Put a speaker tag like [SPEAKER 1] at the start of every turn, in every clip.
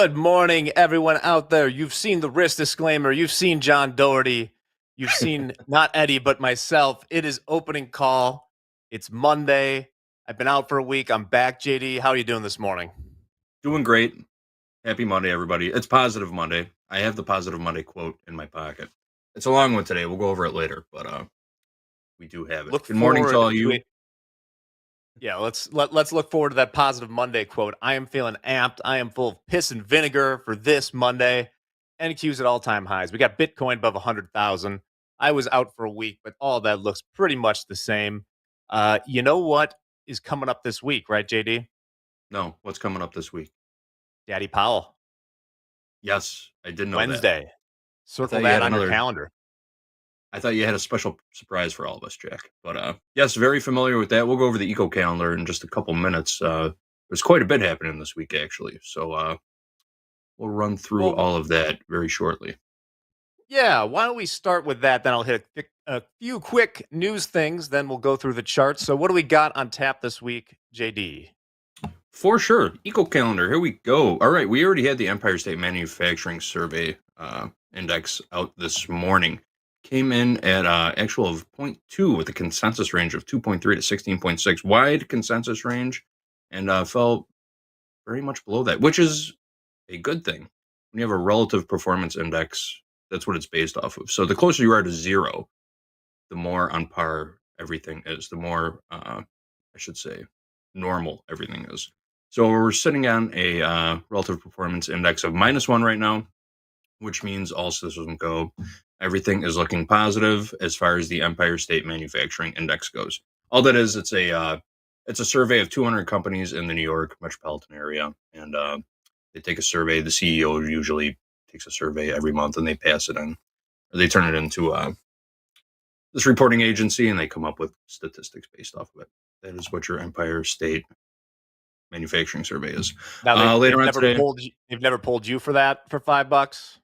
[SPEAKER 1] Good morning, everyone out there. You've seen the risk disclaimer. You've seen John Doherty. You've seen not Eddie, but myself. It is opening call. It's Monday. I've been out for a week. I'm back, JD. How are you doing this morning?
[SPEAKER 2] Doing great. Happy Monday, everybody. It's Positive Monday. I have the Positive Monday quote in my pocket. It's a long one today. We'll go over it later, but we do have it.
[SPEAKER 1] Look
[SPEAKER 2] Good morning to
[SPEAKER 1] forward
[SPEAKER 2] all
[SPEAKER 1] to
[SPEAKER 2] you.
[SPEAKER 1] it. Yeah, let's look forward to that positive Monday quote. I am feeling amped. I am full of piss and vinegar for this Monday. NQ's at all-time highs. We got Bitcoin above 100,000. I was out for a week, but all that looks pretty much the same. You know what is coming up this week, right, JD?
[SPEAKER 2] No, what's coming up this week?
[SPEAKER 1] Daddy Powell,
[SPEAKER 2] Yes, I did know that.
[SPEAKER 1] Wednesday.
[SPEAKER 2] I
[SPEAKER 1] Circle
[SPEAKER 2] thought you
[SPEAKER 1] that
[SPEAKER 2] had
[SPEAKER 1] on your
[SPEAKER 2] another.
[SPEAKER 1] calendar.
[SPEAKER 2] I thought you had a special surprise for all of us, Jack. But yes, very familiar with that. We'll go over the eco calendar in just a couple minutes. There's quite a bit happening this week, actually. So we'll run through
[SPEAKER 1] Well,
[SPEAKER 2] all of that very shortly.
[SPEAKER 1] yeah, why don't we start with that? Then I'll hit a few quick news things. Then we'll go through the charts. So, what do we got on tap this week, JD?
[SPEAKER 2] For sure. Eco calendar. Here we go. All right. We already had the Empire State Manufacturing Survey index out this morning. Came in at actual of 0.2 with a consensus range of 2.3 to 16.6. Wide consensus range and fell very much below that, which is a good thing. When you have a relative performance index, that's what it's based off of. So the closer you are to zero, the more on par everything is, the more, I should say, normal everything is. So we're sitting on a relative performance index of -1 right now, which means all systems go. Everything is looking positive as far as the Empire State Manufacturing Index goes. All that is, it's a survey of 200 companies in the New York metropolitan area, and they take a survey. The CEO usually takes a survey every month, and they pass it in. Or they turn it into this reporting agency, and they come up with statistics based off of it. That is what your Empire State Manufacturing Survey is.
[SPEAKER 1] Now
[SPEAKER 2] Later on today,
[SPEAKER 1] they've never pulled you for that for $5.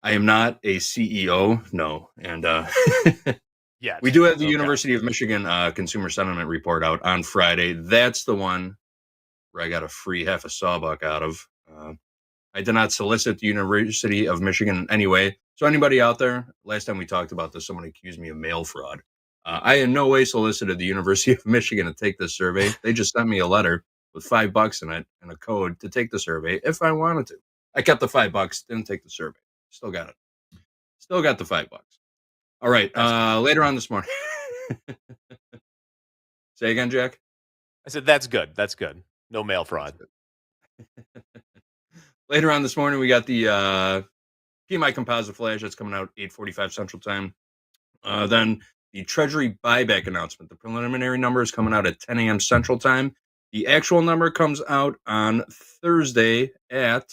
[SPEAKER 2] I am not a CEO, no, and we
[SPEAKER 1] Yet.
[SPEAKER 2] do have the
[SPEAKER 1] Okay.
[SPEAKER 2] University of Michigan Consumer Sentiment Report out on Friday. That's the one where I got a free half a sawbuck out of. I did not solicit the University of Michigan in any way. So anybody out there, last time we talked about this, someone accused me of mail fraud. I in no way solicited the University of Michigan to take this survey. They just sent me a letter with $5 in it and a code to take the survey if I wanted to. I kept the $5, didn't take the survey. Still got it. Still got the $5. All right.
[SPEAKER 1] That's good.
[SPEAKER 2] Later on this morning. Say again, Jack.
[SPEAKER 1] I said that's good. That's good. No mail
[SPEAKER 2] That's
[SPEAKER 1] fraud.
[SPEAKER 2] good. Later on this morning, we got the PMI composite flash that's coming out 8:45 Central Time. Then the Treasury buyback announcement. The preliminary number is coming out at 10 a.m. Central Time. The actual number comes out on Thursday at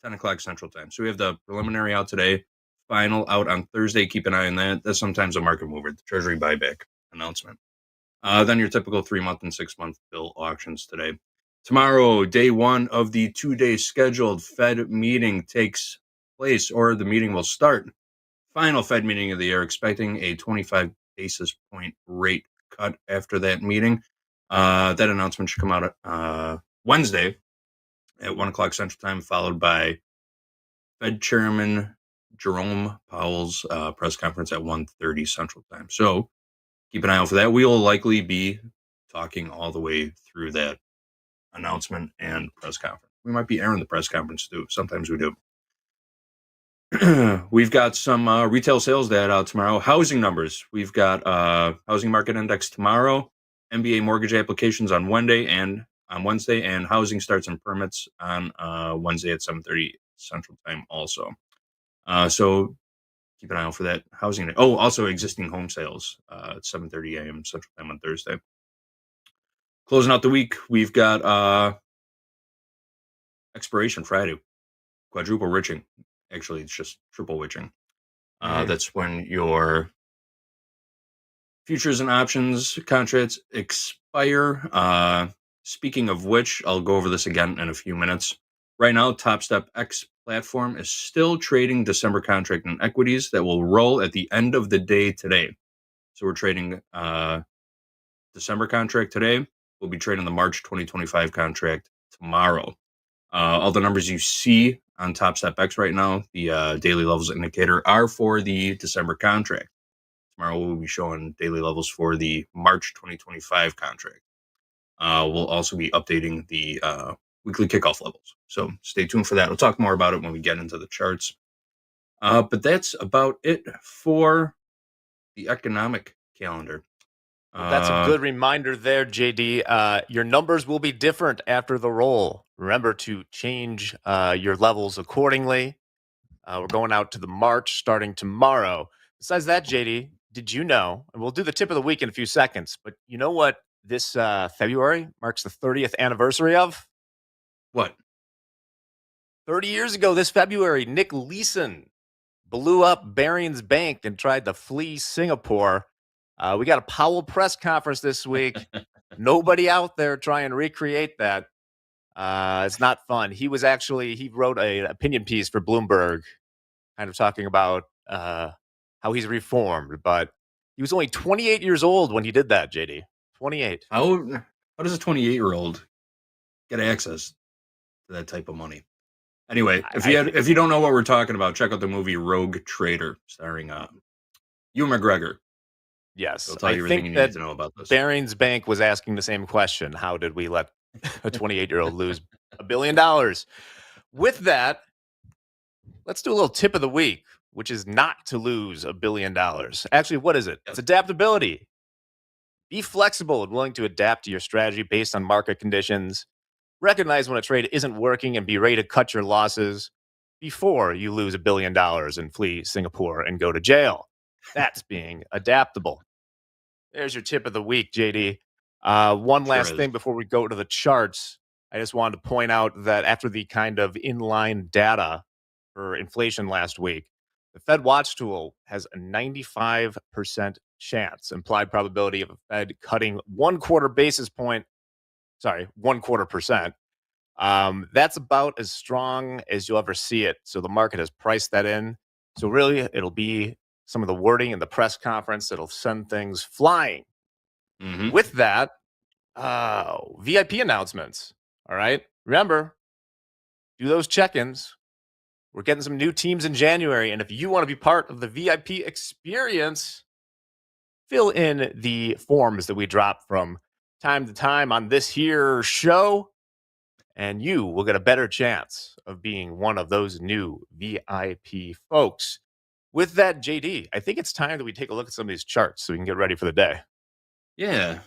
[SPEAKER 2] 10 o'clock Central Time. So we have the preliminary out today, final out on Thursday. Keep an eye on that. That's sometimes a market mover, the Treasury buyback announcement. Then your typical 3-month and 6-month bill auctions today. Tomorrow, day one of the 2-day scheduled Fed meeting takes place, or the meeting will start. Final Fed meeting of the year, expecting a 25 basis point rate cut after that meeting. That announcement should come out Wednesday at 1 o'clock Central Time, followed by Fed Chairman Jerome Powell's press conference at 1:30 Central Time. So keep an eye out for that. We will likely be talking all the way through that announcement and press conference. We might be airing the press conference too. Sometimes we do. We've got some retail sales data out tomorrow. Housing numbers. We've got housing market index tomorrow. MBA mortgage applications on Wednesday, and housing starts and permits on Wednesday at 7:30 Central Time. Also, so keep an eye out for that housing. Oh, also existing home sales at 7:30 a.m. Central Time on Thursday. Closing out the week, we've got expiration Friday, quadruple witching. Actually, it's just triple witching. That's when your futures and options contracts expire. Speaking of which, I'll go over this again in a few minutes. Right now, Topstep X platform is still trading December contract and equities that will roll at the end of the day today. So we're trading December contract today. We'll be trading the March 2025 contract tomorrow. All the numbers you see on TopstepX right now, the daily levels indicator, are for the December contract. Tomorrow we'll be showing daily levels for the March 2025 contract. We'll also be updating the weekly kickoff levels. So stay tuned for that. We'll talk more about it when we get into the charts. But that's about it for the economic calendar.
[SPEAKER 1] Well, that's a good reminder there, JD. Your numbers will be different after the roll. Remember to change your levels accordingly. We're going out to the March starting tomorrow. Besides that, JD, did you know, and we'll do the tip of the week in a few seconds, but you know what this February marks the 30th anniversary of?
[SPEAKER 2] What?
[SPEAKER 1] 30 years ago this February, Nick Leeson blew up Barings Bank and tried to flee Singapore. We got a Powell press conference this week. Nobody out there try and recreate that. It's not fun. He wrote an opinion piece for Bloomberg, kind of talking about how he's reformed, but he was only 28 years old when he did that, JD. 28.
[SPEAKER 2] How does a 28-year-old get access to that type of money? Anyway, if you don't know what we're talking about, check out the movie Rogue Trader, starring Ewan McGregor.
[SPEAKER 1] Yes,
[SPEAKER 2] It'll tell you everything you need to know about this.
[SPEAKER 1] Barings Bank was asking the same question. How did we let a 28-year-old lose $1 billion? With that, let's do a little tip of the week, which is not to lose $1 billion. Actually, what is it? It's adaptability. Be flexible and willing to adapt to your strategy based on market conditions. Recognize when a trade isn't working and be ready to cut your losses before you lose $1 billion and flee Singapore and go to jail. That's being adaptable. There's your tip of the week, JD. One last thing before we go to the charts. I just wanted to point out that after the kind of inline data for inflation last week, the Fed Watch tool has a 95% chance, implied probability of a Fed cutting 1/4%. That's about as strong as you'll ever see it. So the market has priced that in. So really, it'll be some of the wording in the press conference that'll send things flying.
[SPEAKER 2] Mm-hmm.
[SPEAKER 1] With that, VIP announcements. All right. Remember, do those check-ins. We're getting some new teams in January. And if you want to be part of the VIP experience, fill in the forms that we drop from time to time on this here show, and you will get a better chance of being one of those new VIP folks. With that, JD, I think it's time that we take a look at some of these charts so we can get ready for the day.
[SPEAKER 2] Yeah.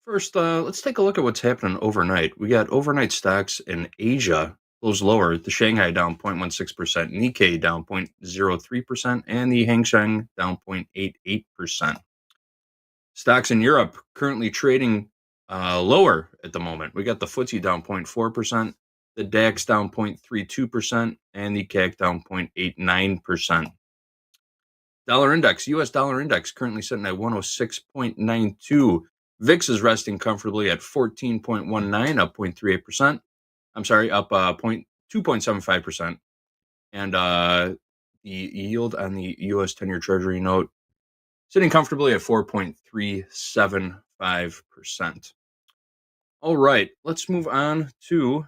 [SPEAKER 2] First, let's take a look at what's happening overnight. We got overnight stocks in Asia closed lower. The Shanghai down 0.16%, Nikkei down 0.03%, and the Hang Seng down 0.88%. Stocks in Europe currently trading lower at the moment. We got the FTSE down 0.4%, the DAX down 0.32%, and the CAC down 0.89%. Dollar index, US dollar index, currently sitting at 106.92. VIX is resting comfortably at 14.19, up 0.38%. I'm sorry, up 2.75%. And the yield on the US 10-year Treasury note sitting comfortably at 4.375%. All right, let's move on to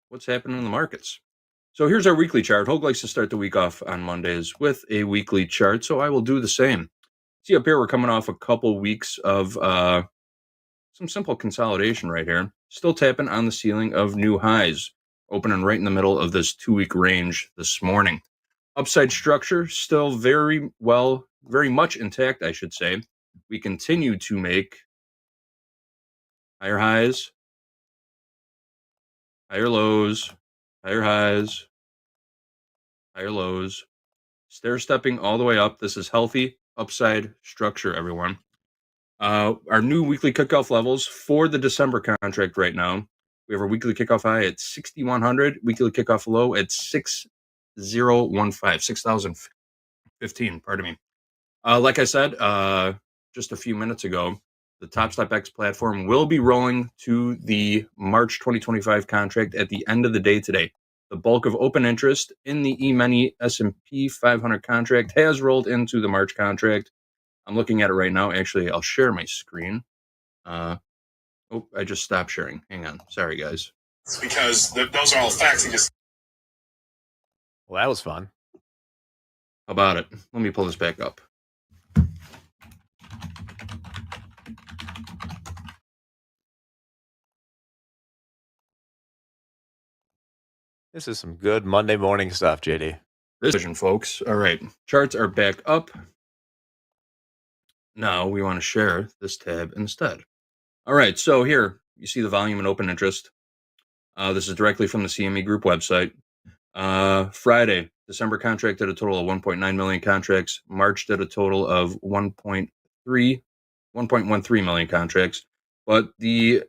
[SPEAKER 2] what's happening in the markets. So here's our weekly chart. Hoag likes to start the week off on Mondays with a weekly chart, so I will do the same. See up here, we're coming off a couple weeks of some simple consolidation right here. Still tapping on the ceiling of new highs, opening right in the middle of this 2-week range this morning. Upside structure still very much intact, I should say. We continue to make higher highs, higher lows, higher highs, higher lows, stair-stepping all the way up. This is healthy upside structure, everyone. Our new weekly kickoff levels for the December contract right now. We have our weekly kickoff high at 6,100, weekly kickoff low at 6,015, pardon me. Like I said, just a few minutes ago, the TopstepX platform will be rolling to the March 2025 contract at the end of the day today. The bulk of open interest in the E-mini S&P 500 contract has rolled into the March contract. I'm looking at it right now. Actually, I'll share my screen. I just stopped sharing. Hang on. Sorry, guys.
[SPEAKER 3] because those are all facts. He just
[SPEAKER 1] Well, that was fun.
[SPEAKER 2] How about it? Let me pull this back up.
[SPEAKER 1] This is some good Monday morning stuff, JD.
[SPEAKER 2] This vision, folks. All right. Charts are back up. Now we want to share this tab instead. All right. So here you see the volume and open interest. This is directly from the CME Group website. Friday, December contract did a total of 1.9 million contracts. March did a total of 1.13 million contracts. But the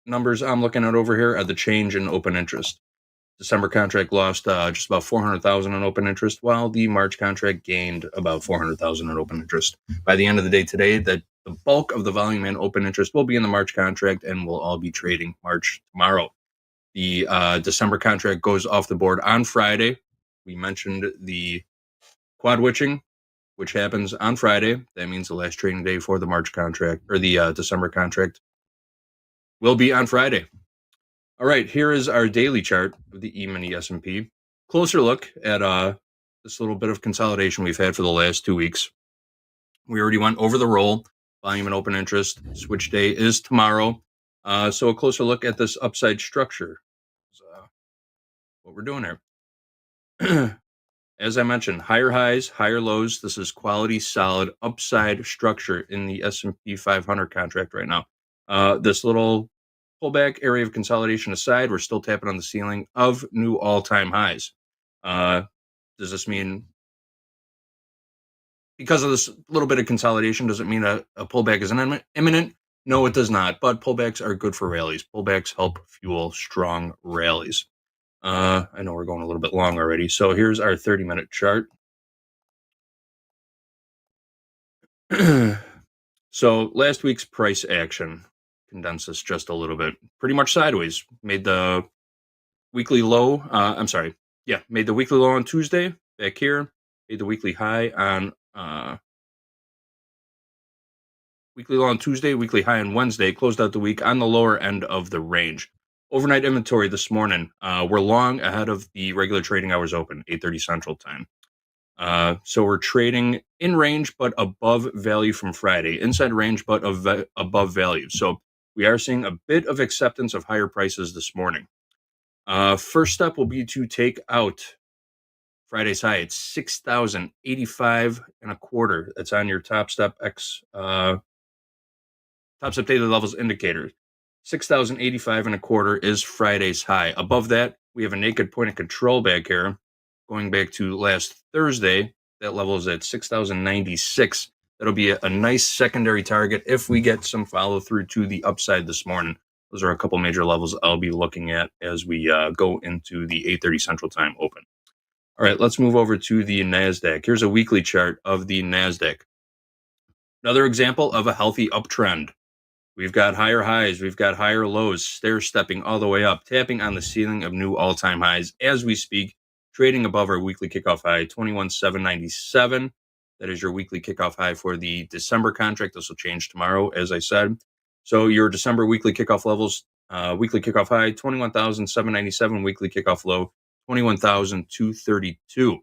[SPEAKER 2] numbers I'm looking at over here are the change in open interest. December contract lost just about 400,000 in open interest, while the March contract gained about 400,000 in open interest. By the end of the day today, the bulk of the volume and open interest will be in the March contract, and we'll all be trading March tomorrow. The December contract goes off the board on Friday. We mentioned the quad witching, which happens on Friday. That means the last trading day for the March contract, or the December contract, will be on Friday. All right, here is our daily chart of the E-mini S&P. Closer look at this little bit of consolidation we've had for the last 2 weeks. We already went over the roll, volume and open interest. Switch day is tomorrow. So a closer look at this upside structure. What we're doing here. As I mentioned, higher highs, higher lows. This is quality, solid upside structure in the S&P 500 contract right now. This little pullback area of consolidation aside, we're still tapping on the ceiling of new all-time highs. Does this mean because of this little bit of consolidation, does it mean a pullback is imminent? No, it does not. But pullbacks are good for rallies. Pullbacks help fuel strong rallies. I know we're going a little bit long already. So here's our 30-minute chart. So last week's price action, condense this just a little bit, pretty much sideways. Made the weekly low. Made the weekly low on Tuesday back here. Made the weekly high on Tuesday, weekly high on Wednesday. Closed out the week on the lower end of the range. Overnight inventory this morning. We're long ahead of the regular trading hours open, 8:30 Central Time. So we're trading in range, but above value from Friday. Inside range, but above value. So we are seeing a bit of acceptance of higher prices this morning. First step will be to take out Friday's high. It's 6,085 and a quarter. That's on your Topstep Topstep daily levels indicator. 6,085 and a quarter is Friday's high. Above that, we have a naked point of control back here. Going back to last Thursday, that level is at 6,096. That'll be a nice secondary target if we get some follow through to the upside this morning. Those are a couple major levels I'll be looking at as we go into the 8:30 Central Time open. All right, let's move over to the NASDAQ. Here's a weekly chart of the NASDAQ. Another example of a healthy uptrend. We've got higher highs, we've got higher lows, stair-stepping all the way up, tapping on the ceiling of new all-time highs as we speak, trading above our weekly kickoff high, 21,797. That is your weekly kickoff high for the December contract. This will change tomorrow, as I said. So your December weekly kickoff levels, weekly kickoff high, 21,797, weekly kickoff low, 21,232.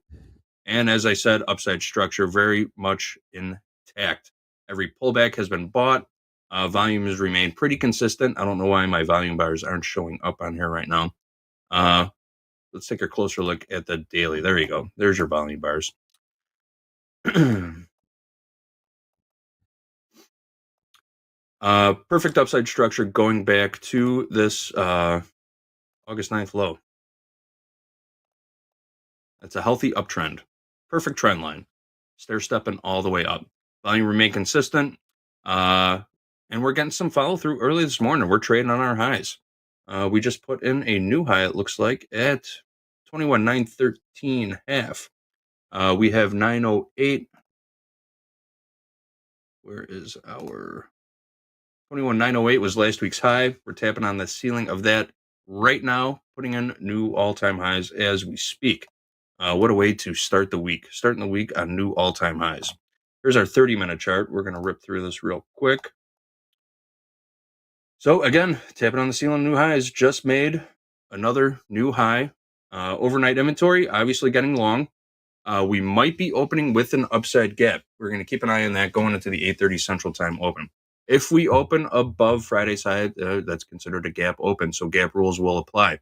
[SPEAKER 2] And as I said, upside structure very much intact. Every pullback has been bought. Volume has remained pretty consistent. I don't know why my volume bars aren't showing up on here right now. Let's take a closer look at the daily. There you go. There's your volume bars. Perfect upside structure going back to this August 9th low. That's a healthy uptrend. Perfect trend line. Stair stepping all the way up. Volume remain consistent. And we're getting some follow through early this morning. We're trading on our highs. We just put in a new high, it looks like, at 21,913 half. We have 908. Where is our 21,908 was last week's high. We're tapping on the ceiling of that right now, putting in new all-time highs as we speak. What a way to start the week. Starting the week on new all-time highs. Here's our 30-minute chart. We're going to rip through this real quick. So again, tapping on the ceiling, new highs just made another new high. Overnight inventory, obviously getting long. We might be opening with an upside gap. We're going to keep an eye on that going into the 8:30 Central Time open. If we open above Friday's high, that's considered a gap open, so gap rules will apply.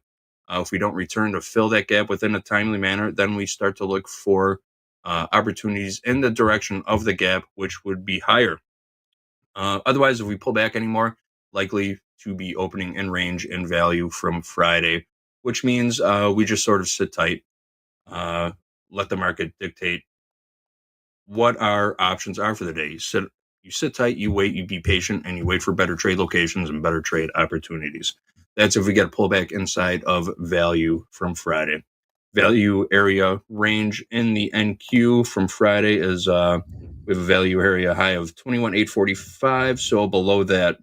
[SPEAKER 2] If we don't return to fill that gap within a timely manner, then we start to look for opportunities in the direction of the gap, which would be higher. Otherwise, if we pull back anymore, likely to be opening in range in value from Friday, which means we just sort of sit tight, let the market dictate what our options are for the day. You sit tight, you wait, you be patient, and you wait for better trade locations and better trade opportunities. That's if we get a pullback inside of value from Friday. Value area range in the NQ from Friday is we have a value area high of 21,845. So below that,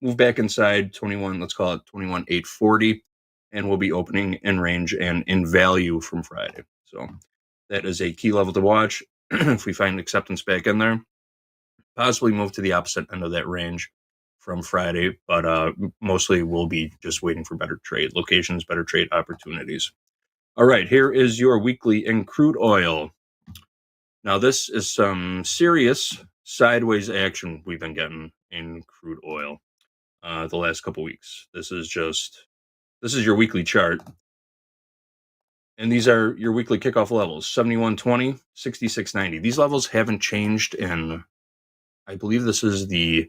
[SPEAKER 2] move back inside 21, let's call it 21,840, and we'll be opening in range and in value from Friday. So that is a key level to watch. If we find acceptance back in there, possibly move to the opposite end of that range from Friday, but mostly we'll be just waiting for better trade locations, better trade opportunities. All right, here is your weekly in crude oil. Now, this is some serious sideways action we've been getting in crude oil the last couple weeks. This is your weekly chart. And these are your weekly kickoff levels, 71.20, 66.90. These levels haven't changed in, I believe this is the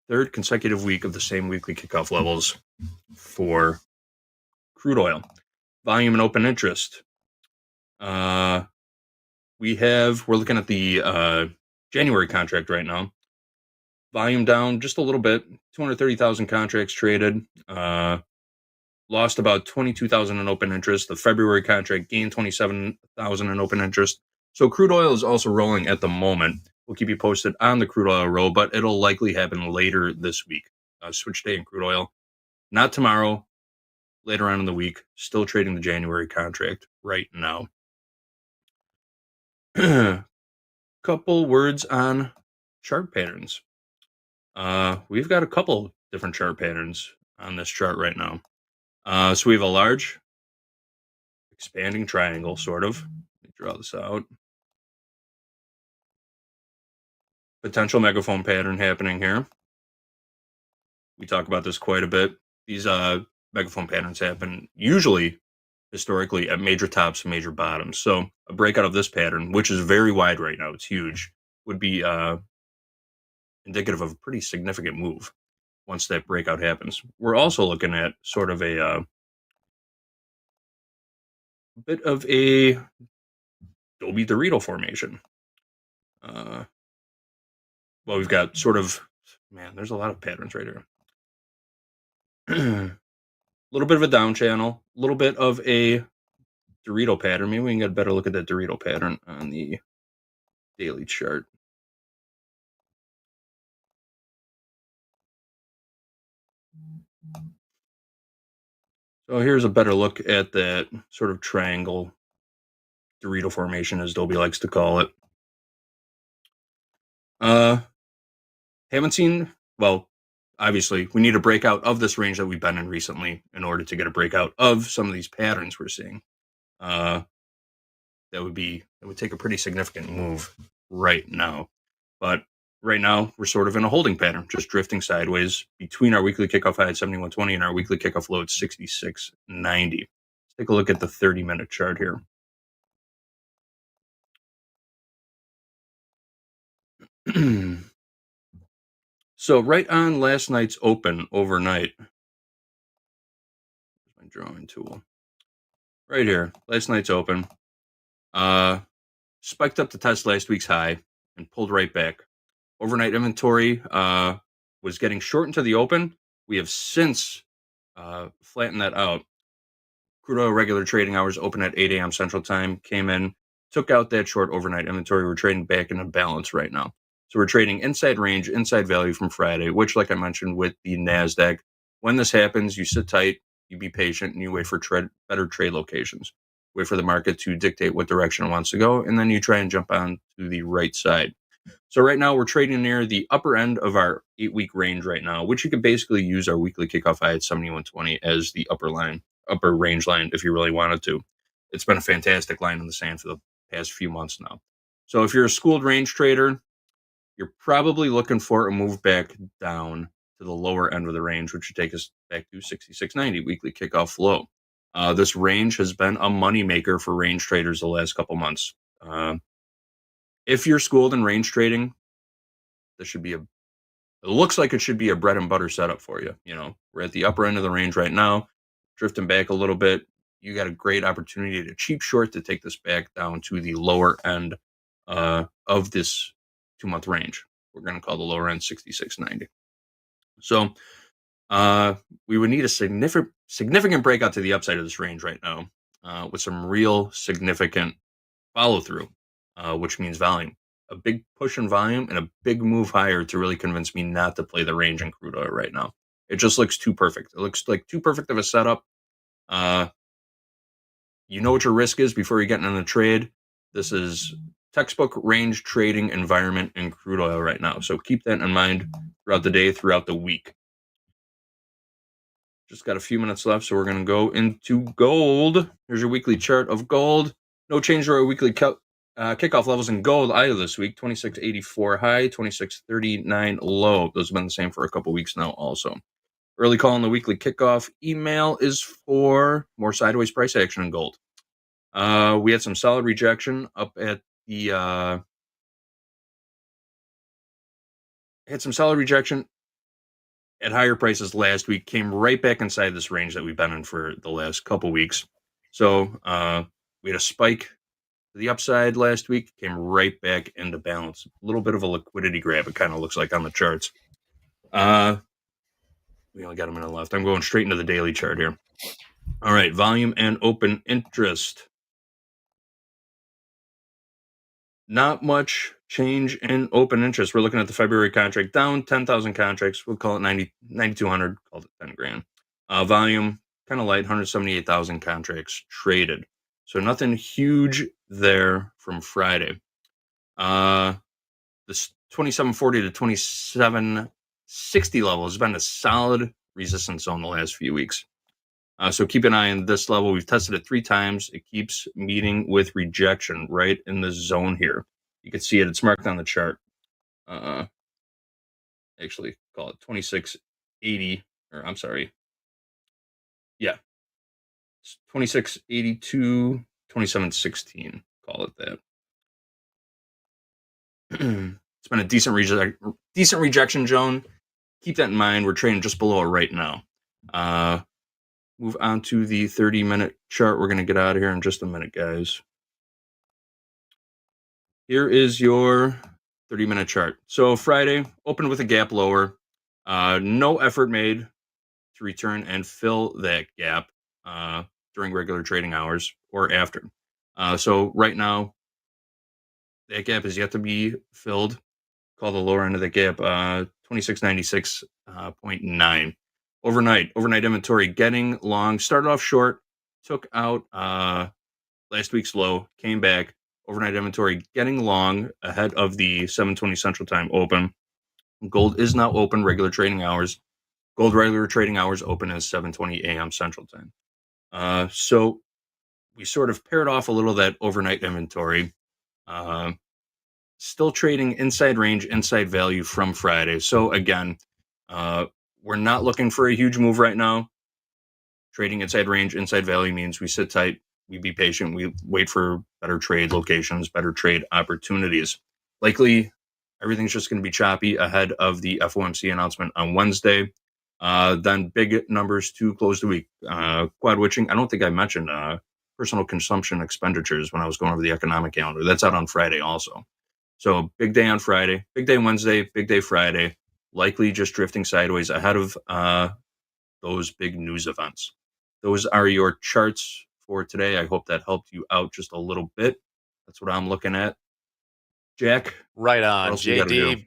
[SPEAKER 2] third consecutive week of the same weekly kickoff levels for crude oil. Volume and open interest. We're looking at the January contract right now. Volume down just a little bit, 230,000 contracts traded. Lost about 22,000 in open interest. The February contract gained 27,000 in open interest. So crude oil is also rolling at the moment. We'll keep you posted on the crude oil roll, but it'll likely happen later this week. Switch day in crude oil. Not tomorrow, later on in the week. Still trading the January contract right now. Couple words on chart patterns. We've got a couple different chart patterns on this chart right now. So we have a large expanding triangle, sort of. Let me draw this out. Potential megaphone pattern happening here. We talk about this quite a bit. These megaphone patterns happen usually, historically, at major tops and major bottoms. So a breakout of this pattern, which is very wide right now, it's huge, would be indicative of a pretty significant move once that breakout happens. We're also looking at sort of a bit of a Dolby Dorito formation. Well, we've got sort of, there's a lot of patterns right here. A little bit of a down channel, a little bit of a Dorito pattern. Maybe we can get a better look at that Dorito pattern on the daily chart. So here's a better look at that sort of triangle Dorito formation, as Dolby likes to call it. Haven't seen, well, obviously, we need a breakout of this range that we've been in recently in order to get a breakout of some of these patterns we're seeing. That would take a pretty significant move right now. But right now, we're sort of in a holding pattern, just drifting sideways between our weekly kickoff high at 71.20 and our weekly kickoff low at 66.90. Let's take a look at the 30-minute chart here. So right on last night's open overnight, my drawing tool, right here, last night's open, spiked up to test last week's high and pulled right back. Overnight inventory was getting short into the open. We have since flattened that out. Crude oil regular trading hours open at 8 a.m. Central Time, came in, took out that short overnight inventory. We're trading back in a balance right now. So we're trading inside range, inside value from Friday, which, like I mentioned with the NASDAQ, when this happens, you sit tight, you be patient, and you wait for better trade locations. Wait for the market to dictate what direction it wants to go, and then you try and jump on to the right side. So right now we're trading near the upper end of our 8-week range right now, which you could basically use our weekly kickoff high at 71.20 as the upper range line if you really wanted to. It's been a fantastic line in the sand for the past few months now. So if you're a schooled range trader, you're probably looking for a move back down to the lower end of the range, which would take us back to 66.90 weekly kickoff low. This range has been a moneymaker for range traders the last couple months. If you're schooled in range trading, this should be it looks like it should be a bread and butter setup for you. You know, we're at the upper end of the range right now, drifting back a little bit. You got a great opportunity to cheap short to take this back down to the lower end of this 2-month range. We're going to call the lower end 66.90. So we would need a significant breakout to the upside of this range right now with some real significant follow through, which means volume. A big push in volume and a big move higher to really convince me not to play the range in crude oil right now. It just looks too perfect. It looks like too perfect of a setup. You know what your risk is before you get in a trade. This is textbook range trading environment in crude oil right now. So keep that in mind throughout the day, throughout the week. Just got a few minutes left, so we're going to go into gold. Here's your weekly chart of gold. No change to our weekly kickoff levels in gold either this week. 26.84 high, 26.39 low. Those have been the same for a couple weeks now also. Early call on the weekly kickoff email is for more sideways price action in gold. We had some solid rejection up at the at higher prices last week, came right back inside this range that we've been in for the last couple weeks. So we had a spike to the upside last week, came right back into balance. A little bit of a liquidity grab, it kind of looks like on the charts. We only got a minute left. I'm going straight into the daily chart here. All right, volume and open interest. Not much change in open interest. We're looking at the February contract down 10,000 contracts. We'll call it 9,200, called it 10 grand. Volume kind of light, 178,000 contracts traded. So nothing huge there from Friday. This 2740 to 2760 level has been a solid resistance zone the last few weeks. So keep an eye on this level. We've tested it 3 times. It keeps meeting with rejection right in the zone here. You can see it. It's marked on the chart. Actually, call it 2680. Or I'm sorry. Yeah. It's 2682, 2716. Call it that. It's been a decent rejection zone. Keep that in mind. We're trading just below it right now. Move on to the 30-minute chart. We're going to get out of here in just a minute, guys. Here is your 30-minute chart. So Friday, opened with a gap lower. No effort made to return and fill that gap during regular trading hours or after. So right now, that gap is yet to be filled. Call the lower end of the gap 2696.9. Overnight inventory getting long. Started off short, took out last week's low, came back. Overnight inventory getting long ahead of the 7:20 Central Time open. Gold is now open regular trading hours. Gold regular trading hours open as 7:20 a.m. Central Time. So we sort of paired off a little of that overnight inventory. Still trading inside range, inside value from Friday. So again, we're not looking for a huge move right now. Trading inside range, inside value means we sit tight, we be patient, we wait for better trade locations, better trade opportunities. Likely, everything's just going to be choppy ahead of the FOMC announcement on Wednesday. Then big numbers to close the week. Quad witching, I don't think I mentioned personal consumption expenditures when I was going over the economic calendar. That's out on Friday also. So big day on Friday, big day Wednesday, big day Friday. Likely just drifting sideways ahead of those big news events. Those are your charts for today. I hope that helped you out just a little bit. That's what I'm looking at. Jack?
[SPEAKER 1] Right on, JD.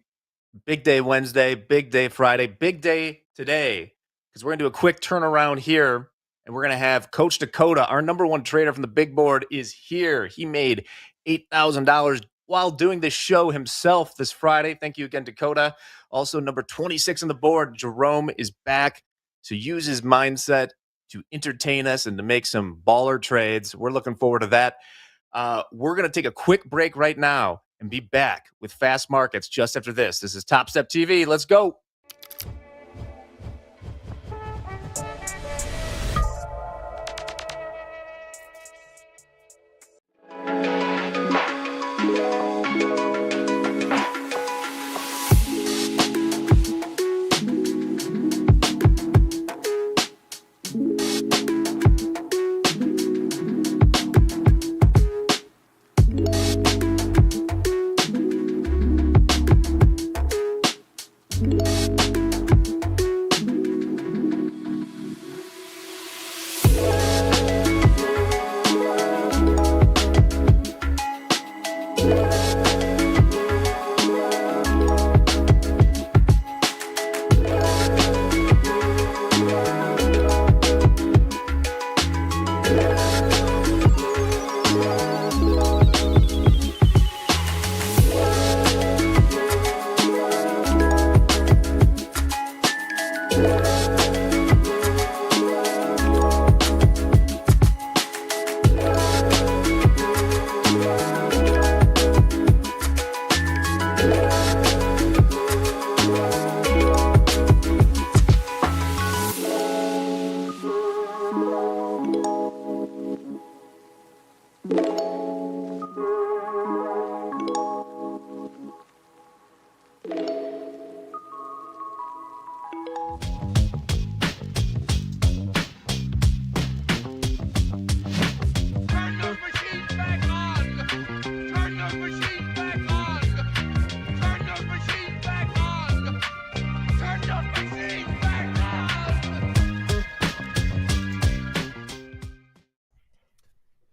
[SPEAKER 1] Big day Wednesday, big day Friday, big day today, because we're going to do a quick turnaround here, and we're going to have Coach Dakota, our number 1 trader from the big board, is here. He made $8,000 while doing the show himself this Friday. Thank you again, Dakota. Also, number 26 on the board, Jerome is back to use his mindset to entertain us and to make some baller trades. We're looking forward to that. We're going to take a quick break right now and be back with Fast Markets just after this. This is TopstepTV. Let's go.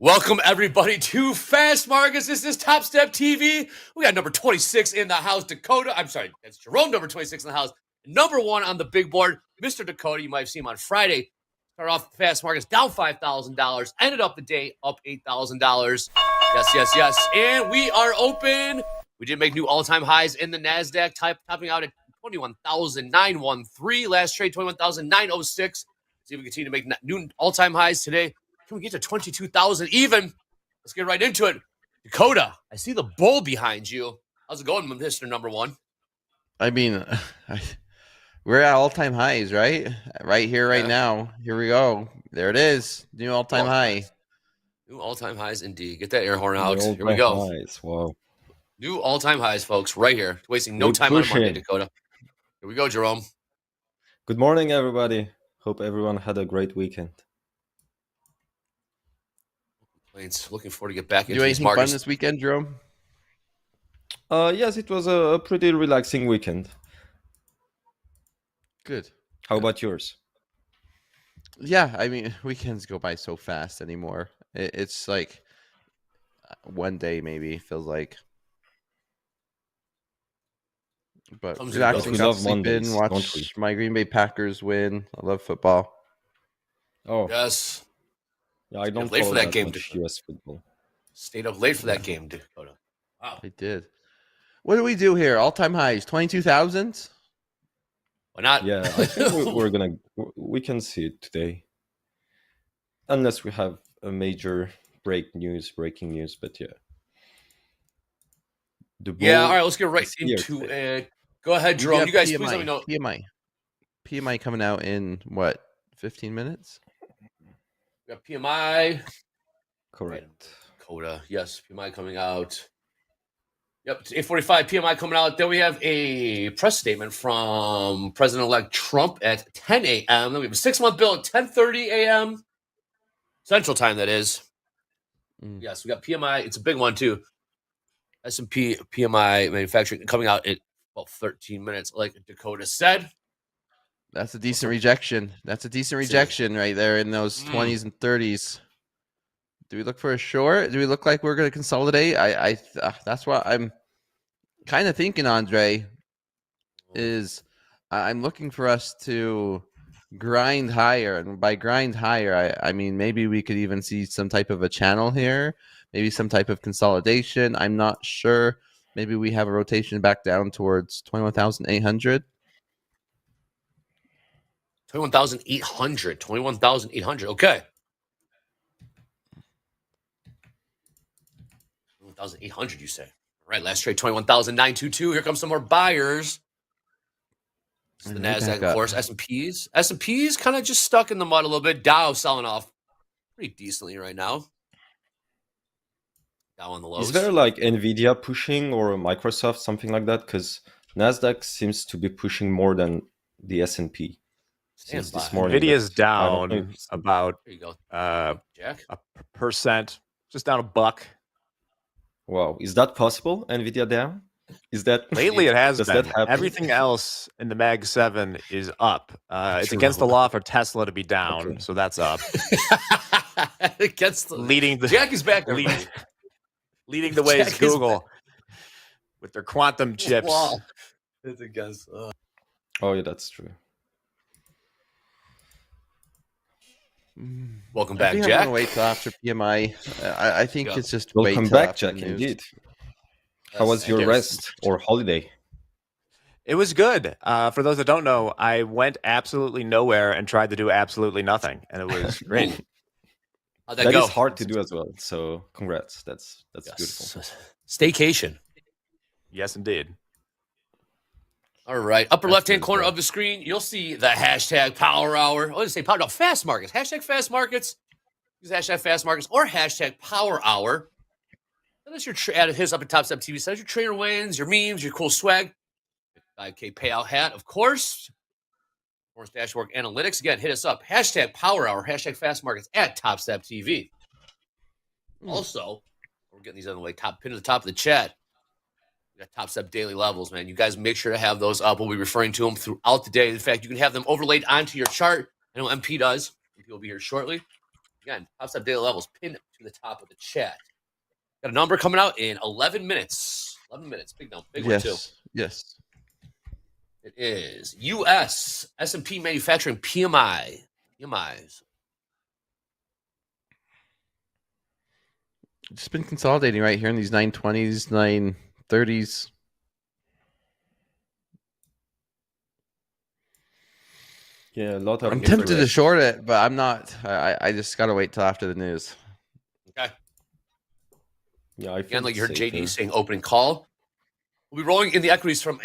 [SPEAKER 4] Welcome, everybody, to Fast Markets. This is TopstepTV. We got number 26 in the house, Dakota. I'm sorry, that's Jerome, number 26 in the house. Number one on the big board, Mr. Dakota. You might have seen him on Friday. Started off Fast Markets down $5,000. Ended up the day up $8,000. Yes. And we are open. We did make new all-time highs in the NASDAQ, topping out at 21,913. Last trade, 21,906. See if we continue to make new all-time highs today. Can we get to 22,000 even? Let's get right into it. Dakota, I see the bull behind you. How's it going, Mr. Number One?
[SPEAKER 5] I mean, we're at all-time highs, right? Right here, right now. Here we go. There it is. New all-time high.
[SPEAKER 4] New all-time highs, indeed. Get that air horn out. Here we go.
[SPEAKER 6] Highs. Wow.
[SPEAKER 4] New all-time highs, folks, right here. Wasting no time on Monday, Dakota. Here we go, Jerome.
[SPEAKER 6] Good morning, everybody. Hope everyone had a great weekend.
[SPEAKER 4] Looking forward to get back into
[SPEAKER 5] Do anything
[SPEAKER 4] these markets.
[SPEAKER 5] fun this weekend, Jerome?
[SPEAKER 6] Yes, it was a pretty relaxing weekend.
[SPEAKER 5] Good.
[SPEAKER 6] How about yours?
[SPEAKER 5] Yeah, I mean, weekends go by so fast anymore. It's like one day, maybe, feels like. But relaxing,
[SPEAKER 6] we
[SPEAKER 5] got to
[SPEAKER 6] love
[SPEAKER 5] sleep
[SPEAKER 6] Mondays,
[SPEAKER 5] in,
[SPEAKER 6] don't
[SPEAKER 5] watch
[SPEAKER 6] we?
[SPEAKER 5] my Green Bay Packers win. I love football.
[SPEAKER 6] Oh,
[SPEAKER 4] Yes.
[SPEAKER 6] yeah, I don't
[SPEAKER 4] late for
[SPEAKER 6] follow
[SPEAKER 4] that
[SPEAKER 6] that
[SPEAKER 4] game,
[SPEAKER 6] much US football.
[SPEAKER 4] Stayed up late for that game, Dakota. Wow.
[SPEAKER 5] I did. What do we do here? All-time highs, 22,000?
[SPEAKER 4] Why not?
[SPEAKER 6] Yeah, I think we can see it today. Unless we have a major breaking news, but yeah.
[SPEAKER 4] Yeah, all right, let's get right into it. Go ahead, Jerome. You guys,
[SPEAKER 5] PMI,
[SPEAKER 4] please let me know.
[SPEAKER 5] PMI coming out in, what, 15 minutes?
[SPEAKER 4] We got PMI.
[SPEAKER 6] Correct.
[SPEAKER 4] Dakota. Yes, PMI coming out. Yep, it's 8:45 PMI coming out. Then we have a press statement from President-elect Trump at 10 a.m. Then we have a 6-month bill at 10:30 a.m. Central Time, that is. Yes, we got PMI. It's a big one, too. S&P PMI manufacturing coming out in about 13 minutes, like Dakota said.
[SPEAKER 5] That's a decent rejection. That's a decent rejection right there in those 20s and 30s. Do we look for a short? Do we look like we're going to consolidate? That's what I'm kind of thinking, Andre, is I'm looking for us to grind higher. And by grind higher, I mean maybe we could even see some type of a channel here. maybe some type of consolidation. I'm not sure. Maybe we have a rotation back down towards 21,800.
[SPEAKER 4] 21,800. 21,800. Okay. 21,800, you say. All right, last trade, 21,922. Here comes some more buyers. This is the
[SPEAKER 5] And right
[SPEAKER 4] NASDAQ,
[SPEAKER 5] back
[SPEAKER 4] of
[SPEAKER 5] up.
[SPEAKER 4] course. S&Ps. S&Ps kind of just stuck in the mud a little bit. Dow selling off pretty decently right now. Dow on the lows.
[SPEAKER 6] Is there like Nvidia pushing or Microsoft, something like that? Because Nasdaq seems to be pushing more than the S&P
[SPEAKER 4] Stand
[SPEAKER 6] since this
[SPEAKER 4] by.
[SPEAKER 6] morning.
[SPEAKER 1] Nvidia's
[SPEAKER 6] but I don't know
[SPEAKER 1] down
[SPEAKER 6] if-
[SPEAKER 1] about
[SPEAKER 4] There you go,
[SPEAKER 1] a
[SPEAKER 4] Jack.
[SPEAKER 1] percent, just down $1.
[SPEAKER 6] Wow, is that possible? Nvidia down? Is that
[SPEAKER 1] Lately, it has
[SPEAKER 6] does
[SPEAKER 1] been.
[SPEAKER 6] that happen?
[SPEAKER 1] Everything else in the Mag 7 is up. It's
[SPEAKER 4] True.
[SPEAKER 1] against the law for Tesla to be down,
[SPEAKER 6] Okay.
[SPEAKER 1] so that's up.
[SPEAKER 4] Against the
[SPEAKER 1] leading the
[SPEAKER 4] Jack is back.
[SPEAKER 1] lead-
[SPEAKER 4] Everybody.
[SPEAKER 1] leading the way
[SPEAKER 4] Jack
[SPEAKER 1] is
[SPEAKER 4] is
[SPEAKER 1] Google with their quantum chips.
[SPEAKER 4] Wow. It's against.
[SPEAKER 6] Oh yeah, that's true.
[SPEAKER 4] Welcome
[SPEAKER 5] I
[SPEAKER 4] back,
[SPEAKER 5] think
[SPEAKER 4] Jack.
[SPEAKER 5] I'm gonna wait till after PMI. I think
[SPEAKER 4] Yeah.
[SPEAKER 5] it's just wait
[SPEAKER 6] Welcome
[SPEAKER 5] till
[SPEAKER 6] back,
[SPEAKER 5] after
[SPEAKER 6] Jack.
[SPEAKER 5] the news.
[SPEAKER 6] Indeed. How was
[SPEAKER 4] Yes,
[SPEAKER 6] your
[SPEAKER 4] thank you.
[SPEAKER 6] rest or holiday?
[SPEAKER 1] It was good. For those that don't know, I went absolutely nowhere and tried to do absolutely nothing, and it was great.
[SPEAKER 4] Ooh. How'd that
[SPEAKER 6] That
[SPEAKER 4] go?
[SPEAKER 6] is hard to do as well. So congrats. That's
[SPEAKER 4] Yes.
[SPEAKER 6] beautiful.
[SPEAKER 4] Staycation.
[SPEAKER 1] Yes, indeed.
[SPEAKER 4] All right. Upper
[SPEAKER 6] That's
[SPEAKER 4] left-hand
[SPEAKER 6] good as
[SPEAKER 4] corner
[SPEAKER 6] well.
[SPEAKER 4] of the screen, you'll see the hashtag Power Hour. What did I say? Power? No, Fast Markets. Hashtag Fast Markets. Use hashtag Fast Markets or hashtag Power Hour. Send us your hit us up at TopstepTV. Send us your trainer wins, your memes, your cool swag. 5K payout hat, of course. Morris Dashboard Analytics. Again, hit us up. Hashtag Power Hour. Hashtag Fast Markets at TopstepTV. Also, we're getting these on the way. Top pin to the top of the chat. We got Topstep daily levels, man. You guys make sure to have those up. We'll be referring to them throughout the day. In fact, you can have them overlaid onto your chart. I know MP does. MP will be here shortly. Again, Topstep daily levels pinned to the top of the chat. Got a number coming out in 11 minutes. 11 minutes. Big number. Big one, too.
[SPEAKER 5] Yes.
[SPEAKER 4] It is U.S. S&P Manufacturing PMI. PMIs.
[SPEAKER 5] Just been consolidating right here in these 920s, 930s.
[SPEAKER 6] Yeah, a lot of
[SPEAKER 5] I'm tempted to
[SPEAKER 6] different-
[SPEAKER 5] short it, but I'm not. I just gotta wait till after the news.
[SPEAKER 4] Okay.
[SPEAKER 6] Yeah, I
[SPEAKER 4] Again,
[SPEAKER 6] feel
[SPEAKER 4] like you heard
[SPEAKER 6] safer.
[SPEAKER 4] JD saying opening call. We'll be rolling in the equities from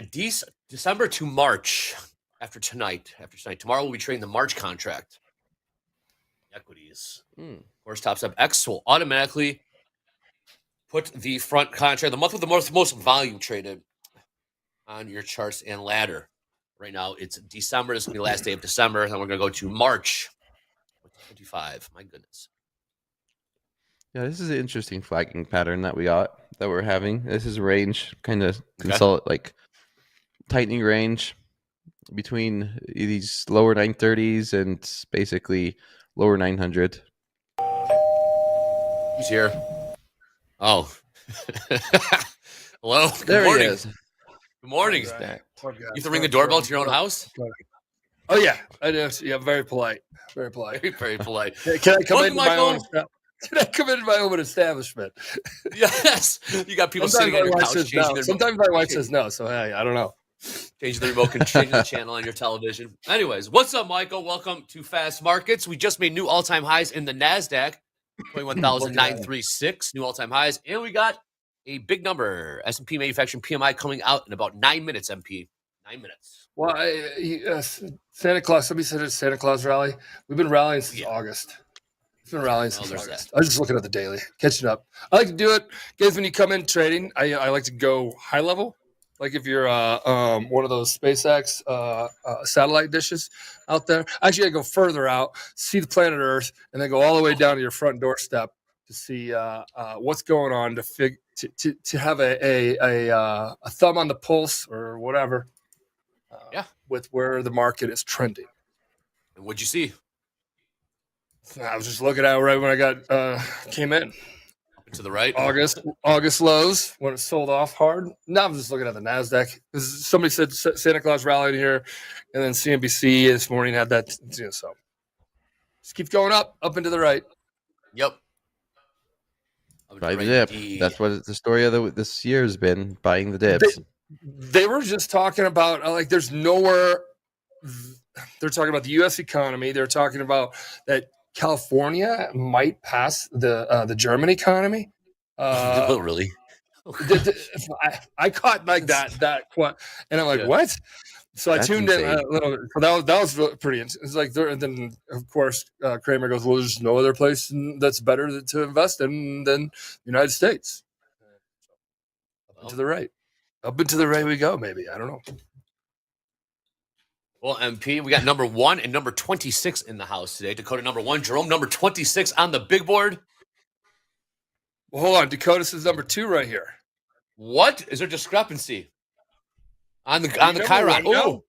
[SPEAKER 4] December to March after tonight. Tomorrow we'll be trading the March contract. Equities. Of course, Topstep X will automatically put the front contract, the month with the most volume traded, on your charts and ladder. Right now, it's December. This is going to be the last day of December. Then we're going to go to March 25. My goodness.
[SPEAKER 5] Yeah, this is an interesting flagging pattern that we're having. This is a range, kind of like tightening range between these lower 930s and basically lower 900.
[SPEAKER 4] Who's here? Oh. Hello. Good
[SPEAKER 5] There
[SPEAKER 4] morning.
[SPEAKER 5] he is.
[SPEAKER 4] Good morning.
[SPEAKER 6] Stacked.
[SPEAKER 4] You have to ring the doorbell to your own house?
[SPEAKER 7] Oh yeah, I do. Yeah, very polite. Very polite.
[SPEAKER 4] Very, very polite.
[SPEAKER 7] Can I come
[SPEAKER 4] Welcome,
[SPEAKER 7] into my own?
[SPEAKER 4] Michael.
[SPEAKER 7] Can I come into my own establishment?
[SPEAKER 4] Yes. You got people
[SPEAKER 7] Sometimes
[SPEAKER 4] sitting on
[SPEAKER 7] my
[SPEAKER 4] your
[SPEAKER 7] wife
[SPEAKER 4] couch
[SPEAKER 7] says
[SPEAKER 4] changing
[SPEAKER 7] no.
[SPEAKER 4] their
[SPEAKER 7] Sometimes my wife says no. So hey, I don't know.
[SPEAKER 4] changing the remote, changing the channel on your television. Anyways, what's up, Michael? Welcome to Fast Markets. We just made new all-time highs in the NASDAQ, 21,936, new all-time highs. And we got a big number, S&P Manufacturing PMI coming out in about 9 minutes, MP. 9 minutes.
[SPEAKER 7] Well, Santa Claus. Somebody said it's Santa Claus rally. We've been rallying since
[SPEAKER 4] Yeah.
[SPEAKER 7] August. It's been rallying
[SPEAKER 4] Well,
[SPEAKER 7] since
[SPEAKER 4] there's
[SPEAKER 7] August. I was just looking at the daily, catching up. I like to do it, guys. When you come in trading, I like to go high level. Like if you're one of those SpaceX satellite dishes out there, actually I go further out, see the planet Earth, and then go all the way down to your front doorstep to see what's going on, to have a thumb on the pulse or whatever. With where the market is trending.
[SPEAKER 4] And what'd you see?
[SPEAKER 7] I was just looking at it right when I came in.
[SPEAKER 4] Up and to the right?
[SPEAKER 7] August lows when it sold off hard. Now I'm just looking at the NASDAQ. Somebody said Santa Claus rallied here, and then CNBC this morning had that. So just keep going up and to the right.
[SPEAKER 4] Yep.
[SPEAKER 5] Buy the dip. That's what the story of this year has been. Buying the dips.
[SPEAKER 7] They were just talking about like there's nowhere. They're talking about the U.S. economy. They're talking about that California might pass the German economy.
[SPEAKER 4] Really?
[SPEAKER 7] I caught like that and I'm like,
[SPEAKER 4] Yeah.
[SPEAKER 7] what? So I
[SPEAKER 5] That's
[SPEAKER 7] tuned
[SPEAKER 5] insane.
[SPEAKER 7] in a little. So that was really pretty. It's like and then of course Kramer goes, well, there's no other place that's better to invest in than the United States. Up and to the right, up and to the right we go. Maybe I don't know.
[SPEAKER 4] Well, MP, we got number 1 and number 26 in the house today. Dakota number 1, Jerome number 26 on the big board.
[SPEAKER 7] Well, hold on. Dakota says number 2 right here.
[SPEAKER 4] What is there discrepancy on the Chiron? Oh,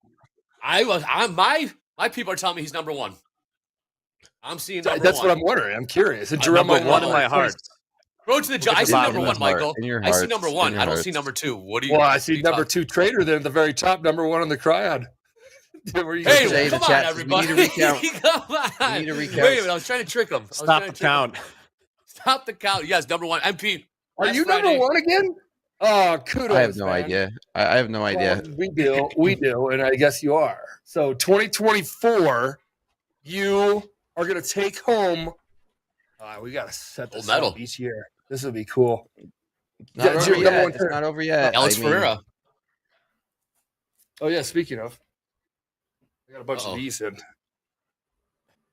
[SPEAKER 4] my people are telling me he's number 1. I'm seeing number 1.
[SPEAKER 7] That's what I'm wondering. I'm curious. And Jerome
[SPEAKER 1] number 1 in my heart.
[SPEAKER 4] Go to the. I see number 1, Michael. I see number 1. I don't see number 2. What do you?
[SPEAKER 7] Well, I see number 2 Trader there at the very top. Number 1 on the Cryad.
[SPEAKER 4] Hey, come on, everybody!
[SPEAKER 5] We need to recount.
[SPEAKER 4] Come on.
[SPEAKER 5] We need to recount.
[SPEAKER 4] Wait a minute, I was trying to trick him.
[SPEAKER 1] Stop the count.
[SPEAKER 4] Stop the count. Yes, number 1. MP.
[SPEAKER 7] Are you number 1 again? Oh, kudos.
[SPEAKER 5] I have no
[SPEAKER 7] man.
[SPEAKER 5] idea. I have no idea.
[SPEAKER 7] Well, we do, and I guess you are. So 2024, you are going to take home. We got to set this
[SPEAKER 4] medal
[SPEAKER 7] up each year. This would be cool.
[SPEAKER 5] Not over yet. It's not over yet.
[SPEAKER 4] Alex Ferreira.
[SPEAKER 7] Oh yeah. Speaking of, I got a bunch of these in.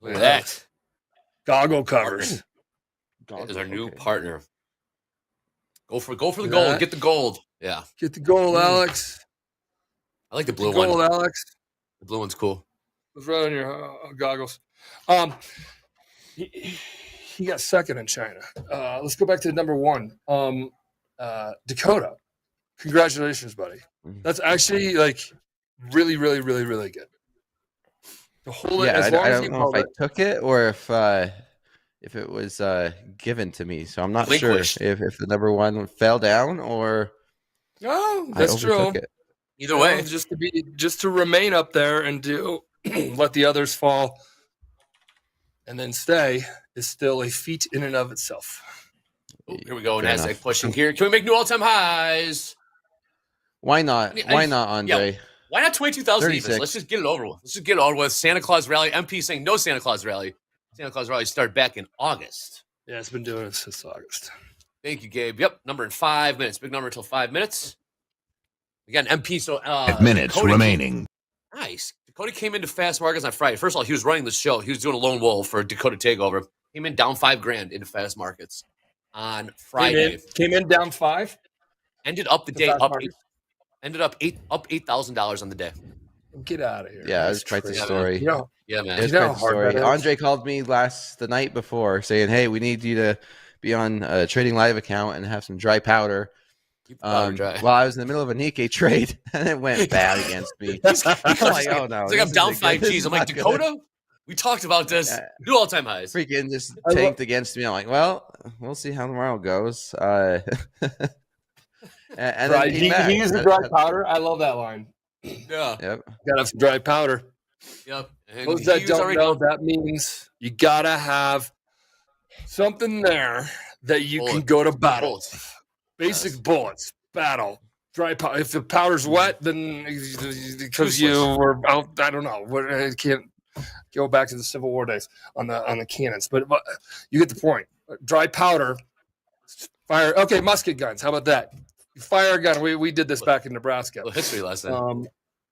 [SPEAKER 4] Look at that.
[SPEAKER 7] Goggle covers.
[SPEAKER 4] That is our new partner. Go for the gold. Get the gold. Yeah.
[SPEAKER 7] Get the gold, Alex.
[SPEAKER 4] I like the blue
[SPEAKER 7] gold,
[SPEAKER 4] one.
[SPEAKER 7] Alex.
[SPEAKER 4] The blue one's cool.
[SPEAKER 7] It's right on your goggles. He got second in China. Let's go back to number 1. Dakota. Congratulations, buddy. That's actually like really, really, really, really good. To hold it
[SPEAKER 5] Yeah,
[SPEAKER 7] as long
[SPEAKER 5] I
[SPEAKER 7] as
[SPEAKER 5] don't
[SPEAKER 7] you
[SPEAKER 5] know
[SPEAKER 7] hold
[SPEAKER 5] if
[SPEAKER 7] it.
[SPEAKER 5] I took it or if it was given to me. So I'm not sure if the number 1 fell down or
[SPEAKER 7] No, that's true.
[SPEAKER 5] It.
[SPEAKER 4] Either way,
[SPEAKER 7] just to remain up there and do let the others fall and then stay is still a feat in and of itself.
[SPEAKER 4] Oh, here we go.
[SPEAKER 5] Fair
[SPEAKER 4] NASDAQ
[SPEAKER 5] enough.
[SPEAKER 4] pushing here. Can we make new all-time highs?
[SPEAKER 5] Why not? Why not, Andre?
[SPEAKER 4] Yeah. Why not 22,000 evens?
[SPEAKER 5] 36.
[SPEAKER 4] Let's just get it over with. Let's just get it over with. Santa Claus rally. MP saying no Santa Claus rally. Santa Claus rally started back in August.
[SPEAKER 7] Yeah, it's been doing it since August.
[SPEAKER 4] Thank you, Gabe. Yep, number in 5 minutes. Big number until 5 minutes. Again, MP. So
[SPEAKER 8] 5 minutes
[SPEAKER 4] Dakota
[SPEAKER 8] remaining.
[SPEAKER 4] Nice. Dakota came into Fast Markets on Friday. First of all, he was running the show. He was doing a lone wolf for Dakota Takeover. Came in down $5,000 into Fast Markets on Friday.
[SPEAKER 7] Came in down 5.
[SPEAKER 4] Ended up the day up. Ended up $8,000 on the day.
[SPEAKER 7] Get out of here.
[SPEAKER 5] Yeah, it's quite the story.
[SPEAKER 4] Yeah, man.
[SPEAKER 5] It's quite the story. Andre called me the night before saying, "Hey, we need you to be on a Trading Live account and have some dry powder."
[SPEAKER 4] Dry.
[SPEAKER 5] While I was in the middle of a Nikkei trade, and it went bad against me. I'm like, oh no!
[SPEAKER 4] It's like I'm down 5 G's. I'm like, Dakota, we talked about this.
[SPEAKER 5] Yeah.
[SPEAKER 4] New all-time highs.
[SPEAKER 5] Freaking just tanked against me. I'm like, well, we'll see how tomorrow goes. And
[SPEAKER 7] right. He used the dry powder. I love that line.
[SPEAKER 4] Yeah.
[SPEAKER 5] Yep.
[SPEAKER 7] Gotta have some dry powder.
[SPEAKER 4] Yep. And
[SPEAKER 7] those that don't know, that means you gotta have something there that you can go to battle.
[SPEAKER 4] Bullets.
[SPEAKER 7] Basic bullets. Battle. Dry powder. If the powder's wet, then because you were out, I don't know. I can't go back to the Civil War days on the cannons, but you get the point. Dry powder. Fire. Okay, musket guns. How about that? Fire a gun. We did this back in Nebraska.
[SPEAKER 4] History lesson.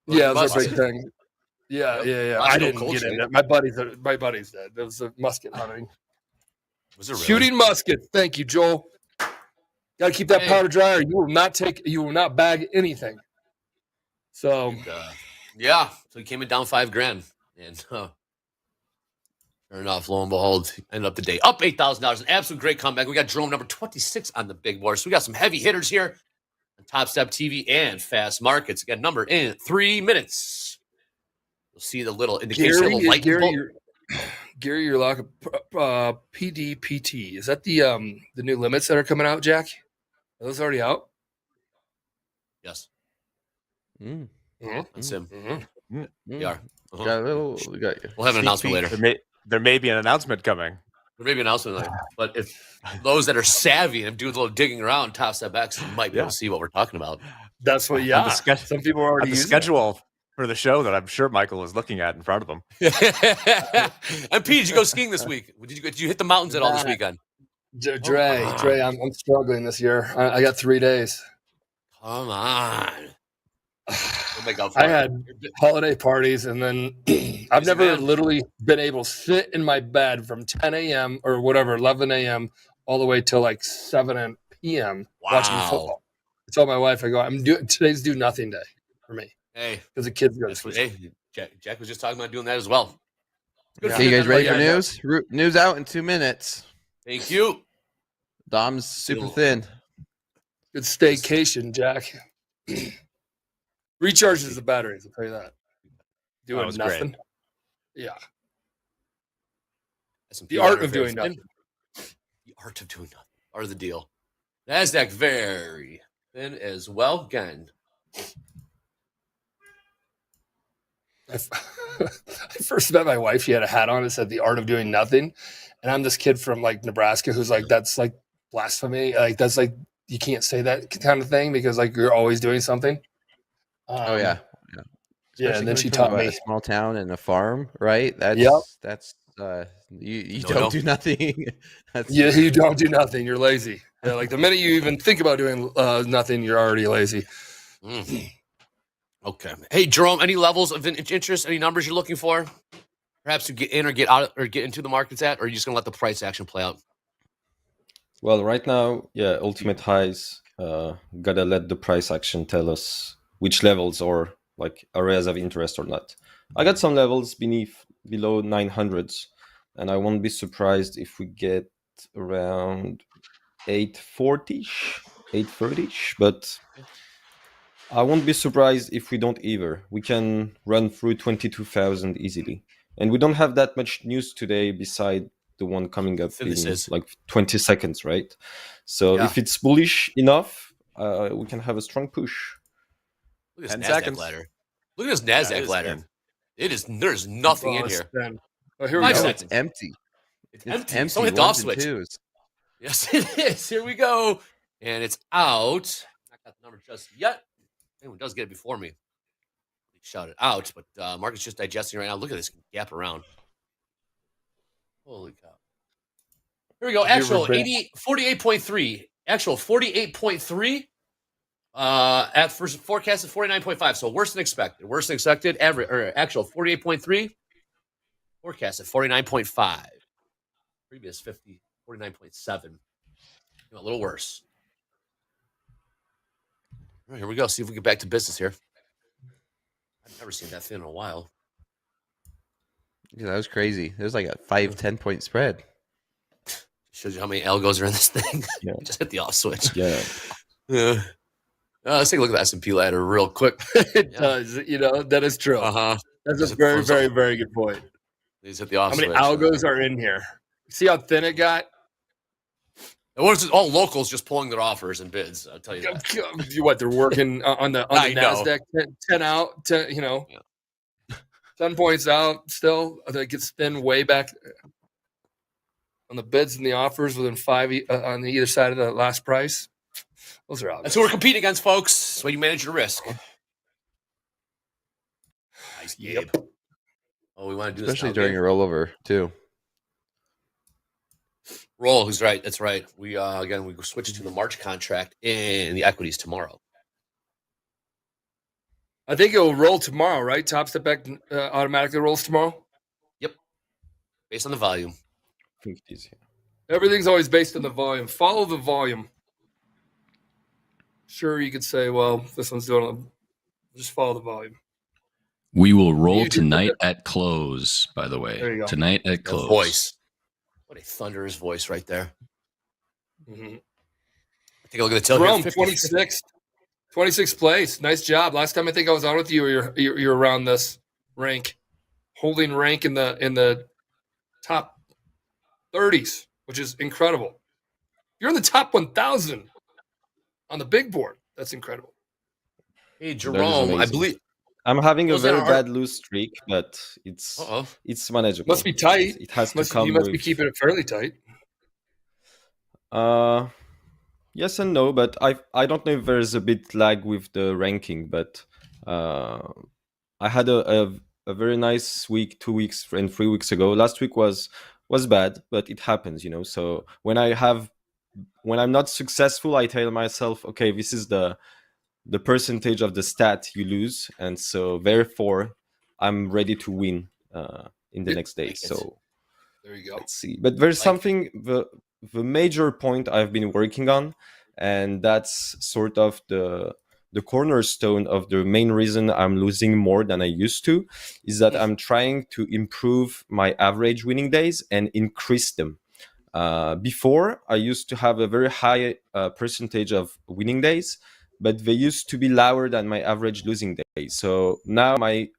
[SPEAKER 7] Yeah, that's a big thing. Yeah. I didn't get into it. My buddies did. It was a musket hunting.
[SPEAKER 4] Was it really?
[SPEAKER 7] Shooting muskets. Thank you, Joel. Got to keep that powder dry, or you will not bag anything. So,
[SPEAKER 4] yeah. So he came in down $5,000, and sure enough, lo and behold, ended up the day up $8,000. An absolute great comeback. We got Jerome number 26 on the big board. So we got some heavy hitters here on TopstepTV and Fast Markets. Again, number in 3 minutes. You'll see the little indication of a lightning bolt.
[SPEAKER 7] Gary, your lock of PDPT. Is that the new limits that are coming out, Jack? Are those already out?
[SPEAKER 4] Yes.
[SPEAKER 7] Mm-hmm.
[SPEAKER 4] That's him.
[SPEAKER 5] Mm-hmm.
[SPEAKER 4] We are.
[SPEAKER 5] Got a little.
[SPEAKER 4] We'll have an announcement later.
[SPEAKER 1] There may be an announcement coming.
[SPEAKER 4] Or maybe an announcement later. But if those that are savvy and do a little digging around Topstep X might be able to see what we're talking about.
[SPEAKER 7] That's what.
[SPEAKER 1] On
[SPEAKER 7] Yeah,
[SPEAKER 1] the ske-
[SPEAKER 7] some people are already
[SPEAKER 1] on the
[SPEAKER 7] using
[SPEAKER 1] schedule for the show that I'm sure Michael is looking at in front of him.
[SPEAKER 4] And Pete, did you go skiing this week? Did you hit the mountains at all this weekend?
[SPEAKER 7] it.
[SPEAKER 4] Come
[SPEAKER 7] Dre,
[SPEAKER 4] on.
[SPEAKER 7] I'm struggling this year. I got 3 days.
[SPEAKER 4] Come on. We'll make up for
[SPEAKER 7] I
[SPEAKER 4] it.
[SPEAKER 7] had holiday parties, and then I've
[SPEAKER 4] Busy
[SPEAKER 7] never
[SPEAKER 4] man.
[SPEAKER 7] literally been able to sit in my bed from 10 a.m. or whatever, 11 a.m. all the way till like 7 p.m. watching
[SPEAKER 4] Wow.
[SPEAKER 7] football. I told my wife, I go, today's do nothing day for me
[SPEAKER 4] Hey,
[SPEAKER 7] because the kids go to
[SPEAKER 4] that's
[SPEAKER 7] school.
[SPEAKER 4] what, hey, Jack was just talking about doing that as well. Good for
[SPEAKER 5] Okay, you guys
[SPEAKER 4] man.
[SPEAKER 5] ready
[SPEAKER 7] yeah,
[SPEAKER 5] for
[SPEAKER 7] yeah.
[SPEAKER 5] news? News out in 2 minutes.
[SPEAKER 4] Thank you.
[SPEAKER 5] Dom's super
[SPEAKER 4] Deal.
[SPEAKER 5] thin.
[SPEAKER 7] Good staycation, Jack. Recharges the batteries, I'll tell you that. Doing
[SPEAKER 1] was
[SPEAKER 7] nothing.
[SPEAKER 1] great.
[SPEAKER 7] Yeah.
[SPEAKER 4] S&P
[SPEAKER 7] The art
[SPEAKER 4] water
[SPEAKER 7] of doing
[SPEAKER 4] fares.
[SPEAKER 7] nothing.
[SPEAKER 4] The art of doing nothing. Part of the deal. NASDAQ very thin as well. Again,
[SPEAKER 7] I first met my wife. She had a hat on that said "The Art of Doing Nothing," and I'm this kid from like Nebraska who's like, "That's like blasphemy. Like that's like you can't say that kind of thing because like you're always doing something."
[SPEAKER 5] Oh yeah.
[SPEAKER 7] yeah. And then
[SPEAKER 5] Especially
[SPEAKER 7] she
[SPEAKER 5] coming
[SPEAKER 7] taught
[SPEAKER 5] from
[SPEAKER 7] me.
[SPEAKER 5] a small town and a farm, right? That's
[SPEAKER 7] Yep.
[SPEAKER 5] that's you
[SPEAKER 4] No.
[SPEAKER 5] don't do nothing. That's
[SPEAKER 7] Yeah, you don't do nothing. You're lazy. Yeah, like the minute you even think about doing nothing, you're already lazy.
[SPEAKER 4] Okay. Hey, Jerome, any levels of interest, any numbers you're looking for? Perhaps to get in or get out or get into the markets at, or are you just going to let the price action play out?
[SPEAKER 6] Well, right now, yeah, ultimate highs. Gotta let the price action tell us which levels or like areas of interest or not. I got some levels below 900s, and I won't be surprised if we get around 840ish, 830ish, but I won't be surprised if we don't either. We can run through 22,000 easily. And we don't have that much news today beside the one coming up in like 20 seconds, right? So if it's bullish enough, we can have a strong push.
[SPEAKER 4] Look at
[SPEAKER 1] 10
[SPEAKER 4] this NASDAQ
[SPEAKER 1] seconds.
[SPEAKER 4] ladder. Look at this NASDAQ ladder.
[SPEAKER 1] thin.
[SPEAKER 4] It is. There's nothing in here.
[SPEAKER 7] Oh, here we
[SPEAKER 4] 5
[SPEAKER 7] go.
[SPEAKER 4] seconds.
[SPEAKER 5] It's empty.
[SPEAKER 4] It's
[SPEAKER 5] It's
[SPEAKER 4] empty. Someone hit the off
[SPEAKER 5] ones and
[SPEAKER 4] switch.
[SPEAKER 5] twos.
[SPEAKER 4] Yes, it is. Here we go. And it's out. Not got the number just yet. Anyone does get it before me. Shout it out. But market's just digesting right now. Look at this gap around. Holy cow. Here we go. Actual 48.3. Actual 48.3. At first forecast is 49.5. So worse than expected. Worse than expected. Average or actual 48.3. Forecast at 49.5. Previous 49.7. A little worse. All right, here we go. See if we get back to business here. I've never seen that thin in a while.
[SPEAKER 5] Yeah, that was crazy. There's like a 5-10 point spread.
[SPEAKER 4] Shows you how many algos are in this thing.
[SPEAKER 6] Yeah.
[SPEAKER 4] Just hit the off switch.
[SPEAKER 6] Yeah.
[SPEAKER 4] Let's take a look at the S&P ladder real quick.
[SPEAKER 7] It does. You know, that is true. That's a very, very, very good point.
[SPEAKER 4] Just hit the off
[SPEAKER 7] How
[SPEAKER 4] switch.
[SPEAKER 7] many algos are in here? See how thin it got?
[SPEAKER 4] It was all locals just pulling their offers and bids. I'll tell you that.
[SPEAKER 7] What they're working on the
[SPEAKER 4] I know.
[SPEAKER 7] NASDAQ 10 out, 10, 10 points out still. That gets thin way back on the bids and the offers within 5 on either side of the last price. Those are out.
[SPEAKER 4] That's who we're competing against, folks. That's why you manage your risk. Nice, Gabe. Oh, we want to do
[SPEAKER 5] Especially
[SPEAKER 4] this now,
[SPEAKER 5] during
[SPEAKER 4] Gabe.
[SPEAKER 5] a rollover, too.
[SPEAKER 4] Roll, who's right? That's right. We switch to the March contract in the equities tomorrow.
[SPEAKER 7] I think it will roll tomorrow, right? Topstep automatically rolls tomorrow.
[SPEAKER 4] Yep. Based on the volume.
[SPEAKER 6] I think it is, yeah.
[SPEAKER 7] Everything's always based on the volume. Follow the volume. Sure, you could say, well, this one's doing just follow the volume.
[SPEAKER 8] We will roll tonight at close, by the way.
[SPEAKER 7] There you go.
[SPEAKER 8] Tonight at close.
[SPEAKER 4] Voice. What a thunderous voice right there.
[SPEAKER 7] Mm-hmm.
[SPEAKER 4] Take a look at the tilt.
[SPEAKER 7] Jerome, 26th place. Nice job. Last time I think I was on with you, you're around this rank, holding rank in the top 30s, which is incredible. You're in the top 1,000 on the big board. That's incredible.
[SPEAKER 4] Hey, Jerome, I
[SPEAKER 6] I'm having a
[SPEAKER 4] Those that
[SPEAKER 6] very
[SPEAKER 4] are-
[SPEAKER 6] bad lose streak, but it's manageable.
[SPEAKER 7] Must be tight.
[SPEAKER 6] It has to come
[SPEAKER 7] You must
[SPEAKER 6] with,
[SPEAKER 7] be keeping it fairly tight.
[SPEAKER 6] yes and no, but I don't know if there's a bit lag with the ranking, but I had a very nice week 2 weeks and 3 weeks ago. Last week was bad, but it happens, you know. So when I'm not successful, I tell myself, okay, this is the percentage of the stat you lose, and so therefore I'm ready to win in the next day. So
[SPEAKER 7] there you go.
[SPEAKER 6] Let's see. But there's something, the major point I've been working on, and that's sort of the cornerstone of the main reason I'm losing more than I used to, is that I'm trying to improve my average winning days and increase them. Before, I used to have a very high percentage of winning days, but they used to be lower than my average losing days. So now my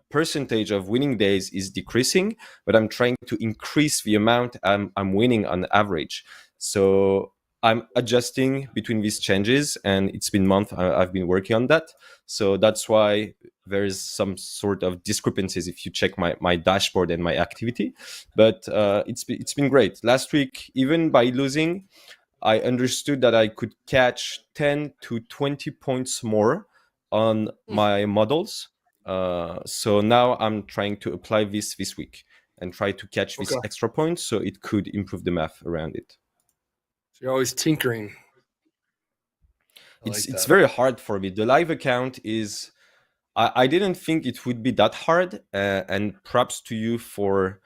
[SPEAKER 6] percentage of winning days is decreasing, but I'm trying to increase the amount I'm winning on average. So I'm adjusting between these changes, and it's been months I've been working on that. So that's why there is some sort of discrepancies if you check my dashboard and my activity. But it's been great. Last week, even by losing, I understood that I could catch 10 to 20 points more on my models. So now I'm trying to apply this week and try to catch these extra points, so it could improve the math around it.
[SPEAKER 7] So you're always tinkering.
[SPEAKER 6] It's very hard for me. The live account is, I didn't think it would be that hard, and props to you for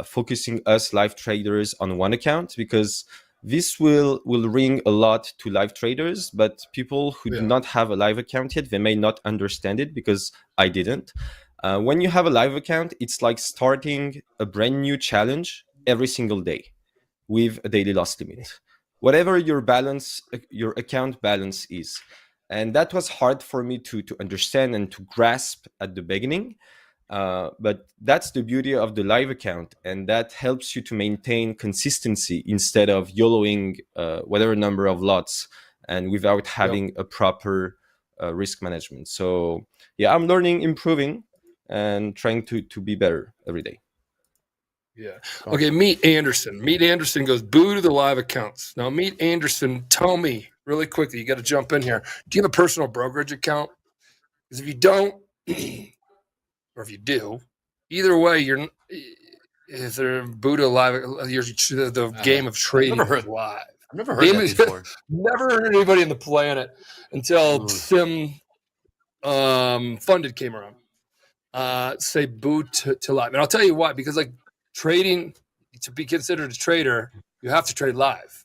[SPEAKER 6] focusing us live traders on one account, because this will ring a lot to live traders, but people who do not have a live account yet, they may not understand it, because I didn't. When you have a live account, it's like starting a brand new challenge every single day with a daily loss limit, whatever your account balance is. And that was hard for me to understand and to grasp at the beginning. But that's the beauty of the live account, and that helps you to maintain consistency instead of YOLOing whatever number of lots and without having a proper risk management. So yeah, I'm learning, improving, and trying to be better every day.
[SPEAKER 7] Yeah. Okay, Meet Anderson. Meet Anderson goes, boo to the live accounts. Now, Meet Anderson, tell me really quickly, you got to jump in here. Do you have a personal brokerage account? Because if you don't, or if you do, either way, if they're boo to live, the game of trading live.
[SPEAKER 4] I've never heard that before.
[SPEAKER 7] Never heard anybody in the planet until Sim Funded came around. Say boo to live. And I'll tell you why, because like trading, to be considered a trader, you have to trade live.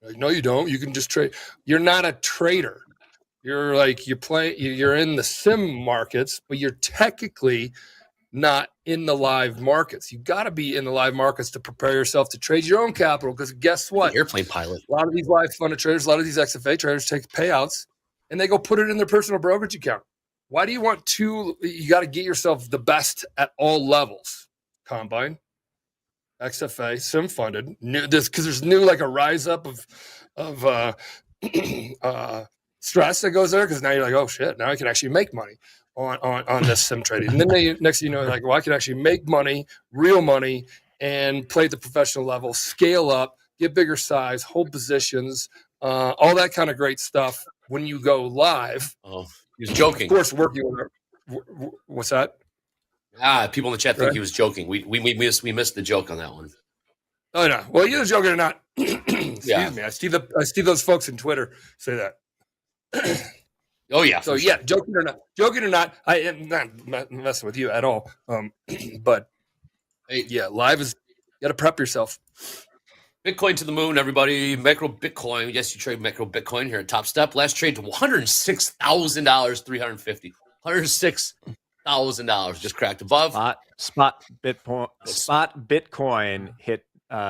[SPEAKER 7] Like, no, you don't. You can just trade. You're not a trader. You're like, you're in the sim markets, but you're technically not in the live markets. You got to be in the live markets to prepare yourself to trade your own capital. Because guess what?
[SPEAKER 4] Airplane pilot.
[SPEAKER 7] A lot of these live funded traders, a lot of these XFA traders take payouts and they go put it in their personal brokerage account. Why do you want to? You got to get yourself the best at all levels. Combine, XFA, sim funded. Because there's like a rise up of stress that goes there, because now you're like, oh shit, now I can actually make money on this sim trading. And then next thing you know, like, well, I can actually make money, real money, and play at the professional level, scale up, get bigger size, hold positions, all that kind of great stuff when you go live.
[SPEAKER 4] Oh, he was joking.
[SPEAKER 7] Of course, working with what's that?
[SPEAKER 4] People in the chat think he was joking. We missed the joke on that one.
[SPEAKER 7] Oh no! Well, you're joking or not? Excuse me. I see those folks in Twitter say that.
[SPEAKER 4] Oh yeah.
[SPEAKER 7] So yeah, joking or not, I am not messing with you at all. But yeah, live is, you got to prep yourself.
[SPEAKER 4] Bitcoin to the moon, everybody. Micro Bitcoin. Yes, you trade micro Bitcoin here at Topstep. Last trade to $106,000, $350. $106,000 just cracked above.
[SPEAKER 1] Spot Bitcoin hit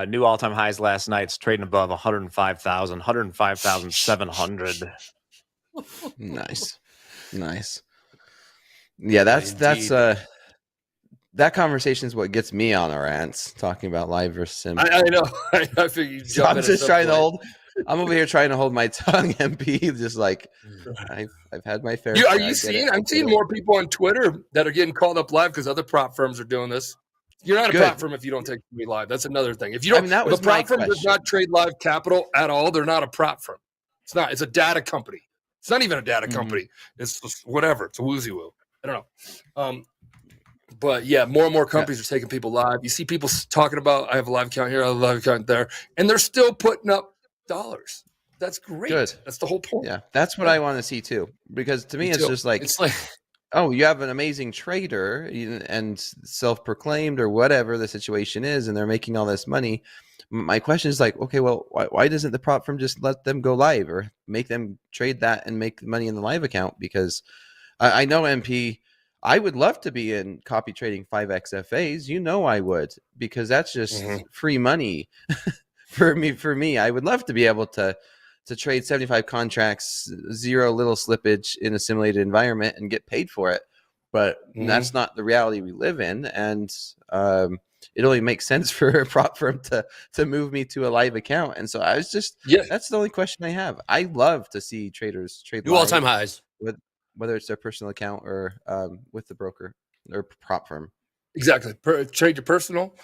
[SPEAKER 1] new all-time highs last night. It's trading above 105,000, 105,700.
[SPEAKER 5] Nice. Yeah, that's that conversation is what gets me on the rants, talking about live versus sim.
[SPEAKER 7] I know. I figured.
[SPEAKER 5] So I'm just trying to hold. I'm over here trying to hold my tongue, MP. Just like I've had my fair.
[SPEAKER 7] Are
[SPEAKER 5] share. I
[SPEAKER 7] you
[SPEAKER 5] get
[SPEAKER 7] seeing?
[SPEAKER 5] it. I
[SPEAKER 7] I'm
[SPEAKER 5] get
[SPEAKER 7] seeing
[SPEAKER 5] it.
[SPEAKER 7] more people on Twitter that are getting called up live because other prop firms are doing this. You're not a
[SPEAKER 5] Good.
[SPEAKER 7] prop firm if you don't take me live. That's another thing. If you don't,
[SPEAKER 5] I mean, that
[SPEAKER 7] if
[SPEAKER 5] was
[SPEAKER 7] a prop
[SPEAKER 5] my
[SPEAKER 7] firm does
[SPEAKER 5] question.
[SPEAKER 7] not trade live capital at all, they're not a prop firm. It's not. It's a data company. It's not even a data company. It's just whatever. It's a woozy woo. I don't know. But yeah, more and more companies are taking people live. You see people talking about, I have a live account here, I have a live account there, and they're still putting up dollars. That's great.
[SPEAKER 5] Good.
[SPEAKER 7] That's the whole point.
[SPEAKER 5] Yeah, that's what I want to see too. Because to me, it's just like,
[SPEAKER 4] It's like
[SPEAKER 5] oh, you have an amazing trader and self-proclaimed or whatever the situation is, and they're making all this money. My question is like, okay, well, why doesn't the prop firm just let them go live or make them trade that and make money in the live account? Because I know, MP, I would love to be in copy trading 5XFAs. You know I would, because that's just free money for me. I would love to be able to trade 75 contracts, zero little slippage in a simulated environment and get paid for it. But that's not the reality we live in. And it only makes sense for a prop firm to move me to a live account. And so I was just, that's the only question I have. I love to see traders trade
[SPEAKER 4] new
[SPEAKER 5] live
[SPEAKER 4] all-time highs.
[SPEAKER 5] with whether it's their personal account or with the broker or prop firm.
[SPEAKER 7] Exactly. Trade your personal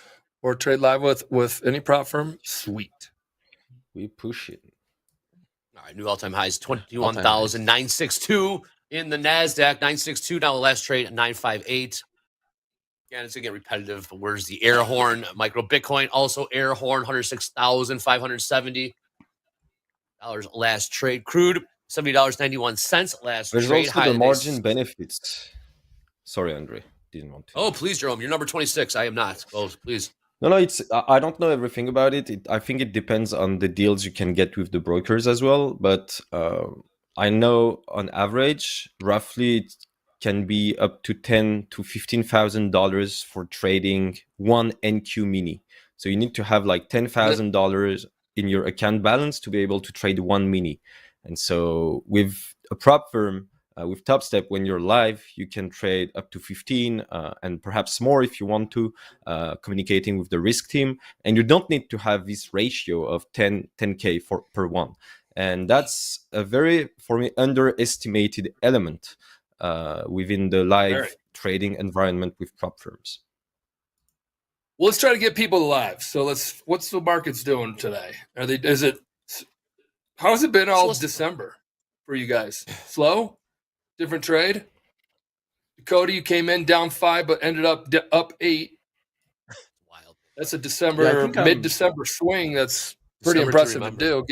[SPEAKER 7] or trade live with any prop firm. Sweet.
[SPEAKER 6] We push it.
[SPEAKER 4] All right, new all-time highs, 21,962 in the NASDAQ, 962. Now the last trade at 958. Again, it's going to get repetitive. But where's the air horn? Micro Bitcoin, also air horn, $106,570 last trade. Crude, $70.91 last
[SPEAKER 6] There's
[SPEAKER 4] trade.
[SPEAKER 6] also the margin benefits. Sorry, Andre. Didn't want to.
[SPEAKER 4] Oh, please, Jerome. You're number 26. I am not. Oh, please.
[SPEAKER 6] No, it's I don't know everything about it. I think it depends on the deals you can get with the brokers as well. But I know on average, roughly it can be up to $10,000 to $15,000 for trading one NQ mini. So you need to have like $10,000 in your account balance to be able to trade one mini. And so with a prop firm, with Topstep, when you're live, you can trade up to 15 and perhaps more if you want to, communicating with the risk team. And you don't need to have this ratio of 10K per one. And that's a very, for me, underestimated element within the live trading environment with prop firms.
[SPEAKER 7] Well, let's try to get people live. So what's the markets doing today? How has it been all December for you guys? Slow? Different trade? Dakota, you came in down 5, but ended up 8.
[SPEAKER 4] Wild.
[SPEAKER 7] That's a mid-December swing. That's pretty impressive to do,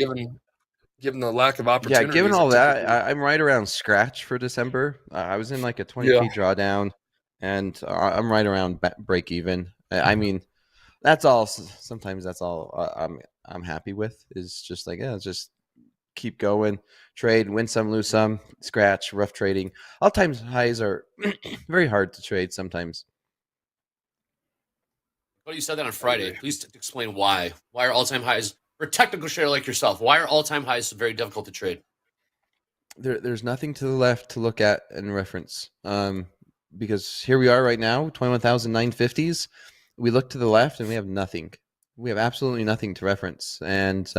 [SPEAKER 7] given the lack of opportunities.
[SPEAKER 5] Yeah, given all that, I'm right around scratch for December. I was in like a 20K drawdown, and I'm right around break even. I mean, that's all. Sometimes that's all I'm happy with. Is just like, just keep going, trade, win some, lose some, scratch, rough trading. All-time highs are very hard to trade sometimes.
[SPEAKER 4] Well, you said that on Friday. Please explain why. Why are all-time highs, for a technical trader like yourself, why are all-time highs so very difficult to trade?
[SPEAKER 5] There's nothing to the left to look at and reference. Because here we are right now, 21,950s. We look to the left and we have nothing. We have absolutely nothing to reference. And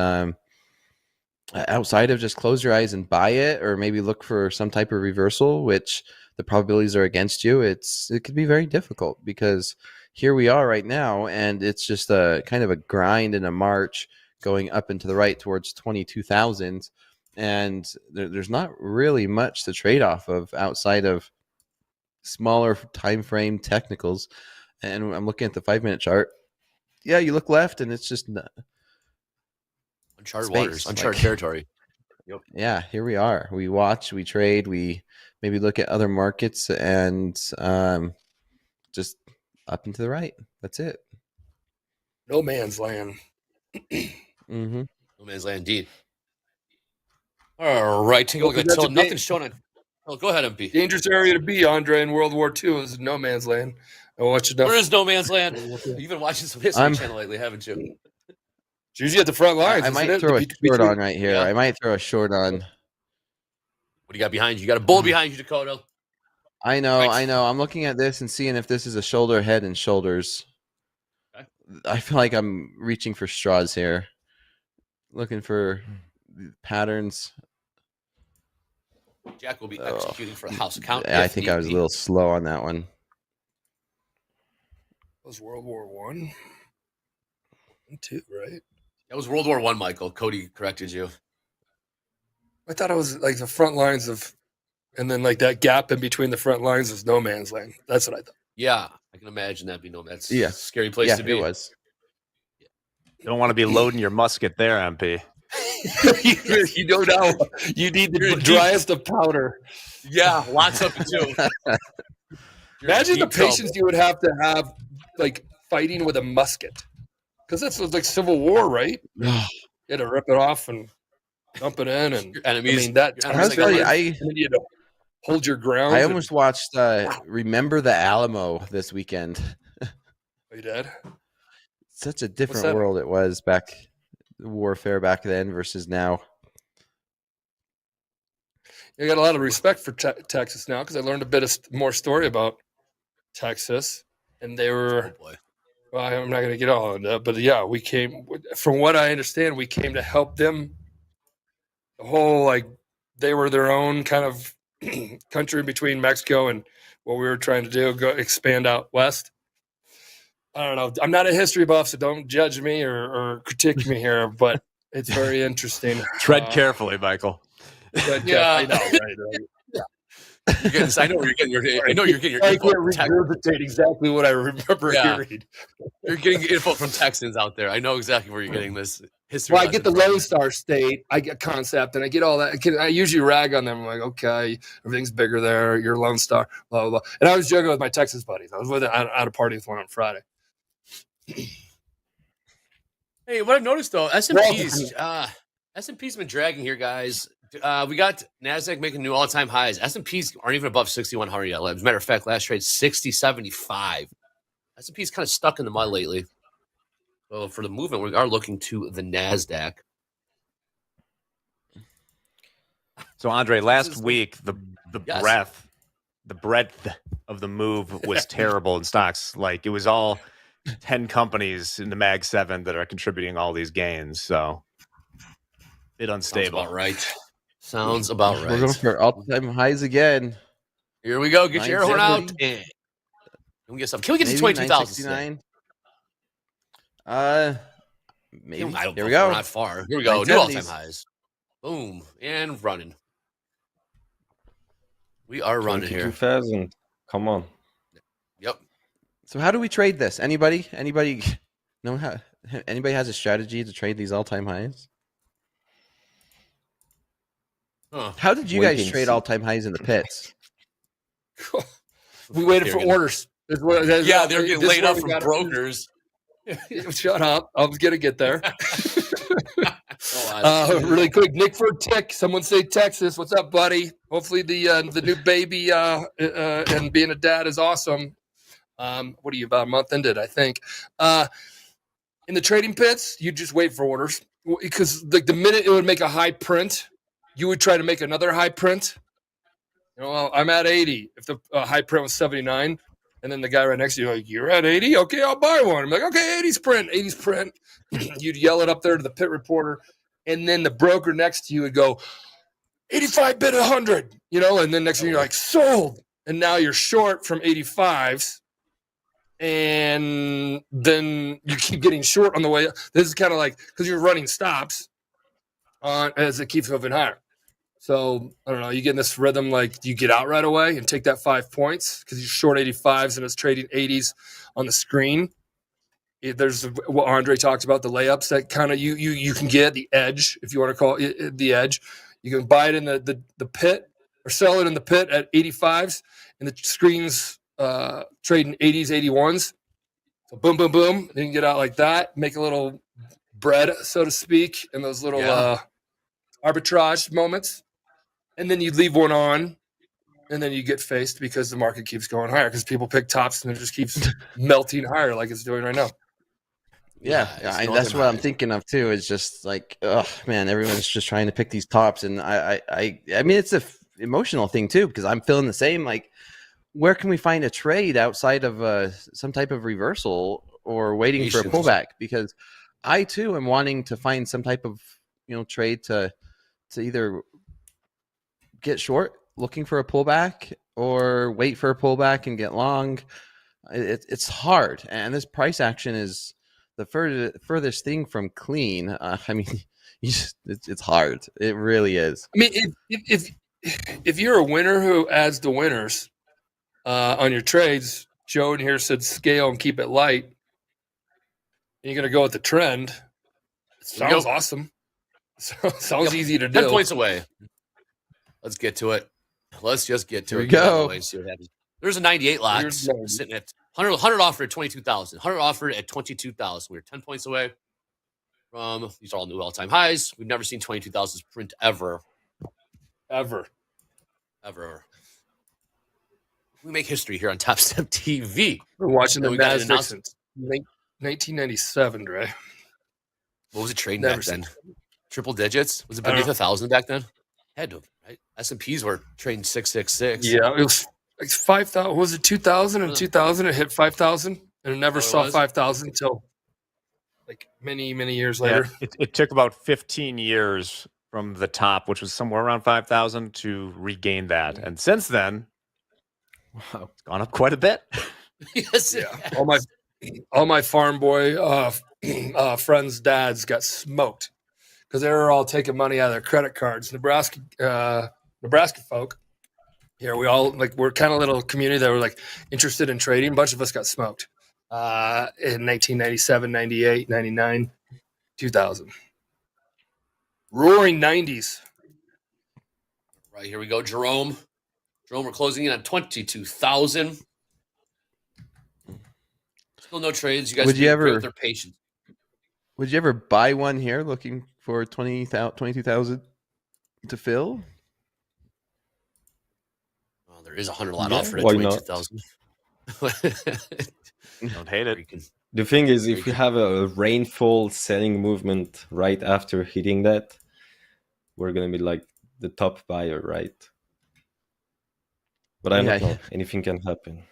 [SPEAKER 5] outside of just close your eyes and buy it, or maybe look for some type of reversal, which the probabilities are against you, it could be very difficult, because here we are right now, and it's just a kind of a grind and a march going up and to the right towards 22,000, and there's not really much to trade off of outside of smaller time frame technicals. And I'm looking at the 5-minute chart. Yeah, you look left, and it's just
[SPEAKER 4] uncharted waters, uncharted territory.
[SPEAKER 5] Yep. Yeah, here we are. We watch, we trade, we maybe look at other markets, and just up and to the right. That's it.
[SPEAKER 7] No man's land.
[SPEAKER 5] No
[SPEAKER 4] man's land, indeed. All right, take a look at it. So nothing's shown on. Oh, go ahead, MP.
[SPEAKER 7] Dangerous area to be, Andre, in World War II is no man's land. I watch enough.
[SPEAKER 4] Where is no man's land? You've been watching some History Channel lately, haven't you?
[SPEAKER 7] It's usually at the front lines.
[SPEAKER 5] I might throw a short on right here. I might throw a short on.
[SPEAKER 4] What do you got behind you? You got a bull behind you, Dakota.
[SPEAKER 5] I know. I'm looking at this and seeing if this is a shoulder, head, and shoulders. Okay. I feel like I'm reaching for straws here. Looking for patterns.
[SPEAKER 4] Jack will be executing for the house account.
[SPEAKER 5] I think I was a little slow on that one.
[SPEAKER 7] That was World War One, two, right?
[SPEAKER 4] That was World War One, Michael. Cody corrected you.
[SPEAKER 7] I thought it was like the front lines of, and then like that gap in between the front lines is no man's land. That's what I thought.
[SPEAKER 4] Yeah, I can imagine that being that's
[SPEAKER 5] Yeah.
[SPEAKER 4] a scary place to be.
[SPEAKER 5] It was.
[SPEAKER 1] Don't want to be loading your musket there, MP.
[SPEAKER 7] You know now you need the driest of powder.
[SPEAKER 4] Yeah, lots of it too.
[SPEAKER 7] Imagine the patience you would have to have, like fighting with a musket, because that's like Civil War, right? You had to rip it off and dump it in, and
[SPEAKER 4] Your enemies.
[SPEAKER 7] I mean that.
[SPEAKER 4] your
[SPEAKER 5] I was
[SPEAKER 4] enemies
[SPEAKER 5] telling you,
[SPEAKER 7] and you had to hold your ground.
[SPEAKER 5] I almost watched Remember the Alamo this weekend.
[SPEAKER 7] You did?
[SPEAKER 5] Such a different
[SPEAKER 7] that?
[SPEAKER 5] world it was back, warfare back then versus now.
[SPEAKER 7] I got a lot of respect for Texas now, because I learned a bit more story about Texas, and they were.
[SPEAKER 4] Oh boy.
[SPEAKER 7] Well, I'm not going to get all into that, but yeah, we came. From what I understand, we came to help them. The whole like they were their own kind of country between Mexico and what we were trying to do, go expand out west. I don't know. I'm not a history buff, so don't judge me or critique me here, but it's very interesting.
[SPEAKER 1] Tread carefully, Michael.
[SPEAKER 4] Yeah.
[SPEAKER 7] I know. Right.
[SPEAKER 4] You're getting, I know where you're getting your. I know you're getting your
[SPEAKER 7] I
[SPEAKER 4] info.
[SPEAKER 7] can't regurgitate exactly what I remember hearing.
[SPEAKER 4] You're getting info from Texans out there. I know exactly where you're getting this history.
[SPEAKER 7] Well, I get the
[SPEAKER 4] lesson from.
[SPEAKER 7] Lone Star State, I get concept, and I get all that. I usually rag on them. I'm like, okay, everything's bigger there. You're Lone Star, blah, blah, blah. And I was joking with my Texas buddies. I was with at a party with one on Friday.
[SPEAKER 4] Hey, what I've noticed though, S&P's been dragging here, guys. We got NASDAQ making new all-time highs. S&P's aren't even above 6,100 yet. As a matter of fact, last trade 60.75. S&P's kind of stuck in the mud lately. So for the movement, we are looking to the NASDAQ.
[SPEAKER 1] So Andre, last week the
[SPEAKER 4] Yes.
[SPEAKER 1] breadth of the move was terrible in stocks. Like it was all 10 companies in the Mag 7 that are contributing all these gains. So bit
[SPEAKER 4] Sounds
[SPEAKER 1] unstable.
[SPEAKER 4] about right. Sounds about right.
[SPEAKER 5] We're going for all-time highs again.
[SPEAKER 4] Here we go. Get your air horn out.
[SPEAKER 5] 970.
[SPEAKER 4] And can we get some? Can we get to
[SPEAKER 5] Maybe
[SPEAKER 4] 22,000?
[SPEAKER 5] 969. Maybe.
[SPEAKER 4] I don't
[SPEAKER 5] Here
[SPEAKER 4] know.
[SPEAKER 5] we go.
[SPEAKER 4] We're not far. Here we go. New all-time
[SPEAKER 5] 970s.
[SPEAKER 4] highs. Boom. And running. We are running here.
[SPEAKER 6] 22,000. Come on.
[SPEAKER 4] Yep.
[SPEAKER 5] So how do we trade this? Anybody know how? Anybody has a strategy to trade these all-time highs?
[SPEAKER 4] Huh.
[SPEAKER 5] How did you
[SPEAKER 6] Wait
[SPEAKER 5] guys
[SPEAKER 6] and
[SPEAKER 5] trade
[SPEAKER 6] see.
[SPEAKER 5] all-time highs in the pits?
[SPEAKER 7] We waited for
[SPEAKER 4] Getting-
[SPEAKER 7] orders.
[SPEAKER 4] Yeah, they're getting
[SPEAKER 7] this
[SPEAKER 4] laid
[SPEAKER 7] is where
[SPEAKER 4] up
[SPEAKER 7] we
[SPEAKER 4] from
[SPEAKER 7] got-
[SPEAKER 4] brokers.
[SPEAKER 7] Shut up. I was going to get there.
[SPEAKER 4] Oh,
[SPEAKER 7] Really quick, Nick for a tick. Someone say Texas. What's up, buddy? Hopefully the new baby and being a dad is awesome. What are you, about a month into it, I think. In the trading pits, you just wait for orders, because like the minute it would make a high print, you would try to make another high print. You know, well, I'm at 80. If the high print was 79, and then the guy right next to you, like, you're at 80? Okay, I'll buy one. I'm like, okay, 80's print. You'd yell it up there to the pit reporter, and then the broker next to you would go, 85 bid 100, you know, and then next thing you're like, sold. And now you're short from 85s. And then you keep getting short on the way up. This is kind of like, because you're running stops on as it keeps moving higher. So I don't know, you get in this rhythm, like you get out right away and take that 5 points because you're short 85s and it's trading 80s on the screen. There's what Andre talked about, the layups that kind of you can get the edge, if you want to call it the edge. You can buy it in the pit or sell it in the pit at 85s, and the screen's trading 80s, 81s. So boom, boom, boom. Then you can get out like that, make a little bread, so to speak, in those little arbitrage moments. And then you leave one on, and then you get faced because the market keeps going higher because people pick tops and it just keeps melting higher like it's doing right now.
[SPEAKER 5] Yeah, that's what I'm thinking of too. Is just like, oh man, everyone's just trying to pick these tops, and I mean, it's a emotional thing too because I'm feeling the same. Like, where can we find a trade outside of some type of reversal or waiting for a pullback? Because I too am wanting to find some type of trade to either get short looking for a pullback or wait for a pullback and get long. It's hard, and this price action is the furthest thing from clean. I mean, it's hard. It really is.
[SPEAKER 7] I mean, if you're a winner who adds the winners on your trades, Joe in here said scale and keep it light. And you're going to go with the trend. It sounds awesome. Sounds easy to do.
[SPEAKER 4] 10 points away. Let's get to it. Let's just get to
[SPEAKER 5] Here
[SPEAKER 4] it.
[SPEAKER 5] we go.
[SPEAKER 4] See what happens. There's a 98 lot sitting at 100 offered at 22,000. 100 offered at 22,000. We're 10 points away from these are all new all-time highs. We've never seen 22,000 print ever.
[SPEAKER 7] Ever.
[SPEAKER 4] We make history here on Topstep TV.
[SPEAKER 7] We're watching the
[SPEAKER 4] we got an
[SPEAKER 7] Nasdaq since 1997, Dre.
[SPEAKER 4] What was it trading
[SPEAKER 7] Never
[SPEAKER 4] back then? Triple digits? Was it beneath 1,000 back then? Had to, right? S&Ps were trading 666.
[SPEAKER 7] Yeah, it was like 5,000. Was it 2000? In 2000, it hit 5,000, and it never saw 5,000 until like many, many years later.
[SPEAKER 1] Yeah, it took about 15 years from the top, which was somewhere around 5,000, to regain that. And since then, wow, it's gone up quite a bit.
[SPEAKER 4] Yes.
[SPEAKER 7] Yeah. All my farm boy friends' dads got smoked because they were all taking money out of their credit cards. Nebraska folk. Here we're kind of little community that were like interested in trading. A bunch of us got smoked in 1997, 98, 99, 2000. Roaring 90s.
[SPEAKER 4] Right, here we go. Jerome, we're closing in on 22,000. Still no trades. You guys
[SPEAKER 5] Would you ever
[SPEAKER 4] their patience.
[SPEAKER 5] Would you ever buy one here looking for 22,000 to fill?
[SPEAKER 4] Well, there is 100 lot offered at
[SPEAKER 6] Why
[SPEAKER 4] 22,000.
[SPEAKER 1] Don't hate it.
[SPEAKER 6] The thing is, if we have a rainfall selling movement right after hitting that, we're going to be like the top buyer, right? But I don't know. Anything can happen.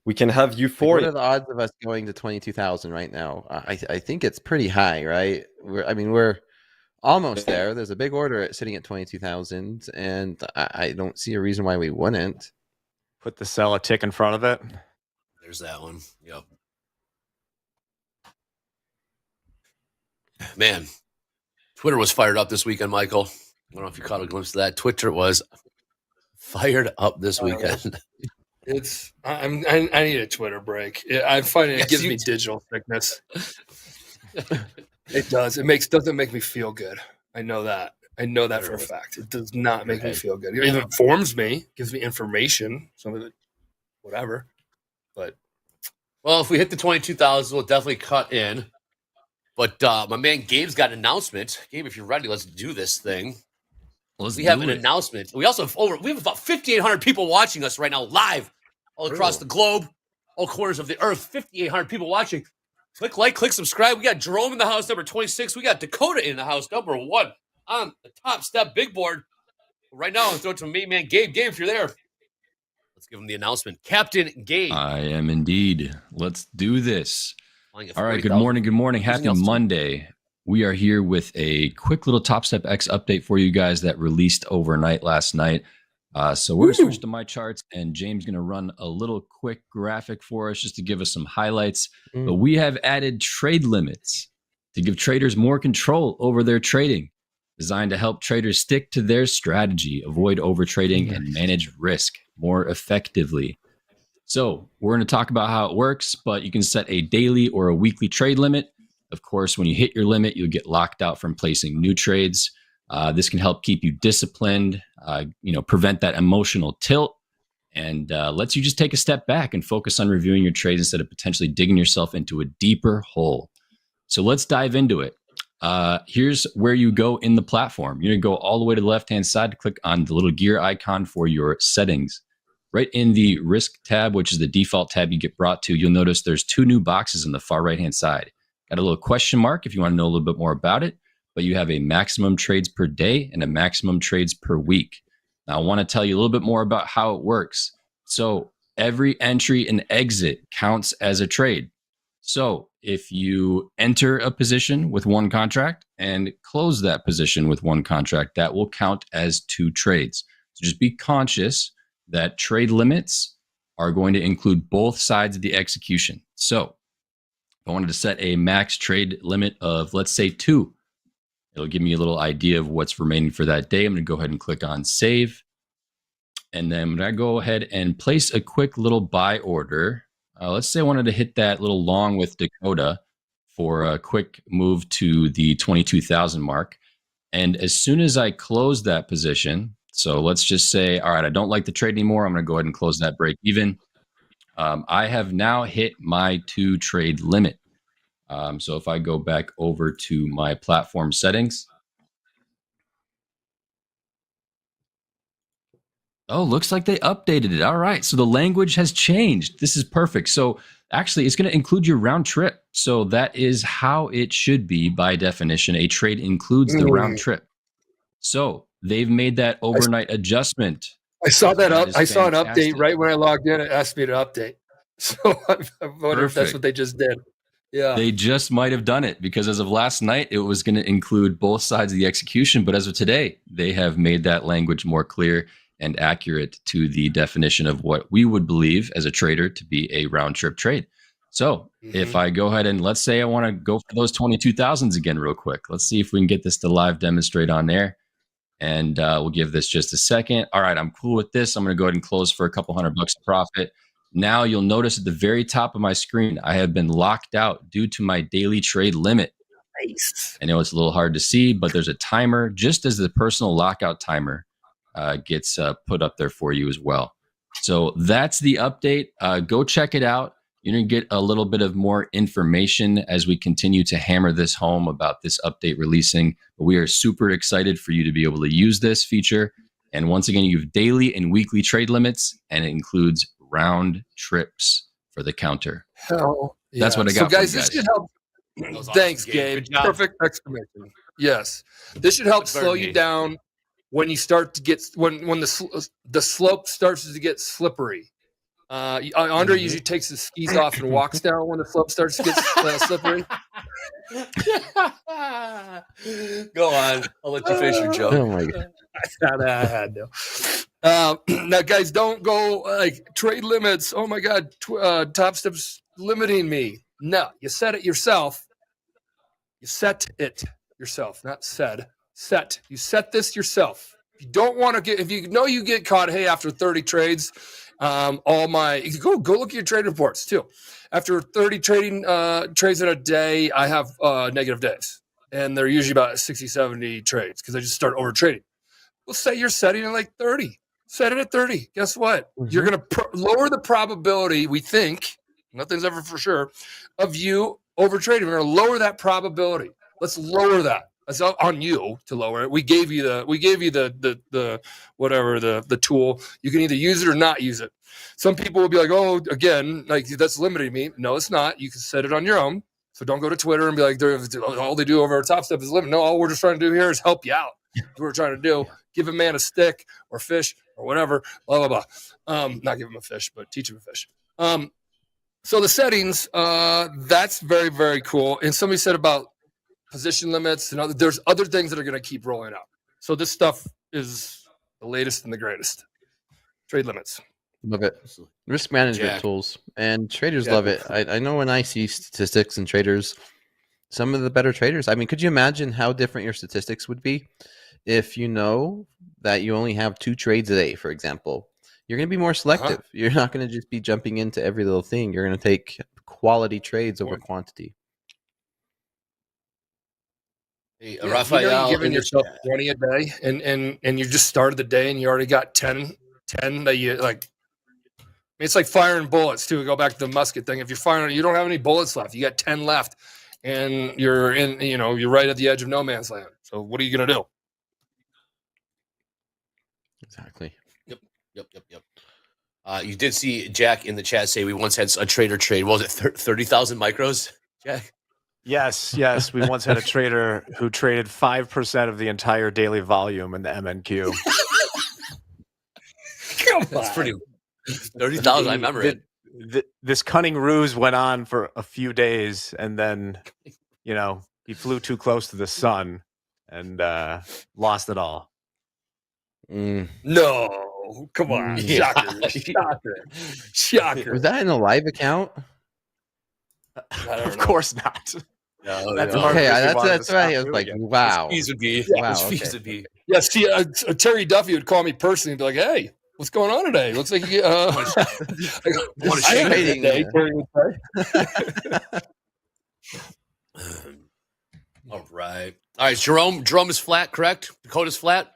[SPEAKER 6] We can have euphoria.
[SPEAKER 5] What are the odds of us going to 22,000 right now? I think it's pretty high, right? We're almost there. There's a big order sitting at 22,000, and I don't see a reason why we wouldn't.
[SPEAKER 1] Put the sell a tick in front of it.
[SPEAKER 4] There's that one. Yep. Man, Twitter was fired up this weekend, Michael. I don't know if you caught a glimpse of that. Twitter was fired up this weekend.
[SPEAKER 7] I need a Twitter break. I find it gives me digital sickness. It does. Doesn't make me feel good. I know that. For a fact. It does not make me feel good. It informs me, gives me information, some of it, whatever. But
[SPEAKER 4] well, if we hit the 22,000, we'll definitely cut in. But my man Gabe's got an announcement. Gabe, if you're ready, let's do this thing. We have an announcement. We also have about 5,800 people watching us right now live all across the globe, all corners of the earth. 5,800 people watching. Click like, click subscribe. We got Jerome in the house, number 26. We got Dakota in the house, number 1 on the Top Step big board. Right now, I'll throw it to me, man. Gabe, if you're there, let's give him the announcement. Captain Gabe.
[SPEAKER 8] I am indeed. Let's do this. All right. Good morning. Happy Monday. We are here with a quick little Topstep X update for you guys that released overnight last night. So we're going to switch to my charts, and James going to run a little quick graphic for us just to give us some highlights. But we have added trade limits to give traders more control over their trading, designed to help traders stick to their strategy, avoid overtrading, and manage risk more effectively. So we're going to talk about how it works, but you can set a daily or a weekly trade limit. Of course, when you hit your limit, you'll get locked out from placing new trades. This can help keep you disciplined, prevent that emotional tilt, and lets you just take a step back and focus on reviewing your trades instead of potentially digging yourself into a deeper hole. So let's dive into it. Here's where you go in the platform. You're going to go all the way to the left-hand side to click on the little gear icon for your settings. Right in the risk tab, which is the default tab you get brought to, you'll notice there's 2 new boxes on the far right-hand side. Got a little question mark if you want to know a little bit more about it, but you have a maximum trades per day and a maximum trades per week. Now, I want to tell you a little bit more about how it works. So every entry and exit counts as a trade. So if you enter a position with one contract and close that position with one contract, that will count as 2 trades. So just be conscious that trade limits are going to include both sides of the execution. So if I wanted to set a max trade limit of, let's say, 2, it'll give me a little idea of what's remaining for that day. I'm going to go ahead and click on save. And then I'm going to go ahead and place a quick little buy order. Let's say I wanted to hit that little long with Dakota for a quick move to the 22,000 mark. And as soon as I close that position, so let's just say, all right, I don't like the trade anymore. I'm going to go ahead and close that break even. I have now hit my 2 trade limit. So if I go back over to my platform settings. Oh, looks like they updated it. All right. So the language has changed. This is perfect. So actually, it's going to include your round trip. So that is how it should be by definition. A trade includes the round trip. So they've made that overnight adjustment.
[SPEAKER 7] I saw that up. I saw an
[SPEAKER 8] fantastic.
[SPEAKER 7] update right when I logged in. It asked me to update. So I wonder if that's what they just did. Yeah.
[SPEAKER 8] They just might have done it because as of last night, it was going to include both sides of the execution. But as of today, they have made that language more clear and accurate to the definition of what we would believe as a trader to be a round trip trade. So if I go ahead and let's say I want to go for those 22,000s again real quick. Let's see if we can get this to live demonstrate on there. And we'll give this just a second. All right, I'm cool with this. I'm going to go ahead and close for a couple $100 profit. Now you'll notice at the very top of my screen, I have been locked out due to my daily trade limit.
[SPEAKER 7] Nice.
[SPEAKER 8] I know it's a little hard to see, but there's a timer just as the personal lockout timer gets put up there for you as well. So that's the update. Go check it out. You're going to get a little bit of more information as we continue to hammer this home about this update releasing. But we are super excited for you to be able to use this feature. And once again, you have daily and weekly trade limits, and it includes round trips for the counter.
[SPEAKER 7] Hell,
[SPEAKER 8] That's what I got.
[SPEAKER 7] So guys,
[SPEAKER 8] for you
[SPEAKER 7] this
[SPEAKER 8] guys.
[SPEAKER 7] should help. Thanks, Gabe. Perfect explanation. Yes, this should help slow you down when you start to get when the slope starts to get slippery. Andre usually takes his skis off and walks down when the slope starts to get slippery.
[SPEAKER 4] Go on. I'll let you finish your joke.
[SPEAKER 5] Oh my god!
[SPEAKER 7] I had to. Now, guys, don't go like trade limits. Oh my God, Topstep's limiting me. No, you set it yourself. You set it yourself, not said. Set. You set this yourself. If you don't want to get, if you know you get caught, hey, after 30 trades, go look at your trade reports too. After 30 trading trades in a day, I have negative days, and they're usually about 60, 70 trades because I just start over trading. Well, say you're setting it like 30. Set it at 30. Guess what? You're going to lower the probability, we think, nothing's ever for sure, of you over trading. We're going to lower that probability. Let's lower that. That's on you to lower it. We gave you the whatever the tool. You can either use it or not use it. Some people will be like, oh, again, like that's limiting me. No, it's not. You can set it on your own. So don't go to Twitter and be like, all they do over at Topstep is limit. No, all we're just trying to do here is help you out. That's what we're trying to do. Give a man a stick or fish or whatever. Blah blah blah. Not give him a fish, but teach him a fish. So the settings, that's very very cool. And somebody said about position limits and there's other things that are going to keep rolling out. So this stuff is the latest and the greatest. Trade limits.
[SPEAKER 5] Love it. Risk management tools. And traders love it. I know when I see statistics and traders, some of the better traders, I mean, could you imagine how different your statistics would be if you know that you only have 2 trades a day, for example? You're going to be more selective. You're not going to just be jumping into every little thing. You're going to take quality trades over quantity.
[SPEAKER 4] Hey,
[SPEAKER 7] Yeah,
[SPEAKER 4] Raphael,
[SPEAKER 7] you're giving yourself 20 a day, and you just started the day, and you already got 10 that you like. I mean, it's like firing bullets too. Go back to the musket thing. If you're firing, you don't have any bullets left. You got 10 left, and you're in. You're right at the edge of no man's land. So what are you gonna do?
[SPEAKER 5] Exactly.
[SPEAKER 4] Yep. You did see Jack in the chat say we once had a trader trade. What was it 30,000 micros, Jack?
[SPEAKER 1] Yes. We once had a trader who traded 5% of the entire daily volume in the MNQ.
[SPEAKER 7] Come
[SPEAKER 4] That's
[SPEAKER 7] on.
[SPEAKER 4] pretty. 30,000. I remember it.
[SPEAKER 1] this cunning ruse went on for a few days, and then, he flew too close to the sun and lost it all.
[SPEAKER 7] No, come on, shocker, shocker.
[SPEAKER 5] Was that in a live account?
[SPEAKER 1] Of course not.
[SPEAKER 4] No,
[SPEAKER 1] That's
[SPEAKER 4] no.
[SPEAKER 1] part of
[SPEAKER 5] Okay,
[SPEAKER 1] the reason why
[SPEAKER 5] that's
[SPEAKER 1] the
[SPEAKER 5] right. I
[SPEAKER 1] stock
[SPEAKER 5] was like,
[SPEAKER 1] moving.
[SPEAKER 5] wow.
[SPEAKER 4] Fees would be.
[SPEAKER 5] Wow,
[SPEAKER 4] Fees
[SPEAKER 5] okay.
[SPEAKER 4] would be.
[SPEAKER 7] Yeah, see, Terry Duffy would call me personally and be like, "Hey, what's going on today? Looks like you."
[SPEAKER 4] Wanna
[SPEAKER 7] I
[SPEAKER 4] shake
[SPEAKER 7] had a
[SPEAKER 5] it.
[SPEAKER 7] good day, Terry would say.
[SPEAKER 4] All right. Jerome is flat, correct? Dakota's flat.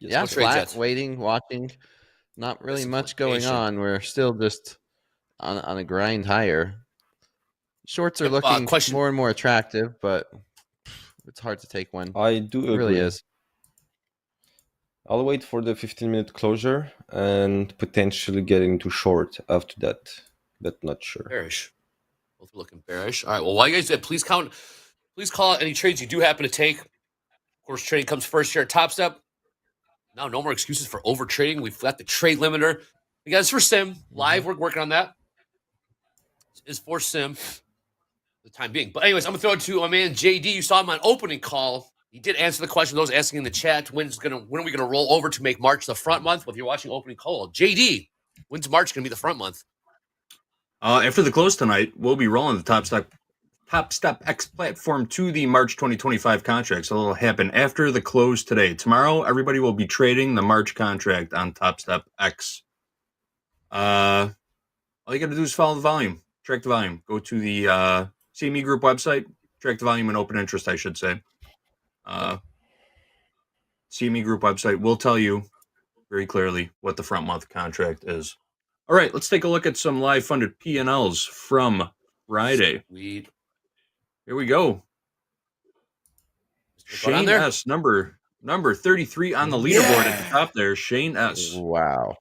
[SPEAKER 5] Yeah,
[SPEAKER 4] What trade
[SPEAKER 5] flat,
[SPEAKER 4] jets?
[SPEAKER 5] waiting, watching. Not really much going
[SPEAKER 4] Disciplination.
[SPEAKER 5] on. We're still just on a grind higher. Shorts are
[SPEAKER 4] Yep,
[SPEAKER 5] looking
[SPEAKER 4] question-
[SPEAKER 5] more and more attractive, but it's hard to take one.
[SPEAKER 6] I do agree.
[SPEAKER 5] It really is.
[SPEAKER 6] I'll wait for the 15-minute closure and potentially get into short after that, but not sure.
[SPEAKER 4] Bearish. Both looking bearish. All right. Well, while you guys do that, please call out any trades you do happen to take. Of course, trading comes first here at TopStep. Now, no more excuses for over trading. We've got the trade limiter. We got this for Sim live. We're working on that. It's for Sim for the time being. But anyways, I'm gonna throw it to my man JD. You saw him on opening call. He did answer the question. Those asking in the chat, when are we gonna roll over to make March the front month? Well, if you're watching opening call, JD, when's March gonna be the front month?
[SPEAKER 2] After the close tonight, we'll be rolling the Topstep X platform to the March 2025 contract. So it'll happen after the close today. Tomorrow, everybody will be trading the March contract on Topstep X. All you got to do is follow the volume, track the volume. Go to the CME Group website, track the volume and open interest, I should say. CME Group website will tell you very clearly what the front month contract is. All right, let's take a look at some live funded P&Ls from Friday.
[SPEAKER 4] Sweet.
[SPEAKER 2] Here we go.
[SPEAKER 4] Shane
[SPEAKER 2] Shane S, number 33 on the leaderboard at the top there. Shane S.
[SPEAKER 5] Wow.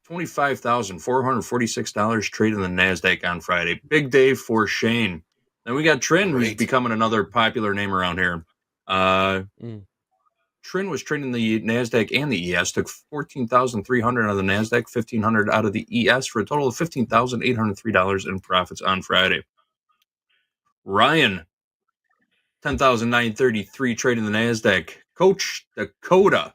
[SPEAKER 2] $25,446 traded in the NASDAQ on Friday. Big day for Shane. Then we got Trin, who's
[SPEAKER 4] Great.
[SPEAKER 2] becoming another popular name around here. Trin was trading the NASDAQ and the ES, took 14,300 out of the NASDAQ, 1,500 out of the ES for a total of $15,803 in profits on Friday. Ryan, 10,933 trading the NASDAQ. Coach Dakota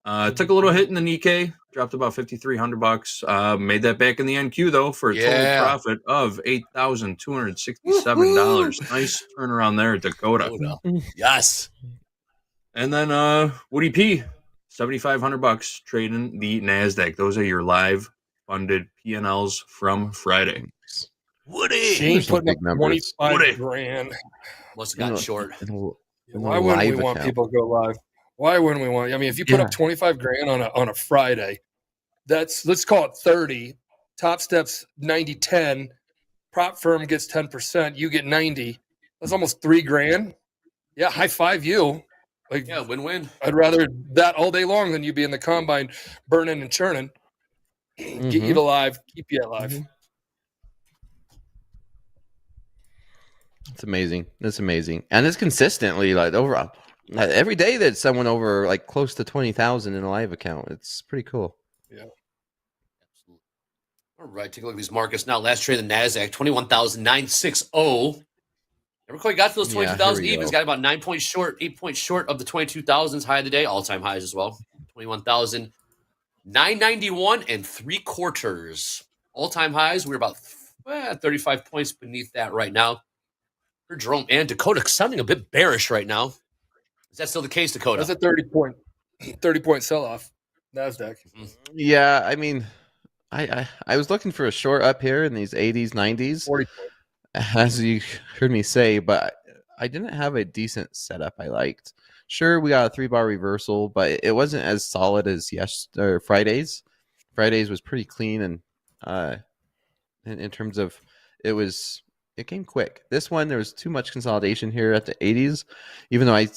[SPEAKER 2] took a little hit in the Nikkei, dropped about $5,300. Made that back in the NQ though for a total profit of $8,267. Nice turnaround there, Dakota.
[SPEAKER 4] Yes.
[SPEAKER 2] And then Woody P, $7,500 trading the NASDAQ. Those are your live funded P&Ls from Friday.
[SPEAKER 4] Woody.
[SPEAKER 7] Shane
[SPEAKER 5] Those are
[SPEAKER 7] putting up
[SPEAKER 5] big numbers.
[SPEAKER 7] 25 grand.
[SPEAKER 4] Must have gotten short.
[SPEAKER 7] Why wouldn't we want people to go live? Why wouldn't we want? I mean, if you put up 25 grand on a Friday, that's, let's call it 30. Top Step's 90-10. Prop firm gets 10%. You get 90. That's almost $3,000. Yeah, high five you. Like,
[SPEAKER 4] Yeah, win-win.
[SPEAKER 7] I'd rather that all day long than you be in the combine burning and churning. Get you alive, keep you alive.
[SPEAKER 5] It's amazing. It's amazing, and it's consistently like over every day that someone over like close to 20,000 in a live account. It's pretty cool.
[SPEAKER 7] Yeah.
[SPEAKER 4] Absolutely. All right, take a look at these markets now. Last trade in the NASDAQ, 21,960. Never quite got to those 22,000 evens. Got about 8 points short of the 22,000s high of the day. All-time highs as well. 21,991 and 3/4. All-time highs. We're about 35 points beneath that right now. For Jerome and Dakota sounding a bit bearish right now. Is that still the case, Dakota?
[SPEAKER 7] That's a 30-point sell-off. NASDAQ.
[SPEAKER 5] Yeah, I mean, I was looking for a short up here in these 80s, 90s.
[SPEAKER 7] 40.
[SPEAKER 5] As you heard me say, but I didn't have a decent setup I liked. Sure, we got a 3-bar reversal, but it wasn't as solid as Fridays. Fridays was pretty clean, and in terms of it came quick. This one, there was too much consolidation here at the 80s, even though like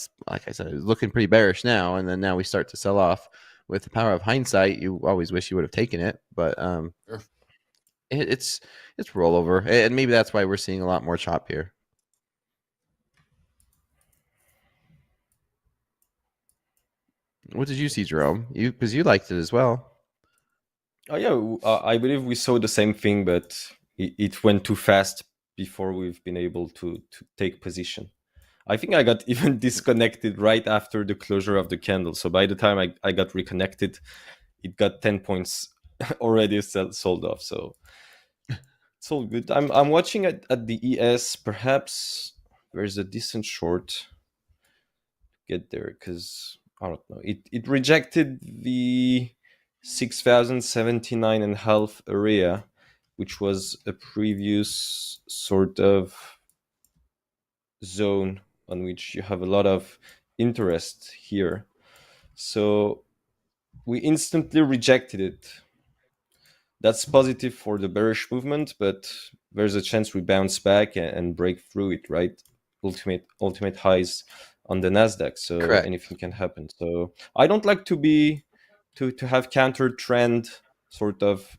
[SPEAKER 5] I said, it was looking pretty bearish now, and then now we start to sell off. With the power of hindsight, you always wish you would have taken it, but
[SPEAKER 4] Sure.
[SPEAKER 5] It's rollover, and maybe that's why we're seeing a lot more chop here. What did you see, Jerome? Because you liked it as well.
[SPEAKER 6] Oh yeah, I believe we saw the same thing, but it went too fast before we've been able to take position. I think I got even disconnected right after the closure of the candle. So by the time I got reconnected, it got 10 points already sold off. So it's all good. I'm watching at the ES. Perhaps there's a decent short. Get there, because I don't know. It rejected the 6,079.5 area, which was a previous sort of zone on which you have a lot of interest here. So we instantly rejected it. That's positive for the bearish movement, but there's a chance we bounce back and break through it, right? Ultimate highs on the Nasdaq, so
[SPEAKER 5] Correct.
[SPEAKER 6] anything can happen. So I don't like to have counter trend sort of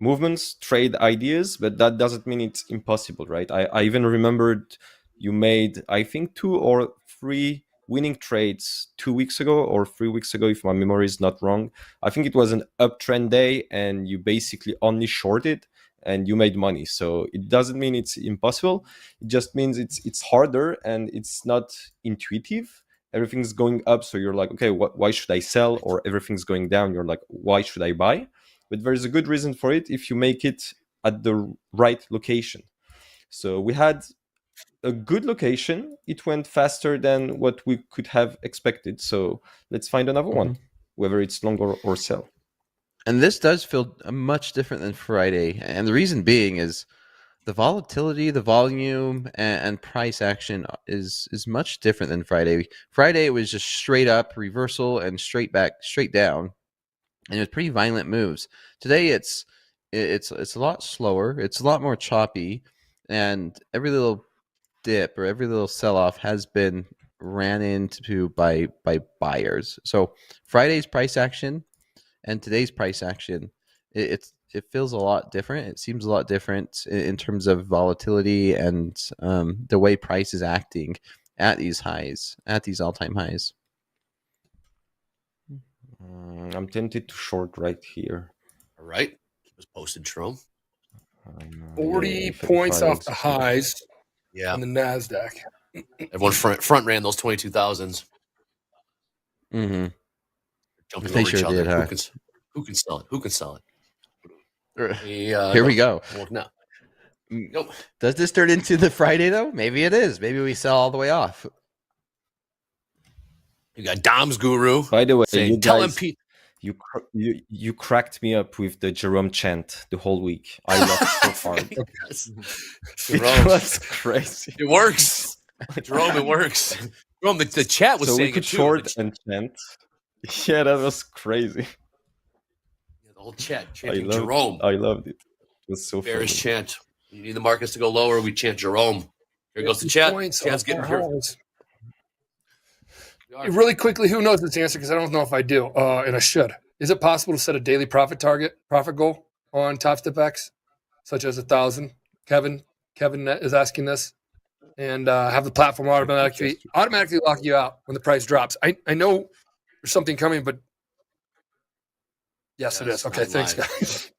[SPEAKER 6] movements, trade ideas, but that doesn't mean it's impossible, right? I even remembered you made, I think, 2 or 3 winning trades 2 weeks ago or 3 weeks ago, if my memory is not wrong. I think it was an uptrend day and you basically only shorted and you made money. So it doesn't mean it's impossible. It just means it's harder and it's not intuitive. Everything's going up, so you're like, okay, why should I sell? Or everything's going down, you're like, why should I buy? But there's a good reason for it if you make it at the right location. So we had a good location. It went faster than what we could have expected. So let's find another one, whether it's long or sell.
[SPEAKER 5] And this does feel much different than Friday. And the reason being is the volatility, the volume, and price action is much different than Friday. Friday it was just straight up reversal and straight back, straight down, and it was pretty violent moves. Today it's a lot slower. It's a lot more choppy, and every little dip or every little sell off has been ran into by buyers. So Friday's price action and today's price action, it feels a lot different. It seems a lot different in terms of volatility and the way price is acting at these highs, at these all-time highs.
[SPEAKER 6] I'm tempted to short right here.
[SPEAKER 4] All right. Keep us posted, Jerome.
[SPEAKER 7] 40 points off the highs on the Nasdaq.
[SPEAKER 4] Everyone front ran those 22,000s.
[SPEAKER 5] Mm-hmm.
[SPEAKER 4] Jumping
[SPEAKER 5] They
[SPEAKER 4] over
[SPEAKER 5] sure
[SPEAKER 4] each other.
[SPEAKER 5] did, huh?
[SPEAKER 4] Who can sell it? Who can sell it?
[SPEAKER 5] Here we go.
[SPEAKER 4] No. Nope.
[SPEAKER 5] Does this turn into the Friday though? Maybe it is. Maybe we sell all the way off.
[SPEAKER 4] You got Dom's Guru.
[SPEAKER 6] By the way,
[SPEAKER 4] saying,
[SPEAKER 6] you
[SPEAKER 4] tell
[SPEAKER 6] guys,
[SPEAKER 4] him
[SPEAKER 6] you cracked me up with the Jerome chant the whole week. I laughed so hard. It was crazy.
[SPEAKER 4] It works. Jerome, it works. Jerome, the chat was
[SPEAKER 6] so
[SPEAKER 4] saying
[SPEAKER 6] we could
[SPEAKER 4] it too.
[SPEAKER 6] short and chant. Yeah, that was crazy.
[SPEAKER 4] The whole chat chanting Jerome.
[SPEAKER 6] I loved it. It was so
[SPEAKER 4] Bearish
[SPEAKER 6] funny.
[SPEAKER 4] chant. You need the markets to go lower. We chant Jerome. Here goes the chat. Chat's getting here.
[SPEAKER 7] Really quickly, who knows this answer? Because I don't know if I do, and I should. Is it possible to set a daily profit goal on TopstepX, such as 1,000? Kevin is asking this, and have the platform automatically lock you out when the price drops. I know there's something coming, but yes, it is. Okay, thanks, guys.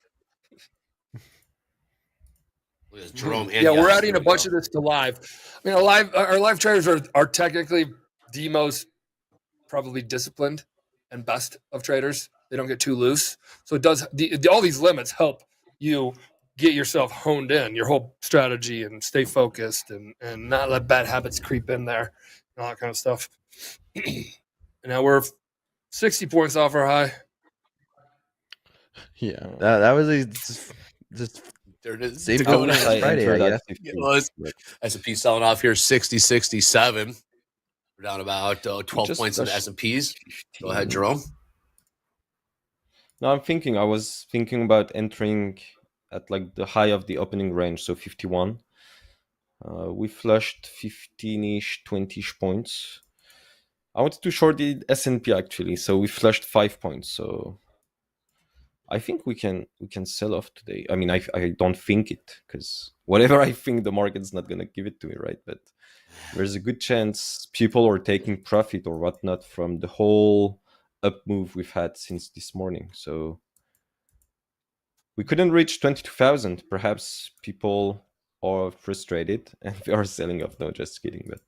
[SPEAKER 4] Jerome
[SPEAKER 7] yeah, we're adding a bunch of this to live. I mean, our live traders are technically the most probably disciplined and best of traders. They don't get too loose. So it does all these limits help you get yourself honed in, your whole strategy, and stay focused and not let bad habits creep in there and all that kind of stuff. And now we're 60 points off our high.
[SPEAKER 5] Yeah, that was just
[SPEAKER 4] there it is.
[SPEAKER 5] Same code as Friday, I guess.
[SPEAKER 4] S&P selling off here 60, 67. We're down about 12 points in the S&Ps. Go ahead, Jerome.
[SPEAKER 6] No, I was thinking about entering at like the high of the opening range, so 51. We flushed 15-ish, 20-ish points. I wanted to short the S&P actually, so we flushed 5 points. So I think we can sell off today. I mean, I don't think it, because whatever I think, the market's not gonna give it to me, right? But there's a good chance people are taking profit or whatnot from the whole up move we've had since this morning. So We couldn't reach 22,000. Perhaps people are frustrated and we are selling off. No, just kidding. But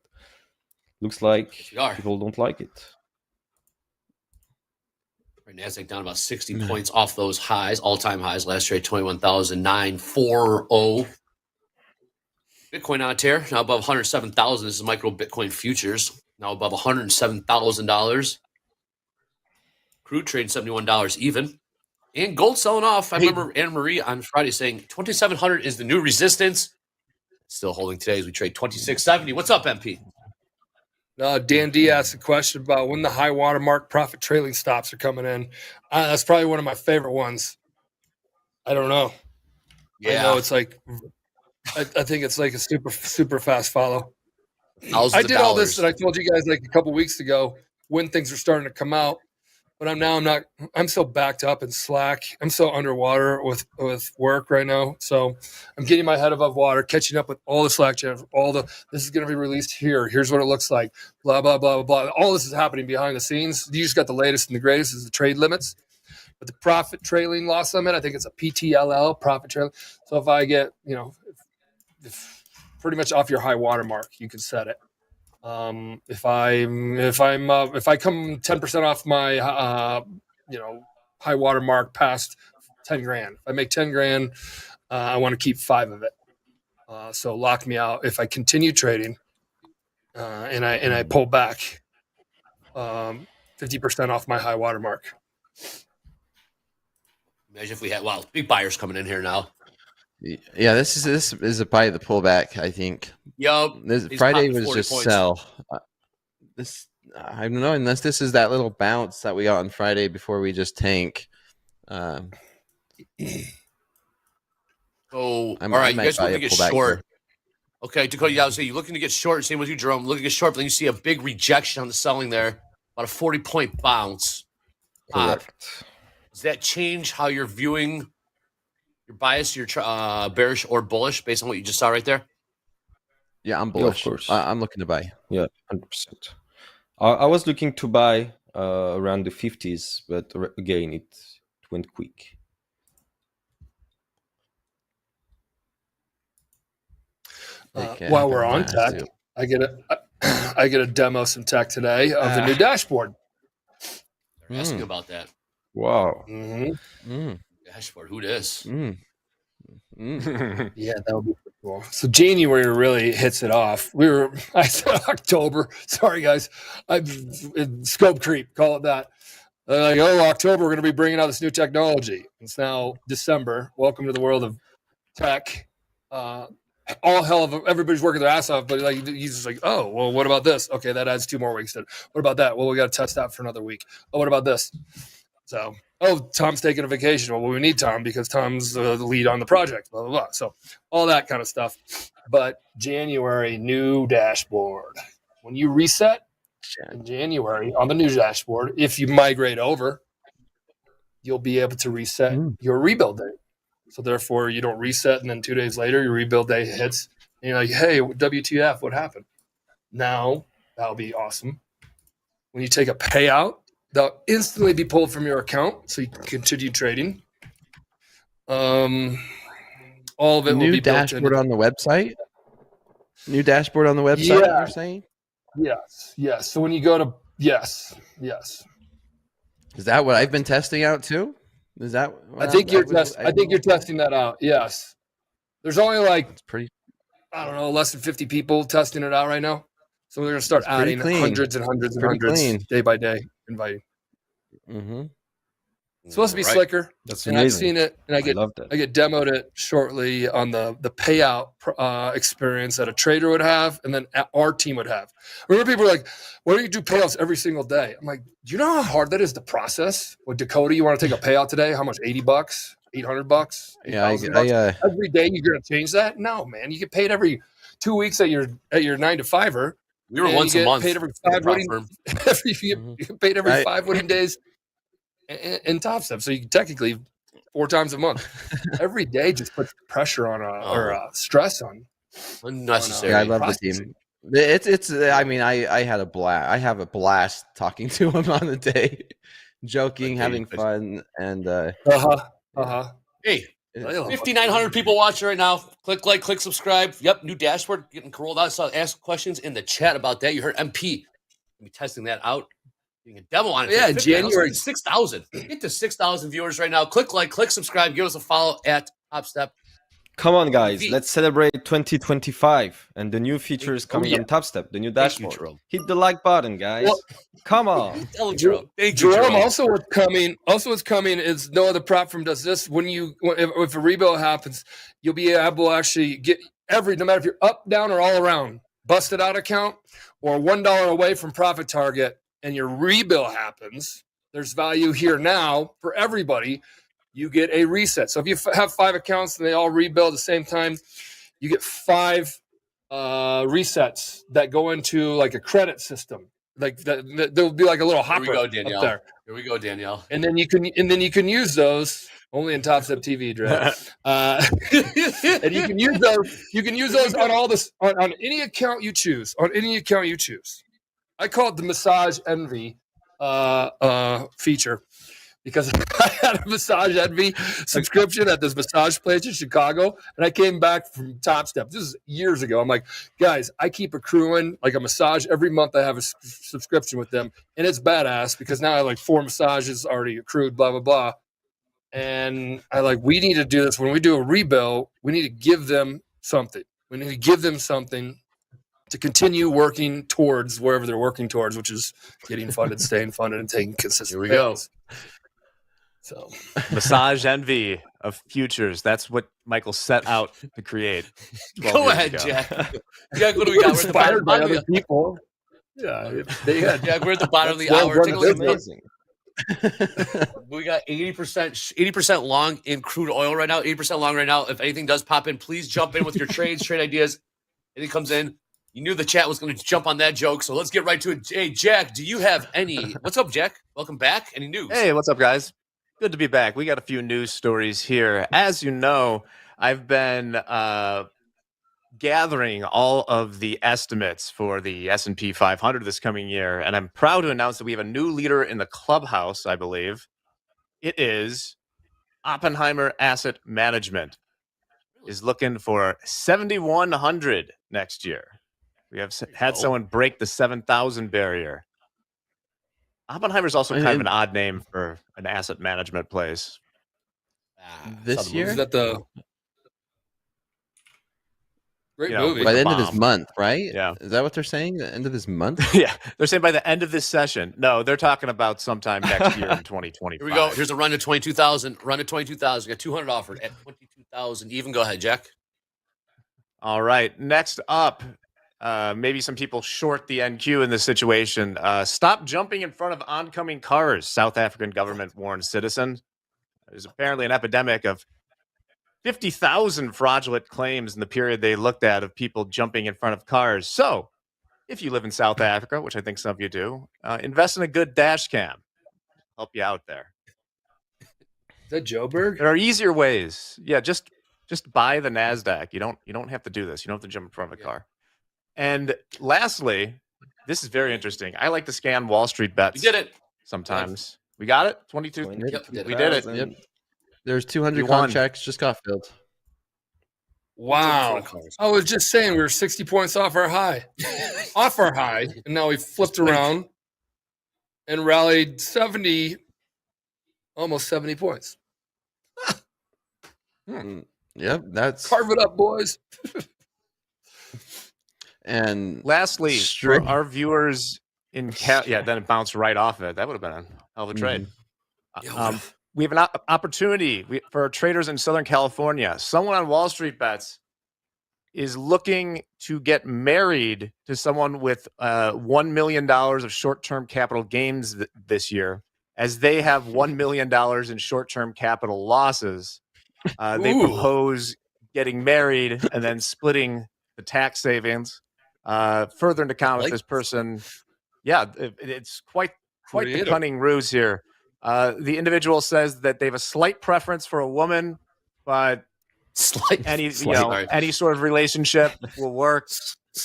[SPEAKER 6] looks like people don't like it.
[SPEAKER 4] Right, Nasdaq down about 60 points off those highs, all-time highs. Last trade, 21,940. Bitcoin on a tear, now above 107,000. This is micro Bitcoin futures, now above $107,000. Crude trading $71 even. And gold selling off. I remember Anna Marie on Friday saying 2,700 is the new resistance. Still holding today as we trade 2670. What's up, MP?
[SPEAKER 7] Dan D asked a question about when the high watermark profit trailing stops are coming in. That's probably one of my favorite ones. I don't know. Yeah. I know it's like, I think it's like a super fast follow. I did all this that I told you guys like a couple weeks ago when things were starting to come out. But I'm so backed up and slack. I'm so underwater with work right now. So I'm getting my head above water, catching up with all the Slack channels, this is going to be released here. Here's what it looks like. Blah, blah, blah, blah, blah. All this is happening behind the scenes. You just got the latest and the greatest is the trade limits. But the profit trailing loss limit, I think it's a PTLL, profit trailing. So if I get, if pretty much off your high water mark, you can set it. If I come 10% off my high water mark past 10 grand, if I make 10 grand, I want to keep 5 of it. So lock me out. If I continue trading, and I pull back 50% off my high water mark.
[SPEAKER 4] Imagine if we had big buyers coming in here now.
[SPEAKER 5] Yeah, this is a buy the pullback. I think.
[SPEAKER 4] Yep.
[SPEAKER 5] Friday was just points. Sell. I don't know unless this is that little bounce that we got on Friday before we just tank.
[SPEAKER 4] All right, you guys looking to get short? Here. Okay, Dakota, I was saying you're looking to get short. Same with you, Jerome. Looking to get short, but then you see a big rejection on the selling there, about a 40-point bounce.
[SPEAKER 6] Correct.
[SPEAKER 4] Does that change how you're viewing your bias? You're bearish or bullish based on what you just saw right there?
[SPEAKER 5] Yeah, I'm bullish.
[SPEAKER 6] Yeah, of course.
[SPEAKER 5] I'm looking to buy.
[SPEAKER 6] Yeah, 100%. I was looking to buy around the 50s, but again, it went quick.
[SPEAKER 7] While we're on tech, I get a demo some tech today of the new dashboard.
[SPEAKER 4] They're asking about that.
[SPEAKER 6] Wow.
[SPEAKER 4] Dashboard. Who this?
[SPEAKER 7] Yeah, that would be cool. So January really hits it off. I said October. Sorry, guys. Scope creep. Call it that. They're like, October, we're going to be bringing out this new technology. It's now December. Welcome to the world of tech. All hell of everybody's working their ass off, but he's just like, what about this? Okay, that adds 2 more weeks. Then what about that? Well, we got to test that for another week. What about this? So, Tom's taking a vacation. Well, we need Tom because Tom's the lead on the project. Blah blah blah. So, all that kind of stuff. But January new dashboard. When you reset in January on the new dashboard, if you migrate over, you'll be able to reset your rebuild date. So therefore, you don't reset, and then 2 days later, your rebuild day hits, and you're like, "Hey, WTF? What happened?" Now that'll be awesome. When you take a payout, they'll instantly be pulled from your account, so you can continue trading. All of it will be built in.
[SPEAKER 5] New dashboard on the website. New dashboard on the website. Yeah. You're saying?
[SPEAKER 7] Yes. So when you go to yes.
[SPEAKER 5] Is that what I've been testing out too? Is that?
[SPEAKER 7] I think you're testing that out. Yes. There's only less than 50 people testing it out right now. So we're going to start adding hundreds and hundreds and hundreds day by day, inviting. It's supposed to be slicker.
[SPEAKER 6] That's
[SPEAKER 7] amazing. I've seen it, and I get demoed it shortly on the payout experience that a trader would have, and then our team would have. Remember, people are like, "Why do you do payouts every single day?" I'm like, "Do you know how hard that is to process?" With Dakota, you want to take a payout today? How much? $80, $800?
[SPEAKER 5] Yeah,
[SPEAKER 7] every day you're going to change that? No, man. You get paid every 2 weeks at your 9 to 5-er.
[SPEAKER 4] We were once a month.
[SPEAKER 7] Paid every 5 winning. You get paid every 5 winning days. In Topstep, so you can technically 4 times a month. Every day just puts pressure on or stress on
[SPEAKER 4] unnecessary.
[SPEAKER 5] I love the team. It's. I mean, I had a blast. I have a blast talking to him on the day, joking, having fun, and
[SPEAKER 4] Hey,
[SPEAKER 5] It-
[SPEAKER 4] 5,900 people watching right now. Click like, click subscribe. Yep, new dashboard getting rolled out. So ask questions in the chat about that. You heard MP. We'll be testing that out. Getting a demo on it.
[SPEAKER 7] Yeah,
[SPEAKER 4] Let's
[SPEAKER 7] January.
[SPEAKER 4] get to 6,000. Get to 6,000 viewers right now. Click like, click subscribe. Give us a follow at Topstep.
[SPEAKER 6] Come on, guys.
[SPEAKER 4] TV.
[SPEAKER 6] Let's celebrate 2025 and the new features coming on Topstep, the new
[SPEAKER 4] Thank you,
[SPEAKER 6] dashboard.
[SPEAKER 4] Jerome.
[SPEAKER 6] Hit the like button, guys.
[SPEAKER 7] Well-
[SPEAKER 6] Come on.
[SPEAKER 4] Tell him, Jerome. Thank you,
[SPEAKER 7] Jerome,
[SPEAKER 4] Jerome.
[SPEAKER 7] also what's coming is no other platform does this. If a rebuild happens, you'll be able to actually get no matter if you're up, down, or all around, busted out account or $1 away from profit target, and your rebuild happens. There's value here now for everybody. You get a reset. So if you have 5 accounts and they all rebuild at the same time, you get 5 resets that go into like a credit system. Like there'll be like a little hopper
[SPEAKER 4] Here we go, Danielle.
[SPEAKER 7] up there.
[SPEAKER 4] Here we go, Danielle.
[SPEAKER 7] And then you can use those only in TopstepTV, Dre. And you can use those. You can use those on all this on any account you choose. On any account you choose. I call it the Massage Envy feature because I had a Massage Envy subscription at this massage place in Chicago, and I came back from Topstep. This is years ago. I'm like, guys, I keep accruing like a massage every month. I have a subscription with them, and it's badass because now I have like 4 massages already accrued. Blah blah blah. And we need to do this when we do a rebuild. We need to give them something. We need to give them something to continue working towards wherever they're working towards, which is getting funded, staying funded, and taking consistent.
[SPEAKER 4] Here we go.
[SPEAKER 7] So,
[SPEAKER 1] Massage envy of futures. That's what Michael set out to create. 12
[SPEAKER 4] Go
[SPEAKER 1] years
[SPEAKER 4] ahead,
[SPEAKER 1] ago.
[SPEAKER 4] Jack. Jack, what do we got? We're at the
[SPEAKER 7] inspired by
[SPEAKER 4] bottom of
[SPEAKER 7] other
[SPEAKER 4] the,
[SPEAKER 7] people. Yeah, they had.
[SPEAKER 4] Jack, we're at the bottom of the
[SPEAKER 7] Well
[SPEAKER 4] hour.
[SPEAKER 7] done,
[SPEAKER 4] Take a look at
[SPEAKER 6] Amazing.
[SPEAKER 4] We got 80% long in crude oil right now, 80% long right now. If anything does pop in, please jump in with your trades, trade ideas. Anything comes in, you knew the chat was going to jump on that joke, so let's get right to it. Hey, Jack, do you have any? What's up, Jack? Welcome back. Any news?
[SPEAKER 1] Hey, what's up, guys? Good to be back. We got a few news stories here. As you know, I've been gathering all of the estimates for the S&P 500 this coming year, and I'm proud to announce that we have a new leader in the clubhouse, I believe. It is Oppenheimer Asset Management is looking for 7,100 next year. We have had someone break the 7,000 barrier. Oppenheimer's also kind of an odd name for an asset management place.
[SPEAKER 5] This year?
[SPEAKER 7] Is that the great movie?
[SPEAKER 5] By the end of this
[SPEAKER 1] bomb.
[SPEAKER 5] month, right?
[SPEAKER 1] Yeah.
[SPEAKER 5] Is that what they're saying? The end of this month?
[SPEAKER 1] Yeah, they're saying by the end of this session. No, they're talking about sometime next year in 2025.
[SPEAKER 4] Here we go. Here's a run to 22,000. Run to 22,000. We got 200 offered at 22,000. Even go ahead, Jack.
[SPEAKER 1] All right. Next up, maybe some people short the NQ in this situation. Stop jumping in front of oncoming cars. South African government warns citizens. There's apparently an epidemic of 50,000 fraudulent claims in the period they looked at of people jumping in front of cars. So, if you live in South Africa, which I think some of you do, invest in a good dash cam. Help you out there.
[SPEAKER 7] Is that Joburg?
[SPEAKER 1] There are easier ways. Yeah, just buy the NASDAQ. You don't have to do this. You don't have to jump in front of a car. And lastly, this is very interesting. I like to scan Wall Street bets.
[SPEAKER 4] We did it.
[SPEAKER 1] Sometimes. We got it? 22?
[SPEAKER 4] Yep,
[SPEAKER 1] We did it.
[SPEAKER 5] Yep. There's 200
[SPEAKER 1] You won.
[SPEAKER 5] contracts just got filled.
[SPEAKER 7] Wow. I was just saying we were 60 points off our high. And now we flipped around and rallied 70, almost 70 points.
[SPEAKER 5] Yep, that's
[SPEAKER 7] Carve it up, boys.
[SPEAKER 5] and
[SPEAKER 1] Lastly,
[SPEAKER 5] Straight-
[SPEAKER 1] for our viewers in then it bounced right off it. That would have been a hell of a trade. We have an opportunity for our traders in Southern California. Someone on Wall Street Bets is looking to get married to someone with $1 million of short-term capital gains this year, as they have $1 million in short-term capital losses. They propose getting married and then splitting the tax savings. Further into account with this person, it's quite the cunning ruse here. The individual says that they have a slight preference for a woman, but any sort of relationship will work.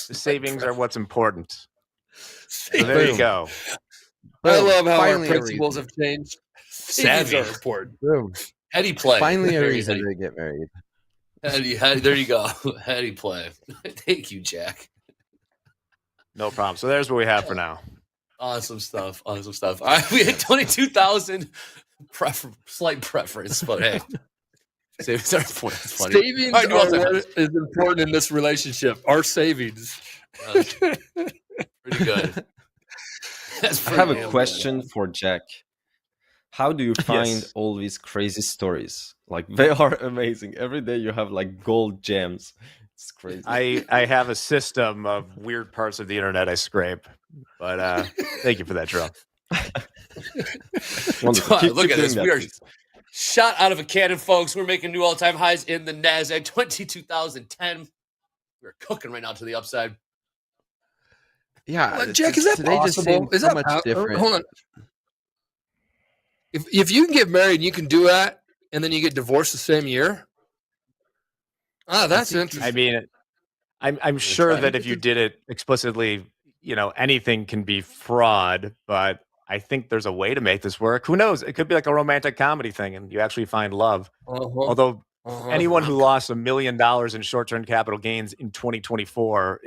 [SPEAKER 1] The savings are what's important. So there you go.
[SPEAKER 7] I love how our
[SPEAKER 5] Finally,
[SPEAKER 7] principles have changed. Savings are important.
[SPEAKER 5] Boom.
[SPEAKER 4] Heady play.
[SPEAKER 5] Finally, a
[SPEAKER 4] Very
[SPEAKER 5] reason
[SPEAKER 4] heady.
[SPEAKER 5] to get married.
[SPEAKER 4] Heady, there you go. Heady play. Thank you, Jack.
[SPEAKER 1] No problem. So there's what we have for now.
[SPEAKER 4] Awesome stuff. Awesome stuff. All right, we had 22,000 slight preference, but hey. Savings are important. It's funny.
[SPEAKER 7] Savings
[SPEAKER 4] All right,
[SPEAKER 7] are what is important in this relationship. Our savings.
[SPEAKER 4] Pretty good.
[SPEAKER 6] I have a question for Jack. How do you find all these crazy stories? Like, they are amazing. Every day you have like gold gems. It's crazy.
[SPEAKER 1] I have a system of weird parts of the internet I scrape, but thank you for that, Jerome.
[SPEAKER 4] Look at this. We are shot out of a cannon, folks. We're making new all-time highs in the NASDAQ. 22,010. We're cooking right now to the upside.
[SPEAKER 5] Yeah,
[SPEAKER 7] Jack, is that possible? Is that
[SPEAKER 5] much different?
[SPEAKER 7] Hold on. If you can get married and you can do that, and then you get divorced the same year, that's interesting.
[SPEAKER 1] I mean, I'm sure that if you did it explicitly, anything can be fraud, but I think there's a way to make this work. Who knows? It could be like a romantic comedy thing, and you actually find love. Although anyone who lost $1 million in short-term capital gains in 2024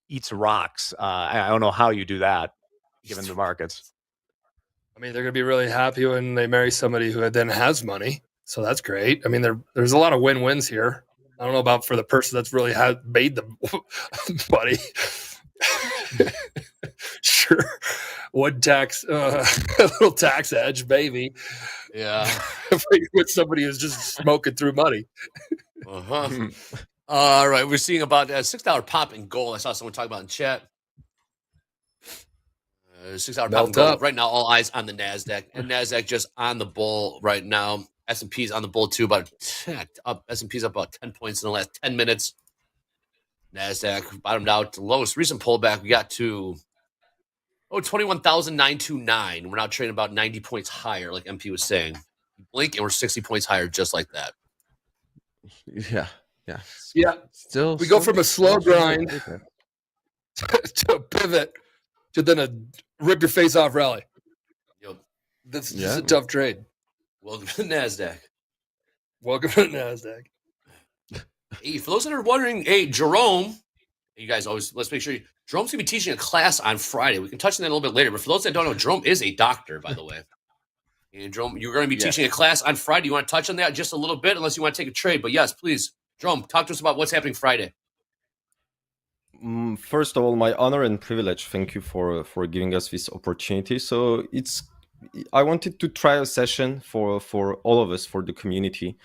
[SPEAKER 1] eats rocks. I don't know how you do that, given the markets.
[SPEAKER 7] I mean, they're going to be really happy when they marry somebody who then has money. So that's great. I mean, there's a lot of win-wins here. I don't know about for the person that's really made the money. Sure. One tax, a little tax edge, baby.
[SPEAKER 4] Yeah.
[SPEAKER 7] With somebody who's just smoking through money.
[SPEAKER 4] All right. We're seeing about a $6 pop in gold. I saw someone talk about in chat. $6 pop in gold. Right now, all eyes on the NASDAQ. And NASDAQ just on the bull right now. S&P's on the bull too. S&P's up about 10 points in the last 10 minutes. NASDAQ bottomed out. The lowest recent pullback we got to 21,929. We're now trading about 90 points higher, like MP was saying. Blink, and we're 60 points higher, just like that.
[SPEAKER 5] Yeah.
[SPEAKER 7] Still, we go from a slow grind to a pivot to then a rip your face off rally.
[SPEAKER 4] Yep.
[SPEAKER 7] This is a tough trade.
[SPEAKER 4] Welcome to the NASDAQ.
[SPEAKER 7] Welcome to the NASDAQ.
[SPEAKER 4] Hey, for those that are wondering, hey, Jerome, you guys always, let's make sure Jerome's going to be teaching a class on Friday. We can touch on that a little bit later. But for those that don't know, Jerome is a doctor, by the way. And Jerome, you're going to be teaching a class on Friday. You want to touch on that just a little bit, unless you want to take a trade. But yes, please, Jerome, talk to us about what's happening Friday.
[SPEAKER 6] First of all, my honor and privilege. Thank you for giving us this opportunity. So I wanted to try a session for all of us, for the community,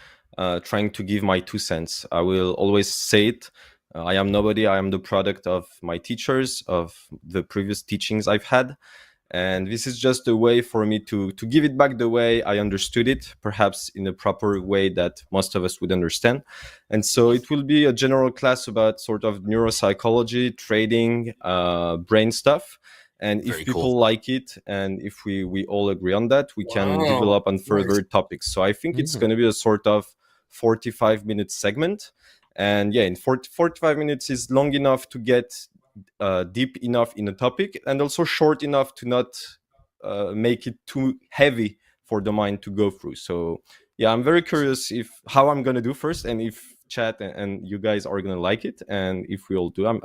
[SPEAKER 6] trying to give my 2 cents. I will always say it. I am nobody. I am the product of my teachers, of the previous teachings I've had. And this is just a way for me to give it back the way I understood it, perhaps in a proper way that most of us would understand. And so it will be a general class about sort of neuropsychology, trading, brain stuff. And if people like it, and if we all agree on that, we can develop on further topics. So I think it's going to be a sort of 45-minute segment. And in 45 minutes is long enough to get deep enough in a topic, and also short enough to not make it too heavy for the mind to go through. So I'm very curious how I'm going to do first, and if chat and you guys are going to like it, and if we all do, I'm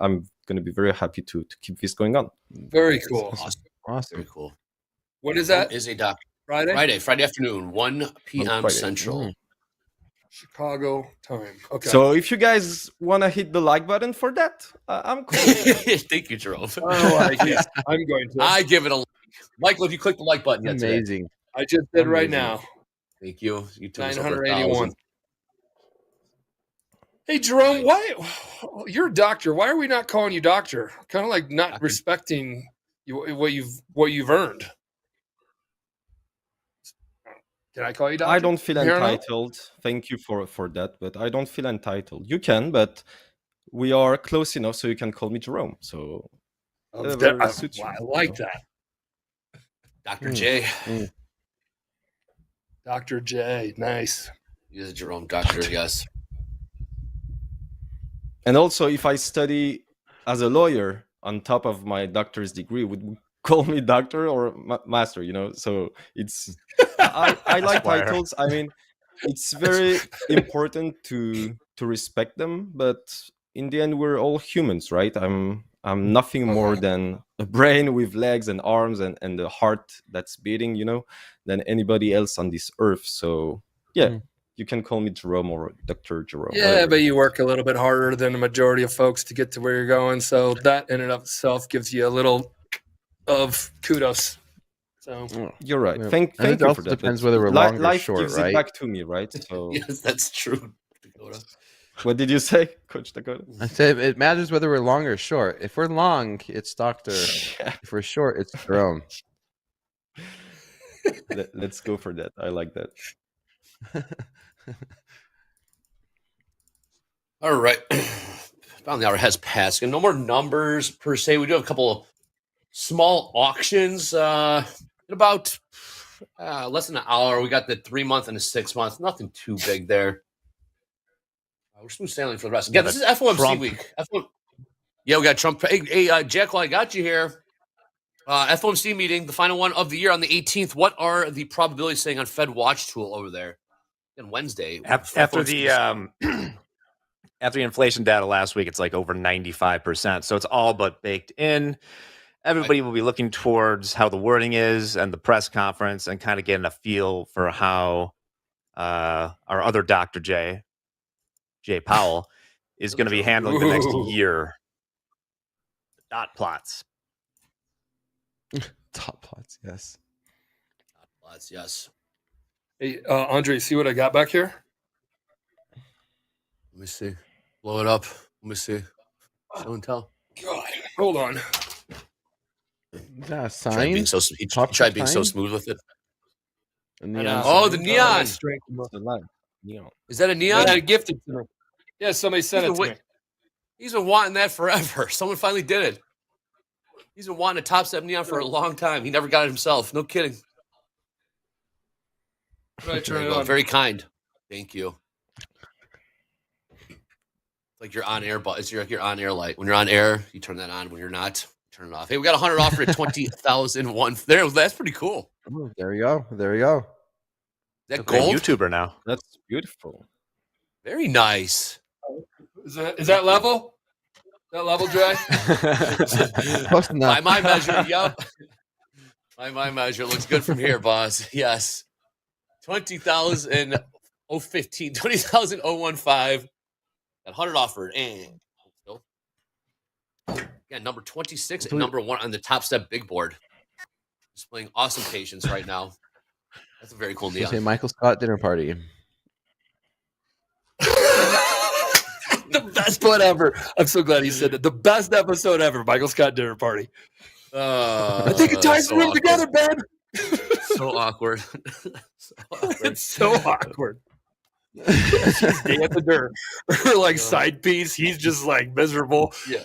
[SPEAKER 6] going to be very happy to keep this going on.
[SPEAKER 7] Very cool.
[SPEAKER 5] Awesome.
[SPEAKER 4] Very cool.
[SPEAKER 7] What is that?
[SPEAKER 4] Is a doctor.
[SPEAKER 7] Friday
[SPEAKER 4] afternoon, 1 p.m. Central.
[SPEAKER 7] Chicago time. Okay.
[SPEAKER 6] So if you guys want to hit the like button for that, I'm cool.
[SPEAKER 4] Thank you, Jerome.
[SPEAKER 7] I'm going to.
[SPEAKER 4] I give it a like. Michael, if you click the like button, that's
[SPEAKER 5] amazing.
[SPEAKER 7] I just did right now.
[SPEAKER 4] Thank you. You took
[SPEAKER 7] 981. Hey, Jerome, why you're a doctor? Why are we not calling you doctor? Kind of like not respecting what you've earned. Can I call you doctor?
[SPEAKER 6] I don't feel entitled. Thank you for that, but I don't feel entitled. You can, but we are close enough so you can call me Jerome. So
[SPEAKER 7] I like that.
[SPEAKER 4] Dr. J.
[SPEAKER 7] Dr. J. Nice.
[SPEAKER 4] He's a Jerome doctor, yes.
[SPEAKER 6] And also, if I study as a lawyer on top of my doctor's degree, would call me doctor or master, So it's I like
[SPEAKER 1] Esquire.
[SPEAKER 6] titles. I mean, it's very important to respect them, but in the end, we're all humans, right? I'm nothing more than a brain with legs and arms and a heart that's beating, than anybody else on this earth. So yeah, you can call me Jerome or Dr. Jerome.
[SPEAKER 7] Yeah,
[SPEAKER 6] whatever.
[SPEAKER 7] but you work a little bit harder than the majority of folks to get to where you're going. So that in and of itself gives you a little of kudos. So
[SPEAKER 6] you're right.
[SPEAKER 5] Yeah.
[SPEAKER 6] Thank
[SPEAKER 5] And it
[SPEAKER 6] you
[SPEAKER 5] also
[SPEAKER 6] for that.
[SPEAKER 5] depends
[SPEAKER 6] But
[SPEAKER 5] whether we're long or
[SPEAKER 6] life
[SPEAKER 5] short,
[SPEAKER 6] gives
[SPEAKER 5] right?
[SPEAKER 6] it back to me, right? So
[SPEAKER 4] Yes, that's true, Dakota.
[SPEAKER 6] what did you say, Coach Dakota?
[SPEAKER 5] I said it matters whether we're long or short. If we're long, it's Doctor. If we're short, it's Jerome.
[SPEAKER 6] Let's go for that. I like that.
[SPEAKER 4] All right. About the hour has passed. And no more numbers per se. We do have a couple of small auctions. In about less than an hour, we got the 3 month and the 6 month. Nothing too big there. We're smooth sailing for the rest. Yeah, this is FOMC
[SPEAKER 1] Trump.
[SPEAKER 4] week. Yeah, we got Trump. Hey, Jack, while I got you here, FOMC meeting, the final one of the year on the 18th. What are the probabilities saying on Fed Watch Tool over there? On Wednesday.
[SPEAKER 1] After the after the inflation data last week, it's like over 95%. So it's all but baked in. Everybody will be looking towards how the wording is and the press conference and kind of getting a feel for how our other Dr. J Powell, is going to be handling the next year. Dot plots.
[SPEAKER 5] Dot plots, yes.
[SPEAKER 4] Dot plots, yes.
[SPEAKER 7] Hey, Andre, see what I got back here?
[SPEAKER 4] Let me see. Blow it up. Let me see. Show and tell.
[SPEAKER 7] God, hold on.
[SPEAKER 5] Is that a
[SPEAKER 4] He
[SPEAKER 5] sign?
[SPEAKER 4] tried being so smooth with it.
[SPEAKER 5] A neon
[SPEAKER 4] Oh,
[SPEAKER 5] sign?
[SPEAKER 4] the neon.
[SPEAKER 6] The line. Neon.
[SPEAKER 4] Is that a neon?
[SPEAKER 7] Yeah, gifted to me. Yeah, somebody sent it to me.
[SPEAKER 4] He's been wanting that forever. Someone finally did it. He's been wanting a Topstep neon for a long time. He never got it himself. No kidding.
[SPEAKER 7] Right,
[SPEAKER 4] There you go. Very kind. Thank you. It's like your on air, but it's your on air light. When you're on air, you turn that on. When you're not, you turn it off. Hey, we got 100 offer at 20,001. There, that's pretty cool.
[SPEAKER 5] Oh, there you go. There you go.
[SPEAKER 4] Is that
[SPEAKER 1] A great
[SPEAKER 4] gold?
[SPEAKER 1] YouTuber now.
[SPEAKER 6] That's beautiful.
[SPEAKER 4] Very nice.
[SPEAKER 7] Is that level? That level, Jay?
[SPEAKER 5] Close enough.
[SPEAKER 4] By my measure, yep. By my measure, looks good from here, boss. Yes. 20,015, 20,015. Got 100 offered. And yeah, number 26 and number 1 on the Topstep big board. Displaying awesome patience right now. That's a very cool neon.
[SPEAKER 5] Say Michael Scott dinner party.
[SPEAKER 7] The best one ever. I'm so glad he said that. The best episode ever. Michael Scott dinner party. I think it ties the room together, babe.
[SPEAKER 4] So awkward. So awkward.
[SPEAKER 7] It's so awkward. She's dancing her like side piece. He's just like miserable.
[SPEAKER 4] Yeah.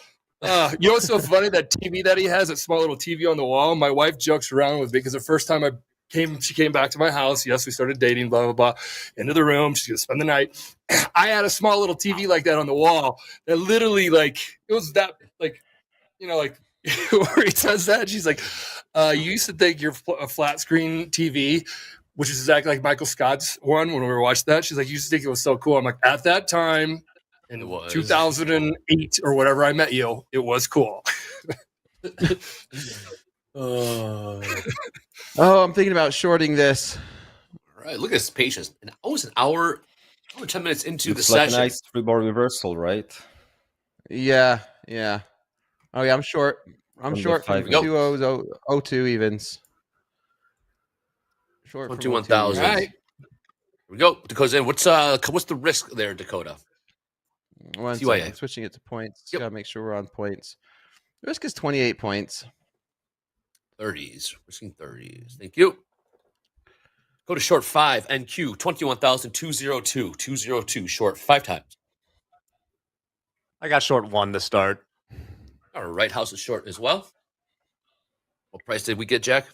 [SPEAKER 7] You know what's so funny? That TV that he has, that small little TV on the wall. My wife jokes around with me because the first time she came back to my house. Yes, we started dating, blah, blah, blah. Into the room. She's going to spend the night. I had a small little TV like that on the wall that literally, like, it was that, like, like where he says that. She's like, you used to think you're a flat screen TV, which is exactly like Michael Scott's one when we were watching that. She's like, you used to think it was so cool. I'm like, at that time, in 2008 or whatever I met you, it was cool.
[SPEAKER 5] Oh, I'm thinking about shorting this.
[SPEAKER 4] All right, look at this patience. Almost an hour, 10 minutes into
[SPEAKER 6] Looks
[SPEAKER 4] the
[SPEAKER 6] like
[SPEAKER 4] session.
[SPEAKER 6] a nice three-bar reversal, right?
[SPEAKER 5] Yeah. Oh yeah, I'm short. I'm
[SPEAKER 6] From
[SPEAKER 5] short
[SPEAKER 6] the
[SPEAKER 5] from
[SPEAKER 6] 5
[SPEAKER 5] 2 evens. Short
[SPEAKER 4] 21,000.
[SPEAKER 7] All right.
[SPEAKER 4] Here we go. Dakota, what's the risk there, Dakota?
[SPEAKER 5] One
[SPEAKER 4] CYA.
[SPEAKER 5] second. I'm switching it to points.
[SPEAKER 4] Yep.
[SPEAKER 5] Gotta make sure we're on points. The risk is 28 points.
[SPEAKER 4] 30s. Risking 30s. Thank you. Go to short 5 NQ 21,202. 202 short 5 times.
[SPEAKER 1] I got short 1 to start.
[SPEAKER 4] All right, house is short as well. What price did we get, Jack?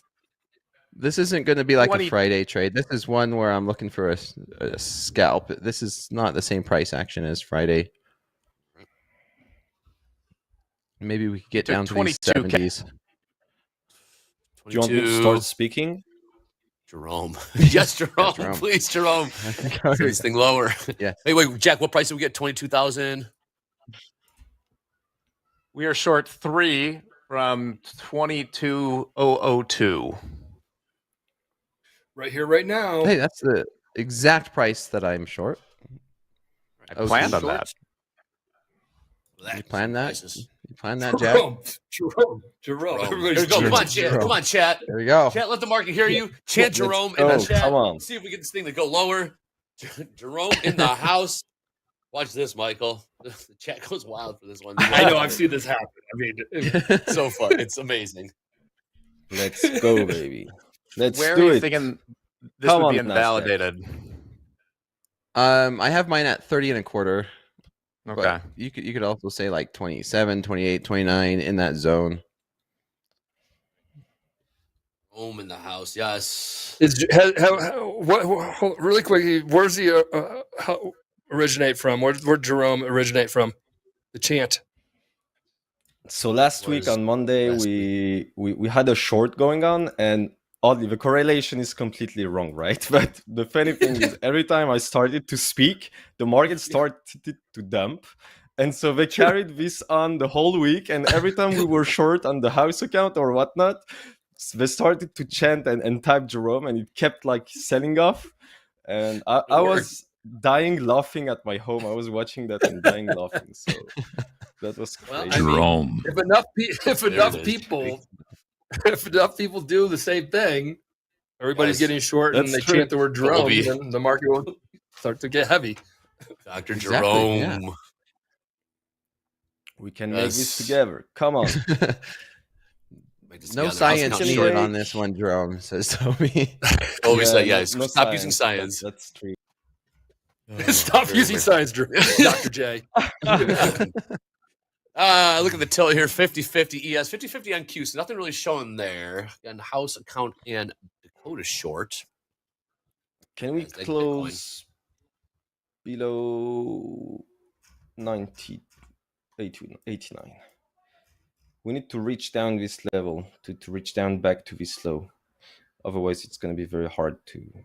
[SPEAKER 5] This isn't going to be like
[SPEAKER 1] 20.
[SPEAKER 5] a Friday trade. This is one where I'm looking for a scalp. This is not the same price action as Friday. Maybe we could get down to these 70s.
[SPEAKER 6] Do you want me to start speaking?
[SPEAKER 4] Jerome. Yes, Jerome.
[SPEAKER 5] Jerome.
[SPEAKER 4] Please, Jerome.
[SPEAKER 5] I think I
[SPEAKER 4] Send
[SPEAKER 5] already-
[SPEAKER 4] this thing lower.
[SPEAKER 5] Yeah.
[SPEAKER 4] Hey, wait, Jack, what price did we get? 22,000?
[SPEAKER 1] We are short 3 from 22,002.
[SPEAKER 7] Right here, right now.
[SPEAKER 5] Hey, that's the exact price that I'm short.
[SPEAKER 1] I
[SPEAKER 5] Oh,
[SPEAKER 1] planned on
[SPEAKER 5] short?
[SPEAKER 1] that.
[SPEAKER 5] You planned that?
[SPEAKER 4] Prices.
[SPEAKER 5] You planned that, Jack?
[SPEAKER 7] Jerome.
[SPEAKER 4] Here
[SPEAKER 7] Everybody's
[SPEAKER 4] we go. Come on,
[SPEAKER 5] Jerome.
[SPEAKER 4] chat. Come on, chat.
[SPEAKER 5] There we go.
[SPEAKER 4] Chat, let the market hear you. Chant
[SPEAKER 6] Let's
[SPEAKER 4] Jerome in
[SPEAKER 6] go.
[SPEAKER 4] the chat.
[SPEAKER 6] Come on.
[SPEAKER 4] See if we get this thing to go lower. Jerome in the house. Watch this, Michael. The chat goes wild for this one.
[SPEAKER 7] I know. I've seen this happen. I mean,
[SPEAKER 4] It's so fun. It's amazing.
[SPEAKER 6] Let's go, baby. Let's
[SPEAKER 1] Where
[SPEAKER 6] do
[SPEAKER 1] are you
[SPEAKER 6] it.
[SPEAKER 1] thinking this
[SPEAKER 6] Come
[SPEAKER 1] would be
[SPEAKER 6] on, Nasdaq.
[SPEAKER 1] invalidated?
[SPEAKER 5] I have mine at 30 and a quarter.
[SPEAKER 1] Okay.
[SPEAKER 5] But you could also say like 27, 28, 29 in that zone.
[SPEAKER 4] Jerome in the house. Yes.
[SPEAKER 7] Really quickly, where's he originate from? Where'd Jerome originate from? The chant.
[SPEAKER 6] So last week
[SPEAKER 4] Was
[SPEAKER 6] on Monday,
[SPEAKER 4] last
[SPEAKER 6] we had a short going on, and oddly, the correlation is completely wrong, right? But the funny thing is, every time I started to speak, the market started to dump. And so they carried this on the whole week. And every time we were short on the house account or whatnot, they started to chant and type Jerome, and it kept like selling off. And I was dying laughing at my home. I was watching that and dying laughing. So that was crazy.
[SPEAKER 4] Well, I mean,
[SPEAKER 8] Jerome.
[SPEAKER 7] If enough people do the same thing, everybody's
[SPEAKER 4] Yes.
[SPEAKER 7] getting short, and
[SPEAKER 6] That's
[SPEAKER 7] they
[SPEAKER 6] true.
[SPEAKER 7] chant the word Jerome,
[SPEAKER 4] Bumblebee.
[SPEAKER 7] then the market will start to get heavy.
[SPEAKER 4] Dr.
[SPEAKER 5] Exactly,
[SPEAKER 4] Jerome.
[SPEAKER 5] yeah.
[SPEAKER 6] We can make this
[SPEAKER 4] Yes.
[SPEAKER 6] together. Come on.
[SPEAKER 4] Make this
[SPEAKER 5] No
[SPEAKER 4] together.
[SPEAKER 5] science
[SPEAKER 4] House account
[SPEAKER 5] needed
[SPEAKER 4] short.
[SPEAKER 5] on this one, Jerome, says Toby.
[SPEAKER 4] Always say
[SPEAKER 6] no-
[SPEAKER 4] yes.
[SPEAKER 6] no
[SPEAKER 4] Stop using science.
[SPEAKER 6] That's true.
[SPEAKER 7] Stop
[SPEAKER 4] Very
[SPEAKER 7] using
[SPEAKER 4] good.
[SPEAKER 7] science, Dr. J.
[SPEAKER 4] Look at the tilt here 50-50 ES, 50-50 on Q. So nothing really showing there. And house account and Dakota short.
[SPEAKER 6] Can we
[SPEAKER 4] Yes, they-
[SPEAKER 6] close below 90, 89? We need to reach down this level to reach down back to this low. Otherwise, it's going to be very hard to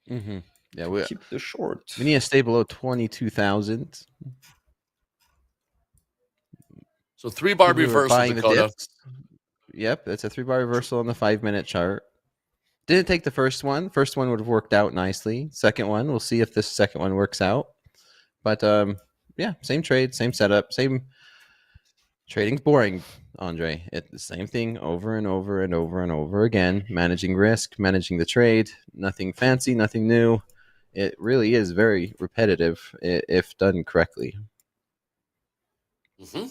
[SPEAKER 5] Mm-hmm. Yeah, we
[SPEAKER 6] keep the short.
[SPEAKER 5] need to stay below 22,000.
[SPEAKER 4] So 3-bar
[SPEAKER 5] We were
[SPEAKER 4] reversal,
[SPEAKER 5] buying the
[SPEAKER 4] Dakota.
[SPEAKER 5] dips. Yep, it's a 3-bar reversal on the 5-minute chart. Didn't take the first one. First one would have worked out nicely. Second one, we'll see if this second one works out. But yeah, same trade, same setup, same. Trading's boring, Andre. It's the same thing over and over and over and over again. Managing risk, managing the trade. Nothing fancy, nothing new. It really is very repetitive if done correctly.
[SPEAKER 4] Mm-hmm.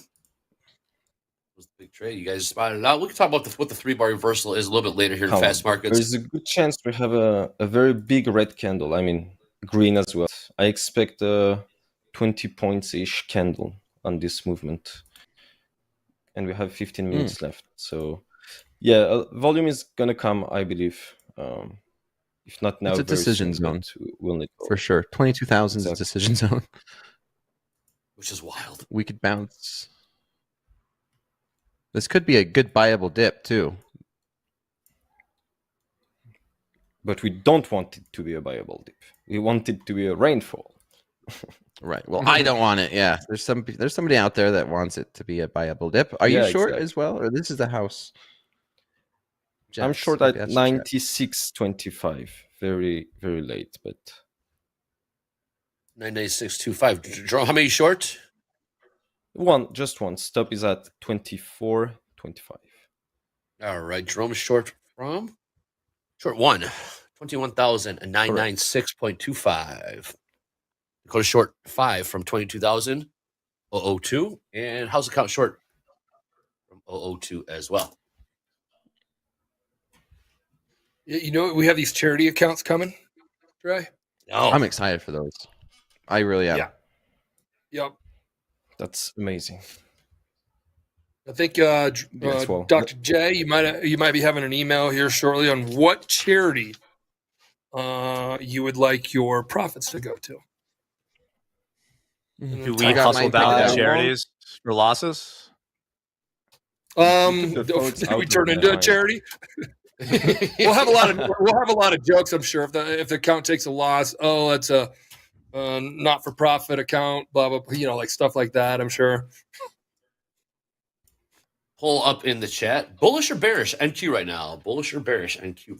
[SPEAKER 4] Was the big trade. You guys spotted it out. We can talk about what the 3-bar reversal is a little bit later here in
[SPEAKER 6] Come
[SPEAKER 4] fast
[SPEAKER 6] on.
[SPEAKER 4] markets.
[SPEAKER 6] There's a good chance we have a very big red candle. I mean, green as well. I expect a 20 points-ish candle on this movement. And we have 15 minutes left. So, yeah, volume is going to come, I believe. If not now,
[SPEAKER 5] It's a
[SPEAKER 6] very
[SPEAKER 5] decision
[SPEAKER 6] soon,
[SPEAKER 5] zone.
[SPEAKER 6] but we'll need
[SPEAKER 5] For sure. 22,000 is a
[SPEAKER 6] Exactly.
[SPEAKER 5] decision zone.
[SPEAKER 4] Which is wild.
[SPEAKER 5] We could bounce. This could be a good buyable dip, too.
[SPEAKER 6] But we don't want it to be a buyable dip. We want it to be a rainfall.
[SPEAKER 5] Right. Well, I don't want it. Yeah. There's somebody out there that wants it to be a buyable dip. Are you
[SPEAKER 6] Yeah,
[SPEAKER 5] short
[SPEAKER 6] exactly.
[SPEAKER 5] as well? Or this is the house?
[SPEAKER 6] I'm
[SPEAKER 5] Jets.
[SPEAKER 6] short
[SPEAKER 5] Okay,
[SPEAKER 6] at
[SPEAKER 5] that's the Jets.
[SPEAKER 6] 96.25. Very, very late, but
[SPEAKER 4] 996.25. Jerome, how many short?
[SPEAKER 6] just one. Stop is at 24.25.
[SPEAKER 4] All right. Jerome is short from? Short 1. 21,996.25. Dakota short 5 from 22,002. And house account short from 002 as well.
[SPEAKER 7] You know, we have these charity accounts coming, Dre.
[SPEAKER 4] No.
[SPEAKER 5] I'm excited for those. I really am.
[SPEAKER 7] Yeah. Yep.
[SPEAKER 6] That's amazing.
[SPEAKER 7] I think
[SPEAKER 6] well.
[SPEAKER 7] Dr. J, you might be having an email here shortly on what charity you would like your profits to go to.
[SPEAKER 1] Do
[SPEAKER 5] I
[SPEAKER 1] we
[SPEAKER 5] got
[SPEAKER 1] hustle
[SPEAKER 5] mine
[SPEAKER 1] down
[SPEAKER 5] picked
[SPEAKER 1] the
[SPEAKER 5] out.
[SPEAKER 1] charities for losses?
[SPEAKER 6] The votes
[SPEAKER 7] Did we
[SPEAKER 6] out
[SPEAKER 7] turn
[SPEAKER 6] of
[SPEAKER 7] into a
[SPEAKER 6] behind.
[SPEAKER 7] charity? We'll have a lot of jokes, I'm sure. If the account takes a loss, oh, it's a not-for-profit account, blah blah, like stuff like that. I'm sure.
[SPEAKER 4] Pull up in the chat. Bullish or bearish NQ right now? Bullish or bearish NQ?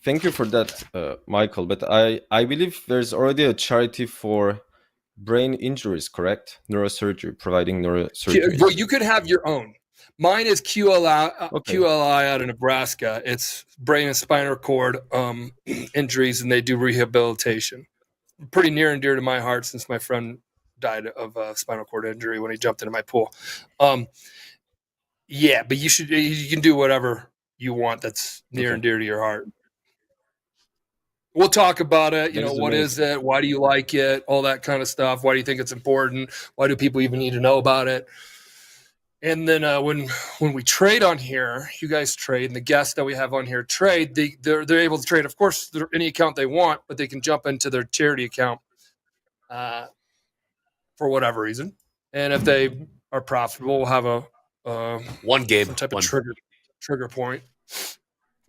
[SPEAKER 6] Thank you for that, Michael. But I believe there's already a charity for brain injuries, correct? Neurosurgery, providing neurosurgery.
[SPEAKER 7] Well, you could have your own. Mine is QLI out of Nebraska. It's brain and spinal cord injuries, and they do rehabilitation. Pretty near and dear to my heart since my friend died of a spinal cord injury when he jumped into my pool. Yeah, but you can do whatever you want that's near and dear to your heart. We'll talk about it. What is it? Why do you like it? All that kind of stuff. Why do you think it's important? Why do people even need to know about it? And then when we trade on here, you guys trade, and the guests that we have on here trade. They're able to trade, of course, any account they want, but they can jump into their charity account for whatever reason. And if they are profitable, we'll have
[SPEAKER 4] one game,
[SPEAKER 7] some type of trigger point.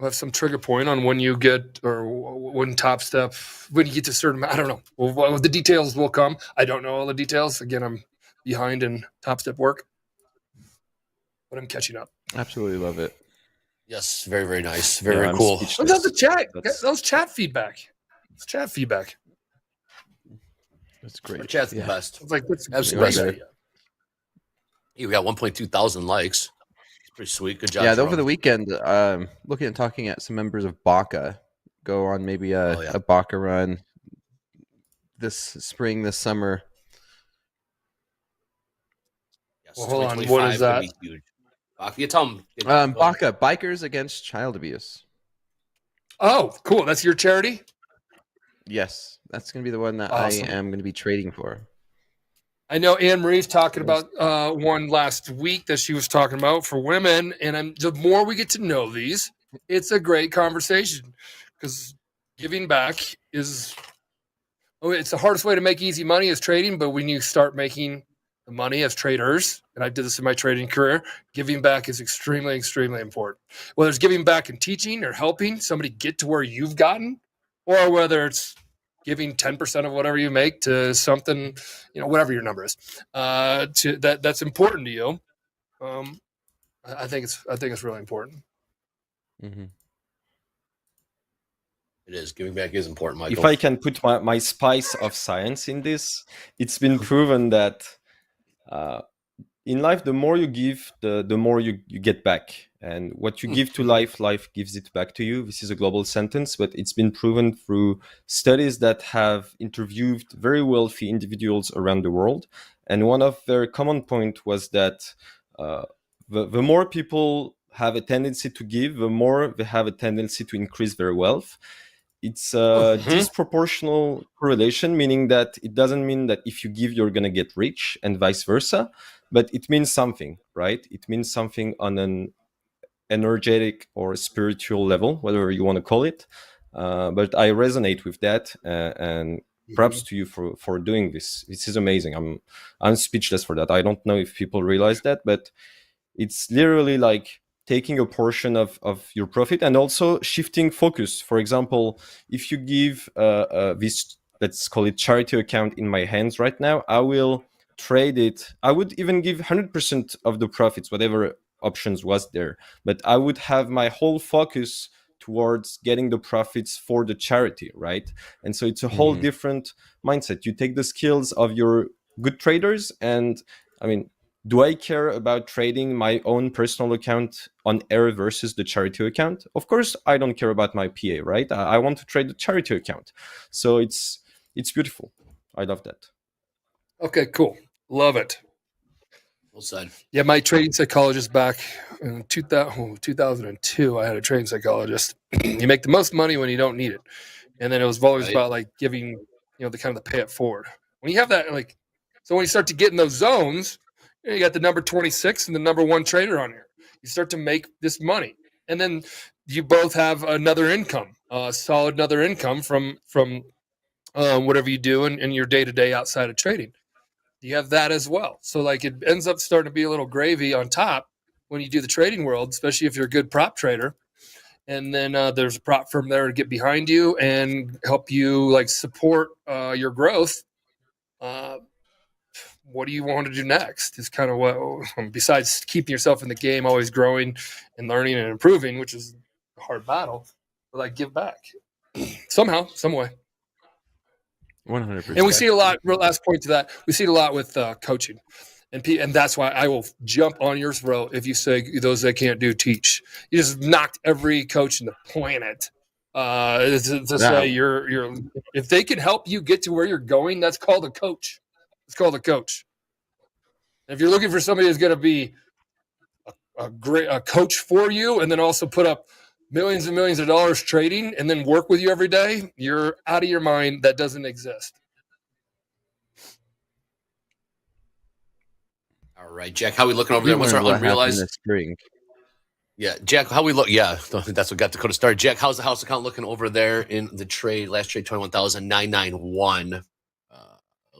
[SPEAKER 7] We'll have some trigger point on when you get, or when Topstep, when you get to a certain, I don't know. Well, the details will come. I don't know all the details. Again, I'm behind in Topstep work, but I'm catching up.
[SPEAKER 5] Absolutely love it.
[SPEAKER 4] Yes, very, very nice. Very cool.
[SPEAKER 7] That was chat. That was chat feedback. It's chat feedback.
[SPEAKER 5] That's great.
[SPEAKER 4] Our chat's the best.
[SPEAKER 7] It's like,
[SPEAKER 4] that's the best. We got 1.2 thousand likes. Pretty sweet. Good job.
[SPEAKER 5] Yeah, over the weekend, looking at talking at some members of Baca, go on maybe a Baca run this spring, this summer.
[SPEAKER 4] Yes,
[SPEAKER 7] well, hold on. What is that?
[SPEAKER 4] Baca, you tell them.
[SPEAKER 5] Baca, Bikers Against Child Abuse.
[SPEAKER 7] Oh, cool. That's your charity?
[SPEAKER 5] Yes, that's going to be the one that
[SPEAKER 7] awesome.
[SPEAKER 5] I am going to be trading for.
[SPEAKER 7] I know Anne Marie's talking about one last week that she was talking about for women, and the more we get to know these, it's a great conversation because giving back it's the hardest way to make easy money is trading, but when you start making the money as traders, and I did this in my trading career, giving back is extremely, extremely important. Whether it's giving back and teaching or helping somebody get to where you've gotten, or whether it's giving 10% of whatever you make to something, whatever your number is, that's important to you. I think it's really important.
[SPEAKER 5] Mm-hmm.
[SPEAKER 4] It is. Giving back is important, Michael.
[SPEAKER 6] If I can put my spice of science in this, it's been proven that in life, the more you give, the more you get back. And what you give to life, life gives it back to you. This is a global sentence, but it's been proven through studies that have interviewed very wealthy individuals around the world. And one of their common point was that the more people have a tendency to give, the more they have a tendency to increase their wealth. It's a disproportional correlation, meaning that it doesn't mean that if you give, you're going to get rich and vice versa, but it means something, right? It means something on an energetic or spiritual level, whatever you want to call it. But I resonate with that, and props to you for doing this. This is amazing. I'm speechless for that. I don't know if people realize that, but it's literally like taking a portion of your profit and also shifting focus. For example, if you give this, let's call it charity account in my hands right now, I will trade it. I would even give 100% of the profits, whatever options was there, but I would have my whole focus towards getting the profits for the charity, right? And so it's a whole different mindset. You take the skills of your good traders, and I mean, do I care about trading my own personal account on air versus the charity account? Of course, I don't care about my PA, right? I want to trade the charity account. So it's beautiful. I love that.
[SPEAKER 7] Okay, cool. Love it.
[SPEAKER 4] Well said.
[SPEAKER 7] Yeah, my trading psychologist back in 2002, I had a trading psychologist. You make the most money when you don't need it. And then it was always about like giving, the kind of the pay it forward. When you have that, so when you start to get in those zones, you got the number 26 and the number 1 trader on here. You start to make this money. And then you both have another income, solid another income from whatever you do in your day-to-day outside of trading. You have that as well. So it ends up starting to be a little gravy on top when you do the trading world, especially if you're a good prop trader. and then there's a prop firm there to get behind you and help you like support your growth. What do you want to do next? Is kind of what, besides keeping yourself in the game, always growing and learning and improving, which is a hard battle, but like give back somehow, some way.
[SPEAKER 5] 100%.
[SPEAKER 7] And we see a lot. Last point to that, we see it a lot with coaching, and that's why I will jump on your throat if you say those that can't do teach. You just knocked every coach in the planet to say you're if they can help you get to where you're going, that's called a coach. It's called a coach. And if you're looking for somebody who's going to be a coach for you, and then also put up millions and millions of dollars trading and then work with you every day, you're out of your mind. That doesn't exist.
[SPEAKER 4] All right, Jack, how we looking over there? What's our unrealized?
[SPEAKER 5] This spring?
[SPEAKER 4] Yeah, Jack, how we look? Yeah, that's what got Dakota started. Jack, how's the house account looking over there in the trade? Last trade, 21,991.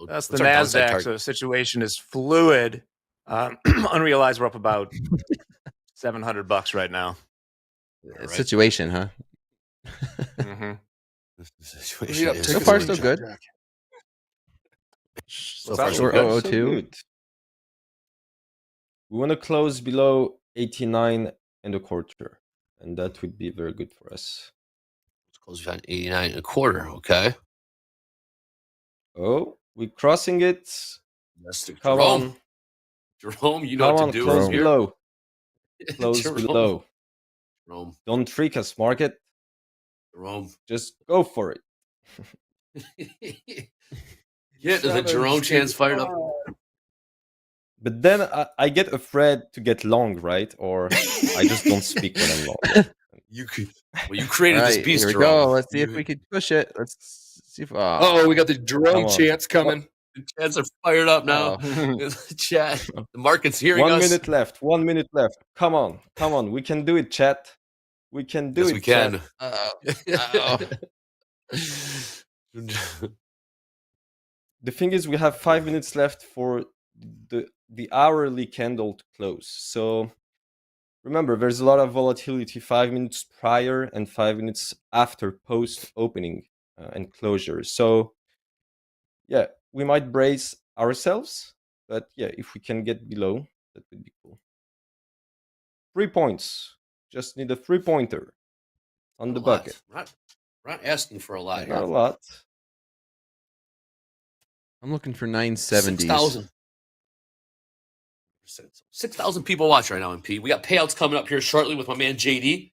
[SPEAKER 1] That's the NASDAQ. So the situation is fluid. Unrealized, we're up about $700 right now.
[SPEAKER 4] Right.
[SPEAKER 5] Situation, huh?
[SPEAKER 1] Mm-hmm.
[SPEAKER 5] So far, so good.
[SPEAKER 1] So far,
[SPEAKER 5] we're
[SPEAKER 1] so
[SPEAKER 5] 002.
[SPEAKER 6] good. We want to close below 89 and a quarter, and that would be very good for us.
[SPEAKER 4] Let's close behind 89 and a quarter. Okay.
[SPEAKER 6] Oh, we're crossing it.
[SPEAKER 4] Yes,
[SPEAKER 6] Come
[SPEAKER 4] Jerome.
[SPEAKER 6] on.
[SPEAKER 4] Jerome, you know
[SPEAKER 6] Come
[SPEAKER 4] what
[SPEAKER 6] on,
[SPEAKER 4] to do.
[SPEAKER 6] close
[SPEAKER 4] Here.
[SPEAKER 6] below. Close
[SPEAKER 4] Jerome.
[SPEAKER 6] below.
[SPEAKER 4] Jerome.
[SPEAKER 6] Don't trick us, market.
[SPEAKER 4] Jerome.
[SPEAKER 6] Just go for it.
[SPEAKER 4] Get the Jerome chance fired up.
[SPEAKER 6] But then I get afraid to get long, right? Or I just don't speak when I'm long.
[SPEAKER 4] You created this beast,
[SPEAKER 5] Here we
[SPEAKER 4] Jerome.
[SPEAKER 5] go. Let's see if we can push it. Let's see if.
[SPEAKER 7] Oh, we got the Jerome chance coming.
[SPEAKER 4] The chats are fired up now. Chat. The market's hearing us.
[SPEAKER 6] 1 minute left. 1 minute left. Come on. Come on. We can do it, chat. We can do
[SPEAKER 4] Yes,
[SPEAKER 6] it.
[SPEAKER 4] we can.
[SPEAKER 6] The thing is, we have 5 minutes left for the hourly candle to close. So remember, there's a lot of volatility 5 minutes prior and 5 minutes after post opening and closure. So yeah, we might brace ourselves, but yeah, if we can get below, that would be cool. 3 points. Just need a 3-pointer on the bucket.
[SPEAKER 4] We're not asking for a lot.
[SPEAKER 6] Not a lot.
[SPEAKER 5] I'm looking for 970s.
[SPEAKER 4] 6,000. 6,000 people watch right now, MP. We got payouts coming up here shortly with my man JD.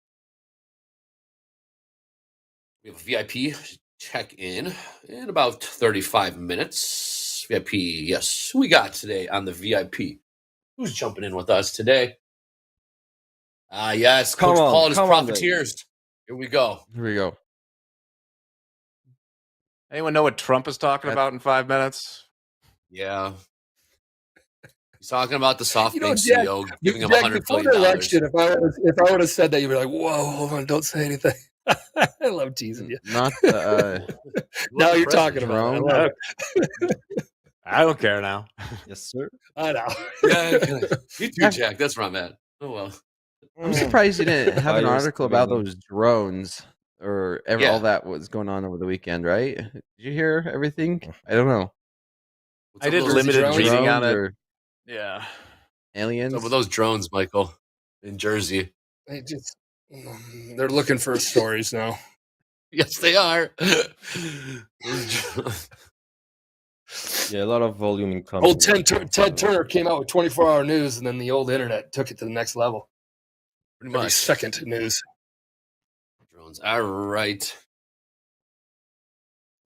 [SPEAKER 4] We have a VIP check-in in about 35 minutes. VIP, yes. Who we got today on the VIP? Who's jumping in with us today? Yes, Coach Paul and his Profiteers. Here we go.
[SPEAKER 5] Here we go.
[SPEAKER 1] Anyone know what Trump is talking about in 5 minutes?
[SPEAKER 4] Yeah. He's talking about the SoftBank
[SPEAKER 7] Jack,
[SPEAKER 4] CEO giving him
[SPEAKER 7] Jack,
[SPEAKER 4] $100
[SPEAKER 7] before
[SPEAKER 4] billion.
[SPEAKER 7] the election, if I would have said that, you'd be like, "Whoa, hold on, don't say anything." I love teasing you.
[SPEAKER 5] Not
[SPEAKER 7] now you're talking about it.
[SPEAKER 1] I don't care now.
[SPEAKER 6] Yes, sir.
[SPEAKER 7] I know.
[SPEAKER 4] Yeah, me too, Jack. That's where I'm at. Oh well.
[SPEAKER 5] I'm surprised you didn't have an
[SPEAKER 6] Fires
[SPEAKER 5] article about
[SPEAKER 6] coming.
[SPEAKER 5] those drones or all that was going on over the weekend, right? Did you hear everything? I don't know.
[SPEAKER 1] I did limited reading on it.
[SPEAKER 5] Or
[SPEAKER 1] Yeah.
[SPEAKER 5] aliens.
[SPEAKER 4] Some of those drones, Michael, in Jersey.
[SPEAKER 7] They're looking for stories now.
[SPEAKER 4] Yes, they are.
[SPEAKER 6] Yeah, a lot of volume incoming.
[SPEAKER 7] Old Ted Turner came out with 24-hour news, and then the old internet took it to the next level.
[SPEAKER 4] Pretty
[SPEAKER 7] Every
[SPEAKER 4] much.
[SPEAKER 7] second news.
[SPEAKER 4] Drones. All right.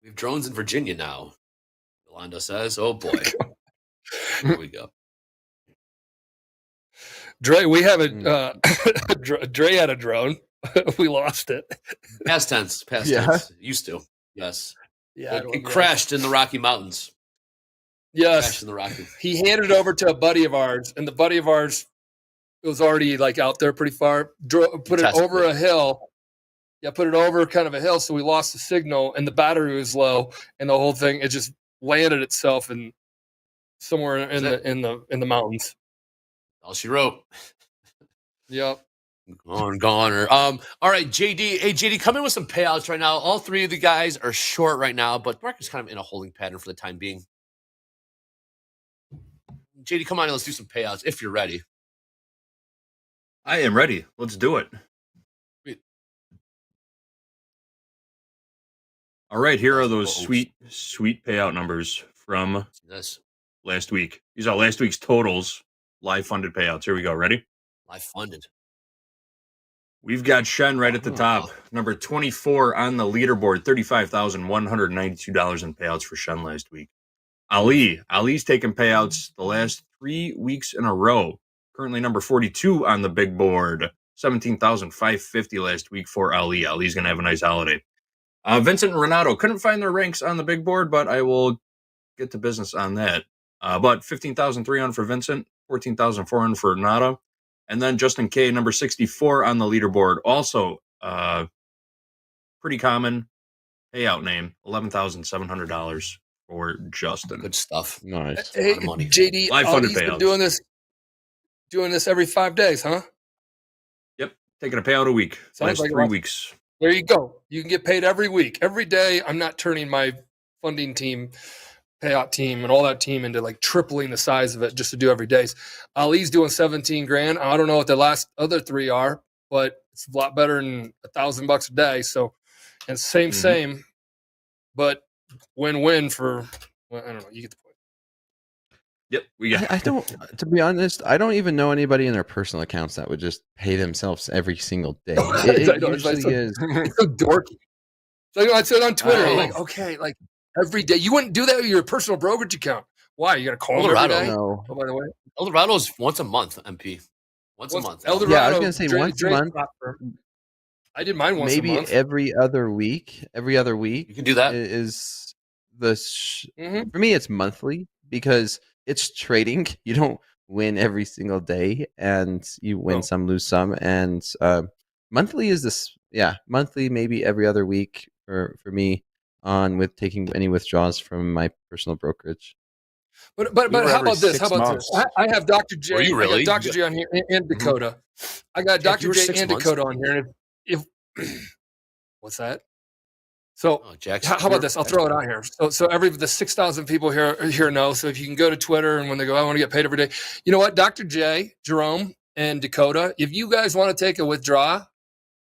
[SPEAKER 4] We have drones in Virginia now. Yolanda says, "Oh boy." Here we go.
[SPEAKER 7] Dre, we have a Dre had a drone. We lost it.
[SPEAKER 4] Past tense. Past tense. Used to. Yes.
[SPEAKER 7] Yeah,
[SPEAKER 4] It crashed in the Rocky Mountains.
[SPEAKER 7] Yes.
[SPEAKER 4] Crashed in the Rocky.
[SPEAKER 7] He handed it over to a buddy of ours, and the buddy of ours was already like out there pretty far. Put it over a hill. Yeah, put it over kind of a hill, so we lost the signal, and the battery was low, and the whole thing it just landed itself in somewhere in the mountains.
[SPEAKER 4] All she wrote.
[SPEAKER 7] Yep.
[SPEAKER 4] Goner. All right, JD. Hey, JD, come in with some payouts right now. All three of the guys are short right now, but market's kind of in a holding pattern for the time being. JD, come on in. Let's do some payouts if you're ready.
[SPEAKER 2] I am ready. Let's do it. All right, here are those sweet payout numbers from last week. These are last week's totals, live funded payouts. Here we go. Ready?
[SPEAKER 4] Live funded.
[SPEAKER 2] We've got Shen right at the top, number 24 on the leaderboard, $35,192 in payouts for Shen last week. Ali's taken payouts the last 3 weeks in a row. Currently number 42 on the big board, $17,550 last week for Ali. Ali's going to have a nice holiday. Vincent and Renato couldn't find their ranks on the big board, but I will get to business on that. But $15,300 for Vincent, $14,400 for Renato. And then Justin K, number 64 on the leaderboard. Also, pretty common payout name, $11,700 for Justin.
[SPEAKER 4] Good stuff.
[SPEAKER 5] Nice.
[SPEAKER 7] Hey,
[SPEAKER 4] money.
[SPEAKER 7] JD,
[SPEAKER 2] Live funded
[SPEAKER 7] Ali's been
[SPEAKER 2] payouts.
[SPEAKER 7] doing this every 5 days, huh?
[SPEAKER 2] Yep, taking a payout a week.
[SPEAKER 7] Sounds
[SPEAKER 2] Last
[SPEAKER 7] like
[SPEAKER 2] 3 weeks.
[SPEAKER 7] There you go. You can get paid every week. Every day, I'm not turning my funding team, payout team, and all that team into like tripling the size of it just to do every day. Ali's doing 17 grand. I don't know what the last other three are, but it's a lot better than $1,000 a day. So, and same, but win-win for, well, I don't know. You get the point.
[SPEAKER 2] Yep, we got.
[SPEAKER 5] I don't, to be honest, I don't even know anybody in their personal accounts that would just pay themselves every single day. It usually is.
[SPEAKER 7] It's so dorky. So I said on Twitter, I'm like, okay, like every day. You wouldn't do that with your personal brokerage account. Why? You got to call them every day?
[SPEAKER 5] No.
[SPEAKER 7] Oh, by the way,
[SPEAKER 4] Eldorado's once a month, MP. Once a month.
[SPEAKER 7] Eldorado,
[SPEAKER 5] Yeah, I was going to say once a month.
[SPEAKER 7] I did mine once
[SPEAKER 5] Maybe
[SPEAKER 7] a month.
[SPEAKER 5] every other week. Every other week.
[SPEAKER 4] You can do that.
[SPEAKER 5] Is the for me, it's monthly because it's trading. You don't win every single day, and you win some, lose some. And monthly is this, monthly, maybe every other week for me on with taking any withdrawals from my personal brokerage.
[SPEAKER 7] But how about this? How about this? I have Dr. J.
[SPEAKER 4] Were you really?
[SPEAKER 7] I got Dr. J on here and Dakota. I got
[SPEAKER 4] Jack,
[SPEAKER 7] Dr. J and Dakota on here. And if what's that? So how about this? I'll throw it out here. So the 6,000 people here know. So if you can go to Twitter and when they go, I want to get paid every day. You know what? Dr. J, Jerome, and Dakota, if you guys want to take a withdrawal,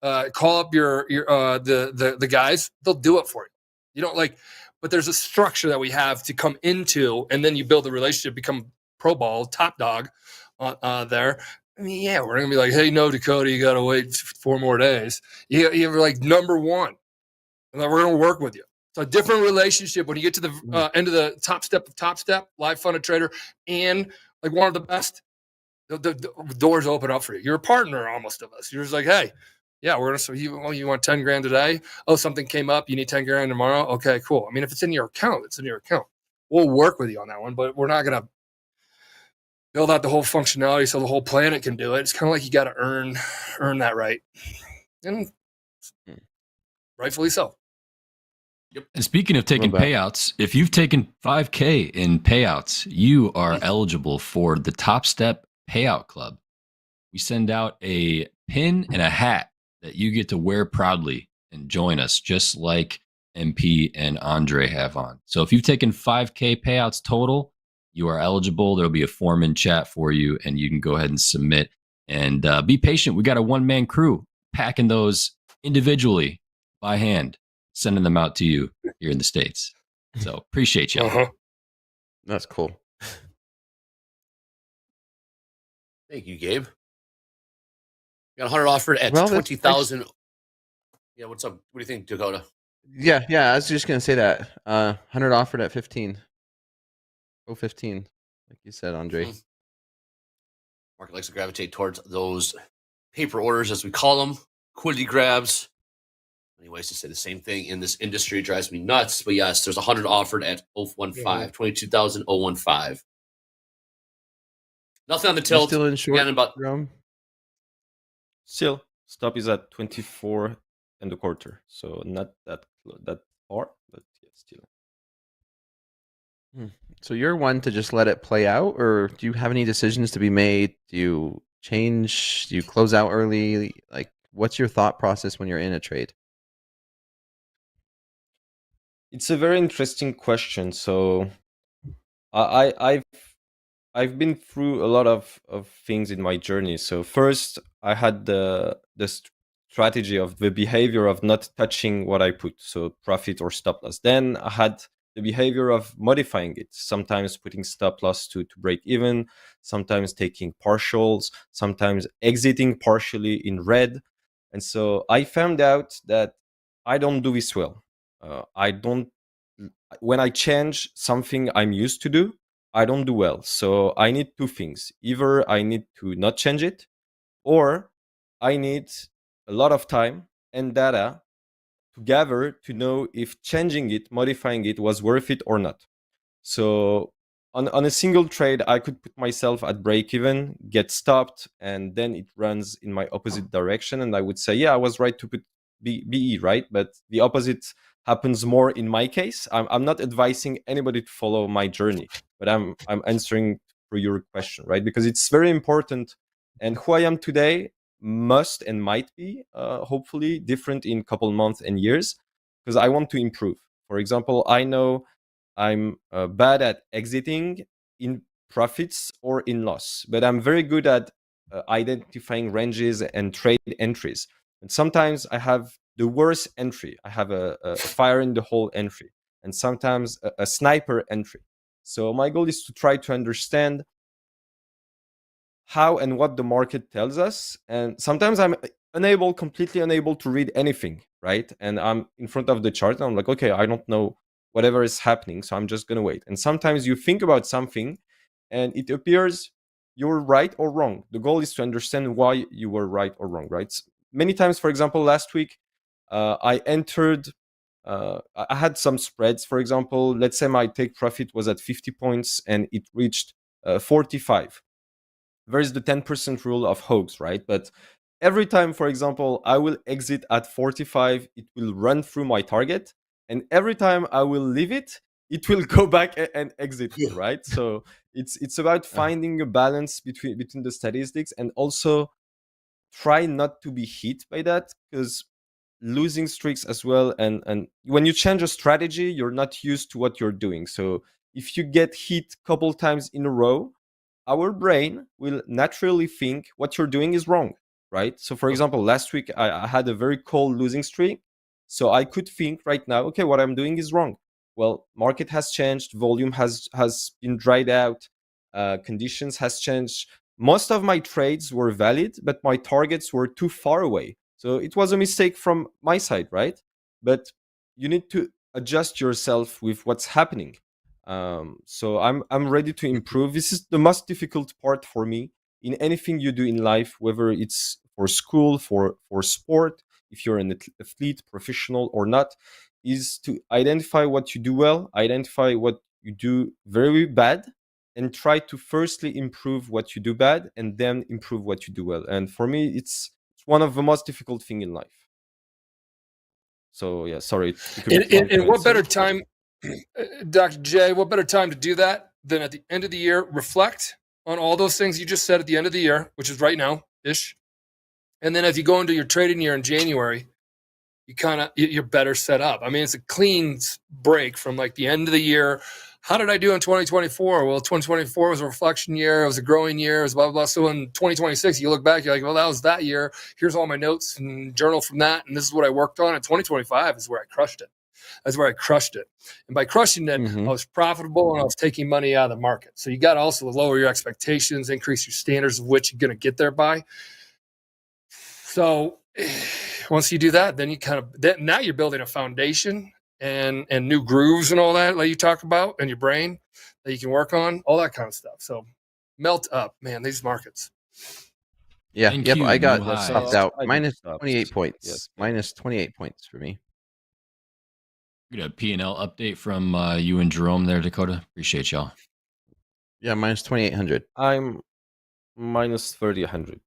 [SPEAKER 7] call up your the guys. They'll do it for you. You don't like, but there's a structure that we have to come into, and then you build a relationship, become pro ball, top dog there. I mean, yeah, we're gonna be like, hey, no, Dakota, you gotta wait 4 more days. You're like number one. And then we're going to work with you. So a different relationship when you get to the end of the top step of Topstep, live funded trader, and like one of the best, the doors open up for you. You're a partner almost of us. You're just like, hey, yeah, we're going to, so you want 10 grand today? Oh, something came up. You need 10 grand tomorrow? Okay, cool. I mean, if it's in your account, it's in your account. We'll work with you on that one, but we're not going to build out the whole functionality so the whole planet can do it. It's kind of like you got to earn that right. And rightfully so.
[SPEAKER 8] Yep. And speaking of taking payouts, if you've taken 5K in payouts, you are eligible for the Topstep Payout Club. We send out a pin and a hat that you get to wear proudly and join us, just like MP and Andre have on. So if you've taken 5K payouts total, you are eligible. There'll be a form in chat for you, and you can go ahead and submit. And be patient. We got a one-man crew packing those individually by hand, sending them out to you here in the States. So appreciate y'all.
[SPEAKER 5] That's cool.
[SPEAKER 4] Thank you, Gabe. Got 100 offered at 20,000. Yeah, what's up? What do you think, Dakota?
[SPEAKER 5] Yeah, I was just gonna say that. 100 offered at 15. 15, like you said, Andre.
[SPEAKER 4] Market likes to gravitate towards those paper orders, as we call them, liquidity grabs. Many ways to say the same thing in this industry. It drives me nuts. But yes, there's 100 offered at 015, 22,015. Nothing on the tilt.
[SPEAKER 5] Still in short,
[SPEAKER 4] again, about
[SPEAKER 6] Still, stop is at 24 and a quarter. So not that far, but yeah, still.
[SPEAKER 5] So you're one to just let it play out, or do you have any decisions to be made? Do you change? Do you close out early? Like, what's your thought process when you're in a trade?
[SPEAKER 6] It's a very interesting question. So I've been through a lot of things in my journey. So first, I had the strategy of the behavior of not touching what I put, so profit or stop loss. Then I had the behavior of modifying it, sometimes putting stop loss to break even, sometimes taking partials, sometimes exiting partially in red. And so I found out that I don't do this well. I don't, when I change something I'm used to do, I don't do well. So I need two things. Either I need to not change it, or I need a lot of time and data to gather to know if changing it, modifying it was worth it or not. So on a single trade, I could put myself at break even, get stopped, and then it runs in my opposite direction. And I would say, yeah, I was right to put BE, right? But the opposite happens more in my case. I'm not advising anybody to follow my journey, but I'm answering for your question, right? Because it's very important. And who I am today must and might be hopefully different in a couple months and years, because I want to improve. For example, I know I'm bad at exiting in profits or in loss, but I'm very good at identifying ranges and trade entries. And sometimes I have the worst entry. I have a fire in the hole entry, and sometimes a sniper entry. So my goal is to try to understand how and what the market tells us. And sometimes I'm completely unable to read anything, right? And I'm in front of the chart and I'm like, okay, I don't know whatever is happening, so I'm just going to wait. And sometimes you think about something and it appears you're right or wrong. The goal is to understand why you were right or wrong, right? Many times, for example, last week, I entered, I had some spreads. For example, let's say my take profit was at 50 points and it reached 45. There's the 10% rule of Hoag's, right? But every time, for example, I will exit at 45, it will run through my target. And every time I will leave it, it will go back and exit me, right? So it's about finding a balance between the statistics, and also try not to be hit by that, because losing streaks as well, and when you change a strategy, you're not used to what you're doing. So if you get hit a couple times in a row, our brain will naturally think what you're doing is wrong, right? So for example, last week I had a very cold losing streak, so I could think right now, okay, what I'm doing is wrong. Well, market has changed, volume has been dried out, conditions has changed. Most of my trades were valid, but my targets were too far away. So it was a mistake from my side, right? But you need to adjust yourself with what's happening. So I'm ready to improve. This is the most difficult part for me in anything you do in life, whether it's for school, for sport, if you're an athlete, professional or not, is to identify what you do well, identify what you do very bad, and try to firstly improve what you do bad and then improve what you do well. And for me, it's one of the most difficult thing in life. So yeah, sorry.
[SPEAKER 7] And what better time, Dr. J, what better time to do that than at the end of the year, reflect on all those things you just said at the end of the year, which is right now-ish. And then if you go into your trading year in January, you're better set up. I mean, it's a clean break from like the end of the year. How did I do in 2024? Well, 2024 was a reflection year. It was a growing year. It was blah, blah, blah. So in 2026, you look back, you're like, well, that was that year. Here's all my notes and journal from that. And this is what I worked on. And 2025 is where I crushed it. That's where I crushed it. And by crushing it, I was profitable and I was taking money out of the market. So you got to also lower your expectations, increase your standards of which you're going to get there by. So once you do that, then you now you're building a foundation and new grooves and all that, like you talk about, in your brain that you can work on, all that kind of stuff. So melt up, man, these markets.
[SPEAKER 5] Yeah.
[SPEAKER 8] Thank
[SPEAKER 5] yep.
[SPEAKER 8] you,
[SPEAKER 5] I got
[SPEAKER 8] Hoag.
[SPEAKER 5] stopped out. Minus 28 points.
[SPEAKER 6] Yes.
[SPEAKER 5] Minus 28 points for me.
[SPEAKER 8] Get a P&L update from you and Jerome there, Dakota. Appreciate y'all.
[SPEAKER 5] Yeah, minus 2,800.
[SPEAKER 6] I'm minus 3,100.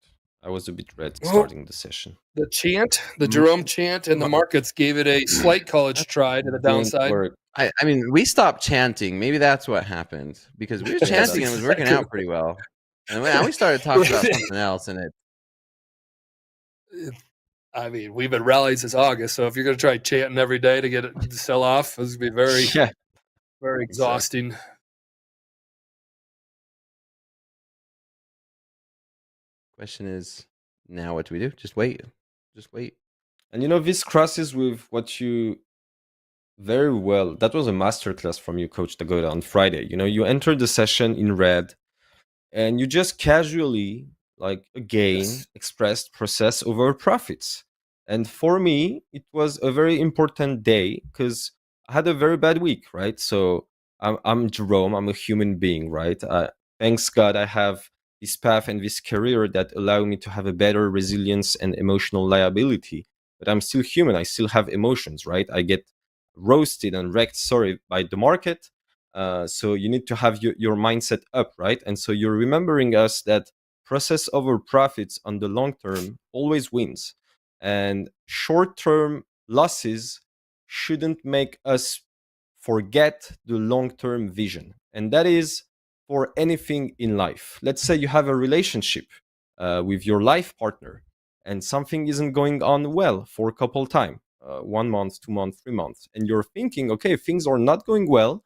[SPEAKER 6] I was a bit red starting the session.
[SPEAKER 7] The chant, the Jerome chant, and the markets gave it a slight college try to the downside.
[SPEAKER 5] I mean, we stopped chanting. Maybe that's what happened, because we were chanting and it was working out pretty well. And now we started talking about something else, and
[SPEAKER 7] I mean, we've been rallying since August, so if you're going to try chanting every day to get it to sell off, it's going to be very,
[SPEAKER 6] Yeah,
[SPEAKER 7] very exhausting.
[SPEAKER 5] question is, now what do we do? Just wait. Just wait.
[SPEAKER 6] and this crosses with what you very well. That was a masterclass from you, Coach Dagoda, on Friday. You entered the session in red, and you just casually, like again, expressed process over profits. And for me, it was a very important day because I had a very bad week, right? So I'm Jerome. I'm a human being, right? Thanks God I have this path and this career that allow me to have a better resilience and emotional liability. But I'm still human. I still have emotions, right? I get roasted and wrecked, by the market. So you need to have your mindset up, right? And so you're remembering us that process over profits on the long term always wins. And short-term losses shouldn't make us forget the long-term vision. And that is for anything in life. Let's say you have a relationship with your life partner and something isn't going on well for a couple time, 1 month, 2 months, 3 months, and you're thinking, okay, things are not going well.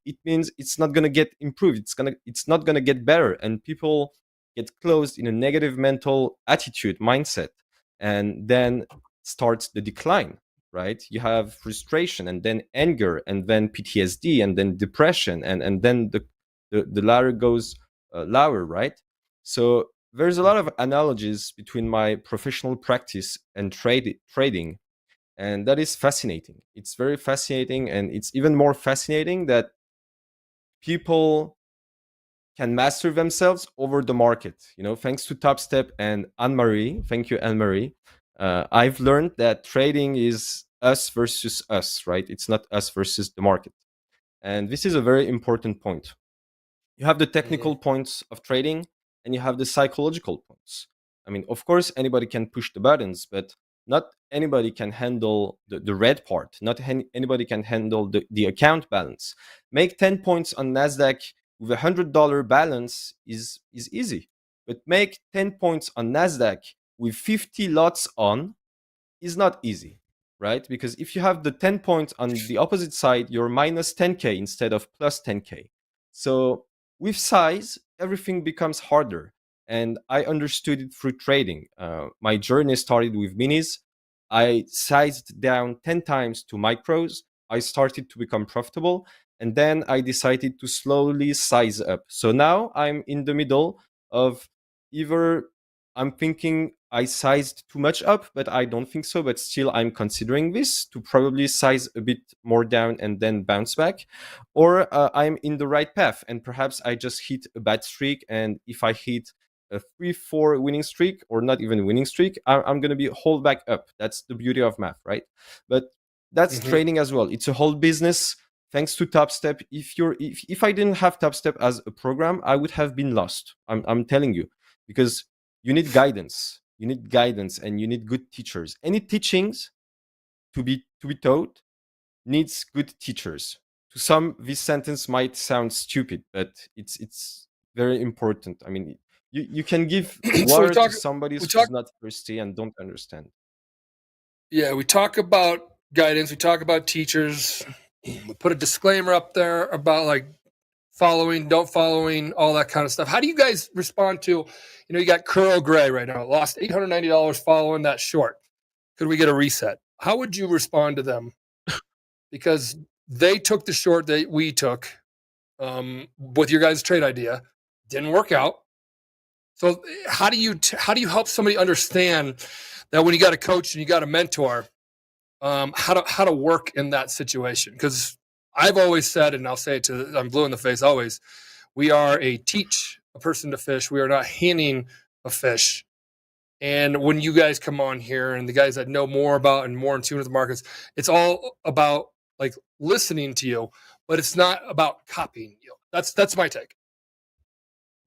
[SPEAKER 6] It means it's not going to get improved. It's not going to get better. And people get closed in a negative mental attitude mindset, and then starts the decline, right? You have frustration, and then anger, and then PTSD, and then depression, and then the ladder goes lower, right? So there's a lot of analogies between my professional practice and trading, and that is fascinating. It's very fascinating, and it's even more fascinating that people can master themselves over the market. Thanks to Topstep and Anne-Marie. Thank you, Anne-Marie. I've learned that trading is us versus us, right? It's not us versus the market. And this is a very important point. You have the technical points of trading, and you have the psychological points. I mean, of course, anybody can push the buttons, but not anybody can handle the red part. Not anybody can handle the account balance. Make 10 points on NASDAQ with $100 balance is easy. But make 10 points on NASDAQ with 50 lots on is not easy, right? Because if you have the 10 points on the opposite side, you're minus 10K instead of plus 10K. So with size, everything becomes harder. And I understood it through trading. My journey started with minis. I sized down 10 times to micros. I started to become profitable. And then I decided to slowly size up. So now I'm in the middle of either I'm thinking I sized too much up, but I don't think so. But still, I'm considering this to probably size a bit more down and then bounce back. Or I'm in the right path, and perhaps I just hit a bad streak. And if I hit a 3-4 winning streak, or not even a winning streak, I'm going to be hold back up. That's the beauty of math, right? But that's trading as well. It's a whole business. Thanks to Topstep. If I didn't have Topstep as a program, I would have been lost. I'm telling you, because you need guidance. You need guidance, and you need good teachers. Any teachings to be taught needs good teachers. To some, this sentence might sound stupid, but it's very important. I mean, you can give water to somebody who's not thirsty and don't understand.
[SPEAKER 7] Yeah, we talk about guidance. We talk about teachers. We put a disclaimer up there about like following, don't following, all that kind of stuff. How do you guys respond to, you got Curl Gray right now, lost $890 following that short. Could we get a reset? How would you respond to them? Because they took the short that we took with your guys' trade idea. Didn't work out. So how do you help somebody understand that when you got a coach and you got a mentor, how to work in that situation? Because I've always said, and I'll say it I'm blue in the face always, we are teach a person to fish. We are not handing a fish. And when you guys come on here and the guys that know more about and more in tune with the markets, it's all about like listening to you, but it's not about copying you. That's my take.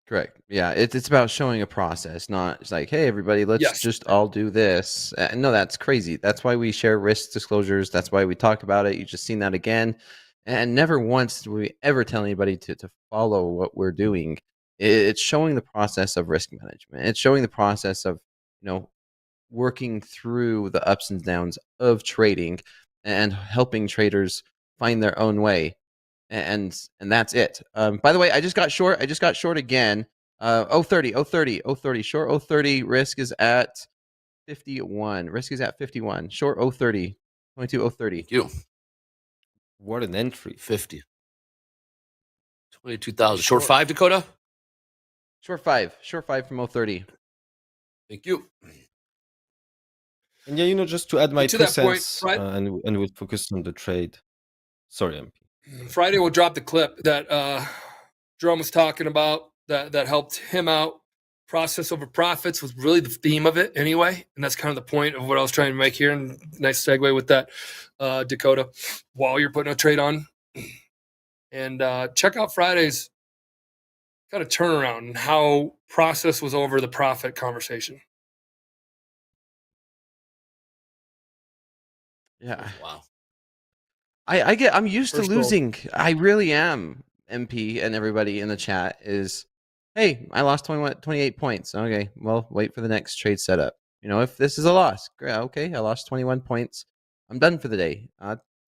[SPEAKER 5] Correct. Yeah, it's about showing a process, not it's like, hey, everybody, let's just all do this. No, that's crazy. That's why we share risk disclosures. That's why we talk about it. You just seen that again. And never once do we ever tell anybody to follow what we're doing. It's showing the process of risk management. It's showing the process of, working through the ups and downs of trading and helping traders find their own way. And that's it. By the way, I just got short. I just got short again. 030, short 030. Risk is at 51. Risk is at 51. Short 030. 22.030.
[SPEAKER 4] Thank you.
[SPEAKER 6] What an entry.
[SPEAKER 4] 50. 22,000. Short 5, Dakota?
[SPEAKER 5] Short 5. Short 5 from 030.
[SPEAKER 4] Thank you.
[SPEAKER 6] And yeah, just to add my
[SPEAKER 7] To
[SPEAKER 6] 2
[SPEAKER 7] that point,
[SPEAKER 6] cents,
[SPEAKER 7] right?
[SPEAKER 6] and we'll focus on the trade. Sorry, MP.
[SPEAKER 7] Friday we'll drop the clip that Jerome was talking about that helped him out. Process over profits was really the theme of it anyway. And that's kind of the point of what I was trying to make here. And nice segue with that, Dakota, while you're putting a trade on. And check out Friday's kind of turnaround and how process was over the profit conversation.
[SPEAKER 5] Yeah.
[SPEAKER 4] Wow.
[SPEAKER 5] I'm used to
[SPEAKER 7] First goal.
[SPEAKER 5] losing. I really am. MP and everybody in the chat is, hey, I lost 28 points. Okay, well, wait for the next trade setup. If this is a loss, great. Okay, I lost 21 points. I'm done for the day.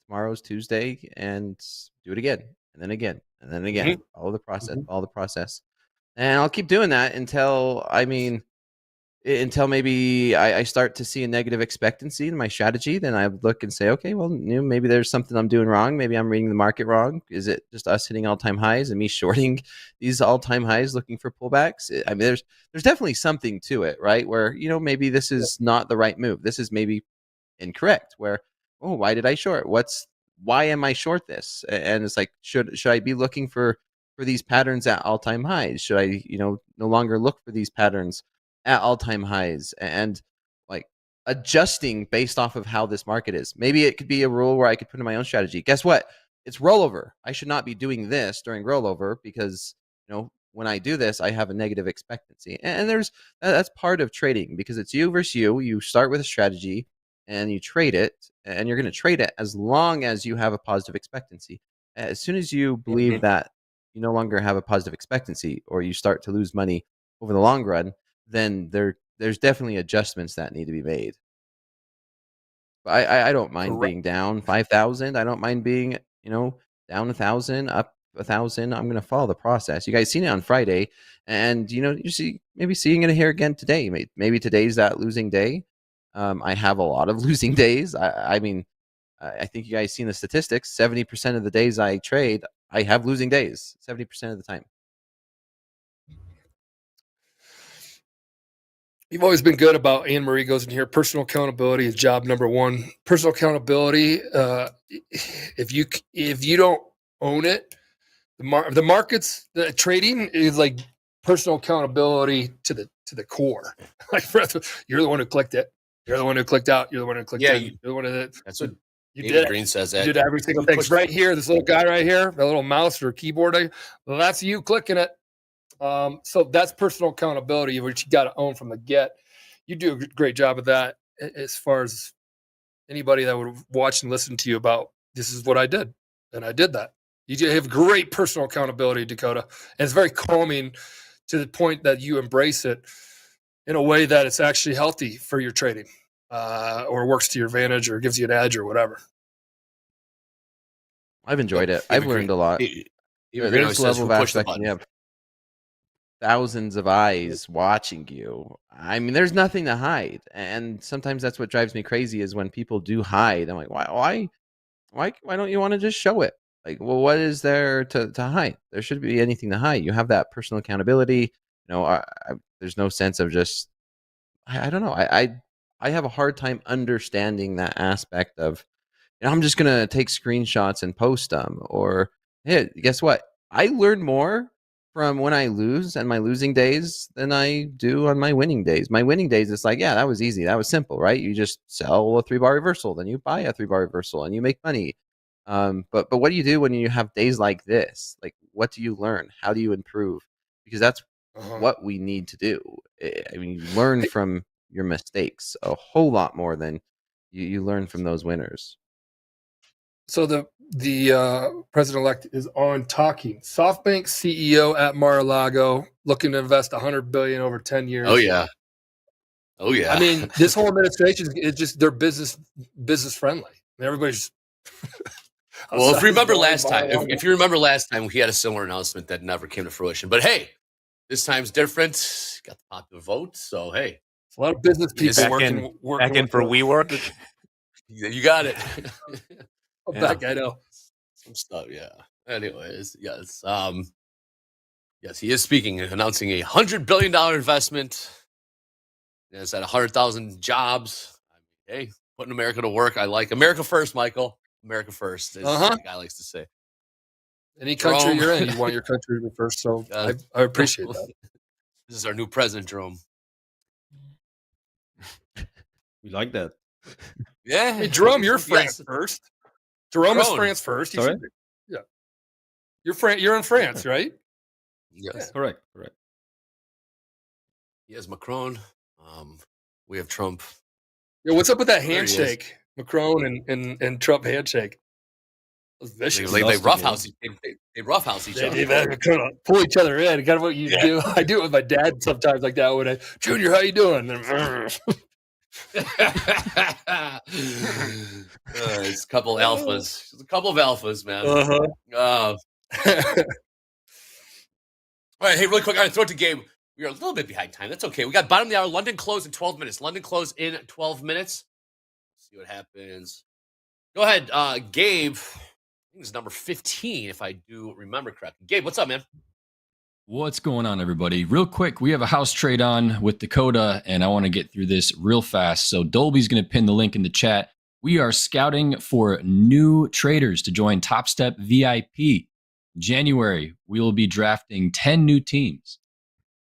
[SPEAKER 5] Tomorrow's Tuesday, and do it again, and then again, and then again. Follow the process. Follow the process, and I'll keep doing that until until maybe I start to see a negative expectancy in my strategy. Then I would look and say, okay, well, maybe there's something I'm doing wrong. Maybe I'm reading the market wrong. Is it just us hitting all-time highs and me shorting these all-time highs looking for pullbacks? I mean, there's definitely something to it, right? Where, maybe this is not the right move. This is maybe incorrect. Where, oh, why did I short? Why am I short this? And it's like, should I be looking for these patterns at all-time highs? Should I, no longer look for these patterns at all-time highs and like adjusting based off of how this market is? Maybe it could be a rule where I could put in my own strategy. Guess what? It's rollover. I should not be doing this during rollover because, when I do this, I have a negative expectancy. And that's part of trading because it's you versus you. You start with a strategy and you trade it, and you're going to trade it as long as you have a positive expectancy. As soon as you believe that you no longer have a positive expectancy or you start to lose money over the long run, then there's definitely adjustments that need to be made. But I don't mind being down 5,000. I don't mind being, down 1,000, up 1,000. I'm going to follow the process. You guys seen it on Friday, and you maybe seeing it here again today. Maybe today's that losing day. I have a lot of losing days. I mean, I think you guys seen the statistics. 70% of the days I trade, I have losing days. 70% of the time.
[SPEAKER 7] You've always been good about, Anne Marie goes in here, personal accountability is job number one. Personal accountability, if you don't own it, the markets, the trading is like personal accountability to the core. Like, you're the one who clicked it. You're the one who clicked out. You're the one who clicked in. You're the one who
[SPEAKER 4] That's what
[SPEAKER 7] you
[SPEAKER 4] David
[SPEAKER 7] did.
[SPEAKER 4] Green says that.
[SPEAKER 7] You did every single thing. Right here, this little guy right here, the little mouse or keyboard. Well, that's you clicking it. So that's personal accountability, which you got to own from the get. You do a great job of that. As far as anybody that would watch and listen to you about, this is what I did, and I did that. You have great personal accountability, Dakota, and it's very calming to the point that you embrace it in a way that it's actually healthy for your trading, or works to your advantage, or gives you an edge, or whatever.
[SPEAKER 5] I've enjoyed it. I've learned a lot. There's a level of aspect. You have thousands of eyes watching you. I mean, there's nothing to hide, and sometimes that's what drives me crazy is when people do hide. I'm like, why don't you want to just show it? Like, well, what is there to hide? There shouldn't be anything to hide. You have that personal accountability. There's no sense of just. I don't know. I have a hard time understanding that aspect of. I'm just gonna take screenshots and post them. Or, hey, guess what? I learn more from when I lose and my losing days than I do on my winning days. My winning days, it's like, yeah, that was easy. That was simple, right? You just sell a 3-bar reversal, then you buy a 3-bar reversal, and you make money. But what do you do when you have days like this? Like, what do you learn? How do you improve? Because that's what we need to do. I mean, you learn from your mistakes a whole lot more than you learn from those winners.
[SPEAKER 7] So the president-elect is on talking. SoftBank CEO at Mar-a-Lago looking to invest $100 billion over 10 years.
[SPEAKER 4] Oh yeah. Oh yeah.
[SPEAKER 7] I mean, this whole administration is just they're business friendly. Everybody's.
[SPEAKER 4] Well, if you remember last time, if you remember last time, we had a similar announcement that never came to fruition. But hey, this time's different. Got the popular vote, so hey,
[SPEAKER 7] it's a lot of business people
[SPEAKER 1] back in for WeWork.
[SPEAKER 4] You got it.
[SPEAKER 7] Back, I know
[SPEAKER 4] some stuff. Yeah. Anyways, yes. Yes, he is speaking, announcing a $100 billion investment. It's at 100,000 jobs. Hey, putting America to work. I like America first, Michael. America first, as the guy likes to say.
[SPEAKER 7] Any country you're in, you want your country to be first. So I appreciate that.
[SPEAKER 4] This is our new president, Jerome.
[SPEAKER 6] We like that.
[SPEAKER 4] Yeah.
[SPEAKER 7] Hey, Jerome, you're France first. Jerome is France first.
[SPEAKER 6] Sorry?
[SPEAKER 7] Yeah. You're in France, right?
[SPEAKER 4] Yes.
[SPEAKER 6] Yeah. Correct.
[SPEAKER 4] He has Macron. We have Trump.
[SPEAKER 7] Yeah, what's up with that handshake? Macron and Trump handshake. It was vicious.
[SPEAKER 4] They roughhouse each other.
[SPEAKER 7] They kind of pull each other in. Kind of what you do. I do it with my dad sometimes like that. When Junior, how you doing?
[SPEAKER 4] It's a couple alphas. It's a couple of alphas, man. All right, hey, really quick. All right, throw it to Gabe. We are a little bit behind time. That's okay. We got bottom of the hour. London close in 12 minutes. London close in 12 minutes. Let's see what happens. Go ahead, Gabe. I think it's number 15, if I do remember correctly. Gabe, what's up, man?
[SPEAKER 8] What's going on, everybody? Real quick, we have a house trade on with Dakota, and I want to get through this real fast. So Dolby's going to pin the link in the chat. We are scouting for new traders to join Topstep VIP. January, we will be drafting 10 new teams.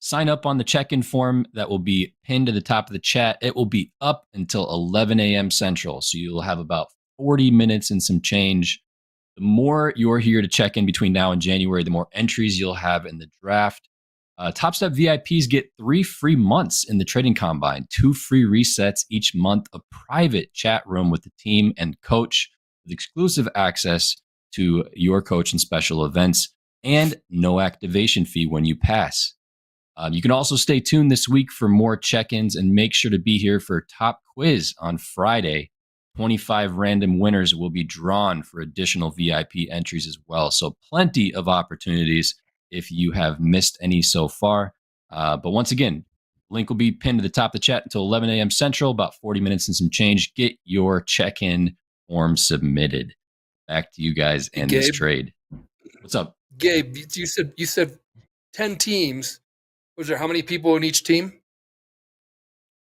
[SPEAKER 8] Sign up on the check-in form that will be pinned to the top of the chat. It will be up until 11 a.m. Central, so you'll have about 40 minutes and some change. The more you're here to check in between now and January, the more entries you'll have in the draft. Topstep VIPs get 3 free months in the trading combine, 2 free resets each month, a private chat room with the team and coach with exclusive access to your coach and special events, and no activation fee when you pass. You can also stay tuned this week for more check-ins and make sure to be here for Top Quiz on Friday. 25 random winners will be drawn for additional VIP entries as well. So plenty of opportunities if you have missed any so far. But once again, link will be pinned to the top of the chat until 11 a.m. Central, about 40 minutes and some change. Get your check-in form submitted. Back to you guys and this trade. What's up?
[SPEAKER 7] Gabe, you said 10 teams. Was there how many people in each team?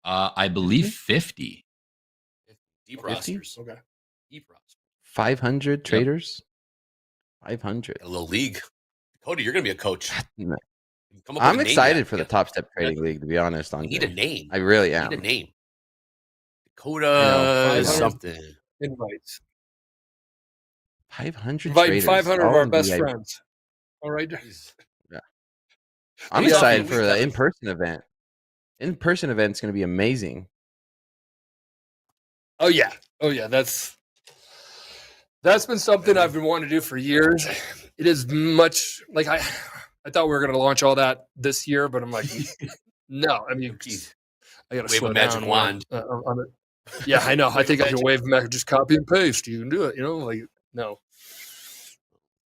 [SPEAKER 8] I believe 50.
[SPEAKER 4] Deep rosters.
[SPEAKER 7] Okay.
[SPEAKER 4] Deep rosters.
[SPEAKER 5] 500 traders? 500.
[SPEAKER 4] A little league. Cody, you're going to be a coach.
[SPEAKER 5] I'm excited for the Topstep Trading League, to be honest.
[SPEAKER 4] You need a name.
[SPEAKER 5] I really am.
[SPEAKER 4] You need a name. Dakota is something.
[SPEAKER 7] Invites.
[SPEAKER 5] 500
[SPEAKER 7] Inviting
[SPEAKER 5] traders.
[SPEAKER 7] 500 of our best friends. All right.
[SPEAKER 5] Yeah. I'm excited for the in-person event. In-person event's going to be amazing.
[SPEAKER 7] Oh yeah. That's been something I've been wanting to do for years. It is much like I thought we were going to launch all that this year, but I'm like, no. I mean, I got to
[SPEAKER 4] wave a magic wand.
[SPEAKER 7] On it. Yeah, I know. I think I can wave magic, just copy and paste. You can do it. Like no.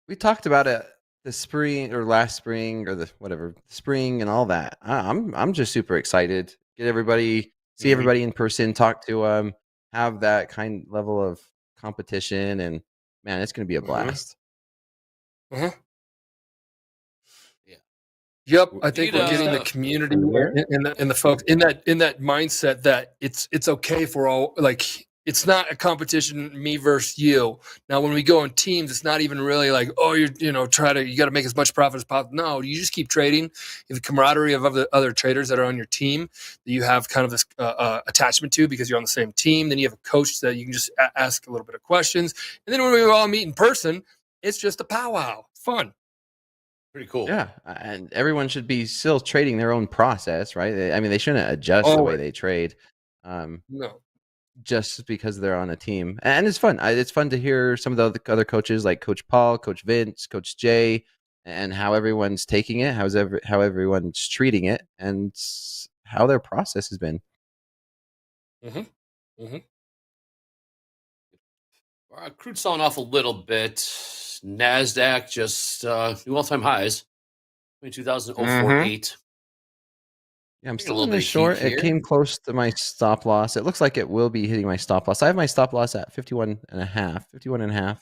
[SPEAKER 5] We talked about it this spring or last spring or the whatever spring and all that. I'm just super excited. Get everybody, see everybody in person, talk to have that kind level of competition, and man, it's going to be a blast.
[SPEAKER 7] Yeah. Yep. I think we're getting the community and the folks in that mindset that it's okay for all. Like it's not a competition, me versus you. Now, when we go in teams, it's not even really like, oh, you got to make as much profit as possible. No, you just keep trading. You have the camaraderie of other traders that are on your team that you have kind of this attachment to because you're on the same team. Then you have a coach that you can just ask a little bit of questions. And then when we all meet in person, it's just a powwow. Fun.
[SPEAKER 4] Pretty cool.
[SPEAKER 5] Yeah. And everyone should be still trading their own process, right? I mean, they shouldn't adjust the way they trade.
[SPEAKER 7] No.
[SPEAKER 5] just because they're on a team, and it's fun. It's fun to hear some of the other coaches, like Coach Paul, Coach Vince, Coach Jay, and how everyone's taking it, how everyone's treating it, and how their process has been.
[SPEAKER 4] Crude selling off a little bit. NASDAQ just new all-time highs. 22,048.
[SPEAKER 5] Yeah, I'm still in the short. It came close to my stop loss. It looks like it will be hitting my stop loss. I have my stop loss at 51.5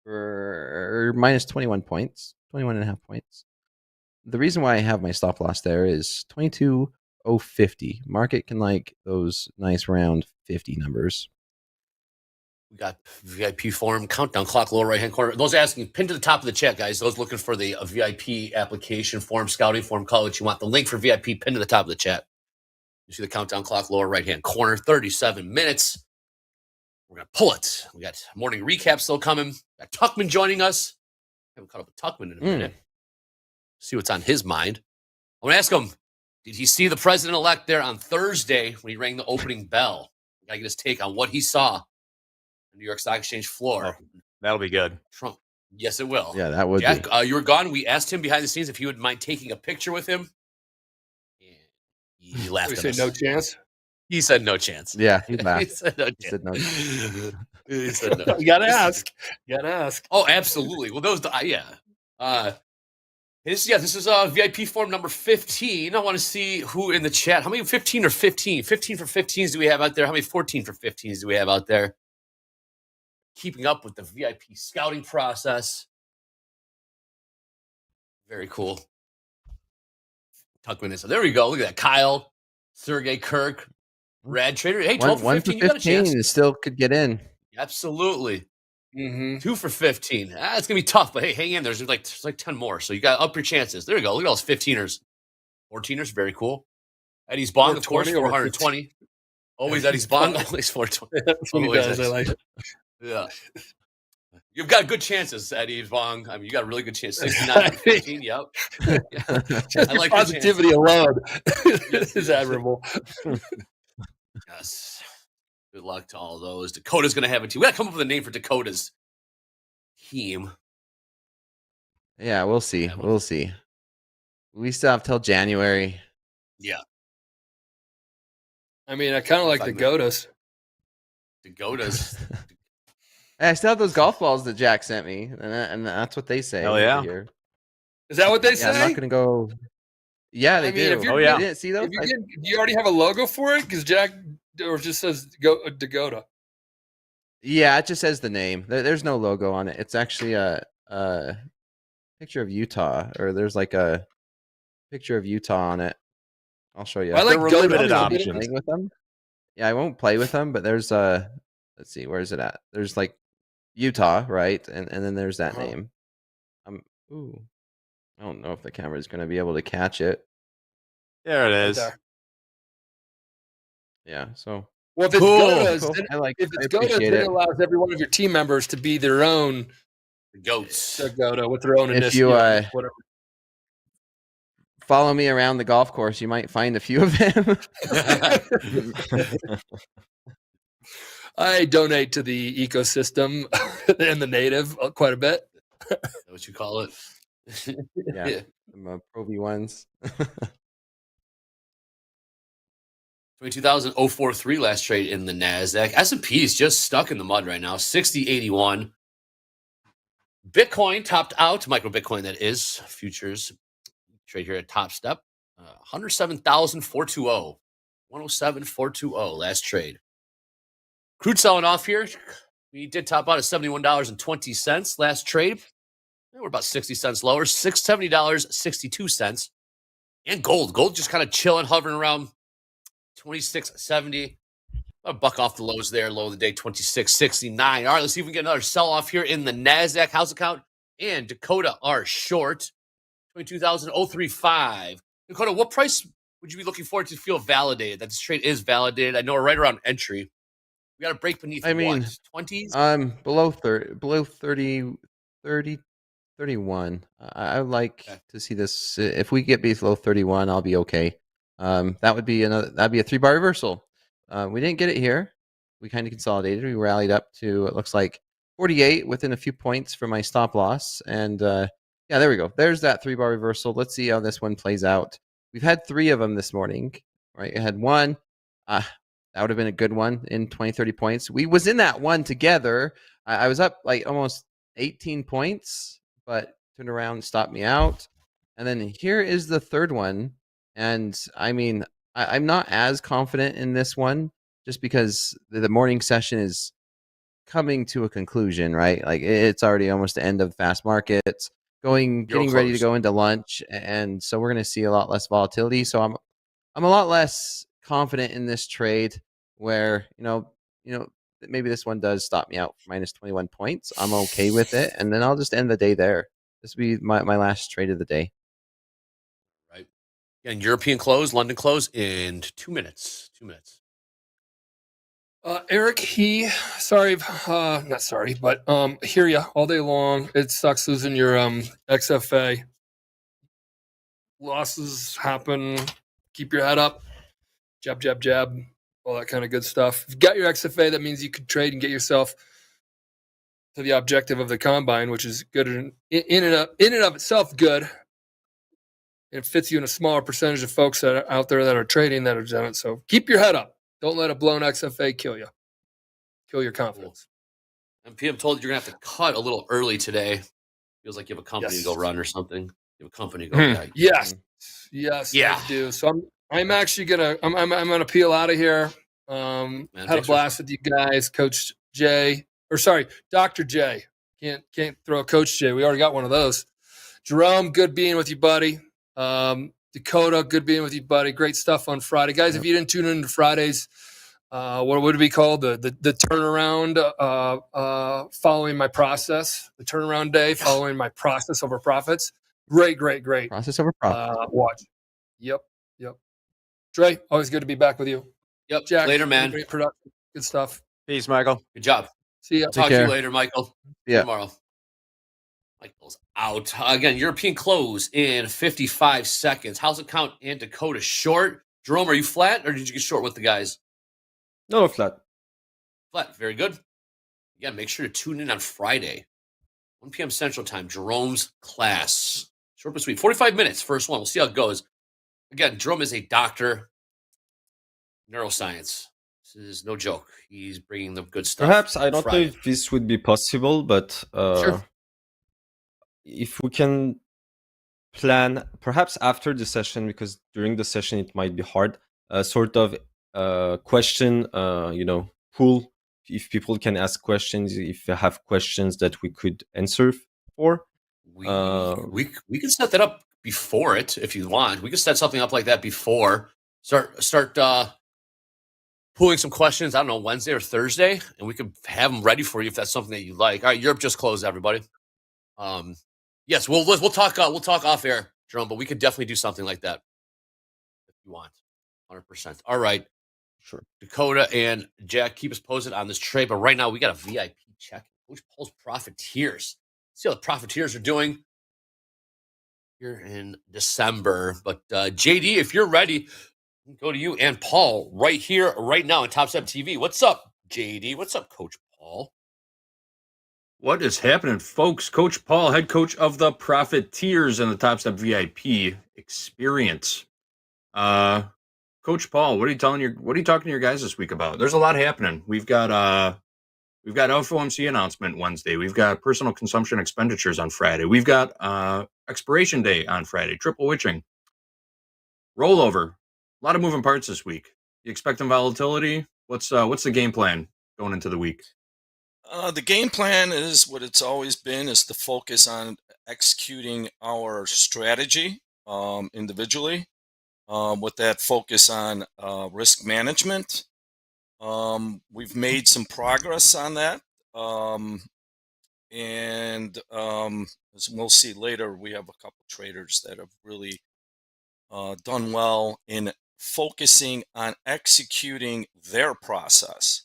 [SPEAKER 5] for minus 21 points, 21.5 points. The reason why I have my stop loss there is 22,050. Market can like those nice round 50 numbers.
[SPEAKER 4] We got VIP form countdown clock lower right hand corner. Those asking, pin to the top of the chat, guys. Those looking for the VIP application form, scouting form, call it you want. The link for VIP, pin to the top of the chat. You see the countdown clock lower right hand corner. 37 minutes. We're gonna pull it. We got morning recap still coming. Got Tuckman joining us. Haven't caught up with Tuckman in a minute. See what's on his mind. I'm gonna ask him, did he see the president-elect there on Thursday when he rang the opening bell? We gotta get his take on what he saw. New York Stock Exchange floor.
[SPEAKER 1] Oh, that'll be good.
[SPEAKER 4] Trump. Yes, it will.
[SPEAKER 5] Yeah, that would
[SPEAKER 4] Jack,
[SPEAKER 5] be.
[SPEAKER 4] you were gone. We asked him behind the scenes if he would mind taking a picture with him. And he laughed at us.
[SPEAKER 7] No chance.
[SPEAKER 4] He said no chance.
[SPEAKER 5] Yeah, he laughed.
[SPEAKER 4] He said no chance.
[SPEAKER 5] He said no.
[SPEAKER 4] He said no.
[SPEAKER 7] You gotta ask. You gotta ask.
[SPEAKER 4] Oh, absolutely. Well, those, yeah. This is VIP form number 15. I want to see who in the chat. How many 15 or 15? 15 for 15s do we have out there? How many 14 for 15s do we have out there? Keeping up with the VIP scouting process. Very cool. Tuckman in. So there we go. Look at that. Kyle, Sergey, Kirk, Rad Trader. Hey, 12 for 15. You got a chance.
[SPEAKER 5] Still could get in.
[SPEAKER 4] Absolutely. 2 for 15. It's going to be tough, but hey, hang in there. There's like 10 more. So you got to up your chances. There you go. Look at all those 15ers. 14ers. Very cool. Eddie's Bong, of course, 420. Always Eddie's Bong. Always 420.
[SPEAKER 7] That's what he does. I like it.
[SPEAKER 4] Yeah. You've got good chances, Eddie Vong. I mean, you got a really good chance. 69 for 15, yep. Yeah.
[SPEAKER 7] Just I like positivity alone is admirable.
[SPEAKER 4] Yes. Good luck to all those. Dakota's going to have a team. We got to come up with a name for Dakota's team.
[SPEAKER 5] Yeah, we'll see. We'll see. We still have till January.
[SPEAKER 4] Yeah.
[SPEAKER 7] I mean, I kind of like the Gotas.
[SPEAKER 4] The Gotas.
[SPEAKER 5] I still have those golf balls that Jack sent me, and that's what they say.
[SPEAKER 1] Oh yeah,
[SPEAKER 5] here.
[SPEAKER 7] Is that what they say?
[SPEAKER 5] I'm not gonna go. Yeah, they do.
[SPEAKER 7] Oh yeah,
[SPEAKER 5] you didn't see those?
[SPEAKER 7] Do you already have a logo for it? Because Jack, or just says Dakota.
[SPEAKER 5] Yeah, it just says the name. There's no logo on it. It's actually a picture of Utah, or there's like a picture of Utah on it. I'll show you.
[SPEAKER 7] I like
[SPEAKER 1] limited options.
[SPEAKER 5] Playing with them. Yeah, I won't play with them, but there's let's see, where is it at? There's like Utah, right? And then there's that name. Ooh. I don't know if the camera is going to be able to catch it.
[SPEAKER 1] There it is.
[SPEAKER 7] Right there.
[SPEAKER 5] Yeah, so.
[SPEAKER 7] Well, if it's Gotas,
[SPEAKER 5] cool.
[SPEAKER 7] then,
[SPEAKER 5] if
[SPEAKER 7] it's Gotas, then it allows every one of your team members to be their own
[SPEAKER 4] goats.
[SPEAKER 7] Gota with their own
[SPEAKER 5] if you
[SPEAKER 7] whatever.
[SPEAKER 5] Follow me around the golf course, you might find a few of them.
[SPEAKER 7] I donate to the ecosystem and the native quite a bit.
[SPEAKER 4] Is that what you call it?
[SPEAKER 5] Yeah. Some Pro V1s.
[SPEAKER 4] 22,043 last trade in the NASDAQ. S&P is just stuck in the mud right now. 60.81. Bitcoin topped out. Micro Bitcoin, that is. Futures trade here at Topstep. 107,420. 107,420 last trade. Crude selling off here. We did top out at $71.20 last trade. We're about 60 cents lower. $70.62. And gold just kind of chilling, hovering around 26.70. A buck off the lows there. Low of the day, 26.69. All right, let's see if we can get another sell-off here in the NASDAQ house account. And Dakota are short. 22,035. Dakota, what price would you be looking for to feel validated, that this trade is validated? I know we're right around entry. We got to break beneath, 20s?
[SPEAKER 5] Below 30, 31. I like to see this. If we get below 31, I'll be okay. That'd be a 3-bar reversal. We didn't get it here. we kind of consolidated. We rallied up to, it looks like 48 within a few points from my stop loss. And yeah, there we go. There's that 3-bar reversal. Let's see how this one plays out. We've had 3 of them this morning, right? I had one. That would have been a good one in 20, 30 points. We was in that one together. I was up like almost 18 points, but turned around and stopped me out. And then here is the third one. And I mean, I'm not as confident in this one just because the morning session is coming to a conclusion, right? Like it's already almost the end of fast markets, getting ready to go into lunch. And so we're going to see a lot less volatility. So I'm a lot less confident in this trade where, maybe this one does stop me out for minus 21 points. I'm okay with it. And then I'll just end the day there. This will be my last trade of the day.
[SPEAKER 4] Right. And European close, London close in 2 minutes. 2 minutes.
[SPEAKER 7] Eric, not sorry, but hear ya all day long. It sucks losing your XFA. Losses happen. Keep your head up. Jab, jab, jab. All that kind of good stuff. If you got your XFA, that means you could trade and get yourself to the objective of the combine, which is good in and of itself. Good. It fits you in a smaller percentage of folks that are out there that are trading that are done it. So keep your head up. Don't let a blown XFA kill you. Kill your confidence.
[SPEAKER 4] And PM told you you're gonna have to cut a little early today. Feels like you have a company to go run or something. You have a company to go.
[SPEAKER 7] Yes, I do. So I'm actually gonna I'm gonna peel out of here. Had a blast with you guys, Coach J, or sorry, Dr. J. Can't throw a Coach J. We already got one of those. Jerome, good being with you, buddy. Dakota, good being with you, buddy. Great stuff on Friday, guys. If you didn't tune into Fridays, what would it be called? The turnaround following my process. The turnaround day following my process over profits. Great.
[SPEAKER 5] Process over profits.
[SPEAKER 7] Watch. Yep. Dre, always good to be back with you.
[SPEAKER 4] Yep.
[SPEAKER 7] Jack,
[SPEAKER 4] Later, man.
[SPEAKER 7] Great production. Good stuff.
[SPEAKER 1] Peace, Michael.
[SPEAKER 4] Good job.
[SPEAKER 7] See ya.
[SPEAKER 4] Talk to you later, Michael.
[SPEAKER 5] Yeah.
[SPEAKER 4] Tomorrow. Michael's out. Again, European close in 55 seconds. How's it count in Dakota? Short. Jerome, are you flat or did you get short with the guys?
[SPEAKER 6] No, flat.
[SPEAKER 4] Flat. Very good. Again, make sure to tune in on Friday, 1 p.m. Central Time. Jerome's class. Short but sweet. 45 minutes. First one. We'll see how it goes. Again, Jerome is a doctor. Neuroscience. This is no joke. He's bringing the good stuff.
[SPEAKER 6] Perhaps, I don't
[SPEAKER 4] Friday.
[SPEAKER 6] know if this would be possible, but
[SPEAKER 4] Sure.
[SPEAKER 6] if we can plan, perhaps after the session, because during the session it might be hard, sort of question, pool, if people can ask questions, if they have questions that we could answer for.
[SPEAKER 4] We can set that up before it if you want. We can set something up like that before. Start pulling some questions. I don't know, Wednesday or Thursday, and we could have them ready for you if that's something that you like. All right, Europe just closed, everybody. Yes, we'll talk. We'll talk off air, Jerome, but we could definitely do something like that if you want. 100%. All right,
[SPEAKER 6] Sure.
[SPEAKER 4] Dakota and Jack, keep us posted on this trade. But right now, we got a VIP check. Coach Paul's Profiteers. See how the Profiteers are doing here in December. But JD, if you're ready, go to you and Paul right here, right now on TopstepTV. What's up, JD? What's up, Coach Paul?
[SPEAKER 2] What is happening, folks? Coach Paul, head coach of the Profiteers and the Topstep VIP experience. Coach Paul, what are you talking to your guys this week about? There's a lot happening. We've got FOMC announcement Wednesday. We've got personal consumption expenditures on Friday. We've got expiration day on Friday, triple witching, rollover. A lot of moving parts this week. You expecting volatility? What's the game plan going into the week?
[SPEAKER 9] The game plan is what it's always been, is to focus on executing our strategy individually, with that focus on risk management. We've made some progress on that. And as we'll see later, we have a couple traders that have really done well in focusing on executing their process.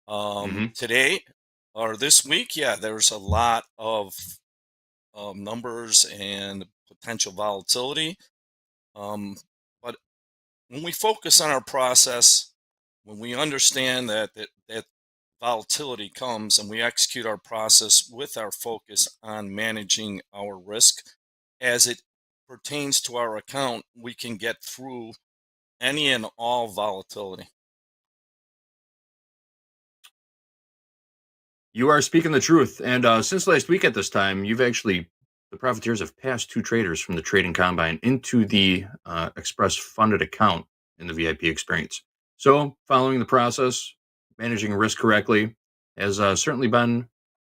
[SPEAKER 9] Today or this week, there's a lot of numbers and potential volatility. But when we focus on our process, when we understand that volatility comes and we execute our process with our focus on managing our risk as it pertains to our account, we can get through any and all volatility.
[SPEAKER 2] You are speaking the truth. And since last week at this time, the profiteers have passed 2 traders from the trading combine into the express funded account in the VIP experience. So following the process, managing risk correctly has certainly been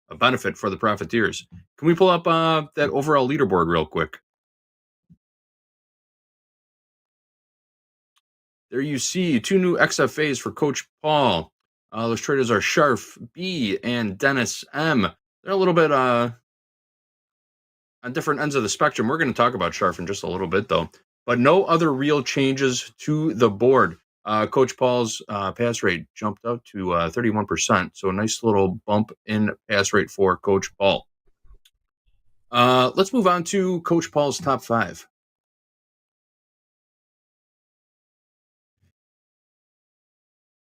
[SPEAKER 2] a benefit for the profiteers. Can we pull up that overall leaderboard real quick? There you see 2 new XFAs for Coach Paul. Those traders are Sharf B and Dennis M. They're a little bit on different ends of the spectrum. We're going to talk about Sharf in just a little bit, though. But no other real changes to the board. Coach Paul's pass rate jumped up to 31%. So a nice little bump in pass rate for Coach Paul. Let's move on to Coach Paul's top 5.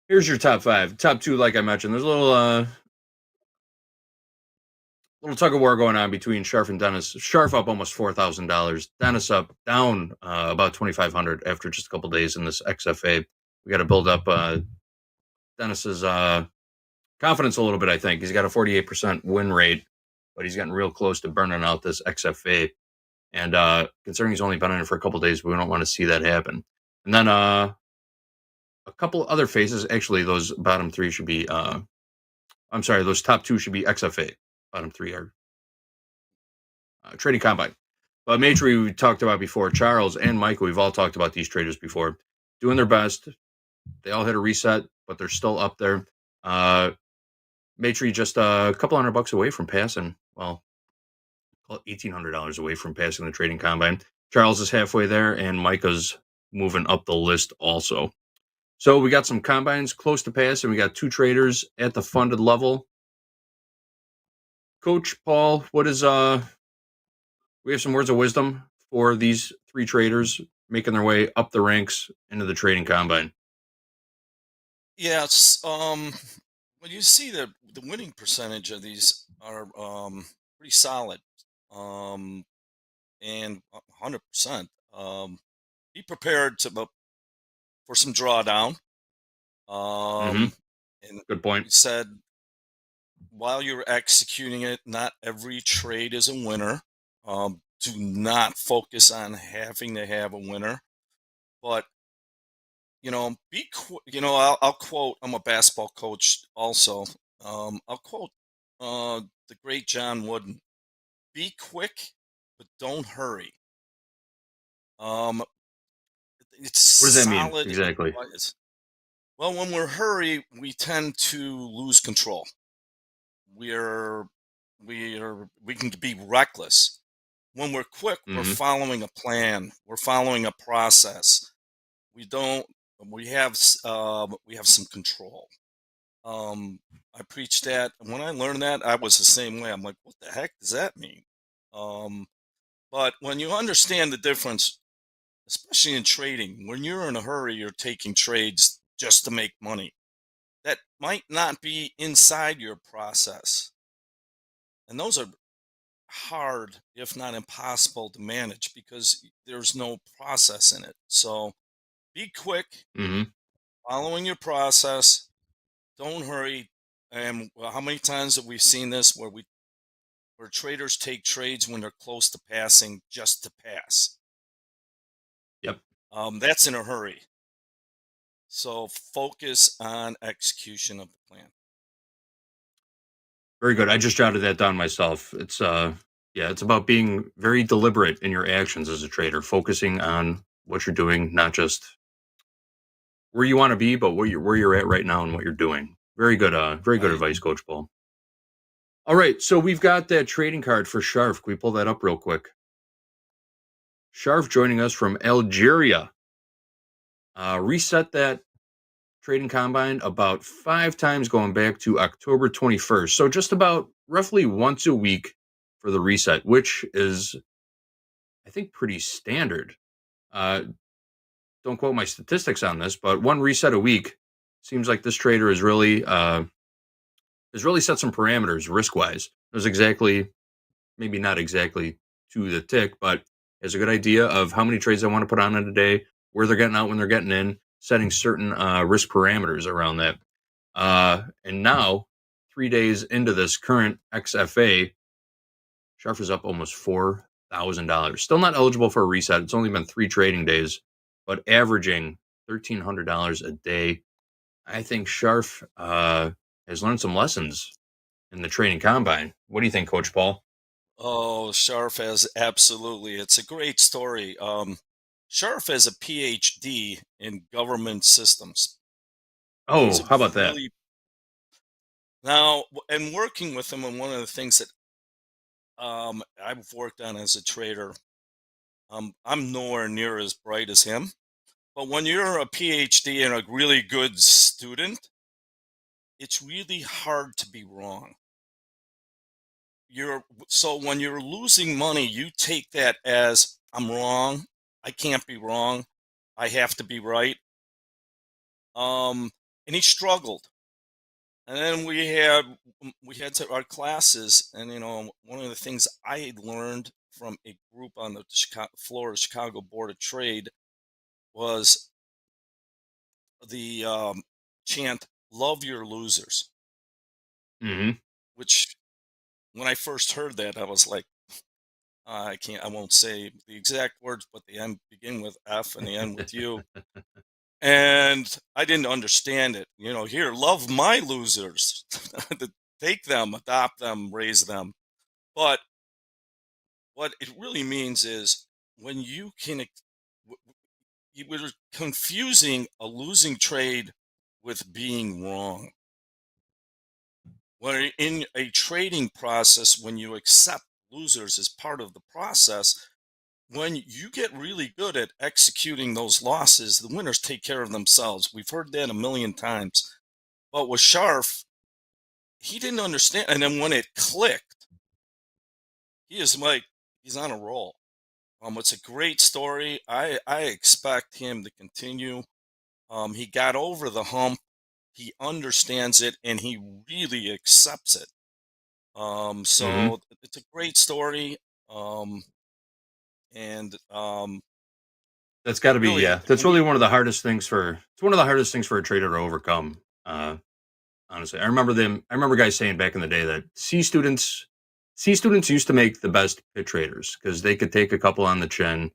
[SPEAKER 2] Here's your top 5. Top 2, like I mentioned, there's a little tug of war going on between Sharf and Dennis. Sharf up almost $4,000. Dennis down about $2,500 after just a couple days in this XFA. We got to build up Dennis's confidence a little bit. I think he's got a 48% win rate, but he's getting real close to burning out this XFA. And considering he's only been in it for a couple days, we don't want to see that happen. And then a couple other faces. Actually, those bottom 3 should be. Those top 2 should be XFA. Bottom 3 are trading combine. But Matry, we talked about before. Charles and Michael, we've all talked about these traders before. Doing their best. They all hit a reset, but they're still up there. Matry just a couple $100 away from passing. Well, call it $1,800 away from passing the trading combine. Charles is halfway there, and Micah's moving up the list also. So we got some combines close to pass, and we got 2 traders at the funded level. Coach Paul, what is we have some words of wisdom for these 3 traders making their way up the ranks into the trading combine.
[SPEAKER 9] Yes. When you see the winning percentage of these are pretty solid, and 100%. Be prepared for some drawdown. And
[SPEAKER 2] good point.
[SPEAKER 9] You said while you're executing it, not every trade is a winner. Do not focus on having to have a winner, but I'll quote. I'm a basketball coach also. I'll quote the great John Wooden: "Be quick, but don't hurry." It's
[SPEAKER 2] what does that mean exactly?
[SPEAKER 9] Advice. Well, when we're hurry, we tend to lose control. We can be reckless. When we're quick, we're following a plan. We're following a process. We have some control. I preach that. When I learned that, I was the same way. I'm like, what the heck does that mean? But when you understand the difference, especially in trading, when you're in a hurry, you're taking trades just to make money. That might not be inside your process. And those are hard, if not impossible, to manage because there's no process in it. So be quick, following your process. Don't hurry. And how many times have we seen this where traders take trades when they're close to passing just to pass?
[SPEAKER 2] Yep.
[SPEAKER 9] That's in a hurry. So focus on execution of the plan.
[SPEAKER 2] Very good. I just jotted that down myself. It's it's about being very deliberate in your actions as a trader, focusing on what you're doing, not just where you want to be, but where you're at right now and what you're doing. Very good advice, Coach Paul. All right, so we've got that trading card for Sharf. Can we pull that up real quick? Sharf joining us from Algeria. Reset that trading combine about 5 times going back to October 21st. So just about roughly once a week for the reset, which is, I think, pretty standard. Don't quote my statistics on this, but 1 reset a week seems like this trader is really has really set some parameters risk-wise. There's exactly, maybe not exactly to the tick, but has a good idea of how many trades I want to put on in a day, where they're getting out when they're getting in, setting certain risk parameters around that. And now, 3 days into this current XFA, Sharf is up almost $4,000. Still not eligible for a reset. It's only been 3 trading days, but averaging $1,300 a day. I think Sharf has learned some lessons in the trading combine. What do you think, Coach Paul?
[SPEAKER 9] Oh, Sharf has absolutely. It's a great story. Sharf has a PhD in government systems.
[SPEAKER 2] Oh, how about that?
[SPEAKER 9] Now, and working with him, and one of the things that I've worked on as a trader, I'm nowhere near as bright as him. But when you're a PhD and a really good student, it's really hard to be wrong. So when you're losing money, you take that as I'm wrong. I can't be wrong. I have to be right. And he struggled. And then we had our classes, and one of the things I had learned from a group on the Florida Chicago Board of Trade was the chant "Love your losers," which when I first heard that, I was like, I won't say the exact words, but the end begin with F and the end with U. And I didn't understand it. Here, love my losers. Take them, adopt them, raise them. But what it really means is when you were confusing a losing trade with being wrong. When in a trading process, when you accept losers as part of the process, when you get really good at executing those losses, the winners take care of themselves. We've heard that a million times. But with Sharf, he didn't understand. And then when it clicked, he's on a roll. It's a great story. I expect him to continue. He got over the hump. He understands it, and he really accepts it. So it's a great story.
[SPEAKER 2] That's got to be, yeah. That's really one of the hardest things for a trader to overcome. Honestly, I remember guys saying back in the day that C students used to make the best pit traders because they could take a couple on the chin,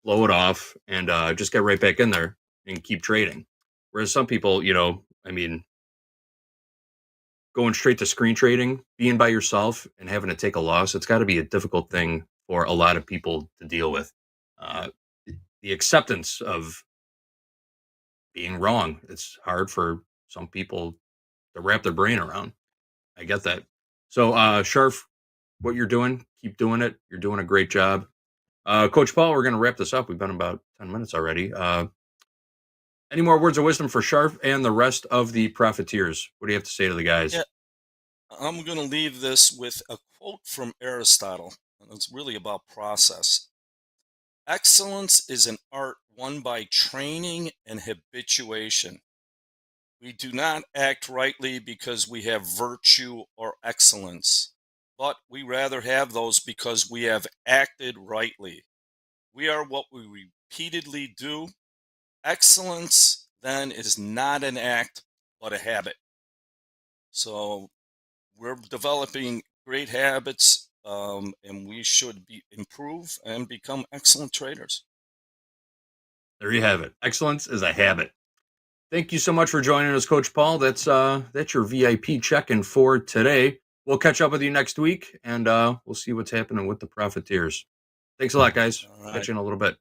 [SPEAKER 2] blow it off, and just get right back in there and keep trading. Whereas some people, going straight to screen trading, being by yourself and having to take a loss, it's got to be a difficult thing for a lot of people to deal with. The acceptance of being wrong, it's hard for some people to wrap their brain around. I get that. So, Sharf, what you're doing, keep doing it. You're doing a great job. Coach Paul, we're going to wrap this up. We've been about 10 minutes already. Any more words of wisdom for Sharf and the rest of the profiteers? What do you have to say to the guys?
[SPEAKER 9] Yeah, I'm going to leave this with a quote from Aristotle. And it's really about process. Excellence is an art won by training and habituation. We do not act rightly because we have virtue or excellence, but we rather have those because we have acted rightly. We are what we repeatedly do. Excellence, then, is not an act, but a habit. So we're developing great habits, and we should improve and become excellent traders.
[SPEAKER 2] There you have it. Excellence is a habit. Thank you so much for joining us, Coach Paul. That's your VIP check-in for today. We'll catch up with you next week, and we'll see what's happening with the profiteers. Thanks a lot, guys.
[SPEAKER 9] Right.
[SPEAKER 2] Catch you in a little bit.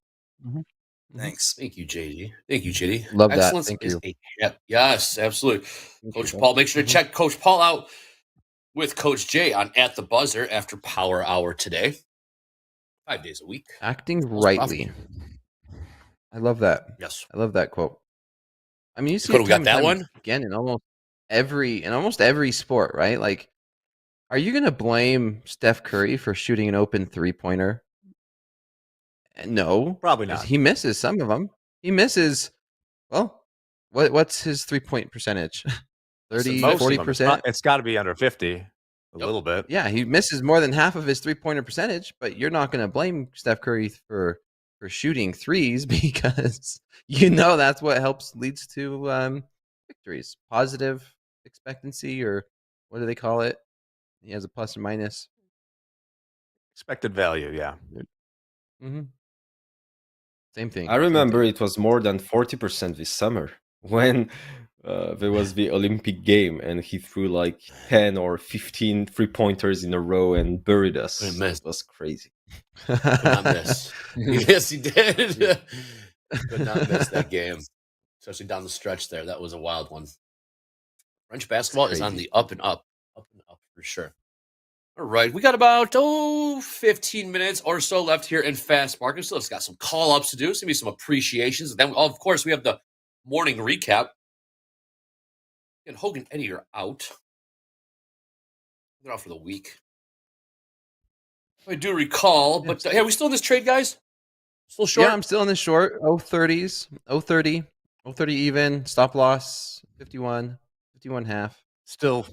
[SPEAKER 9] Thanks.
[SPEAKER 4] Thank you, JD. Thank you, JD.
[SPEAKER 5] Love that.
[SPEAKER 4] Excellence
[SPEAKER 5] Thank
[SPEAKER 4] is
[SPEAKER 5] you.
[SPEAKER 4] Yes, absolutely. Coach Paul, make sure to check Coach Paul out with Coach Jay on At the Buzzer after Power Hour today. 5 days a week.
[SPEAKER 5] Acting rightly. I love that.
[SPEAKER 4] Yes.
[SPEAKER 5] I love that quote. I mean, you see
[SPEAKER 4] Dakota, we got that one
[SPEAKER 5] again in almost every sport, right? Like, are you going to blame Steph Curry for shooting an open 3-pointer? No,
[SPEAKER 1] Probably not.
[SPEAKER 5] He misses some of them. He misses. Well, what's his 3-point percentage? 30,
[SPEAKER 1] Most of them.
[SPEAKER 5] 40%.
[SPEAKER 1] It's got to be under 50 a little bit.
[SPEAKER 5] Yeah, he misses more than half of his three-pointer percentage, but you're not going to blame Steph Curry for shooting threes because that's what leads to victories. Positive expectancy, or what do they call it? He has a plus or minus.
[SPEAKER 1] Expected value, yeah.
[SPEAKER 5] Mm-hmm. Same thing.
[SPEAKER 6] I remember it was more than 40% this summer when there was the Olympic game and he threw like 10 or 15 3-pointers in a row and buried us. It was crazy.
[SPEAKER 4] Could not miss. Yes, he did. Could not miss that game, especially down the stretch there. That was a wild one. French basketball is on the up and up for sure. All right, we got about 15 minutes or so left here in Fast Market. So let's got some call ups to do, maybe some appreciations. And then, of course, we have the morning recap. And Hoag and Eddie are out. They're out for the week. I do recall, but hey, are we still in this trade, guys? Still short?
[SPEAKER 5] Yeah, I'm still in the short. 030s, 030 even. Stop loss 51 half.
[SPEAKER 1] Still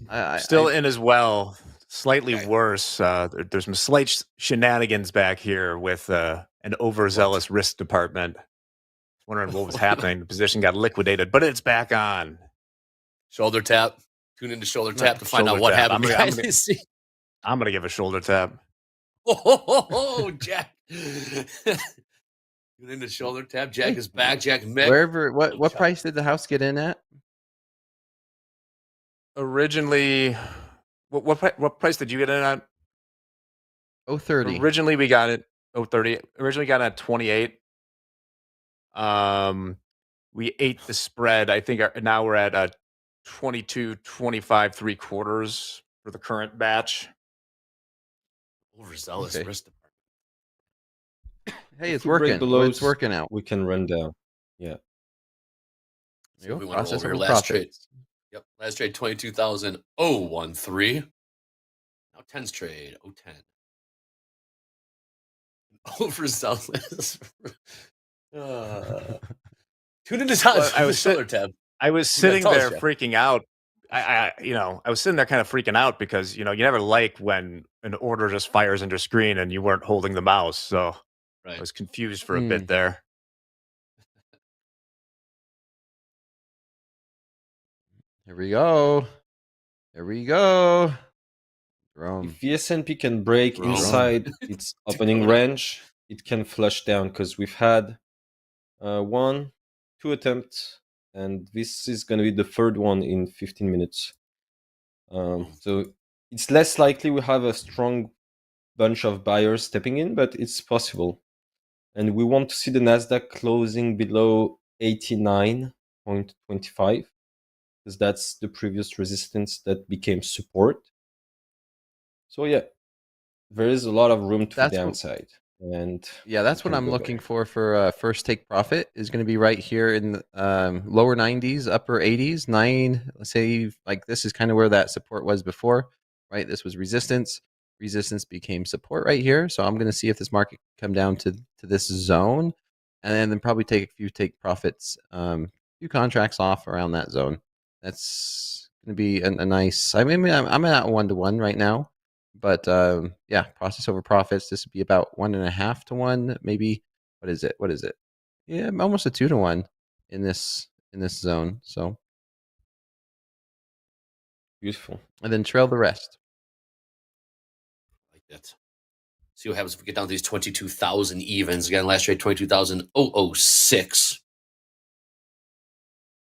[SPEAKER 1] in as well. Slightly worse. There's some slight shenanigans back here with an overzealous risk department. Wondering what was happening. The position got liquidated, but it's back on.
[SPEAKER 4] Shoulder tap. Tune into shoulder tap to find out what happened.
[SPEAKER 1] I'm gonna give a shoulder tap.
[SPEAKER 4] Oh, Jack. Tune into shoulder tap. Jack is back. Jack Mick.
[SPEAKER 5] Wherever. What price did the house get in at?
[SPEAKER 1] Originally, what price did you get in at?
[SPEAKER 5] 030.
[SPEAKER 1] Originally, we got it 030. Originally got it at 28. We ate the spread. I think now we're at 22, 25, 3/4 for the current batch.
[SPEAKER 4] Overzealous risk department.
[SPEAKER 5] Hey, it's working. It's working out.
[SPEAKER 6] We can run down. Yeah.
[SPEAKER 4] So we went over your last trade. Yep, last trade 22,013. Now 10's trade 010. Overzealous. Tune into time.
[SPEAKER 1] I was sitting there freaking out. I was sitting there kind of freaking out because you never like when an order just fires into screen and you weren't holding the mouse. So I was confused for a bit there.
[SPEAKER 5] Here we go.
[SPEAKER 6] If the S&P can break inside its opening range, it can flush down because we've had 2 attempts, and this is going to be the third one in 15 minutes. So it's less likely we have a strong bunch of buyers stepping in, but it's possible. And we want to see the Nasdaq closing below 89.25 because that's the previous resistance that became support. So yeah, there is a lot of room to the downside.
[SPEAKER 5] That's what I'm looking for first take profit is going to be right here in the, lower 90s, upper 80s, 9. Let's say like this is kind of where that support was before, right? This was resistance. Resistance became support right here. So I'm going to see if this market come down to this zone, and then probably take a few take profits, few contracts off around that zone. That's going to be a nice. I mean, I'm at 1-to-1 right now. But process over profits. This would be about 1.5 to 1, maybe. What is it? Yeah, almost a 2-to-1 in this zone. So
[SPEAKER 6] beautiful.
[SPEAKER 5] And then trail the rest.
[SPEAKER 4] Like that. See what happens if we get down to these 22,000 evens again. Last trade 22,006.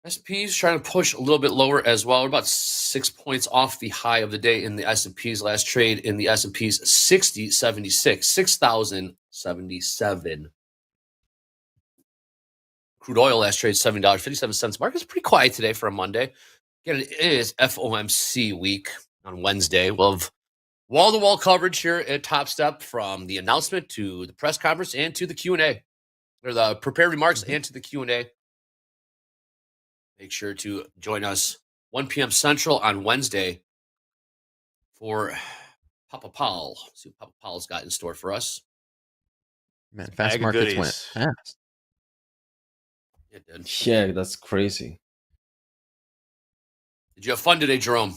[SPEAKER 4] S&P's trying to push a little bit lower as well. We're about 6 points off the high of the day in the S&P's. Last trade in the S&P's 6,077. Crude oil last trade $70.57. Market's pretty quiet today for a Monday. Again, it is FOMC week on Wednesday. We'll have wall-to-wall coverage here at Topstep from the announcement to the press conference and to the Q&A. Or the prepared remarks and to the Q&A. Make sure to join us 1 p.m. Central on Wednesday for Papa Paul. See what Papa Paul's got in store for us.
[SPEAKER 5] Man, fast markets went fast.
[SPEAKER 4] It did.
[SPEAKER 6] Yeah, that's crazy.
[SPEAKER 4] Did you have fun today, Jerome?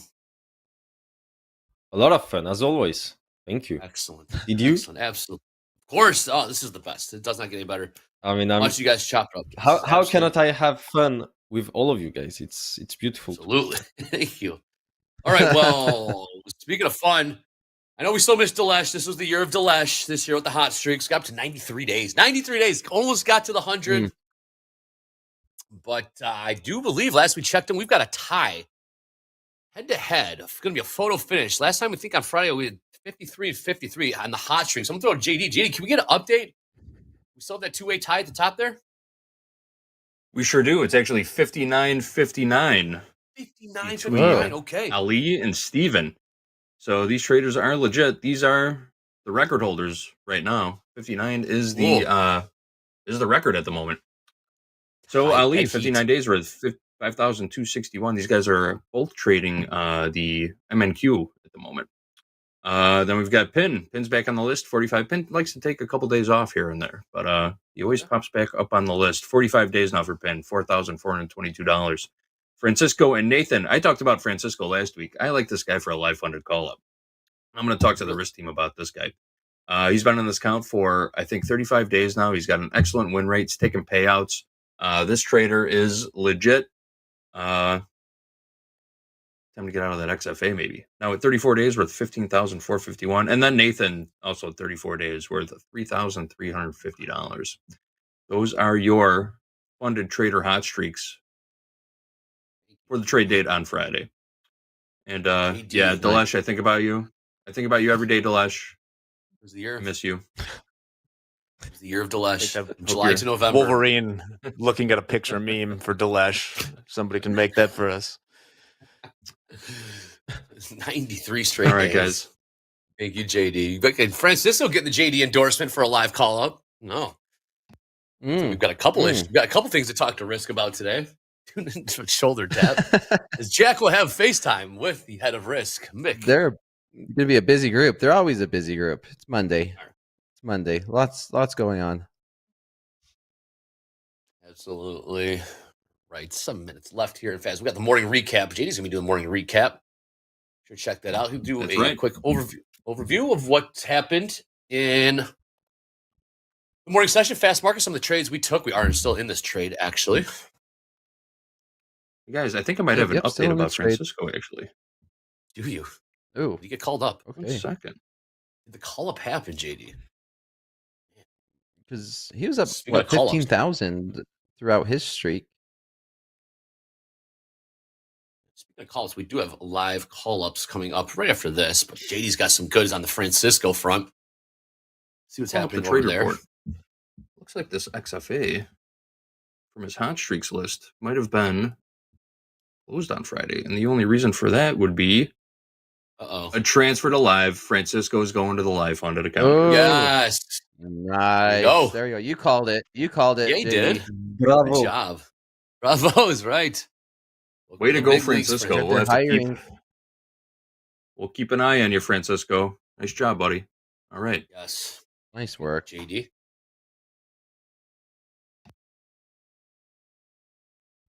[SPEAKER 6] A lot of fun, as always. Thank you.
[SPEAKER 4] Excellent.
[SPEAKER 6] Did you?
[SPEAKER 4] Excellent. Absolutely. Of course. Oh, this is the best. It does not get any better.
[SPEAKER 6] I mean,
[SPEAKER 4] Watch you guys chop it up.
[SPEAKER 6] How cannot I have fun with all of you guys? It's beautiful.
[SPEAKER 4] Absolutely. Thank you. All right. Well, speaking of fun, I know we still missed Delesh. This was the year of Delesh this year with the hot streaks. Got up to 93 days. 93 days. Almost got to the 100. But I do believe last we checked in, we've got a tie head to head. It's going to be a photo finish. Last time, I think on Friday, we had 53 and 53 on the hot streak. So I'm going to throw JD. JD, can we get an update? We still have that two-way tie at the top there?
[SPEAKER 2] We sure do. It's actually 59-59.
[SPEAKER 4] 59-59. Okay.
[SPEAKER 2] Ali and Steven. So these traders are legit. These are the record holders right now. 59 is the record at the moment. So Ali, 59 days worth 5,261. These guys are both trading the MNQ at the moment. Then we've got Pin. Pin's back on the list. 45. Pin likes to take a couple days off here and there, but he always pops back up on the list. 45 days now for Pin. $4,422. Francisco and Nathan. I talked about Francisco last week. I like this guy for a live funded call up. I'm going to talk to the risk team about this guy. He's been on this account for, I think, 35 days now. He's got an excellent win rate. He's taking payouts. This trader is legit. Time to get out of that XFA maybe. Now at 34 days worth 15,451. And then Nathan also at 34 days worth $3,350. Those are your funded trader hot streaks for the trade date on Friday. And yeah, Delesh, I think about you. I think about you every day, Delesh.
[SPEAKER 4] It was the year.
[SPEAKER 2] I miss you.
[SPEAKER 4] It was the year of Delesh. July to November.
[SPEAKER 1] Wolverine looking at a picture meme for Delesh. Somebody can make that for us.
[SPEAKER 4] 93 straight
[SPEAKER 2] All right,
[SPEAKER 4] days.
[SPEAKER 2] guys.
[SPEAKER 4] Thank you, JD. Can Francisco getting the JD endorsement for a live call up? No. So we've got a couple issues. We've got a couple things to talk to Risk about today. Tune into shoulder tap. As Jack will have FaceTime with the head of Risk, Mick.
[SPEAKER 5] They're going to be a busy group. They're always a busy group. It's Monday. It's Monday. Lots going on.
[SPEAKER 4] Absolutely. Right. Some minutes left here in fast. We got the morning recap. JD's going to be doing the morning recap. Sure, check that out. He'll do a quick overview of what's happened in the morning session. Fast market, some of the trades we took. We are still in this trade, actually.
[SPEAKER 2] Guys, I think I might have an update about Francisco, actually.
[SPEAKER 4] Do you?
[SPEAKER 5] Ooh.
[SPEAKER 4] Did you get called up?
[SPEAKER 5] Okay.
[SPEAKER 2] 1 second.
[SPEAKER 4] Did the call up happen, JD?
[SPEAKER 5] Because he was up, what, 15,000 throughout his streak.
[SPEAKER 4] Speaking of call-ups, we do have live call-ups coming up right after this, but JD's got some goods on the Francisco front. See what's happening over there.
[SPEAKER 2] Report. Looks like this XFA from his hot streaks list might have been closed on Friday, and the only reason for that would be a transfer to live. Francisco's going to the live funded account.
[SPEAKER 5] Oh,
[SPEAKER 4] yes.
[SPEAKER 5] Nice. There you go. You called it. Yeah,
[SPEAKER 4] he did.
[SPEAKER 6] Bravo.
[SPEAKER 4] Good job. Bravo is right.
[SPEAKER 2] Way to go, Francisco. We'll keep an eye on you, Francisco. Nice job, buddy. All right.
[SPEAKER 4] Yes.
[SPEAKER 5] Nice work.
[SPEAKER 4] JD.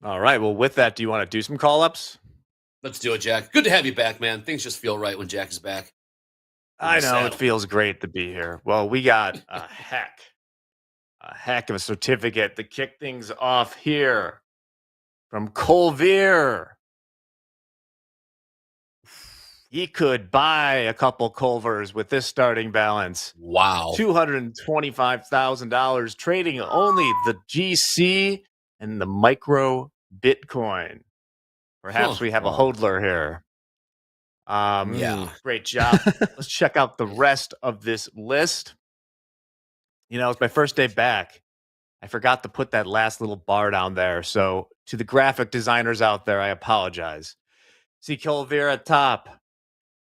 [SPEAKER 1] All right. Well, with that, do you want to do some call-ups?
[SPEAKER 4] Let's do it, Jack. Good to have you back, man. Things just feel right when Jack is back.
[SPEAKER 1] I know. It feels great to be here. Well, we got a heck of a certificate to kick things off here from Colvere. He could buy a couple Culvers with this starting balance.
[SPEAKER 4] Wow.
[SPEAKER 1] $225,000 trading only the GC and the micro Bitcoin. Perhaps we have a hodler here.
[SPEAKER 4] Yeah.
[SPEAKER 1] Great job. Let's check out the rest of this list. You know, it's my first day back. I forgot to put that last little bar down there. So to the graphic designers out there, I apologize. See Colvere at top.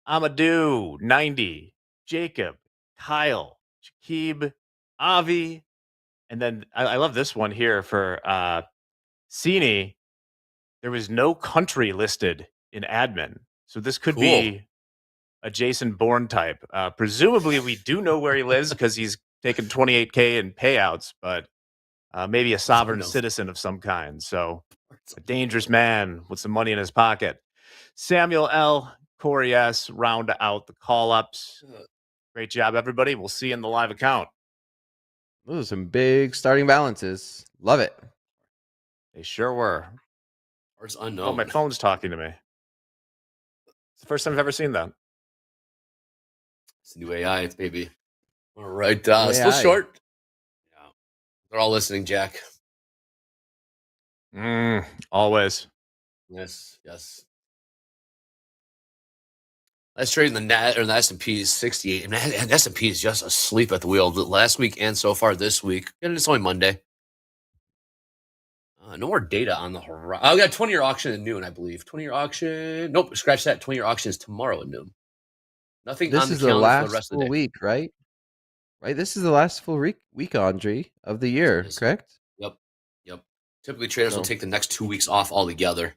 [SPEAKER 1] Amadou, 90. Jacob, Kyle, Shakib, Avi. And then I love this one here for Sini. There was no country listed in admin. So this could be a Jason Bourne type. Presumably, we do know where he lives because he's taken 28K in payouts, but maybe a sovereign citizen of some kind. So a dangerous man with some money in his pocket. Samuel L, Corey S round out the call ups. Great job, everybody. We'll see you in the live account.
[SPEAKER 5] Those are some big starting balances. Love it.
[SPEAKER 1] They sure were.
[SPEAKER 4] It's
[SPEAKER 1] Oh,
[SPEAKER 4] unknown.
[SPEAKER 1] my phone's talking to me. It's the first time I've ever seen that.
[SPEAKER 4] It's new AI, baby. All right.
[SPEAKER 5] New
[SPEAKER 4] Still
[SPEAKER 5] AI.
[SPEAKER 4] short. Yeah. They're all listening, Jack.
[SPEAKER 1] Always.
[SPEAKER 4] Yes. Let's trade in the net or the S&P is 68. And S&P is just asleep at the wheel last week and so far this week. And it's only Monday. No more data on the horizon. Oh, we got a 20-year auction at noon, I believe. 20-year auction. Nope, scratch that. 20-year auction is tomorrow at noon. Nothing
[SPEAKER 5] This
[SPEAKER 4] on the
[SPEAKER 5] is the
[SPEAKER 4] calendar for the
[SPEAKER 5] last
[SPEAKER 4] rest of the
[SPEAKER 5] full
[SPEAKER 4] day.
[SPEAKER 5] week, right? Right. This is the last full week, Andre, of the year,
[SPEAKER 4] Yes.
[SPEAKER 5] correct?
[SPEAKER 4] Yep. Typically, traders will take the next 2 weeks off altogether.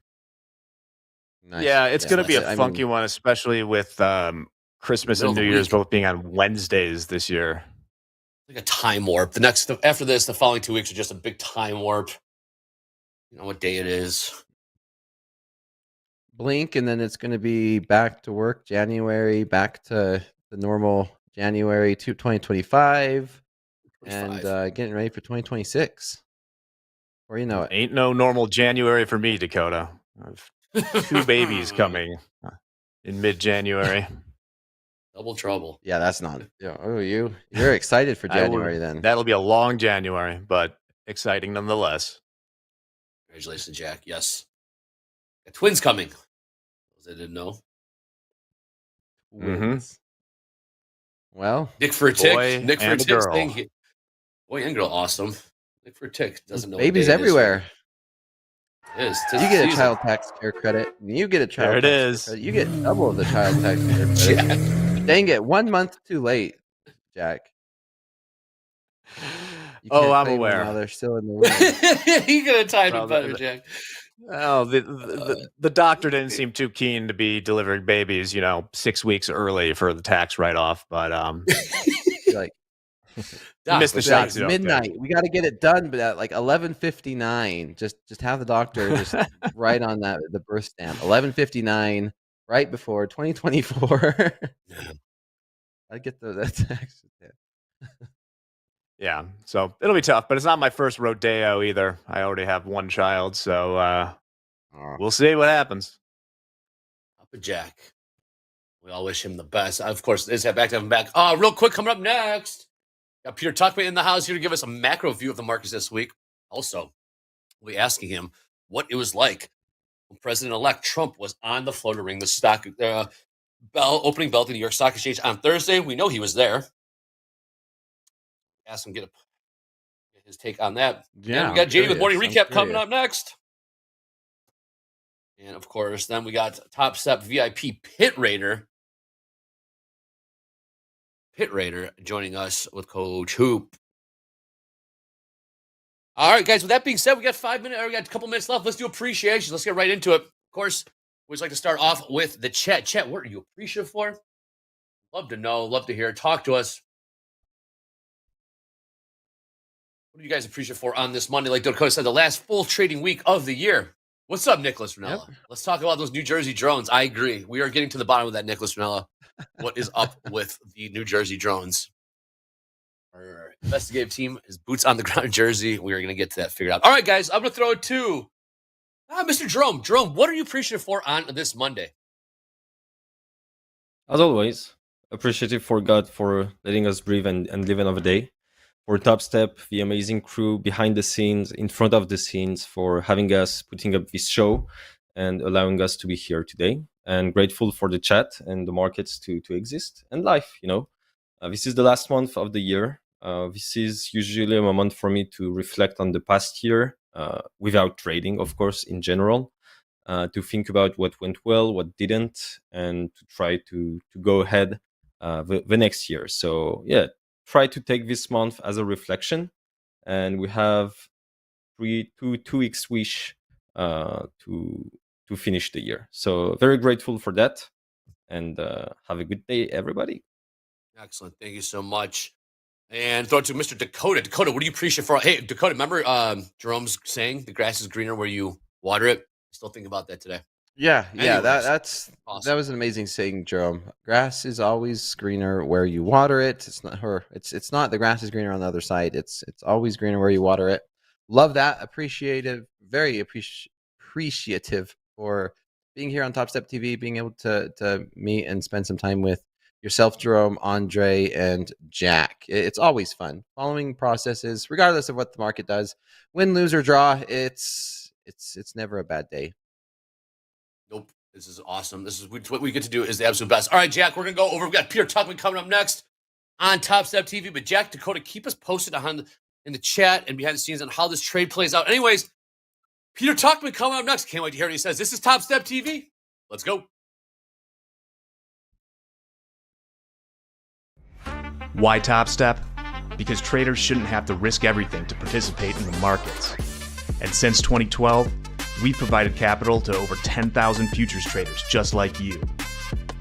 [SPEAKER 5] Nice.
[SPEAKER 1] Yeah, it's going to be a
[SPEAKER 5] I
[SPEAKER 1] funky
[SPEAKER 5] mean,
[SPEAKER 1] one, especially with Christmas
[SPEAKER 4] Middle
[SPEAKER 1] and
[SPEAKER 4] of
[SPEAKER 1] New
[SPEAKER 4] the
[SPEAKER 1] Year's
[SPEAKER 4] week.
[SPEAKER 1] both being on Wednesdays this year.
[SPEAKER 4] Like a time warp. After this, the following 2 weeks are just a big time warp. You know what day it is.
[SPEAKER 5] blink, and then it's going to be back to work January, back to the normal January 2025, and getting ready for 2026. Or you know it.
[SPEAKER 1] Ain't no normal January for me, Dakota. I've 2 babies coming in mid-January.
[SPEAKER 4] Double trouble.
[SPEAKER 5] Yeah, that's not. Yeah, oh, you're excited for January then?
[SPEAKER 1] That'll be a long January, but exciting nonetheless.
[SPEAKER 4] Congratulations, Jack. Yes. Got twins coming. Those I didn't know.
[SPEAKER 5] Wins. Well,
[SPEAKER 4] Nick for a tick.
[SPEAKER 1] boy
[SPEAKER 4] Nick for a
[SPEAKER 1] and a
[SPEAKER 4] tick.
[SPEAKER 1] girl.
[SPEAKER 4] Boy and girl, awesome. Nick for a tick doesn't know.
[SPEAKER 5] babies
[SPEAKER 4] what day
[SPEAKER 5] everywhere.
[SPEAKER 4] It is.
[SPEAKER 5] You get a child tax care credit. You get a child
[SPEAKER 1] There it
[SPEAKER 5] tax
[SPEAKER 1] is.
[SPEAKER 5] care credit. You get double of the child tax care credit. Dang it! 1 month too late, Jack. You can't
[SPEAKER 1] I'm
[SPEAKER 5] claim them
[SPEAKER 1] aware.
[SPEAKER 5] while they're still in the womb.
[SPEAKER 4] You could have timed
[SPEAKER 1] Well,
[SPEAKER 4] it better, Jack.
[SPEAKER 1] Oh, the doctor didn't seem too keen to be delivering babies, 6 weeks early for the tax write-off, but
[SPEAKER 5] You're like,
[SPEAKER 1] you missed the
[SPEAKER 5] it's like
[SPEAKER 1] shots. you don't
[SPEAKER 5] midnight.
[SPEAKER 1] take.
[SPEAKER 5] We got to get it done, but at like 11:59, just have the doctor just write on the birth stamp. 11:59, right before 2024. I get the tax.
[SPEAKER 1] Yeah, so it'll be tough, but it's not my first rodeo either. I already have 1 child, so we'll see what happens.
[SPEAKER 4] Papa Jack. We all wish him the best. Of course, let's have back to him back. Real quick, coming up next. Got Peter Tuckman in the house here to give us a macro view of the markets this week. Also, we'll be asking him what it was like when President-elect Trump was on the floor to ring the stock opening bell to the New York Stock Exchange on Thursday. We know he was there. Ask him get his take on that.
[SPEAKER 5] Yeah,
[SPEAKER 4] and we got JD with morning
[SPEAKER 5] I'm
[SPEAKER 4] recap coming
[SPEAKER 5] curious.
[SPEAKER 4] up next. And of course, then we got Topstep VIP Pit Raider joining us with Coach Hoop. All right, guys. With that being said, we got 5 minutes. Or we got a couple minutes left. Let's do appreciations. Let's get right into it. Of course, we always like to start off with the chat. Chat, what are you appreciative for? Love to know. Love to hear. Talk to us. What are you guys appreciative for on this Monday? Like Dakota said, the last full trading week of the year. What's up, Nicholas Ranella?
[SPEAKER 5] Yep.
[SPEAKER 4] Let's talk about those New Jersey drones. I agree. We are getting to the bottom of that, Nicholas Ranella. What is up with the New Jersey drones? Our investigative team is boots on the ground in Jersey. We are going to get to that figured out. All right, guys, I'm going to throw it to Mr. Jerome. Jerome, what are you appreciative for on this Monday?
[SPEAKER 6] As always, appreciative for God for letting us breathe and live another day. For Topstep, the amazing crew behind the scenes, in front of the scenes, for having us, putting up this show and allowing us to be here today. And grateful for the chat and the markets to exist and life, This is the last month of the year. This is usually a moment for me to reflect on the past year, without trading, of course, in general, to think about what went well, what didn't, and to try to go ahead the next year. So, yeah, try to take this month as a reflection. And we have 2 weeks wish to finish the year. So very grateful for that. And have a good day, everybody.
[SPEAKER 4] Excellent. Thank you so much. And throw it to Mr. Dakota. Dakota, what do you appreciate for? Hey, Dakota, remember Jerome's saying the grass is greener where you water it? Still thinking about that today.
[SPEAKER 5] Yeah,
[SPEAKER 4] Anyways,
[SPEAKER 5] that
[SPEAKER 4] awesome.
[SPEAKER 5] was an amazing saying, Jerome. Grass is always greener where you water it. It's not the grass is greener on the other side. It's always greener where you water it. Love that. Very appreciative for being here on Topstep TV, being able to meet and spend some time with yourself, Jerome, Andre, and Jack. It's always fun following processes, regardless of what the market does. Win, lose, or draw. It's never a bad day.
[SPEAKER 4] Nope. This is awesome. This is what we get to do is the absolute best. All right, Jack, we're going to go over. We've got Peter Tuckman coming up next on Topstep TV. But Jack, Dakota, keep us posted in the chat and behind the scenes on how this trade plays out. Anyways, Peter Tuckman coming up next. Can't wait to hear what he says. This is Topstep TV. Let's go.
[SPEAKER 10] Why Topstep? Because traders shouldn't have to risk everything to participate in the markets. And since 2012, we've provided capital to over 10,000 futures traders just like you.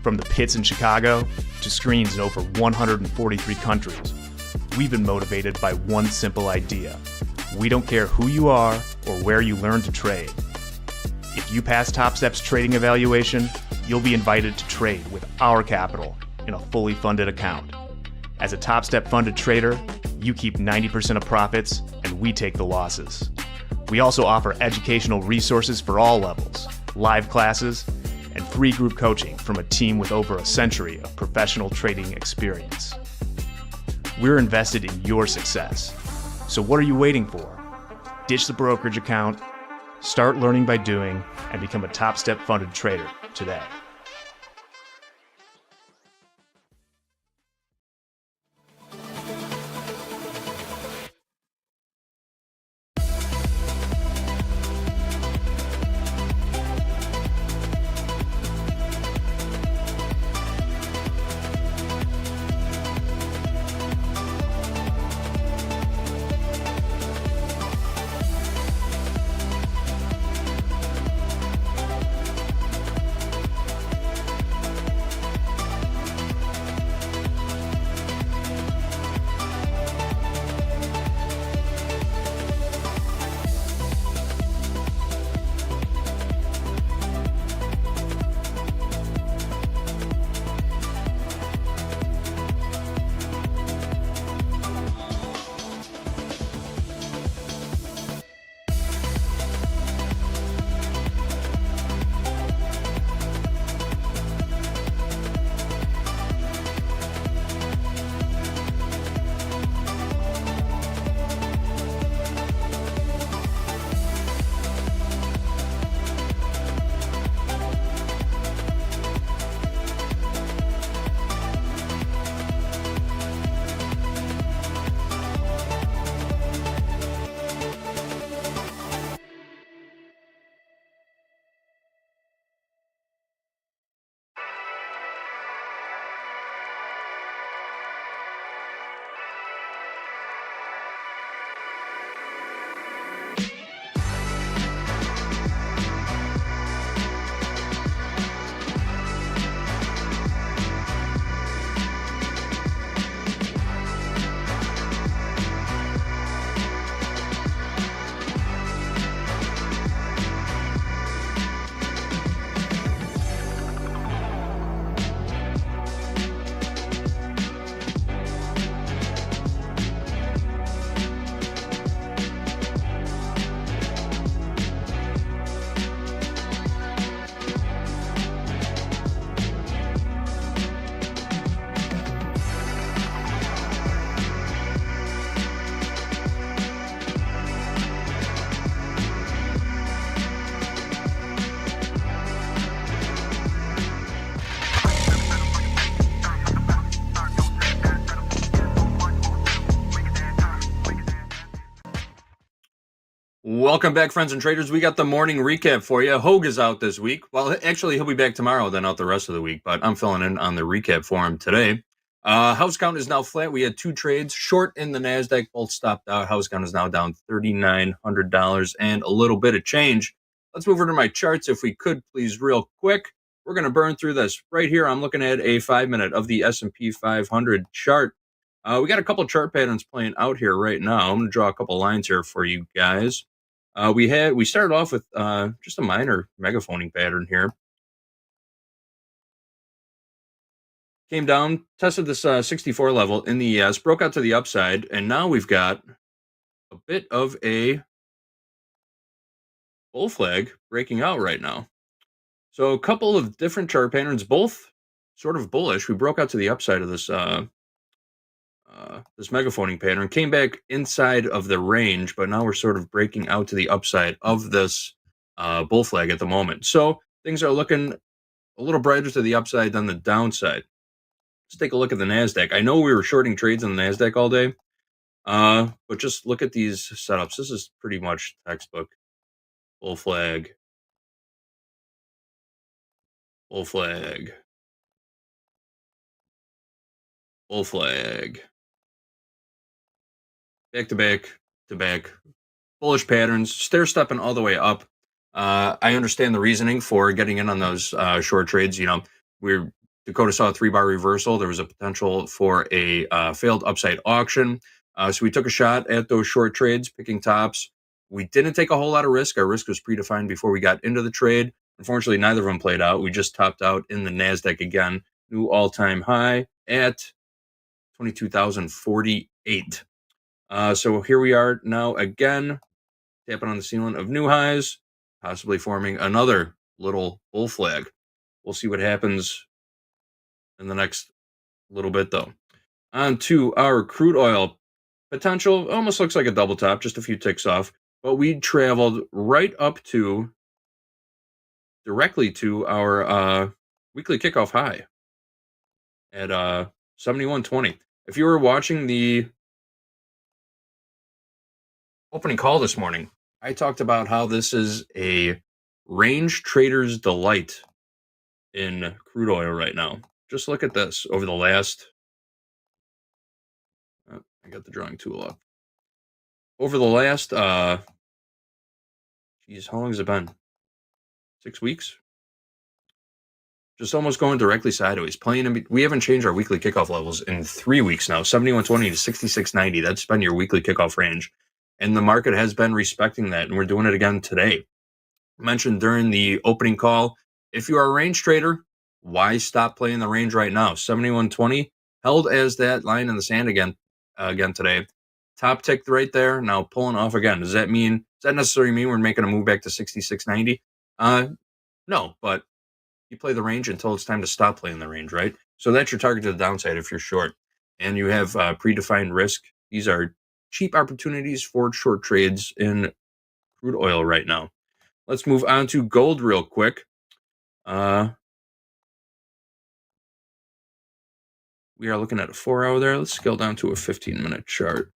[SPEAKER 10] From the pits in Chicago to screens in over 143 countries, we've been motivated by one simple idea. We don't care who you are or where you learn to trade. If you pass Topstep's trading evaluation, you'll be invited to trade with our capital in a fully funded account. As a Topstep funded trader, you keep 90% of profits and we take the losses. We also offer educational resources for all levels, live classes, and free group coaching from a team with over a century of professional trading experience. We're invested in your success. So what are you waiting for? Ditch the brokerage account, start learning by doing, and become a Topstep funded trader today.
[SPEAKER 2] Welcome back, friends and traders. We got the morning recap for you. Hoag is out this week. Well, actually, he'll be back tomorrow, then out the rest of the week, but I'm filling in on the recap for him today. House count is now flat. We had two trades short in the NASDAQ, both stopped out. House count is now down $3,900 and a little bit of change. Let's move over to my charts if we could, please, real quick. We're going to burn through this. Right here, I'm looking at a 5-minute of the S&P 500 chart. We got a couple chart patterns playing out here right now. I'm going to draw a couple lines here for you guys. We started off with just a minor megaphoning pattern here. Came down, tested this 64 level in the ES, broke out to the upside, and now we've got a bit of a bull flag breaking out right now. So a couple of different chart patterns, both sort of bullish. We broke out to the upside of this this megaphoning pattern, came back inside of the range, but now we're sort of breaking out to the upside of this bull flag at the moment. So things are looking a little brighter to the upside than the downside. Let's take a look at the NASDAQ. I know we were shorting trades on the NASDAQ all day, but just look at these setups. This is pretty much textbook. Bull flag. Bull flag. Bull flag. Back to back to back. Bullish patterns, stair stepping all the way up. I understand the reasoning for getting in on those short trades. You know, Dakota saw a 3-bar reversal. There was a potential for a failed upside auction. So we took a shot at those short trades, picking tops. We didn't take a whole lot of risk. Our risk was predefined before we got into the trade. Unfortunately, neither of them played out. We just topped out in the NASDAQ again. New all-time high at 22,048. So here we are now again, tapping on the ceiling of new highs, possibly forming another little bull flag. We'll see what happens in the next little bit, though. On to our crude oil potential. Almost looks like a double top, just a few ticks off. But we traveled right up to, directly to our weekly kickoff high at 71.20. If you were watching the opening call this morning, I talked about how this is a range trader's delight in crude oil right now. Just look at this over the last, I got the drawing tool up. Over the last, geez, how long has it been? 6 weeks? Just almost going directly sideways. We haven't changed our weekly kickoff levels in 3 weeks now. 71.20 to 66.90. That's been your weekly kickoff range. And the market has been respecting that, and we're doing it again today. I mentioned during the opening call, if you are a range trader, why stop playing the range right now? 71.20 held as that line in the sand again today. Top ticked right there, now pulling off again. Does that necessarily mean we're making a move back to 66.90? No, but you play the range until it's time to stop playing the range, right? So that's your target to the downside if you're short. And you have predefined risk. These are cheap opportunities for short trades in crude oil right now. Let's move on to gold real quick. We are looking at a 4-hour there. Let's scale down to a 15-minute chart.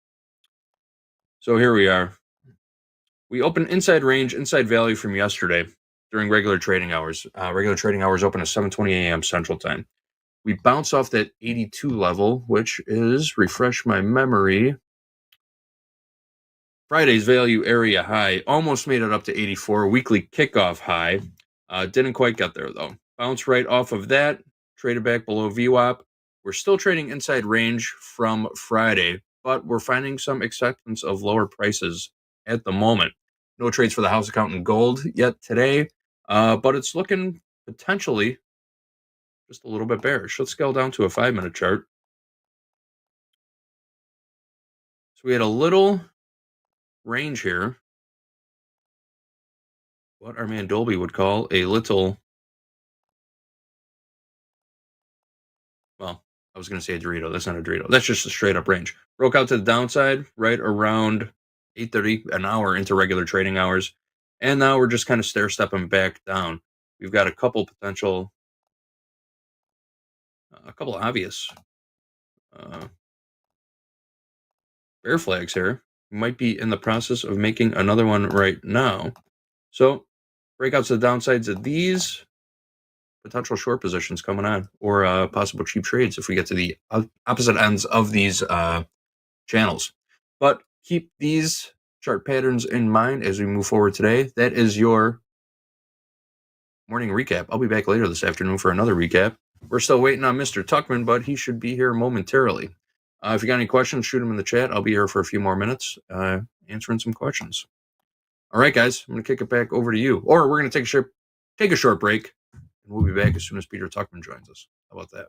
[SPEAKER 2] So here we are. We opened inside range, inside value from yesterday during regular trading hours. Regular trading hours open at 7:20 a.m. Central Time. We bounce off that 82 level, which is, refresh my memory, Friday's value area high. Almost made it up to 84. Weekly kickoff high. Didn't quite get there, though. Bounce right off of that. Traded back below VWAP. We're still trading inside range from Friday, but we're finding some acceptance of lower prices at the moment. No trades for the house account in gold yet today, but it's looking potentially just a little bit bearish. Let's scale down to a 5-minute chart. So we had a little range here. What our man Dolby would call a little, well, I was going to say a Dorito. That's not a Dorito. That's just a straight up range. Broke out to the downside right around 8:30, an hour into regular trading hours. And now we're just kind of stair stepping back down. We've got a couple potential, a couple obvious bear flags here. We might be in the process of making another one right now. So breakouts to the downsides of these, potential short positions coming on, or possible cheap trades if we get to the opposite ends of these channels. But keep these chart patterns in mind as we move forward today. That is your morning recap. I'll be back later this afternoon for another recap. We're still waiting on Mr. Tuckman, but he should be here momentarily. If you got any questions, shoot them in the chat. I'll be here for a few more minutes answering some questions. All right, guys, I'm going to kick it back over to you. Or we're going to take a short break, and we'll be back as soon as Peter Tuckman joins us. How about that?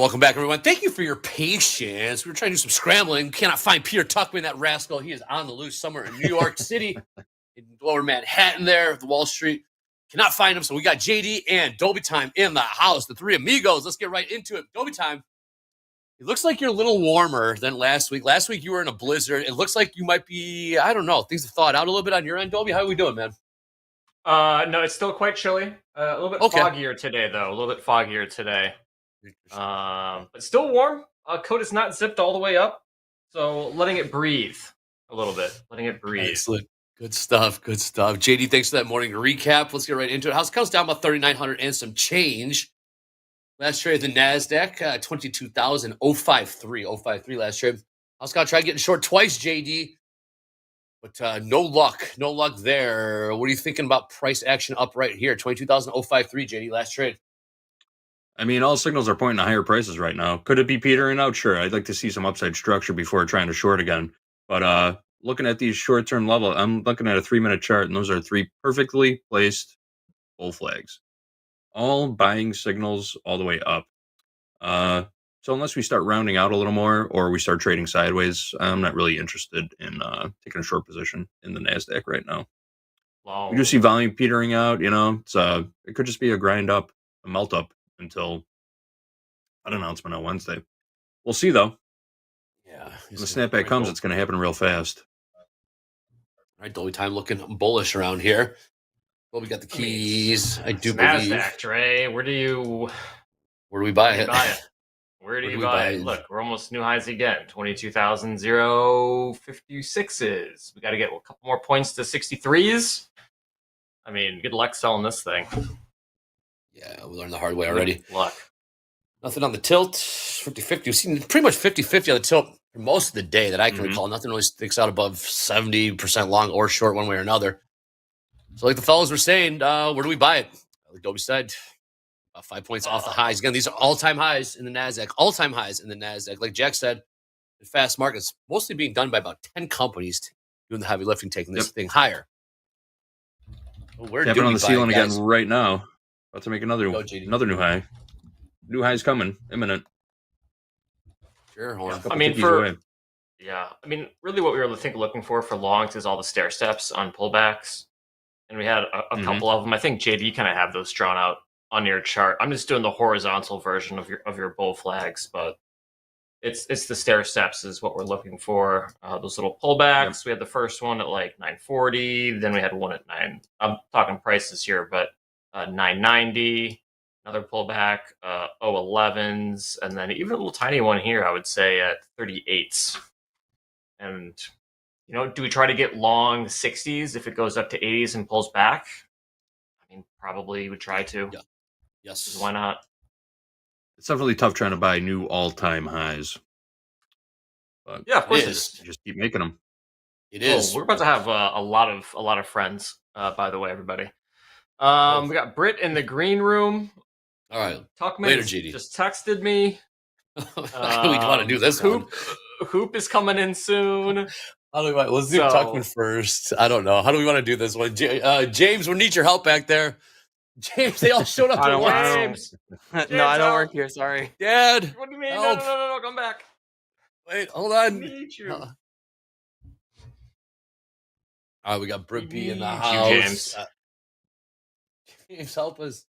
[SPEAKER 4] welcome back, everyone. Thank you for your patience. We were trying to do some scrambling. We cannot find Peter Tuckman, that rascal. He is on the loose somewhere in New York City, in lower Manhattan there, the Wall Street. Cannot find him, so we got JD and Dolby Time in the house, the three amigos. Let's get right into it. Dolby Time, it looks like you're a little warmer than last week. Last week, you were in a blizzard. It looks like you might be, I don't know, things have thawed out a little bit on your end, Dolby. How are we doing, man?
[SPEAKER 11] No, it's still quite chilly. A little bit foggier today, though. A little bit foggier today. But still warm. Coat is not zipped all the way up, so letting it breathe a little bit. Letting it breathe.
[SPEAKER 4] Excellent. Good stuff. Good stuff. JD, thanks for that morning recap. Let's get right into it. House counts down about 3,900 and some change. Last trade at the NASDAQ, 22,053 last trade. House count tried getting short twice, JD, but no luck. No luck there. What are you thinking about price action up right here? 22,053, JD, last trade.
[SPEAKER 2] I mean, all signals are pointing to higher prices right now. Could it be petering out? Sure. I'd like to see some upside structure before trying to short again. But looking at these short-term levels, I'm looking at a 3-minute chart, and those are 3 perfectly placed bull flags. All buying signals all the way up. So unless we start rounding out a little more or we start trading sideways, I'm not really interested in taking a short position in the NASDAQ right now.
[SPEAKER 11] Wow.
[SPEAKER 2] We do see volume petering out, it's it could just be a grind up, a melt up until an announcement on Wednesday. We'll see, though.
[SPEAKER 4] Yeah.
[SPEAKER 2] When the snapback comes, it's going to happen real fast.
[SPEAKER 4] All right, Dolby Time looking bullish around here. Well, we got the keys. I do believe.
[SPEAKER 11] NASDAQ, Trey. Where do
[SPEAKER 4] we buy it?
[SPEAKER 11] Where do you buy it? Look, we're almost new highs again. 22,056s. We got to get a couple more points to 63s. I mean, good luck selling this thing.
[SPEAKER 4] Yeah, we learned the hard way already.
[SPEAKER 11] Luck.
[SPEAKER 4] Nothing on the tilt. 50-50. We've seen pretty much 50-50 on the tilt for most of the day that I can recall. Nothing really sticks out above 70% long or short one way or another. So like the fellows were saying, where do we buy it? Like Dolby said, about 5 points off the highs. Again, these are all-time highs in the NASDAQ. All-time highs in the NASDAQ. Like Jack said, the fast market's mostly being done by about 10 companies doing the heavy lifting, taking this thing higher. Well, where
[SPEAKER 2] Tapping
[SPEAKER 4] do
[SPEAKER 2] on
[SPEAKER 4] we
[SPEAKER 2] the
[SPEAKER 4] buy
[SPEAKER 2] ceiling
[SPEAKER 4] it,
[SPEAKER 2] again right now. About to make another new high. New high's coming, imminent.
[SPEAKER 4] Sure, hold on.
[SPEAKER 11] I mean, really what we were looking for longs is all the stair steps on pullbacks. And we had a couple of them. I think, JD, you kind of have those drawn out on your chart. I'm just doing the horizontal version of your bull flags, but it's the stair steps is what we're looking for. Those little pullbacks. We had the first one at like 940. Then we had one at 9. I'm talking prices here, but 990. Another pullback, 011s, and then even a little tiny one here, I would say at 38s. And, do we try to get long 60s if it goes up to 80s and pulls back? I mean, probably would try to.
[SPEAKER 4] Yeah. Yes.
[SPEAKER 11] Why not?
[SPEAKER 2] It's definitely tough trying to buy new all-time highs. But
[SPEAKER 11] yeah, of course it is.
[SPEAKER 2] Just keep making them.
[SPEAKER 4] It is.
[SPEAKER 11] We're about to have a lot of friends, by the way, everybody. We got Britt in the green room.
[SPEAKER 4] All right.
[SPEAKER 11] Tuckman
[SPEAKER 4] Later, GD.
[SPEAKER 11] just texted me.
[SPEAKER 4] We want to do this one.
[SPEAKER 11] Hoop is coming in soon.
[SPEAKER 4] Let's do Tuckman first. I don't know. How do we want to do this one? James, we need your help back there. James, they all showed up at once.
[SPEAKER 12] No, I don't work here. Sorry.
[SPEAKER 4] Dad.
[SPEAKER 11] What do you mean?
[SPEAKER 4] Help.
[SPEAKER 11] No, come back.
[SPEAKER 4] Wait, hold on.
[SPEAKER 11] I need you.
[SPEAKER 4] All right, we got Britt B in the house.
[SPEAKER 11] James.
[SPEAKER 4] James, help us.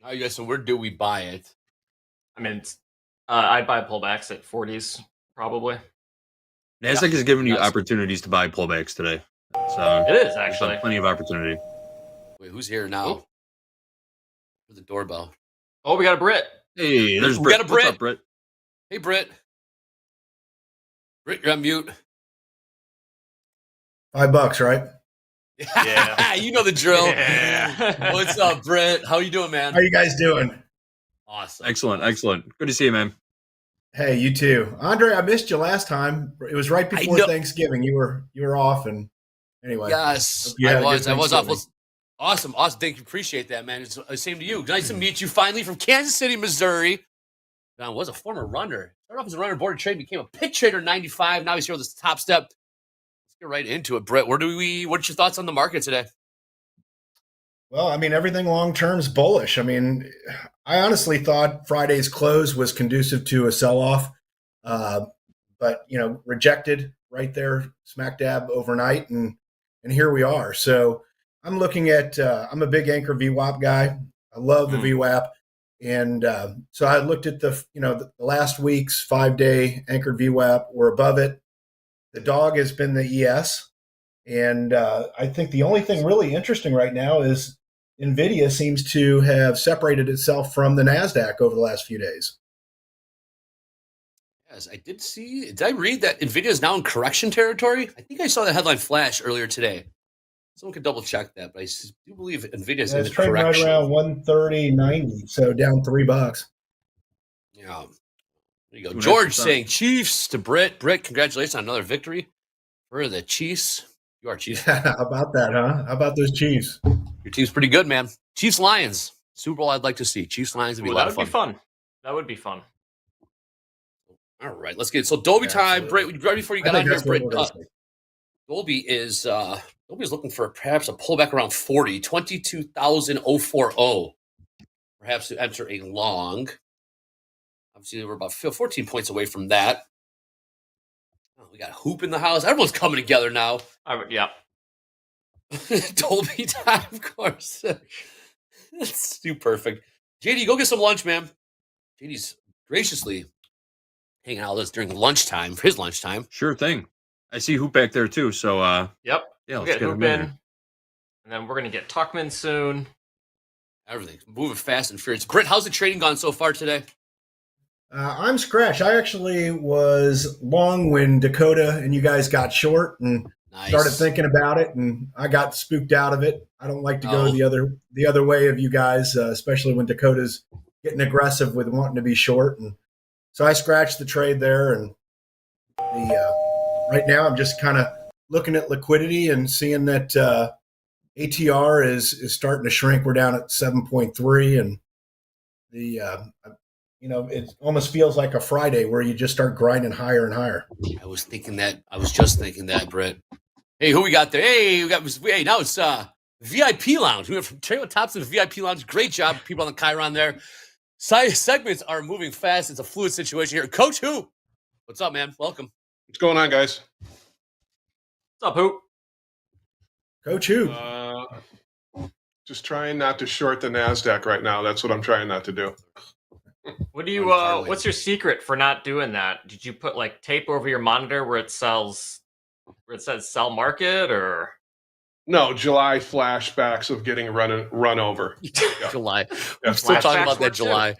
[SPEAKER 4] All right, guys, so where do we buy it?
[SPEAKER 11] I mean, I'd buy pullbacks at 40s, probably.
[SPEAKER 2] NASDAQ is giving you opportunities to buy pullbacks today. So
[SPEAKER 11] it is, actually.
[SPEAKER 2] There's plenty of opportunity.
[SPEAKER 4] Wait, who's here now? For the doorbell.
[SPEAKER 11] Oh, we got a Brit.
[SPEAKER 2] Hey, there's
[SPEAKER 4] We
[SPEAKER 2] Britt.
[SPEAKER 4] got a Brit.
[SPEAKER 2] What's up, Britt?
[SPEAKER 4] Hey, Britt. Britt, you're on mute.
[SPEAKER 13] $5, right?
[SPEAKER 4] Yeah. You know the drill.
[SPEAKER 11] Yeah.
[SPEAKER 4] What's up, Britt? How you doing, man?
[SPEAKER 13] How you guys doing?
[SPEAKER 4] Awesome.
[SPEAKER 2] Excellent. Good to see you, man.
[SPEAKER 13] Hey, you too. Andre, I missed you last time. It was right before Thanksgiving. You were off, and anyway.
[SPEAKER 4] Yes, I was off. Awesome. Thank you. Appreciate that, man. It's the same to you. Nice to meet you finally from Kansas City, Missouri. John was a former runner. Started off as a runner, board of trade, became a pit trader in 95. Now he's here with this Topstep. Let's get right into it, Brett. What's your thoughts on the market today?
[SPEAKER 13] Well, I mean, everything long term is bullish. I mean, I honestly thought Friday's close was conducive to a sell off, but rejected right there, smack dab overnight, and here we are. So I'm looking at. I'm a big anchor VWAP guy. I love the VWAP, and so I looked at the last week's 5-day anchored VWAP. We're above it. The dog has been the ES. And I think the only thing really interesting right now is NVIDIA seems to have separated itself from the NASDAQ over the last few days.
[SPEAKER 4] Yes, I did see. Did I read that NVIDIA is now in correction territory? I think I saw the headline flash earlier today. Someone could double check that, but I do believe NVIDIA is in
[SPEAKER 13] trading
[SPEAKER 4] correction.
[SPEAKER 13] Right around 130.90, so down $3.
[SPEAKER 4] Yeah. There you go. George saying Chiefs to Britt. Britt, congratulations on another victory for the Chiefs. You are Chiefs.
[SPEAKER 13] How about that, huh? How about those Chiefs?
[SPEAKER 4] Your team's pretty good, man. Chiefs Lions. Super Bowl I'd like to see. Chiefs Lions would be a lot of fun.
[SPEAKER 11] That would be fun.
[SPEAKER 4] All right, let's get it. So Dolby time. Britt, right before you got on here, Britt, Dolby is looking for perhaps a pullback around 40, 22,040. Perhaps to enter a long. Obviously, we're about 14 points away from that. Oh, we got Hoop in the house. Everyone's coming together now.
[SPEAKER 11] Yeah.
[SPEAKER 4] Dolby time, of course. That's too perfect. JD, go get some lunch, man. JD's graciously hanging out with us during lunchtime, for his lunchtime.
[SPEAKER 2] Sure thing. I see Hoop back there too. So,
[SPEAKER 11] yep.
[SPEAKER 2] Yeah,
[SPEAKER 11] we'll
[SPEAKER 2] let's get
[SPEAKER 11] Hoop in. And then we're going to get Tuckman soon.
[SPEAKER 4] Everything's moving fast and furious. Britt, how's the trading gone so far today?
[SPEAKER 13] I'm scratch. I actually was long when Dakota and you guys got short and started thinking about it, and I got spooked out of it. I don't like to go the other way of you guys, especially when Dakota's getting aggressive with wanting to be short. And so I scratched the trade there, and right now I'm just kind of looking at liquidity and seeing that ATR is starting to shrink. We're down at 7.3, and it almost feels like a Friday where you just start grinding higher and higher.
[SPEAKER 4] I was just thinking that, Britt. Hey, who we got there? Hey, now it's VIP Lounge. We went from Trade with Topstep to VIP Lounge. Great job, people on the Chiron there. Segments are moving fast. It's a fluid situation here. Coach Hoop, what's up, man? Welcome.
[SPEAKER 14] What's going on, guys?
[SPEAKER 11] What's up, Hoop?
[SPEAKER 13] Coach Hoop.
[SPEAKER 14] Just trying not to short the NASDAQ right now. That's what I'm trying not to do.
[SPEAKER 11] What do you? What's your secret for not doing that? Did you put like tape over your monitor where it says sell market, or?
[SPEAKER 14] No, July flashbacks of getting run over. Yeah.
[SPEAKER 4] July.
[SPEAKER 14] Yeah.
[SPEAKER 4] I'm still talking about that July.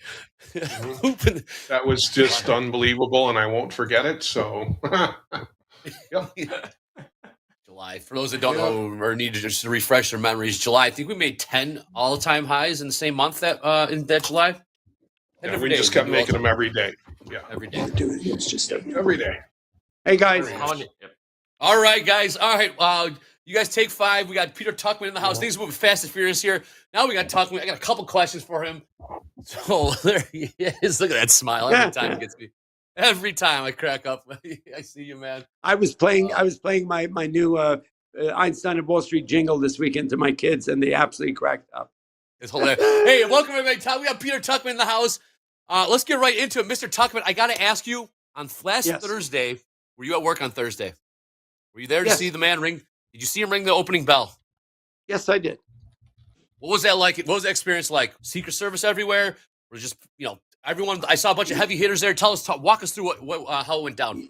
[SPEAKER 14] That was just unbelievable, and I won't forget it. So, yeah.
[SPEAKER 4] July. For those that don't know or need to just refresh their memories, July. I think we made 10 all-time highs in the same month in that July.
[SPEAKER 14] Yeah, we just kept making them every day. Yeah,
[SPEAKER 4] every day.
[SPEAKER 14] It's just every day.
[SPEAKER 15] Hey guys.
[SPEAKER 4] All right, guys. All right. You guys take 5. We got Peter Tuckman in the house. Things are moving fast and furious here. Now we got Tuckman. I got a couple questions for him. So there he is. Look at that smile. Every time he gets me. Every time I crack up. I see you, man.
[SPEAKER 15] I was playing my new Einstein of Wall Street jingle this weekend to my kids, and they absolutely cracked up.
[SPEAKER 4] It's hilarious. Hey, welcome everybody. We got Peter Tuckman in the house. Let's get right into it. Mr. Tuckman, I got to ask you, on Thursday, were you at work on Thursday? Were you there to see the man ring? Did you see him ring the opening bell?
[SPEAKER 15] Yes, I did.
[SPEAKER 4] What was that like? What was the experience like? Secret Service everywhere? Or just, everyone? I saw a bunch of heavy hitters there. Walk us through how it went down.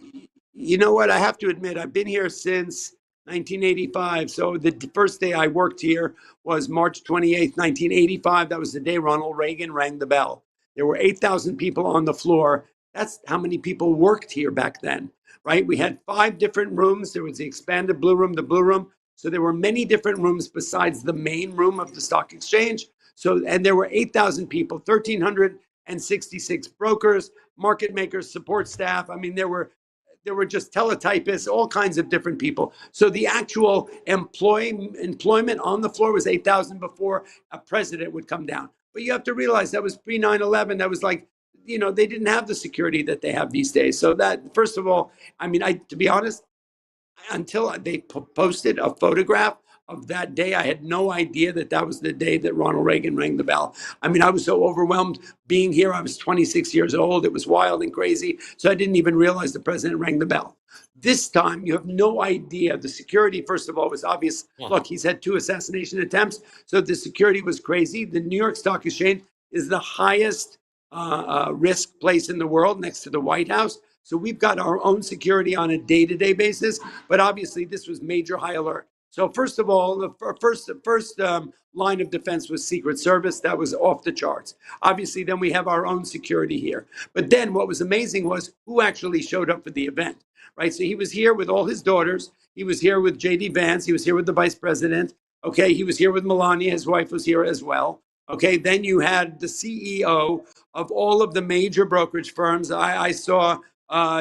[SPEAKER 15] You know what? I have to admit, I've been here since 1985. So the first day I worked here was March 28th, 1985. That was the day Ronald Reagan rang the bell. There were 8,000 people on the floor. That's how many people worked here back then, right? We had 5 different rooms. There was the expanded blue room, the blue room. So there were many different rooms besides the main room of the stock exchange. And there were 8,000 people, 1,366 brokers, market makers, support staff. I mean, there were just teletypists, all kinds of different people. So the actual employment on the floor was 8,000 before a president would come down. But you have to realize that was pre 9/11. That was like, they didn't have the security that they have these days. So that, first of all, to be honest, until they posted a photograph of that day. I had no idea that that was the day that Ronald Reagan rang the bell. I mean, I was so overwhelmed being here. I was 26 years old. It was wild and crazy. So I didn't even realize the president rang the bell. This time, you have no idea. The security, first of all, was obvious. Look, he's had 2 assassination attempts. So the security was crazy. The New York Stock Exchange is the highest risk place in the world next to the White House. So we've got our own security on a day-to-day basis. But obviously, this was major high alert. So first of all, the first line of defense was Secret Service. That was off the charts. Obviously, then we have our own security here. But then what was amazing was who actually showed up for the event, right? So he was here with all his daughters. He was here with J.D. Vance. He was here with the vice president. Okay, he was here with Melania. His wife was here as well. Okay, then you had the CEO of all of the major brokerage firms. I saw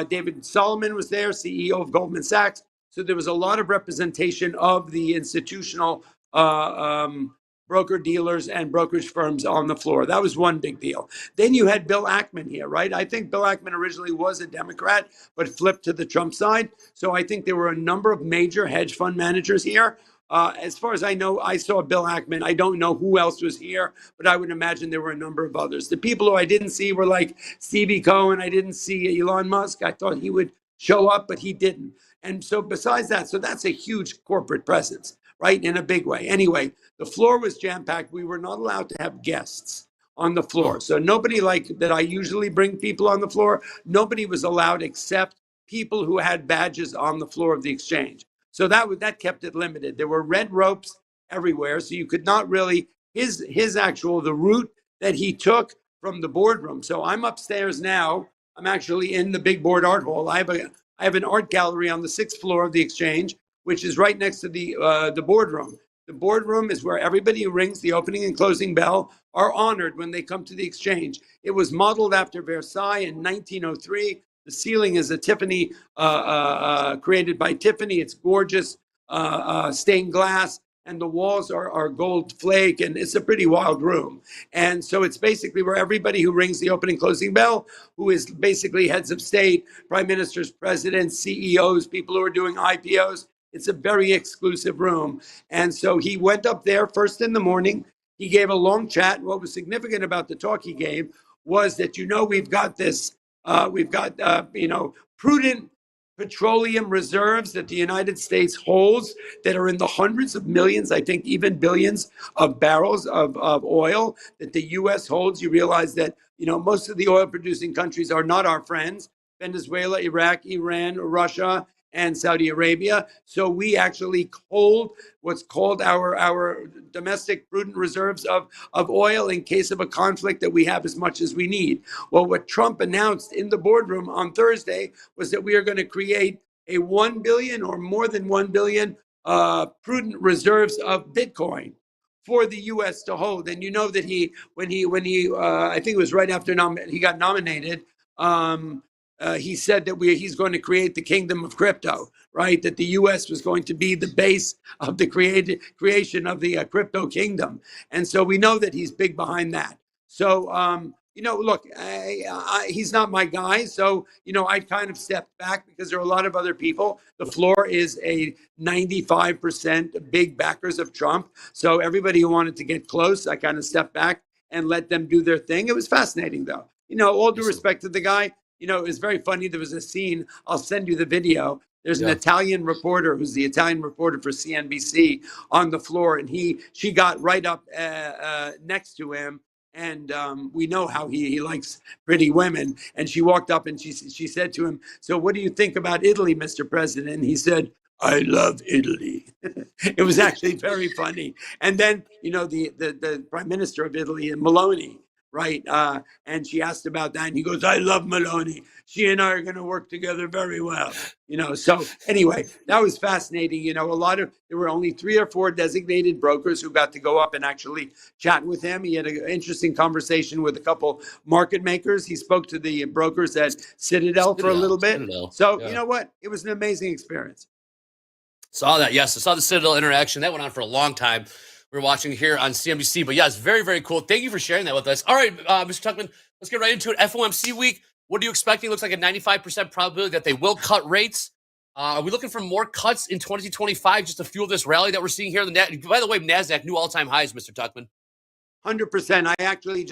[SPEAKER 15] David Solomon was there, CEO of Goldman Sachs. So there was a lot of representation of the institutional broker dealers and brokerage firms on the floor. That was one big deal. Then you had Bill Ackman here, right? I think Bill Ackman originally was a Democrat, but flipped to the Trump side. So I think there were a number of major hedge fund managers here. As far as I know, I saw Bill Ackman. I don't know who else was here, but I would imagine there were a number of others. The people who I didn't see were like Stevie Cohen. I didn't see Elon Musk. I thought he would show up, but he didn't. And so besides that, so that's a huge corporate presence, right? In a big way. Anyway, the floor was jam-packed. We were not allowed to have guests on the floor. So nobody like that I usually bring people on the floor. Nobody was allowed except people who had badges on the floor of the exchange. So that kept it limited. There were red ropes everywhere. So you could not really, the route that he took from the boardroom. So I'm upstairs now. I'm actually in the big board art hall. I have an art gallery on the 6th floor of the exchange, which is right next to the boardroom. The boardroom is where everybody who rings the opening and closing bell are honored when they come to the exchange. It was modeled after Versailles in 1903. The ceiling is a Tiffany, created by Tiffany. It's gorgeous, stained glass, and the walls are gold flake, and it's a pretty wild room. And so it's basically where everybody who rings the opening closing bell, who is basically heads of state, prime ministers, presidents, CEOs, people who are doing IPOs, it's a very exclusive room. And so he went up there first in the morning. He gave a long chat. What was significant about the talk he gave was that, we've got this, prudent petroleum reserves that the United States holds that are in the hundreds of millions, I think even billions of barrels of oil that the U.S. holds. You realize that, most of the oil producing countries are not our friends: Venezuela, Iraq, Iran, Russia, and Saudi Arabia. So we actually hold what's called our domestic prudent reserves of oil in case of a conflict, that we have as much as we need. Well, what Trump announced in the boardroom on Thursday was that we are going to create a 1 billion or more than 1 billion prudent reserves of Bitcoin for the U.S. to hold. And you know that when he I think it was right after he got nominated, he said that he's going to create the kingdom of crypto, right? That the U.S. was going to be the base of the creation of the crypto kingdom. And so we know that he's big behind that. So, look, he's not my guy. So, I kind of stepped back because there are a lot of other people. The floor is a 95% big backers of Trump. So everybody who wanted to get close, I kind of stepped back and let them do their thing. It was fascinating, though. All due respect to the guy. It was very funny. There was a scene. I'll send you the video. There's an Italian reporter who's the Italian reporter for CNBC on the floor, and she got right up next to him. And we know how he likes pretty women. And she walked up and she said to him, "So what do you think about Italy, Mr. President?" And he said, "I love Italy." It was actually very funny. And then, the prime minister of Italy, Meloni, right? And she asked about that, and he goes, "I love Meloni. She and I are going to work together very well." So anyway, that was fascinating. There were only 3 or 4 designated brokers who got to go up and actually chat with him. He had an interesting conversation with a couple market makers. He spoke to the brokers at Citadel for a little bit. So you know what? It was an amazing experience.
[SPEAKER 4] Saw that. Yes, I saw the Citadel interaction. That went on for a long time. We're watching here on CNBC. But yeah, it's very, very cool. Thank you for sharing that with us. All right, Mr. Tuchman, let's get right into it. FOMC week. What are you expecting? Looks like a 95% probability that they will cut rates. Are we looking for more cuts in 2025 just to fuel this rally that we're seeing here? By the way, NASDAQ, new all-time highs, Mr. Tuckman.
[SPEAKER 15] 100%. I actually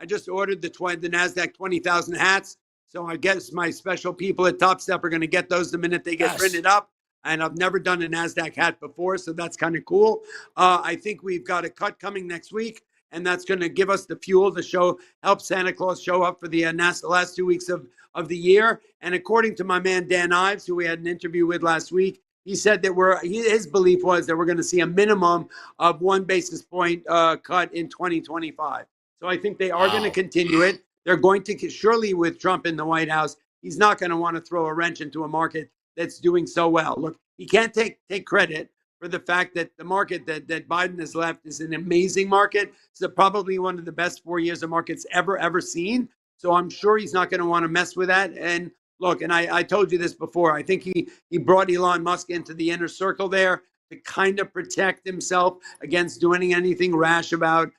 [SPEAKER 15] I just ordered the NASDAQ 20,000 hats. So I guess my special people at Topstep are going to get those the minute they get printed up. And I've never done a NASDAQ hat before, so that's kind of cool. I think we've got a cut coming next week, and that's going to give us the fuel to help Santa Claus show up for the last 2 weeks of the year. And according to my man Dan Ives, who we had an interview with last week, he said that his belief was that we're going to see a minimum of 1 basis point cut in 2025. So I think they are going to continue it. They're going to, surely with Trump in the White House, he's not going to want to throw a wrench into a market that's doing so well. Look, he can't take credit for the fact that the market that Biden has left is an amazing market. It's probably one of the best 4 years the market's ever seen. So I'm sure he's not going to want to mess with that. And look, and I told you this before, I think he brought Elon Musk into the inner circle there to kind of protect himself against doing anything rash about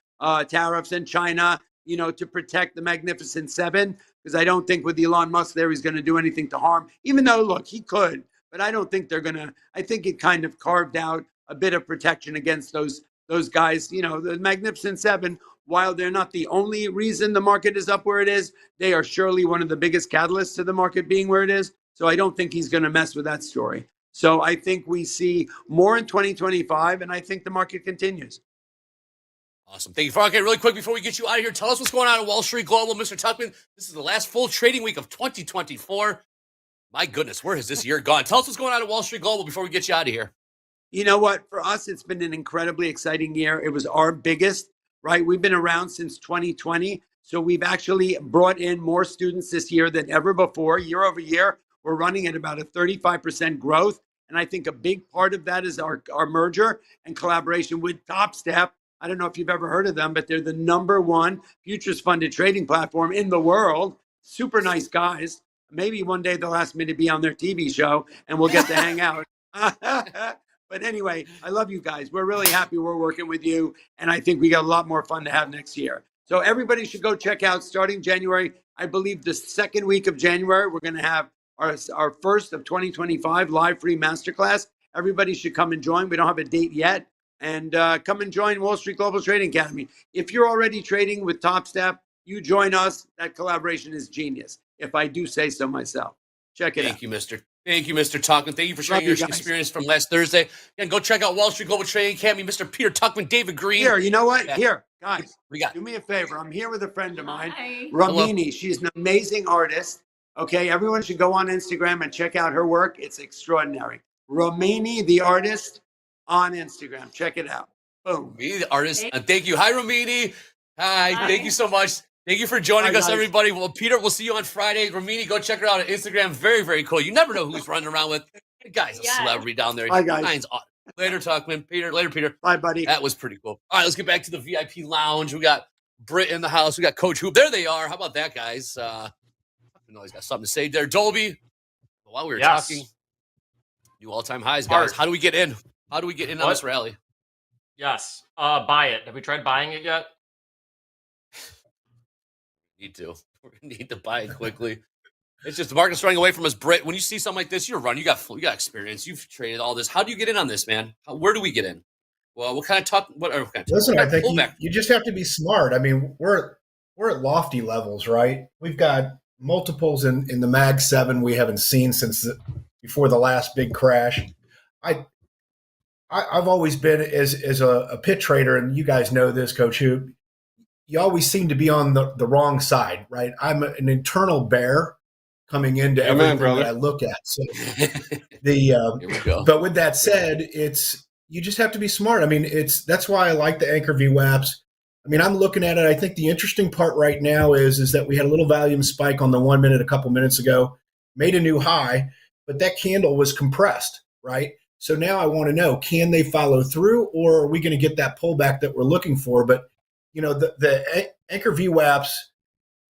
[SPEAKER 15] tariffs and China, to protect the Magnificent Seven. Because I don't think with Elon Musk there, he's going to do anything to harm, even though, look, he could. But I don't think they're going to. I think it kind of carved out a bit of protection against those guys. The Magnificent Seven, while they're not the only reason the market is up where it is, they are surely one of the biggest catalysts to the market being where it is. So I don't think he's going to mess with that story. So I think we see more in 2025, and I think the market continues.
[SPEAKER 4] Awesome. Thank you, Frank. Okay, really quick before we get you out of here, tell us what's going on at Wall Street Global, Mr. Tuckman. This is the last full trading week of 2024. My goodness, where has this year gone? Tell us what's going on at Wall Street Global before we get you out of here.
[SPEAKER 15] You know what? For us, it's been an incredibly exciting year. It was our biggest, right? We've been around since 2020. So we've actually brought in more students this year than ever before. Year over year, we're running at about a 35% growth. And I think a big part of that is our merger and collaboration with Topstep. I don't know if you've ever heard of them, but they're the #1 futures funded trading platform in the world. Super nice guys. Maybe one day they'll ask me to be on their TV show and we'll get to hang out. But anyway, I love you guys. We're really happy we're working with you. And I think we got a lot more fun to have next year. So everybody should go check out starting January. I believe the second week of January, we're going to have our first of 2025 live free masterclass. Everybody should come and join. We don't have a date yet. And come and join Wall Street Global Trading Academy. If you're already trading with Topstep, you join us. That collaboration is genius, if I do say so myself. Check it out.
[SPEAKER 4] Thank you, Mr. Tuckman. Thank you for sharing your experience from last Thursday. And go check out Wall Street Global Trading Academy, Mr. Peter Tuckman, David Green.
[SPEAKER 15] Here, you know what? Here, guys, do me a favor. I'm here with a friend of mine, Ramini. She's an amazing artist. Okay, everyone should go on Instagram and check out her work. It's extraordinary. Ramini, the artist, on Instagram. Check it out. Boom.
[SPEAKER 4] Me, the artist. Thank you. Hi, Ramini. Hi. Thank you so much. Thank you for joining us, everybody. Well, Peter, we'll see you on Friday. Ramini, go check her out on Instagram. Very, very cool. You never know who's running around with. The guy's a celebrity down there.
[SPEAKER 15] Hi, guys.
[SPEAKER 4] Later, Tuckman. Peter. Later, Peter.
[SPEAKER 15] Bye, buddy.
[SPEAKER 4] That was pretty cool. All right, let's get back to the VIP lounge. We got Britt in the house. We got Coach Hoop. There they are. How about that, guys? I know he's got something to say there. Dolby, while we were talking, new all-time highs, guys. How do we get in? How do we get in on this rally?
[SPEAKER 11] Yes. Buy it. Have we tried buying it yet?
[SPEAKER 4] Need to. We're gonna need to buy it quickly. It's just the market's running away from us, Britt. When you see something like this, you're running. You got experience. You've traded all this. How do you get in on this, man? Where do we get in? Well, what kind of talk?
[SPEAKER 13] Listen, I think you just have to be smart. I mean, we're at lofty levels, right? We've got multiples in the Mag 7 we haven't seen since before the last big crash. I've always been as a pit trader, and you guys know this, Coach Hoop. You always seem to be on the wrong side, right? I'm an internal bear coming into everything that I look at. So but with that said, you just have to be smart. I mean, that's why I like the Anchor VWAPs. I mean, I'm looking at it. I think the interesting part right now is that we had a little volume spike on the 1 minute a couple minutes ago, made a new high, but that candle was compressed, right? So now I want to know, can they follow through, or are we going to get that pullback that we're looking for? But, you know, the Anchor VWAPs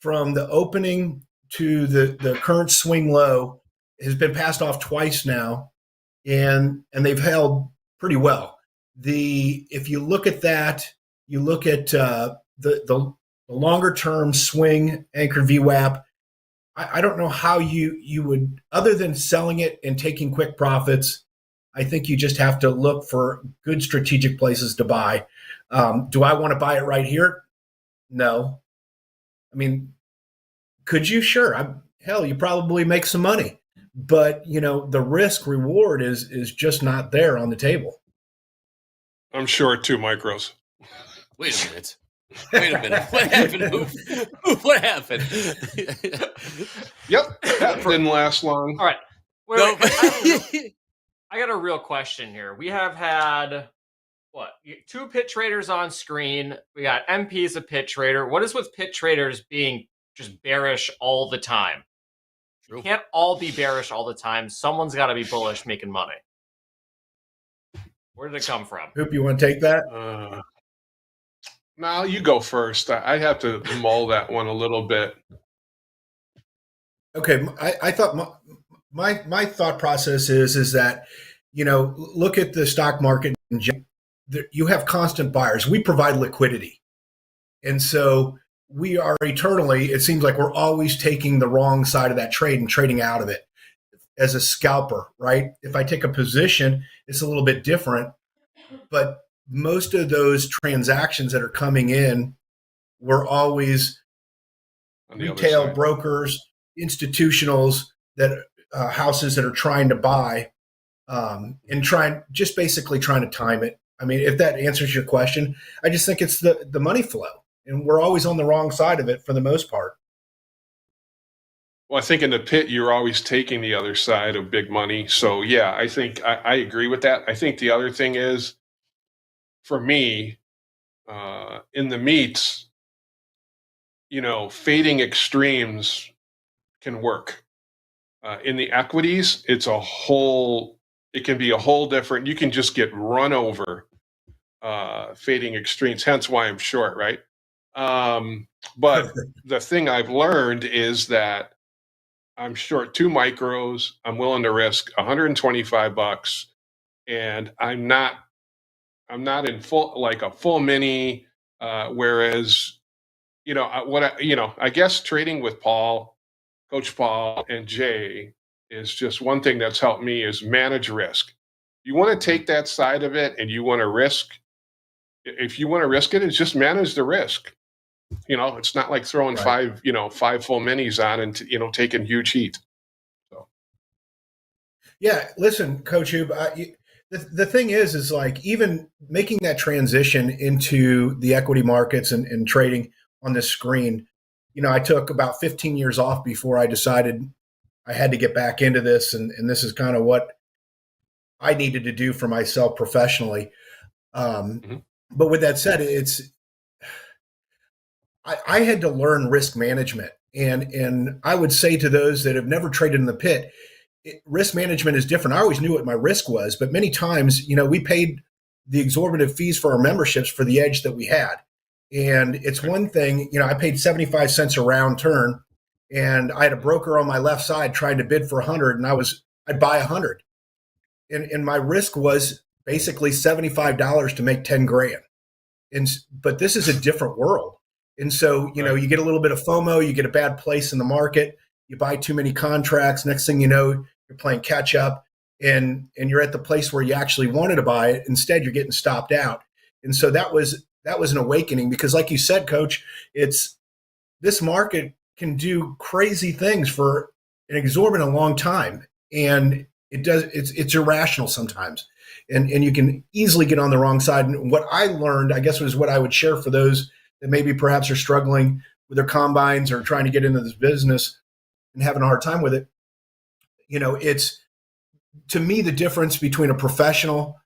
[SPEAKER 13] from the opening to the current swing low has been passed off twice now, and they've held pretty well. If you look at that, you look at the longer term swing Anchor VWAP, I don't know how you would, other than selling it and taking quick profits. I think you just have to look for good strategic places to buy. Do I want to buy it right here? No. I mean, could you? Sure. Hell, you probably make some money, but the risk reward is just not there on the table.
[SPEAKER 14] I'm short 2 micros.
[SPEAKER 4] Wait a minute. What happened? What happened?
[SPEAKER 14] Yep, that didn't last long.
[SPEAKER 11] All right. Wait. I got a real question here. We have had 2 pit traders on screen. We got MP as a pit trader. What is with pit traders being just bearish all the time? You can't all be bearish all the time. Someone's got to be bullish making money. Where did it come from?
[SPEAKER 13] Hoop, you want to take that?
[SPEAKER 14] No, you go first. I have to mull that one a little bit.
[SPEAKER 13] Okay, I thought my thought process is that look at the stock market. You have constant buyers. We provide liquidity, and so we are eternally. It seems like we're always taking the wrong side of that trade and trading out of it as a scalper, right? If I take a position, it's a little bit different, but most of those transactions that are coming in were always retail brokers, institutionals, that houses that are trying to buy and basically trying to time it. I mean, if that answers your question, I just think it's the money flow, and we're always on the wrong side of it for the most part.
[SPEAKER 14] Well, I think in the pit, you're always taking the other side of big money. So yeah, I think I agree with that. I think the other thing is, for me, in the meats, fading extremes can work. In the equities, it can be a whole different, you can just get run over fading extremes, hence why I'm short, right? But the thing I've learned is that I'm short 2 micros, I'm willing to risk $125, and I'm not in a full mini, whereas, I guess trading with Coach Paul and Jay is just one thing that's helped me is manage risk. You want to take that side of it and you want to risk. If you want to risk it, it's just manage the risk. It's not like throwing 5 full minis on and, taking huge heat. So.
[SPEAKER 13] Yeah. Listen, Coach Hoop, the thing is like even making that transition into the equity markets and trading on this screen, I took about 15 years off before I decided I had to get back into this. And this is kind of what I needed to do for myself professionally. But with that said, I had to learn risk management. And I would say to those that have never traded in the pit, risk management is different. I always knew what my risk was, but many times, we paid the exorbitant fees for our memberships for the edge that we had. And it's one thing, I paid 75 cents a round turn, and I had a broker on my left side trying to bid for 100, and I'd buy 100. And my risk was basically $75 to make 10 grand. But this is a different world. And so, you get a little bit of FOMO, you get a bad place in the market, you buy too many contracts. Next thing you know, you're playing catch up and you're at the place where you actually wanted to buy it. Instead, you're getting stopped out. And so that was an awakening because, like you said, Coach, this market can do crazy things for an exorbitant long time. And it's irrational sometimes. And you can easily get on the wrong side. And what I learned, I guess, was what I would share for those that maybe perhaps are struggling with their combines or trying to get into this business and having a hard time with it. It's, to me, the difference between a professional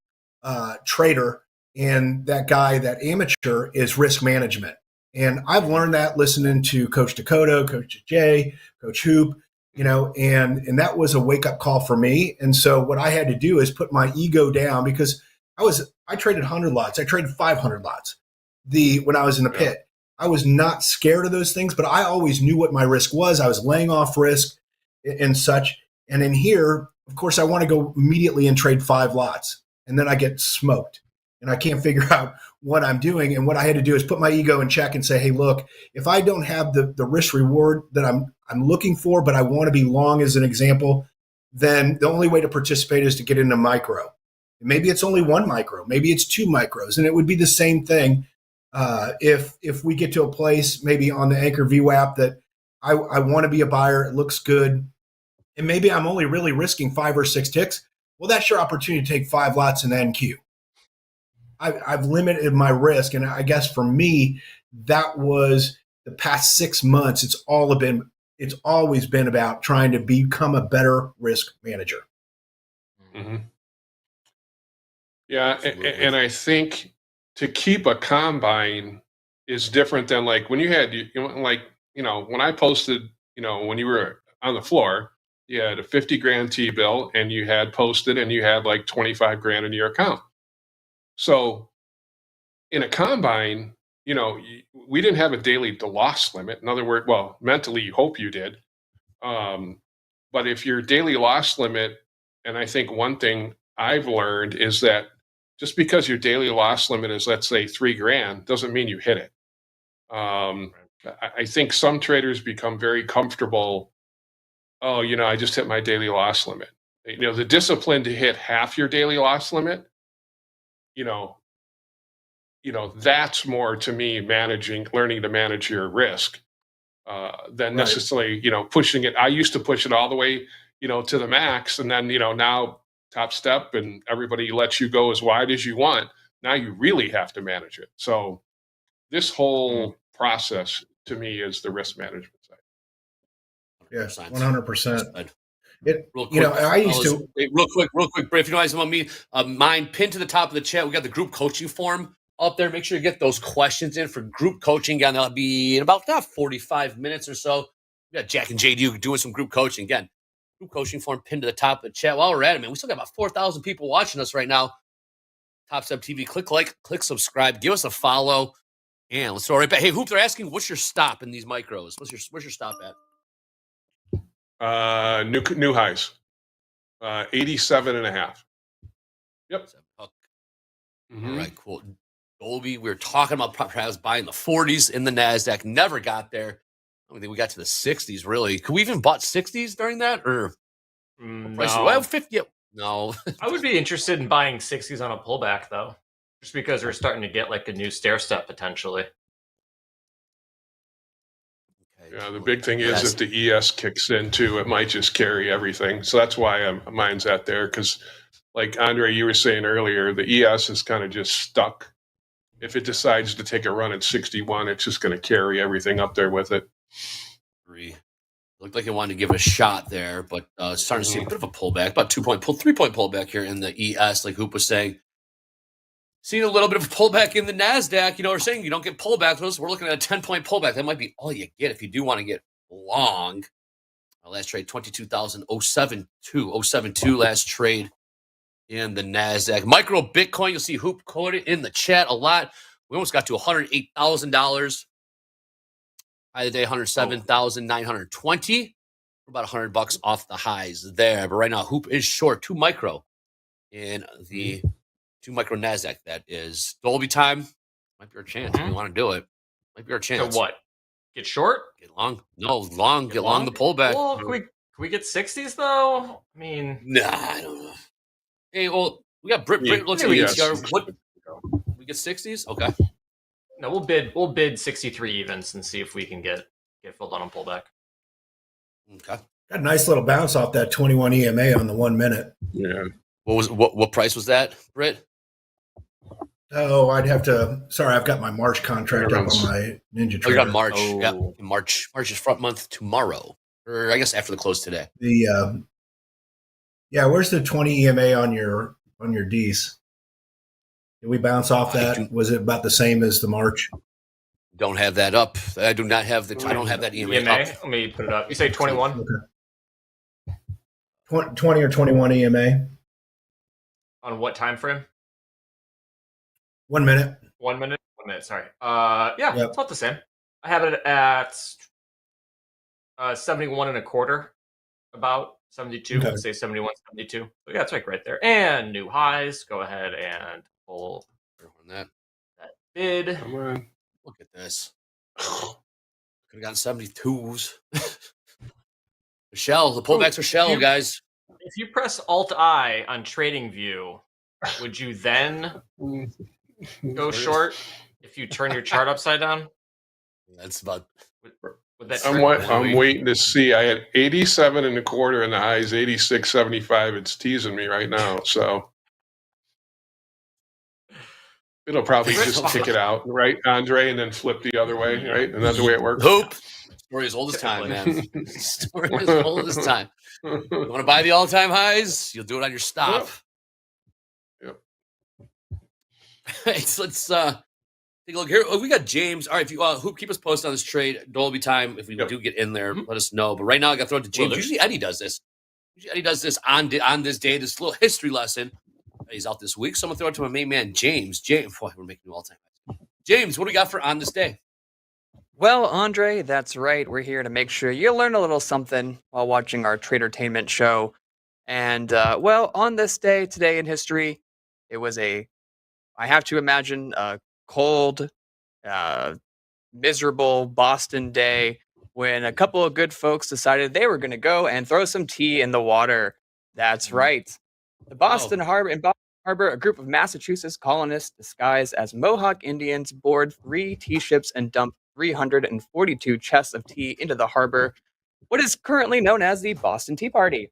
[SPEAKER 13] trader and that guy, that amateur, is risk management. And I've learned that listening to Coach Dakota, Coach Jay, Coach Hoop, and that was a wake up call for me. And so what I had to do is put my ego down because I traded 100 lots. I traded 500 lots when I was in the pit. I was not scared of those things, but I always knew what my risk was. I was laying off risk and such. And in here, of course, I want to go immediately and trade 5 lots. And then I get smoked and I can't figure out what I'm doing. And what I had to do is put my ego in check and say, hey, look, if I don't have the risk reward that I'm looking for, but I want to be long as an example, then the only way to participate is to get into micro. Maybe it's only 1 micro, maybe it's 2 micros, and it would be the same thing if we get to a place maybe on the Anchor VWAP that I want to be a buyer, it looks good, and maybe I'm only really risking 5 or 6 ticks. Well, that's your opportunity to take 5 lots in the NQ. I've limited my risk, and I guess for me, that was the past 6 months. It's always been about trying to become a better risk manager.
[SPEAKER 14] Mm-hmm. Yeah, and I think to keep a combine is different than like when you had, when I posted, when you were on the floor, you had a 50 grand T-bill and you had posted and you had like 25 grand in your account. So in a combine, we didn't have a daily loss limit. In other words, well, mentally you hope you did. But if your daily loss limit, and I think one thing I've learned is that just because your daily loss limit is, let's say, 3 grand, doesn't mean you hit it. I think some traders become very comfortable. Oh, I just hit my daily loss limit. The discipline to hit half your daily loss limit, that's more to me learning to manage your risk than necessarily, pushing it. I used to push it all the way, to the max. And then, now Topstep and everybody lets you go as wide as you want. Now you really have to manage it. So this whole process to me is the risk management side.
[SPEAKER 13] Yeah, 100%.
[SPEAKER 4] Real quick,
[SPEAKER 13] I used to
[SPEAKER 4] real quick, Bray, if you know anything about me, mine pinned to the top of the chat. We got the group coaching form up there. Make sure you get those questions in for group coaching. Again, that'll be in about 45 minutes or so. We got Jack and JD doing some group coaching. Again, group coaching form pinned to the top of the chat. While we're at it, man, we still got about 4,000 people watching us right now. TopstepTV, click like, click subscribe, give us a follow, and let's throw it right back. Hey, Hoop, they're asking, what's your stop in these micros? Where's your stop at?
[SPEAKER 14] New highs, 87.5. Yep.
[SPEAKER 4] Mm-hmm. All right, cool. Dolby, we were talking about perhaps buying the 40s in the NASDAQ. Never got there. I don't think we got to the 60s, really. Could we even bought 60s during that? Or
[SPEAKER 11] no.
[SPEAKER 4] Well, 50. No.
[SPEAKER 11] I would be interested in buying 60s on a pullback, though. Just because we're starting to get like a new stair step potentially.
[SPEAKER 14] Yeah, the big thing is if the ES kicks in too, it might just carry everything. So that's why mine's at there. Because like Andre, you were saying earlier, the ES is kind of just stuck. If it decides to take a run at 61, it's just going to carry everything up there with it.
[SPEAKER 4] Looked like it wanted to give it a shot there, but starting to see a bit of a pullback, about 3-point pullback here in the ES, like Hoop was saying. Seeing a little bit of a pullback in the NASDAQ. We're saying you don't get pullbacks. We're looking at a 10-point pullback. That might be all you get if you do want to get long. Last trade, 22,072 last trade in the NASDAQ. Micro Bitcoin, you'll see Hoop quoted in the chat a lot. We almost got to $108,000. High of the day, 107,920. We're about $100 off the highs there. But right now, Hoop is short 2 micro in the 2 micro NASDAQ. That is Dolby time. Might be our chance if we want to do it. Might be our chance.
[SPEAKER 11] So what? Get short?
[SPEAKER 4] Get long? No, long. Get long the pullback.
[SPEAKER 11] Well, can we get 60s though? I mean,
[SPEAKER 4] nah, I don't know. Hey, well, we got Brit looks at ATR. What? We get 60s? Okay.
[SPEAKER 11] No, we'll bid 63 evens and see if we can get filled on a pullback.
[SPEAKER 4] Okay.
[SPEAKER 13] Got a nice little bounce off that 21 EMA on the 1 minute.
[SPEAKER 14] Yeah.
[SPEAKER 4] What price was that, Britt?
[SPEAKER 13] Oh, I'd have to. Sorry, I've got my March contract up on my Ninja Trader.
[SPEAKER 4] Oh, you got March. Oh. Yeah, March is front month tomorrow, or I guess after the close today.
[SPEAKER 13] Where's the 20 EMA on your Ds? Did we bounce off that? Was it about the same as the March?
[SPEAKER 4] Don't have that up. I do not have I don't have that EMA up.
[SPEAKER 11] Let me put it up. You say 21?
[SPEAKER 13] Okay. 20 or 21 EMA.
[SPEAKER 11] On what time frame?
[SPEAKER 13] 1 minute.
[SPEAKER 11] 1 minute? 1 minute, sorry. It's about the same. I have it at 71 and a quarter, about 72.
[SPEAKER 13] Okay.
[SPEAKER 11] Let's say 71, 72. So yeah, it's like right there. And new highs. Go ahead and pull
[SPEAKER 4] that
[SPEAKER 11] bid.
[SPEAKER 14] Come on.
[SPEAKER 4] Look at this. Could have gotten 72s. Shell. The pullbacks are shallow, guys.
[SPEAKER 11] If you press Alt-I on TradingView, would you then go short if you turn your chart upside down?
[SPEAKER 4] That's about.
[SPEAKER 11] Would that
[SPEAKER 14] I'm waiting to see. I had 87 and a quarter, and the high is 86.75. It's teasing me right now, so it'll probably just kick it out, right, Andre, and then flip the other way, right? Isn't that the way it works?
[SPEAKER 4] Hope. Story as old as time, man. Story as old as time. You want to buy the all-time highs? You'll do it on your stop.
[SPEAKER 14] Yep.
[SPEAKER 4] Right, so let's take a look here. Oh, we got James. All right, if you Hoop, keep us posted on this trade. Dolby time. If we do get in there, let us know. But right now, I got to throw it to James. Usually Eddie does this. Eddie does this on this day. This little history lesson. He's out this week, so I'm gonna throw it to my main man, James. James, boy, we're making you all time. James, what do we got for on this day?
[SPEAKER 12] Well, Andre, that's right. We're here to make sure you learn a little something while watching our tradertainment show. And well, on this day today in history, it was I have to imagine, a cold, miserable Boston day when a couple of good folks decided they were going to go and throw some tea in the water. That's right. The Boston Harbor, in Boston Harbor, a group of Massachusetts colonists disguised as Mohawk Indians board 3 tea ships and dumped 342 chests of tea into the harbor, what is currently known as the Boston Tea Party.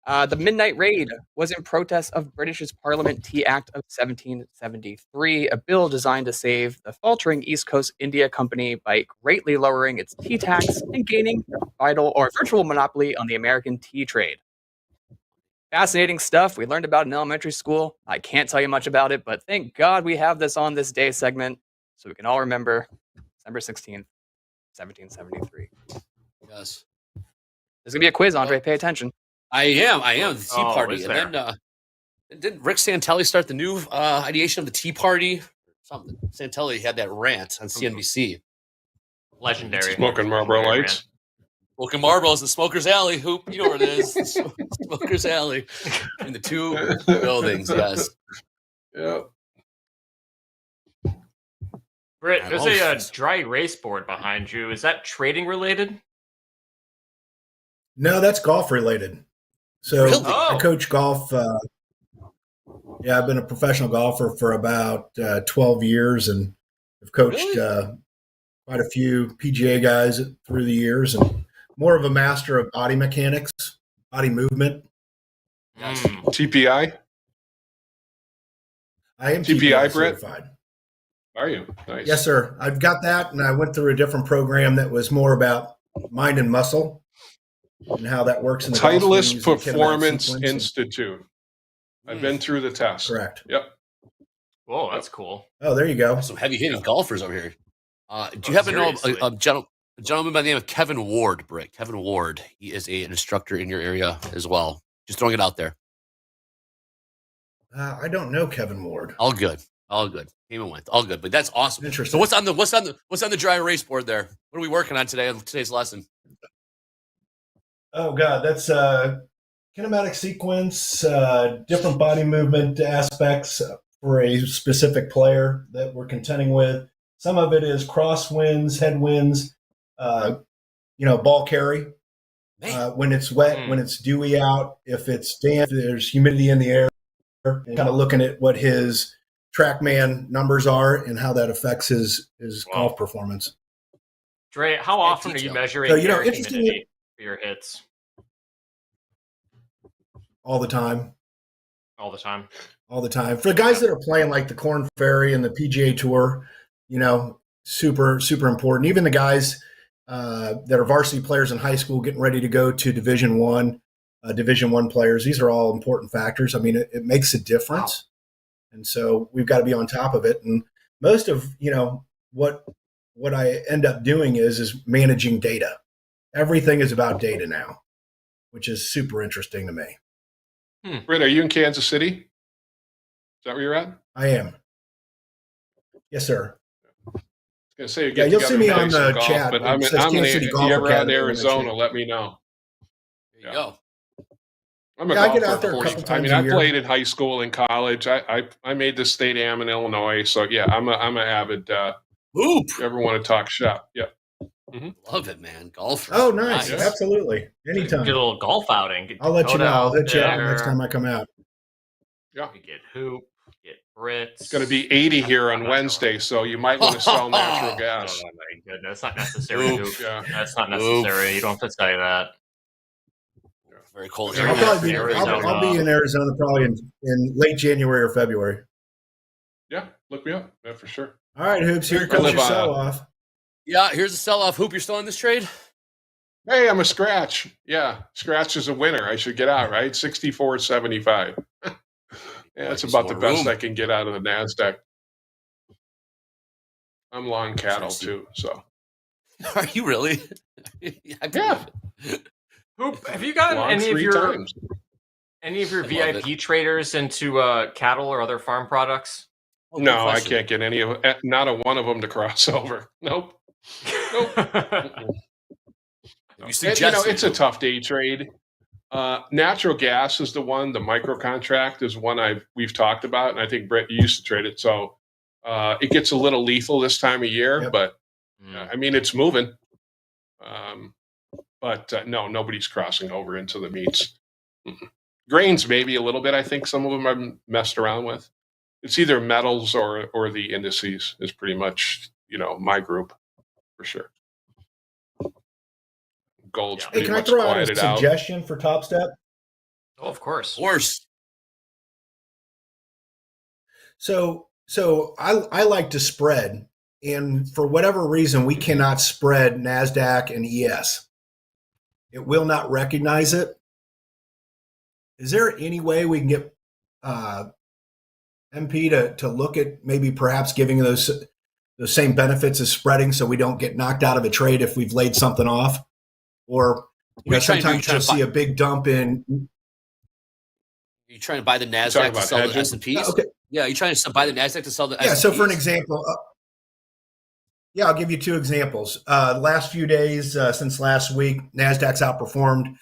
[SPEAKER 12] The Midnight Raid was in protest of British's Parliament Tea Act of 1773, a bill designed to save the faltering East Coast India Company by greatly lowering its tea tax and gaining a vital or virtual monopoly on the American tea trade. Fascinating stuff we learned about in elementary school. I can't tell you much about it, but thank God we have this on this day segment so we can all remember December 16th, 1773.
[SPEAKER 4] Yes.
[SPEAKER 12] There's going to be a quiz, Andre. Pay attention.
[SPEAKER 4] I am. The Tea Party.
[SPEAKER 11] is
[SPEAKER 4] And then didn't Rick Santelli start the new ideation of the Tea Party? Something. Santelli had that rant on CNBC.
[SPEAKER 11] Legendary.
[SPEAKER 14] Smoking Marlboro Lights.
[SPEAKER 4] Smoking Marlboro's the Smoker's Alley. Hoop, you know where it is. Smoker's Alley. In the two buildings, yes.
[SPEAKER 14] Yeah.
[SPEAKER 11] Britt, there's a dry erase board behind you. Is that trading related?
[SPEAKER 13] No, that's golf related. So I coach golf. I've been a professional golfer for about 12 years and have coached quite a few PGA guys through the years, and more of a master of body mechanics, body movement.
[SPEAKER 14] TPI?
[SPEAKER 13] I am
[SPEAKER 14] TPI, Brett?
[SPEAKER 13] certified.
[SPEAKER 14] Are you? Nice.
[SPEAKER 13] Yes, sir. I've got that, and I went through a different program that was more about mind and muscle and how that works in the
[SPEAKER 14] Titleist Performance Institute. I've been through the test.
[SPEAKER 13] Correct.
[SPEAKER 14] Yep.
[SPEAKER 11] Whoa, that's cool.
[SPEAKER 13] Oh, there you go.
[SPEAKER 4] Some heavy hitting golfers over here. Do you happen to know a gentleman by the name of Kevin Ward, Britt? Kevin Ward. He is an instructor in your area as well. Just throwing it out there.
[SPEAKER 13] I don't know Kevin Ward.
[SPEAKER 4] All good. Came and went. All good. But that's awesome.
[SPEAKER 13] Interesting.
[SPEAKER 4] So what's on the dry erase board there? What are we working on today on today's lesson?
[SPEAKER 13] Oh God, that's kinematic sequence, different body movement aspects for a specific player that we're contending with. Some of it is crosswinds, headwinds, ball carry. When it's wet, when it's dewy out, if it's damp, there's humidity in the air, and kind of looking at what his TrackMan numbers are and how that affects his golf performance.
[SPEAKER 11] Dre, how often are you measuring air humidity for your hits?
[SPEAKER 13] All the time.
[SPEAKER 11] All the time.
[SPEAKER 13] For the guys that are playing like the Korn Ferry and the PGA Tour, super, super important. Even the guys that are varsity players in high school getting ready to go to Division One players, these are all important factors. I mean, it makes a difference. Wow. And so we've got to be on top of it. And most of, what I end up doing is managing data. Everything is about data now, which is super interesting to me.
[SPEAKER 14] Britt, are you in Kansas City? Is that where you're at?
[SPEAKER 13] I am. Yes, sir.
[SPEAKER 14] I was going to say,
[SPEAKER 13] you'll see me on the
[SPEAKER 14] golf,
[SPEAKER 13] chat.
[SPEAKER 14] But if you're ever out in Arizona, let me know.
[SPEAKER 4] There you go.
[SPEAKER 14] I'm a
[SPEAKER 13] I get
[SPEAKER 14] golfer,
[SPEAKER 13] out there a couple times
[SPEAKER 14] I
[SPEAKER 13] a year.
[SPEAKER 14] played in high school and college. I made the state am in Illinois, so yeah, I'm an avid.
[SPEAKER 4] Hoop.
[SPEAKER 14] If you ever want to talk shop, yeah.
[SPEAKER 4] Love it, man. Golfer.
[SPEAKER 13] Oh, nice. Absolutely. Anytime.
[SPEAKER 11] Get a little golf outing.
[SPEAKER 13] I'll let you know. I'll hit you up
[SPEAKER 11] there.
[SPEAKER 13] next time I come out.
[SPEAKER 14] Yeah.
[SPEAKER 11] You get hoop, get Brits.
[SPEAKER 14] It's going to be 80 here on Wednesday, so you might want to sell natural gas.
[SPEAKER 11] Oh my goodness, that's not necessary.
[SPEAKER 14] Oof. Yeah.
[SPEAKER 11] That's not necessary. You don't have to say that.
[SPEAKER 4] Very cold.
[SPEAKER 13] I'll be in Arizona probably in late January or February.
[SPEAKER 14] Yeah, look me up. Yeah, for sure.
[SPEAKER 13] All right, Hoops, here comes your sell-off.
[SPEAKER 4] Yeah, here's a sell-off. Hoop, you're still in this trade?
[SPEAKER 14] Hey, I'm a scratch. Yeah, scratch is a winner. I should get out, right? 64.75. Yeah, that's about the best I can get out of the NASDAQ. I'm long cattle too, so.
[SPEAKER 4] Are you really?
[SPEAKER 14] Yeah.
[SPEAKER 11] Hoop, have you gotten any of your VIP traders into cattle or other farm products?
[SPEAKER 14] No, I can't get any of not a one of them to cross over. Nope. Nope. No. It's a tough day trade. Natural gas is the one. The micro contract is one we've talked about, and I think Brett used to trade it. So it gets a little lethal this time of year, but I mean it's moving. But no, nobody's crossing over into the meats. Grains maybe a little bit. I think some of them I've messed around with. It's either metals or the indices is pretty much my group for sure. Gold's
[SPEAKER 13] Hey,
[SPEAKER 14] pretty
[SPEAKER 13] can I
[SPEAKER 14] much
[SPEAKER 13] throw out a
[SPEAKER 14] quieted out.
[SPEAKER 13] suggestion for Topstep?
[SPEAKER 11] Oh, of course.
[SPEAKER 4] Of course.
[SPEAKER 13] So I like to spread, and for whatever reason, we cannot spread NASDAQ and ES. It will not recognize it. Is there any way we can get MP to look at maybe perhaps giving those same benefits as spreading, so we don't get knocked out of a trade if we've laid something off? Or sometimes you'll see a big dump in.
[SPEAKER 4] Are you trying to buy the NASDAQ to sell the S&Ps?
[SPEAKER 13] Okay.
[SPEAKER 4] Yeah, you're trying to buy the NASDAQ to sell the S&Ps?
[SPEAKER 13] Yeah, so for an example, I'll give you two examples. Last few days, since last week, NASDAQ's outperformed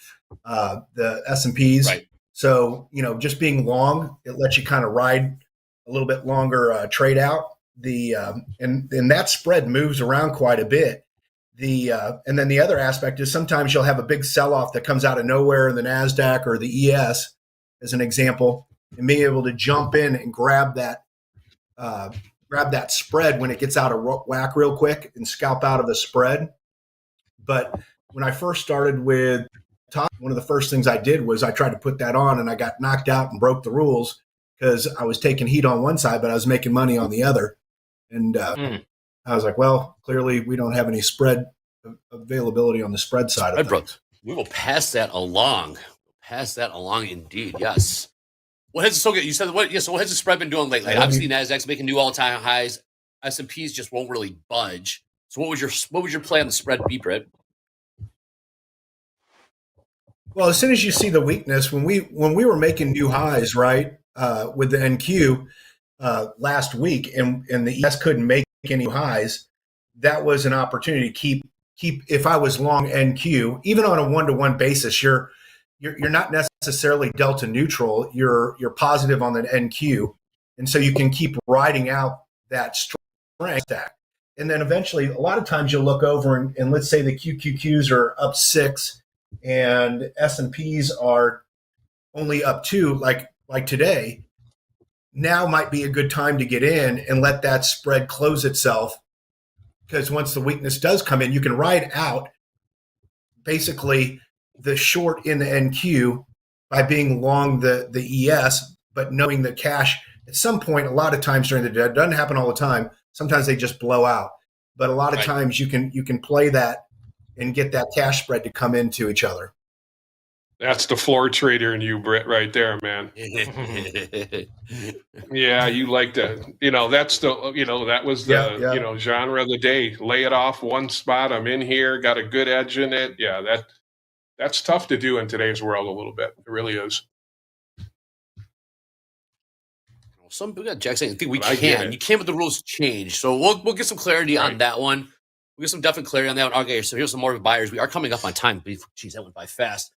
[SPEAKER 13] the S&Ps.
[SPEAKER 4] Right.
[SPEAKER 13] So, just being long, it lets you kind of ride a little bit longer trade out. And that spread moves around quite a bit. And then the other aspect is sometimes you'll have a big sell-off that comes out of nowhere in the NASDAQ or the ES, as an example, and being able to jump in and grab that spread when it gets out of whack real quick and scalp out of the spread. But when I first started with Top, one of the first things I did was I tried to put that on, and I got knocked out and broke the rules because I was taking heat on one side, but I was making money on the other. And I was like, well, clearly we don't have any spread availability on the spread side of things.
[SPEAKER 4] We will pass that along. Pass that along indeed. Yes. What has you said what? Yeah. So what has the spread been doing lately? Obviously, NASDAQ's making new all-time highs. S&Ps just won't really budge. So what would your play on the spread be, Britt?
[SPEAKER 13] Well, as soon as you see the weakness, when we were making new highs, right, with the NQ last week, and the ES couldn't make any highs, that was an opportunity to keep. If I was long NQ, even on a 1-to-1 basis, you're not necessarily delta neutral. You're positive on the NQ, and so you can keep riding out that strength stack. And then eventually, a lot of times you'll look over and let's say the QQQs are up 6 and S&Ps are only up 2, like today. Now might be a good time to get in and let that spread close itself, because once the weakness does come in, you can ride out basically the short in the NQ by being long the ES, but knowing the cash at some point, a lot of times during the day, it doesn't happen all the time. Sometimes they just blow out, but a lot of times you can play that and get that cash spread to come into each other.
[SPEAKER 14] That's the floor trader in you, Britt, right there, man. Yeah, you like to, that's the, that was the, genre of the day. Lay it off one spot. I'm in here, got a good edge in it. Yeah, that's tough to do in today's world a little bit. It really is.
[SPEAKER 4] Some people got Jack saying, I think we can. You can, but the rules change. So we'll get some clarity on that one. We'll get some definite clarity on that one. Okay, so here's some more buyers. We are coming up on time. Jeez, that went by fast.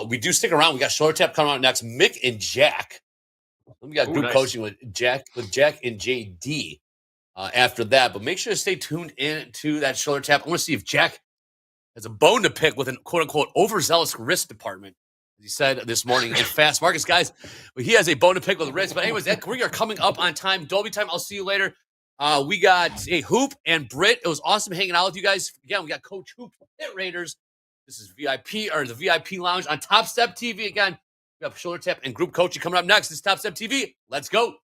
[SPEAKER 4] We do stick around. We got Shoulder Tap coming on next. Mick and Jack. We got group coaching with Jack and JD after that. But make sure to stay tuned in to that Shoulder Tap. I want to see if Jack has a bone to pick with an quote-unquote overzealous risk department. As he said this morning in Fast Markets, guys, he has a bone to pick with risk. But anyways, we are coming up on time. Dolby time. I'll see you later. We got a Hoop and Britt. It was awesome hanging out with you guys. Again, we got Coach Hoop, Pit Raiders. This is VIP, or the VIP Lounge on TopstepTV. Again, we have shoulder tap and group coaching coming up next. This is TopstepTV. Let's go.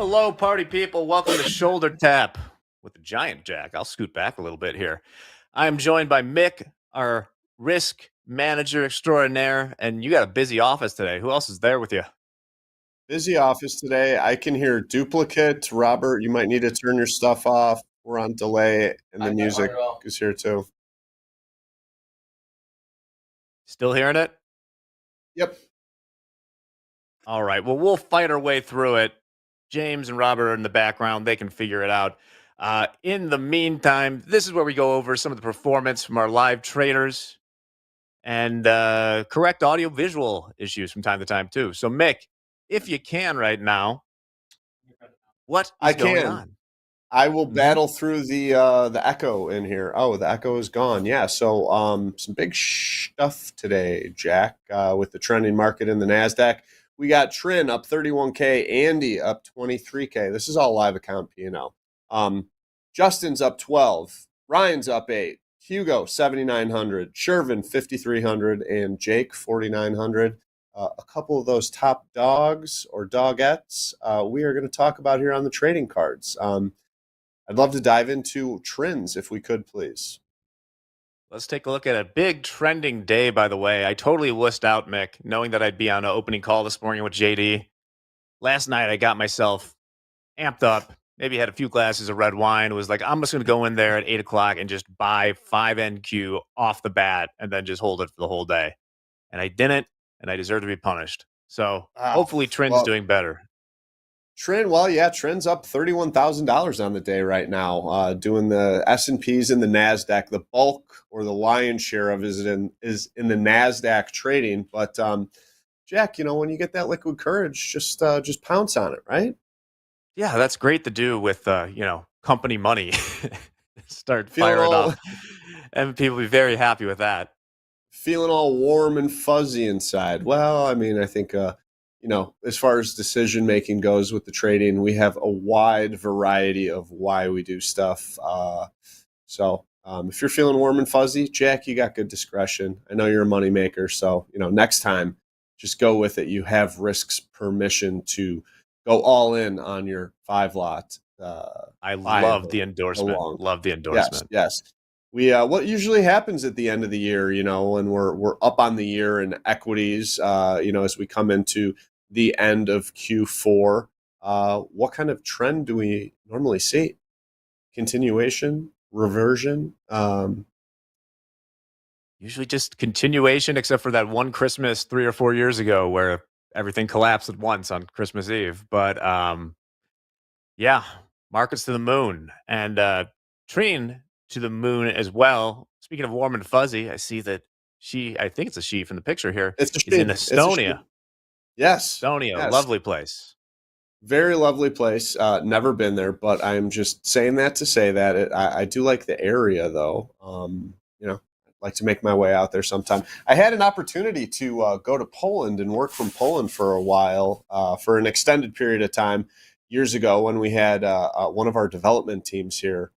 [SPEAKER 1] Hello, party people. Welcome to Shoulder Tap with the Giant Jack. I'll scoot back a little bit here. I am joined by Mick, our risk manager extraordinaire, and you got a busy office today. Who else is there with you?
[SPEAKER 16] Busy office today. I can hear duplicate. Robert, you might need to turn your stuff off. We're on delay, and the music is here too.
[SPEAKER 1] Still hearing it?
[SPEAKER 16] Yep.
[SPEAKER 1] All right. Well, we'll fight our way through it. James and Robert are in the background. They can figure it out. In the meantime, this is where we go over some of the performance from our live traders and correct audio visual issues from time to time, too. So, Mick, if you can right now, what is going on?
[SPEAKER 16] I will battle through the echo in here. Oh, the echo is gone. Yeah. So some big stuff today, Jack, with the trending market in the NASDAQ. We got Trin up 31K, Andy up 23K. This is all live account P&L. Justin's up 12, Ryan's up 8, Hugo 7,900, Shervin 5,300, and Jake 4,900. A couple of those top dogs or dogettes we are going to talk about here on the trading cards. I'd love to dive into trends if we could, please.
[SPEAKER 1] Let's take a look at a big trending day, by the way. I totally wussed out, Mick, knowing that I'd be on an opening call this morning with JD. Last night, I got myself amped up, maybe had a few glasses of red wine, was like, I'm just going to go in there at 8 o'clock and just buy 5 NQ off the bat and then just hold it for the whole day. And I didn't, and I deserve to be punished. So hopefully Trend's doing better.
[SPEAKER 16] Trend, well, yeah, Trend's up $31,000 on the day right now, doing the S&Ps and the NASDAQ. The bulk or the lion's share of is in the NASDAQ trading. But, Jack, when you get that liquid courage, just pounce on it, right?
[SPEAKER 1] Yeah, that's great to do with, company money. Start firing up. And people be very happy with that.
[SPEAKER 16] Feeling all warm and fuzzy inside. Well, I mean, I think as far as decision making goes with the trading, we have a wide variety of why we do stuff. So if you're feeling warm and fuzzy, Jack, you got good discretion. I know you're a money maker, so next time, just go with it. You have risks permission to go all in on your 5 lot.
[SPEAKER 1] I love the endorsement. Love the endorsement.
[SPEAKER 16] Yes. We what usually happens at the end of the year, when we're up on the year in equities, as we come into the end of Q4, what kind of trend do we normally see? Continuation, reversion?
[SPEAKER 1] Usually just continuation, except for that one Christmas 3 or 4 years ago where everything collapsed at once on Christmas Eve. But yeah, markets to the moon and Trine to the moon as well. Speaking of warm and fuzzy, I see that I think it's a she from the picture here, is in Estonia.
[SPEAKER 16] Yes.
[SPEAKER 1] Estonia,
[SPEAKER 16] yes.
[SPEAKER 1] Lovely place.
[SPEAKER 16] Very lovely place. Never been there, but I'm just saying that to say that I do like the area, though. I'd like to make my way out there sometime. I had an opportunity to go to Poland and work from Poland for a while, for an extended period of time years ago when we had one of our development teams here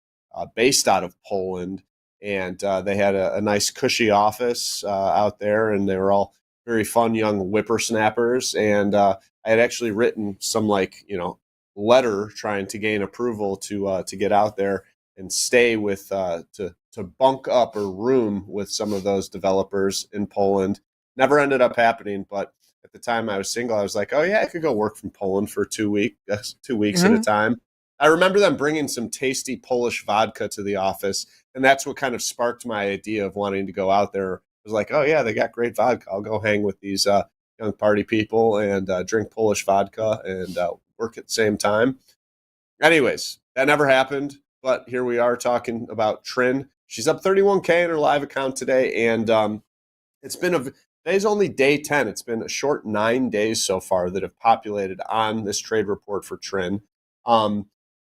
[SPEAKER 16] based out of Poland. And they had a nice cushy office out there, and they were all very fun young whippersnappers. And I had actually written some letter trying to gain approval to get out there and stay with to bunk up or room with some of those developers in Poland. Never ended up happening, but at the time I was single, I was like, oh yeah, I could go work from Poland for 2 weeks at a time. I remember them bringing some tasty Polish vodka to the office, and that's what kind of sparked my idea of wanting to go out there. I was like, oh yeah, they got great vodka. I'll go hang with these young party people and drink Polish vodka and work at the same time. Anyways, that never happened, but here we are talking about Trin. She's up 31K in her live account today, and it's been today's only day 10. It's been a short 9 days so far that have populated on this trade report for Trin.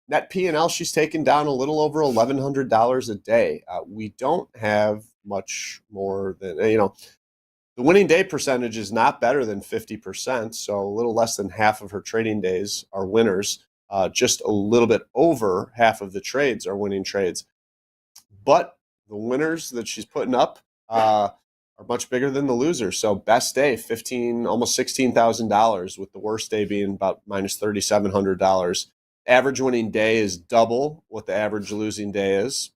[SPEAKER 16] Net P&L, she's taken down a little over $1,100 a day. We don't have much more than, the winning day percentage is not better than 50%, so a little less than half of her trading days are winners. Just a little bit over half of the trades are winning trades. But the winners that she's putting up, are much bigger than the losers. So best day, almost $16,000, with the worst day being about minus $3,700. Average winning day is double what the average losing day is.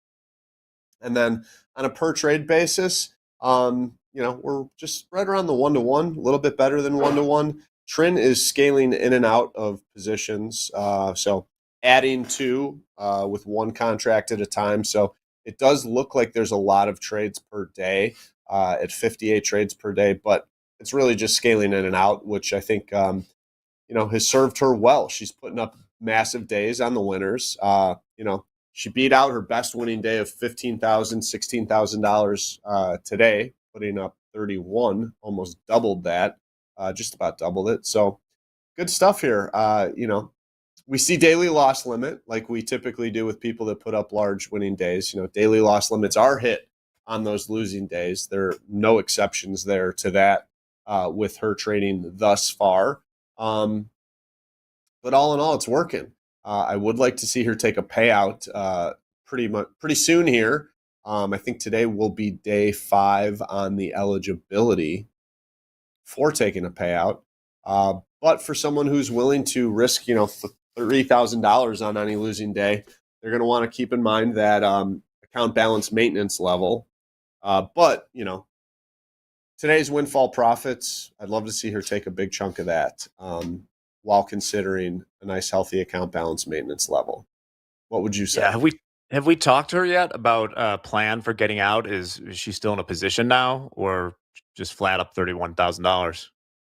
[SPEAKER 16] And then on a per trade basis, we're just right around the 1-to-1, a little bit better than 1-to-1. Trin is scaling in and out of positions. So adding two with one contract at a time. So it does look like there's a lot of trades per day at 58 trades per day, but it's really just scaling in and out, which I think, has served her well. She's putting up massive days on the winners. She beat out her best winning day of $15,000, $16,000 today, putting up 31, almost doubled that, just about doubled it. So good stuff here. We see daily loss limit like we typically do with people that put up large winning days. Daily loss limits are hit on those losing days. There are no exceptions there to that with her trading thus far. But all in all, it's working. I would like to see her take a payout pretty soon here. I think today will be day 5 on the eligibility for taking a payout. But for someone who's willing to risk, $30,000 on any losing day, they're going to want to keep in mind that account balance maintenance level. But today's windfall profits, I'd love to see her take a big chunk of that while considering a nice, healthy account balance maintenance level. What would you say?
[SPEAKER 1] Yeah, have we talked to her yet about a plan for getting out? Is she still in a position now, or just flat up $31,000?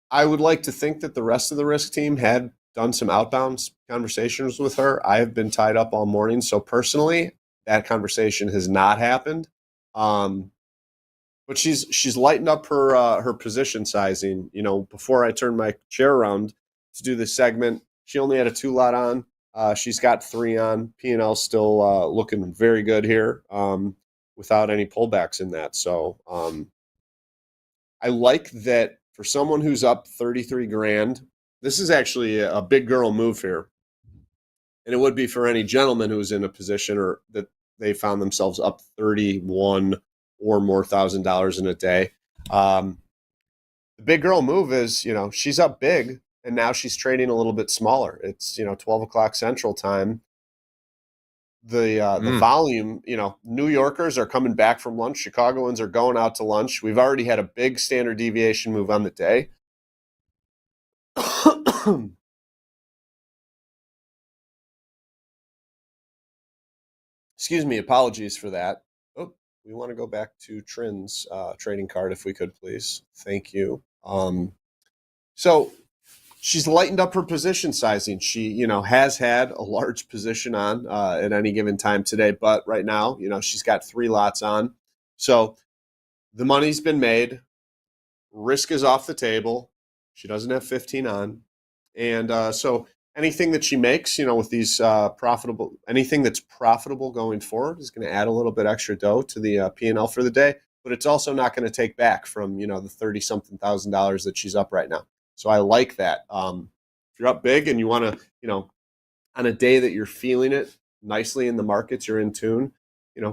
[SPEAKER 16] I would like to think that the rest of the risk team had done some outbound conversations with her. I have been tied up all morning, so personally, that conversation has not happened. But she's lightened up her position sizing. Before I turned my chair around to do this segment, she only had a 2-lot on. She's got 3 on. P&L still looking very good here without any pullbacks in that. So I like that for someone who's up 33 grand. This is actually a big girl move here. And it would be for any gentleman who's in a position or that they found themselves up 31 or more $1,000 in a day. The big girl move is, she's up big and now she's trading a little bit smaller. It's, 12 o'clock Central Time. The volume, New Yorkers are coming back from lunch. Chicagoans are going out to lunch. We've already had a big standard deviation move on the day. Excuse me, apologies for that. Oh, we want to go back to Trin's trading card if we could, please. Thank you. So she's lightened up her position sizing. She, has had a large position on at any given time today, but right now, she's got 3 lots on. So the money's been made. Risk is off the table. She doesn't have 15 on. And so anything that she makes, with these anything that's profitable going forward is going to add a little bit extra dough to the P&L for the day, but it's also not going to take back from, the 30-something $1,000 that she's up right now. So I like that. If you're up big and you want to, on a day that you're feeling it nicely in the markets, you're in tune,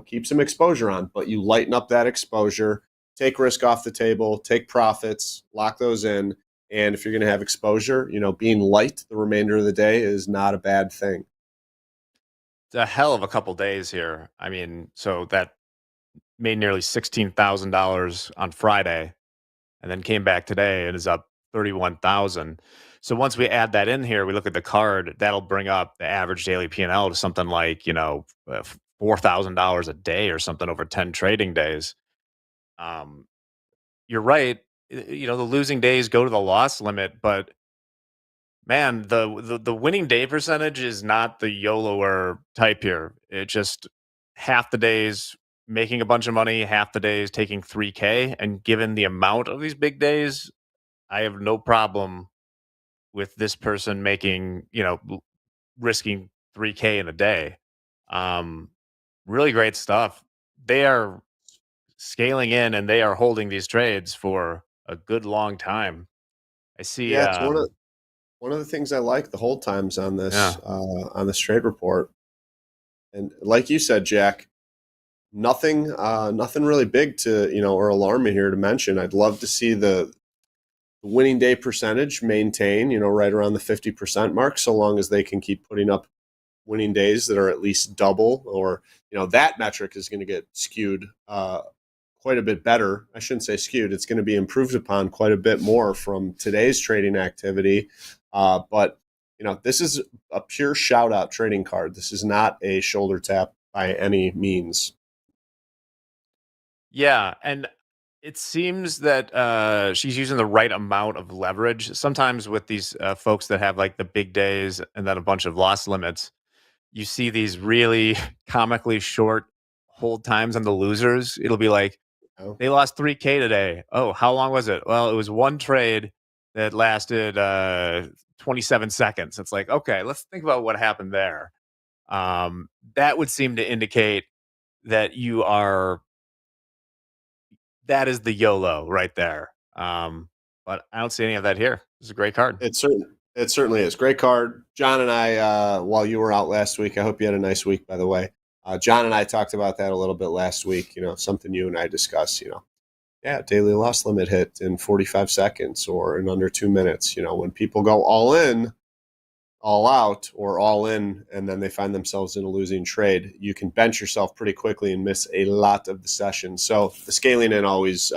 [SPEAKER 16] keep some exposure on, but you lighten up that exposure, take risk off the table, take profits, lock those in. And if you're going to have exposure, being light the remainder of the day is not a bad thing.
[SPEAKER 1] It's a hell of a couple days here. I mean, so that made nearly $16,000 on Friday and then came back today and is up 31,000. So once we add that in here, we look at the card, that'll bring up the average daily P&L to something like, $4,000 a day or something over 10 trading days. You're right. The losing days go to the loss limit, but man, the winning day percentage is not the YOLOer type here. It just half the days making a bunch of money, half the days taking 3K. And given the amount of these big days, I have no problem with this person making, risking 3K in a day. Really great stuff. They are scaling in and they are holding these trades for a good long time. I see.
[SPEAKER 16] Yeah, it's one of the things I like the hold times on this trade report. And like you said, Jack, nothing really big to, or alarming here to mention. I'd love to see the winning day percentage maintain, right around the 50% mark, so long as they can keep putting up winning days that are at least double, or, that metric is going to get skewed quite a bit better. I shouldn't say skewed. It's going to be improved upon quite a bit more from today's trading activity. But, this is a pure shout out trading card. This is not a shoulder tap by any means.
[SPEAKER 1] Yeah, and it seems that she's using the right amount of leverage. Sometimes with these folks that have like the big days and then a bunch of loss limits, you see these really comically short hold times on the losers. It'll be like they lost 3K today. Oh, how long was it? Well, it was one trade that lasted 27 seconds. It's like, okay, let's think about what happened there. That would seem to indicate that that is the YOLO right there. But I don't see any of that here. It's a great card.
[SPEAKER 16] It certainly is. Great card. John and I, while you were out last week, I hope you had a nice week, by the way. John and I talked about that a little bit last week, something you and I discussed, daily loss limit hit in 45 seconds or in under 2 minutes. When people go all in, all out, or all in, and then they find themselves in a losing trade, you can bench yourself pretty quickly and miss a lot of the session. So the scaling in always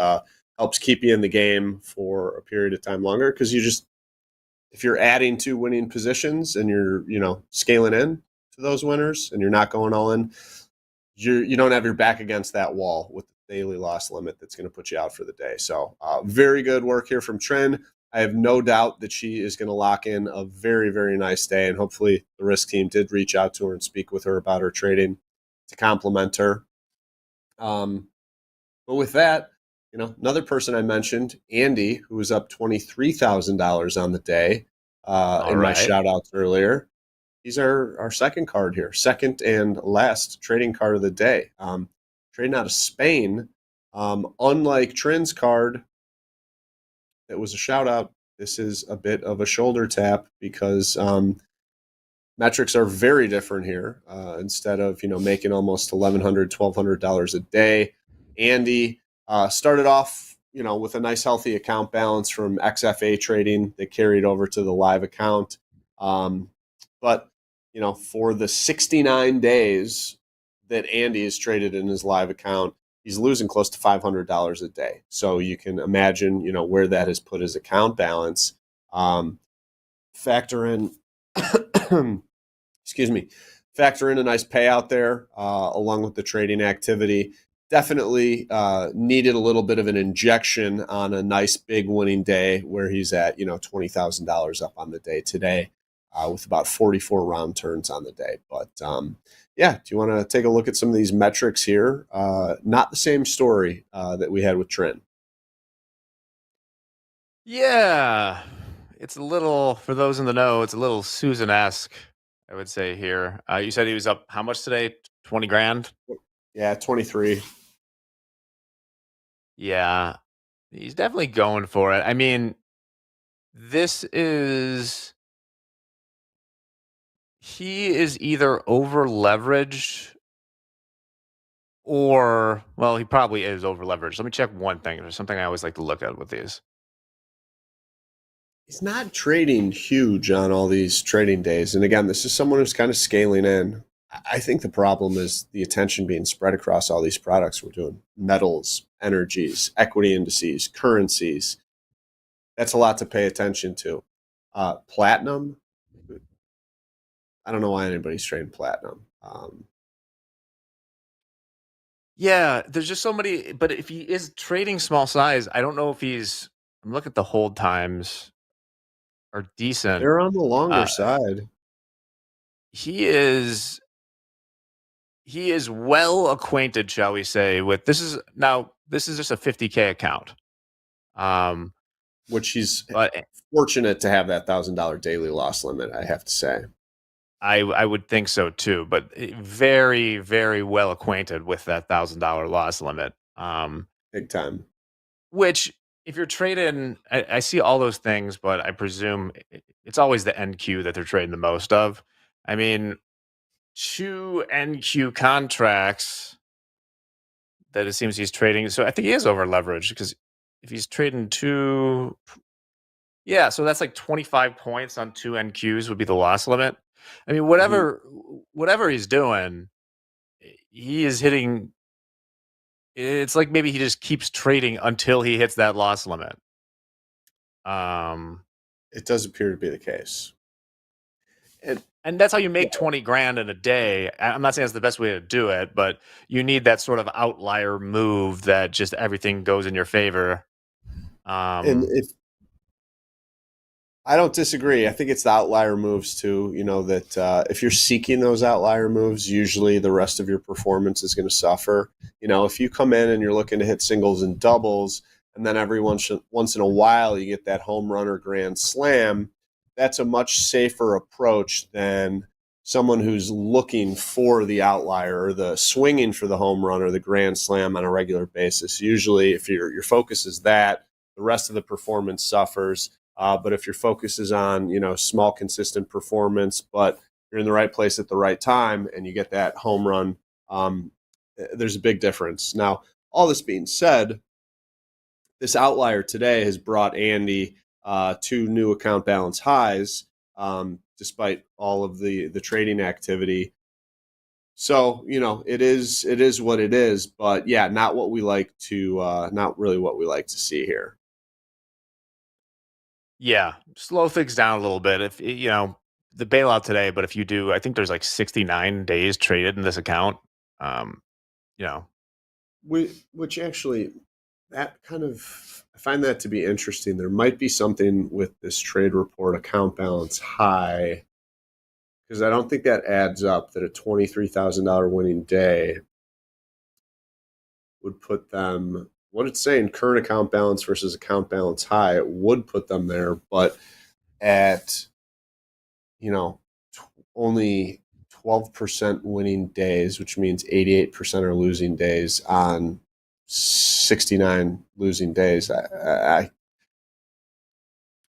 [SPEAKER 16] helps keep you in the game for a period of time longer, because if you're adding to winning positions and you're, scaling in to those winners and you're not going all in, you don't have your back against that wall with the daily loss limit that's going to put you out for the day. So very good work here from Trin. I have no doubt that she is going to lock in a very, very nice day, and hopefully the risk team did reach out to her and speak with her about her trading to compliment her. But with that, another person I mentioned, Andy, who was up $23,000 on the day my shout outs earlier. He's our second card here, second and last trading card of the day. Trading out of Spain. Unlike Trin's card, that was a shout out, this is a bit of a shoulder tap, because metrics are very different here. Instead of making almost $1,100, $1,200 a day, Andy started off with a nice healthy account balance from XFA trading that carried over to the live account. But for the 69 days that Andy has traded in his live account, he's losing close to $500 a day. So you can imagine, where that has put his account balance. Factor in, factor in a nice payout there, along with the trading activity. Definitely needed a little bit of an injection on a nice big winning day where he's at, $20,000 up on the day today, with about 44 round turns on the day. But do you want to take a look at some of these metrics here? Not the same story that we had with Trent.
[SPEAKER 1] Yeah, it's a little, for those in the know, it's a little Susan-esque, I would say here. You said he was up how much today? 20 grand?
[SPEAKER 16] Yeah, 23.
[SPEAKER 1] Yeah, he's definitely going for it. I mean, he is either over leveraged or, well, he probably is over leveraged. Let me check one thing. There's something I always like to look at with these.
[SPEAKER 16] He's not trading huge on all these trading days. And again, this is someone who's kind of scaling in. I think the problem is the attention being spread across all these products. We're doing metals, energies, equity indices, currencies. That's a lot to pay attention to. Platinum, I don't know why anybody's trading platinum.
[SPEAKER 1] Yeah, there's just so many. But if he is trading small size, I don't know if he's. I'm looking at the hold times are decent.
[SPEAKER 16] They're on the longer side.
[SPEAKER 1] He is well acquainted, shall we say, with this is just a 50K account.
[SPEAKER 16] Which he's fortunate to have that $1,000 daily loss limit, I have to say.
[SPEAKER 1] I would think so too, but very, very well acquainted with that $1,000 loss limit.
[SPEAKER 16] Big time.
[SPEAKER 1] Which, if you're trading, I see all those things, but I presume it's always the NQ that they're trading the most of. I mean, 2 NQ contracts that it seems he's trading. So I think he is over leveraged because if he's trading two, yeah, so that's like 25 points on 2 NQs would be the loss limit. I mean, whatever he's doing, he is hitting. It's like maybe he just keeps trading until he hits that loss limit.
[SPEAKER 16] It does appear to be the case.
[SPEAKER 1] And that's how you make 20 grand in a day. I'm not saying it's the best way to do it, but you need that sort of outlier move that just everything goes in your favor.
[SPEAKER 16] And if I don't disagree, I think it's the outlier moves too. You know that if you're seeking those outlier moves, usually the rest of your performance is going to suffer. You know, if you come in and you're looking to hit singles and doubles, and then every once in a while you get that home run or grand slam, that's a much safer approach than someone who's looking for the outlier or the swinging for the home run or the grand slam on a regular basis. Usually, if your focus is that, the rest of the performance suffers. But if your focus is on, small, consistent performance, but you're in the right place at the right time and you get that home run, there's a big difference. Now, all this being said, this outlier today has brought Andy 2 new account balance highs, despite all of the trading activity. So, it is what it is, but yeah, not what we like to, not really what we like to see here.
[SPEAKER 1] Yeah, slow things down a little bit. If the bailout today, but if you do, I think there's like 69 days traded in this account.
[SPEAKER 16] Which actually, that kind of, I find that to be interesting. There might be something with this trade report account balance high, because I don't think that adds up, that a $23,000 winning day would put them, what it's saying, current account balance versus account balance high, it would put them there, but at, only 12% winning days, which means 88% are losing days on 69 losing days. I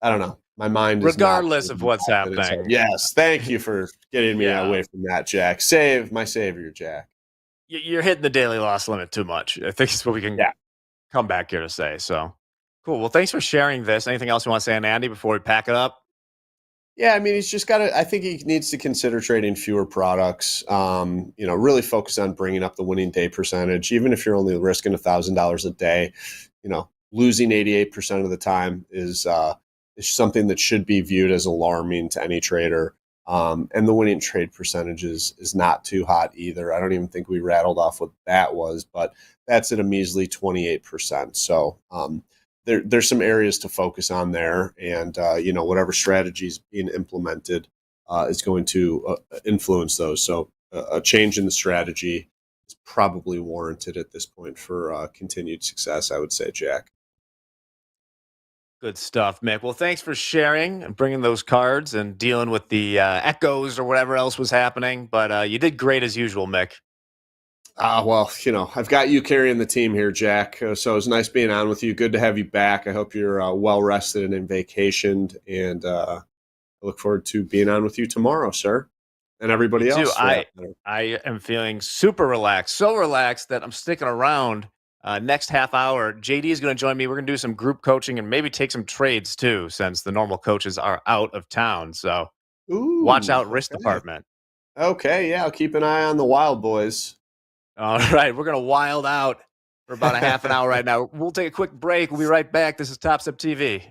[SPEAKER 16] don't know. My mind is
[SPEAKER 1] regardless of what's happening.
[SPEAKER 16] Yes, thank you for getting me away from that, Jack. Save my savior, Jack.
[SPEAKER 1] You're hitting the daily loss limit too much. I think it's what we can come back here to say. So cool. Well, thanks for sharing this. Anything else you want to say on Andy before we pack it up?
[SPEAKER 16] Yeah, I mean, he's just got to, I think he needs to consider trading fewer products, really focus on bringing up the winning day percentage. Even if you're only risking $1,000 a day, losing 88% of the time is something that should be viewed as alarming to any trader. And the winning trade percentage is not too hot either. I don't even think we rattled off what that was, but that's at a measly 28%. So, there's some areas to focus on there, and whatever strategy is being implemented is going to influence those. So a change in the strategy is probably warranted at this point for continued success, I would say, Jack.
[SPEAKER 1] Good stuff, Mick. Well, thanks for sharing and bringing those cards and dealing with the echoes or whatever else was happening. But you did great as usual, Mick.
[SPEAKER 16] Well, I've got you carrying the team here, Jack. So it's nice being on with you. Good to have you back. I hope you're well rested and in vacationed, and I look forward to being on with you tomorrow, sir, and everybody else.
[SPEAKER 1] I am feeling super relaxed, so relaxed that I'm sticking around. Next half hour, JD is going to join me. We're going to do some group coaching and maybe take some trades too, since the normal coaches are out of town. So watch out, risk department.
[SPEAKER 16] Okay, yeah, I'll keep an eye on the Wild Boys.
[SPEAKER 1] All right, we're going to wild out for about a half an hour right now. We'll take a quick break. We'll be right back. This is TopstepTV.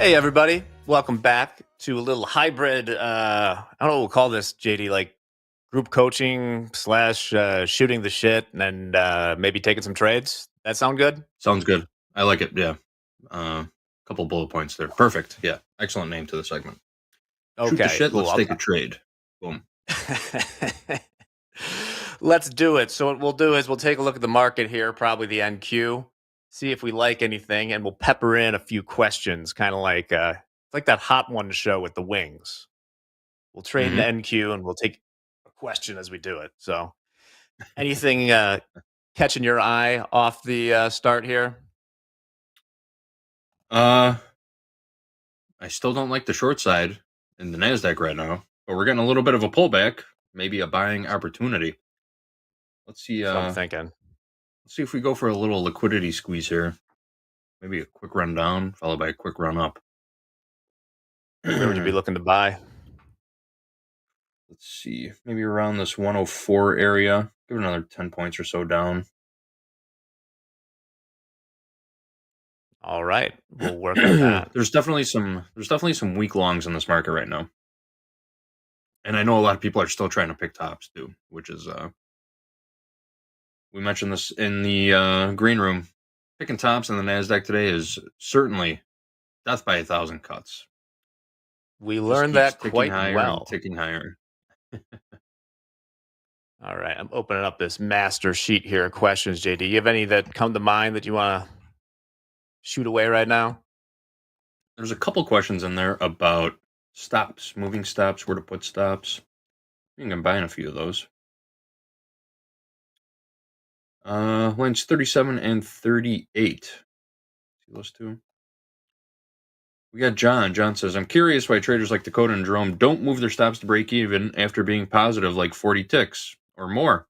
[SPEAKER 1] Hey, everybody. Welcome back to a little hybrid, I don't know what we'll call this, JD, like group coaching / shooting the shit and maybe taking some trades. That sound good?
[SPEAKER 2] Sounds good. I like it. Yeah. Couple bullet points there. Perfect. Yeah. Excellent name to the segment. Shoot the
[SPEAKER 1] Okay,
[SPEAKER 2] shit.
[SPEAKER 1] cool.
[SPEAKER 2] Let's take a trade. Boom.
[SPEAKER 1] Let's do it. So what we'll do is we'll take a look at the market here, probably the NQ, see if we like anything, and we'll pepper in a few questions, kind of like it's like that Hot One show with the wings. We'll trade
[SPEAKER 2] Mhm.
[SPEAKER 1] an NQ and we'll take a question as we do it. So anything catching your eye off the start here?
[SPEAKER 2] I still don't like the short side in the Nasdaq right now, but we're getting a little bit of a pullback, maybe a buying opportunity. Let's see.
[SPEAKER 1] That's what I'm thinking.
[SPEAKER 2] Let's see if we go for a little liquidity squeeze here. Maybe a quick run down followed by a quick run up.
[SPEAKER 1] Where would you be looking to buy?
[SPEAKER 2] Let's see. Maybe around this 104 area. Give it another 10 points or so down.
[SPEAKER 1] All right, we'll work on that.
[SPEAKER 2] There's definitely some weak longs in this market right now. And I know a lot of people are still trying to pick tops too, which is we mentioned this in the green room. Picking tops in the Nasdaq today is certainly death by 1,000 cuts.
[SPEAKER 1] We
[SPEAKER 2] Just
[SPEAKER 1] learned
[SPEAKER 2] keeps
[SPEAKER 1] that
[SPEAKER 2] ticking
[SPEAKER 1] quite
[SPEAKER 2] higher
[SPEAKER 1] well.
[SPEAKER 2] and ticking higher.
[SPEAKER 1] All right, I'm opening up this master sheet here of questions, JD. You have any that come to mind that you want to shoot away right now?
[SPEAKER 2] There's a couple questions in there about stops, moving stops, where to put stops. You can combine a few of those. Lines 37 and 38. See those two? We got John. John says, I'm curious why traders like Dakota and Jerome don't move their stops to break even after being positive like 40 ticks or more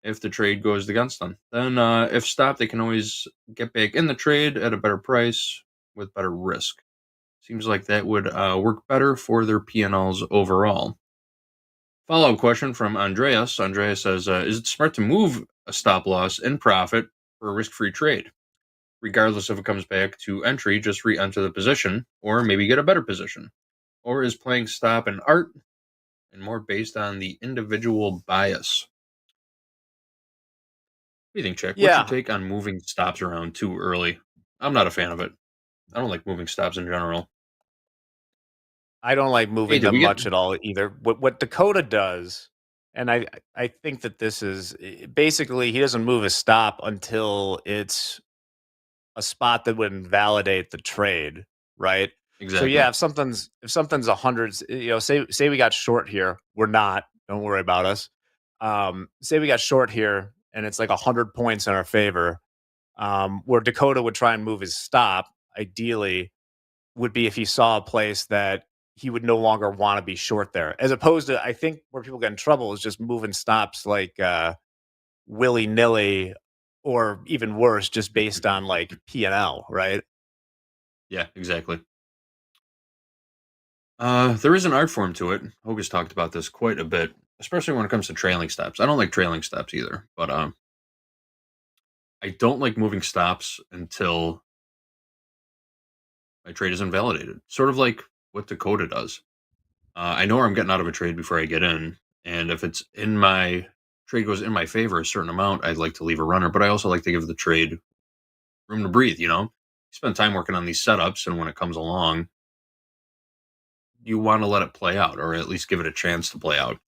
[SPEAKER 2] if the trade goes against them. Then if stopped, they can always get back in the trade at a better price with better risk. Seems like that would work better for their P&Ls overall. Follow-up question from Andreas. Andreas says, is it smart to move a stop loss in profit for a risk-free trade? Regardless if it comes back to entry, just re-enter the position, or maybe get a better position. Or is playing stop an art and more based on the individual bias? What do you think, Chick? What's your take on moving stops around too early? I'm not a fan of it. I don't like moving stops in general.
[SPEAKER 1] I don't like moving
[SPEAKER 2] did
[SPEAKER 1] them
[SPEAKER 2] we get-
[SPEAKER 1] much at all either. What Dakota does, and I think that this is basically he doesn't move a stop until it's a spot that would invalidate the trade, right? So
[SPEAKER 2] Exactly.
[SPEAKER 1] yeah, if something's 100s, say we got short here, we're not. Don't worry about us. Say we got short here, and it's like 100 points in our favor. Where Dakota would try and move his stop, ideally, would be if he saw a place that he would no longer want to be short there. As opposed to, I think where people get in trouble is just moving stops like willy nilly, or even worse, just based on like P&L, right?
[SPEAKER 2] Yeah, exactly. There is an art form to it. Hoag has talked about this quite a bit, especially when it comes to trailing stops. I don't like trailing stops either, but I don't like moving stops until my trade is invalidated. Sort of like what Dakota does. I know I'm getting out of a trade before I get in, and if it's in my trade goes in my favor a certain amount, I'd like to leave a runner, but I also like to give the trade room to breathe. You spend time working on these setups, and when it comes along, you want to let it play out, or at least give it a chance to play out,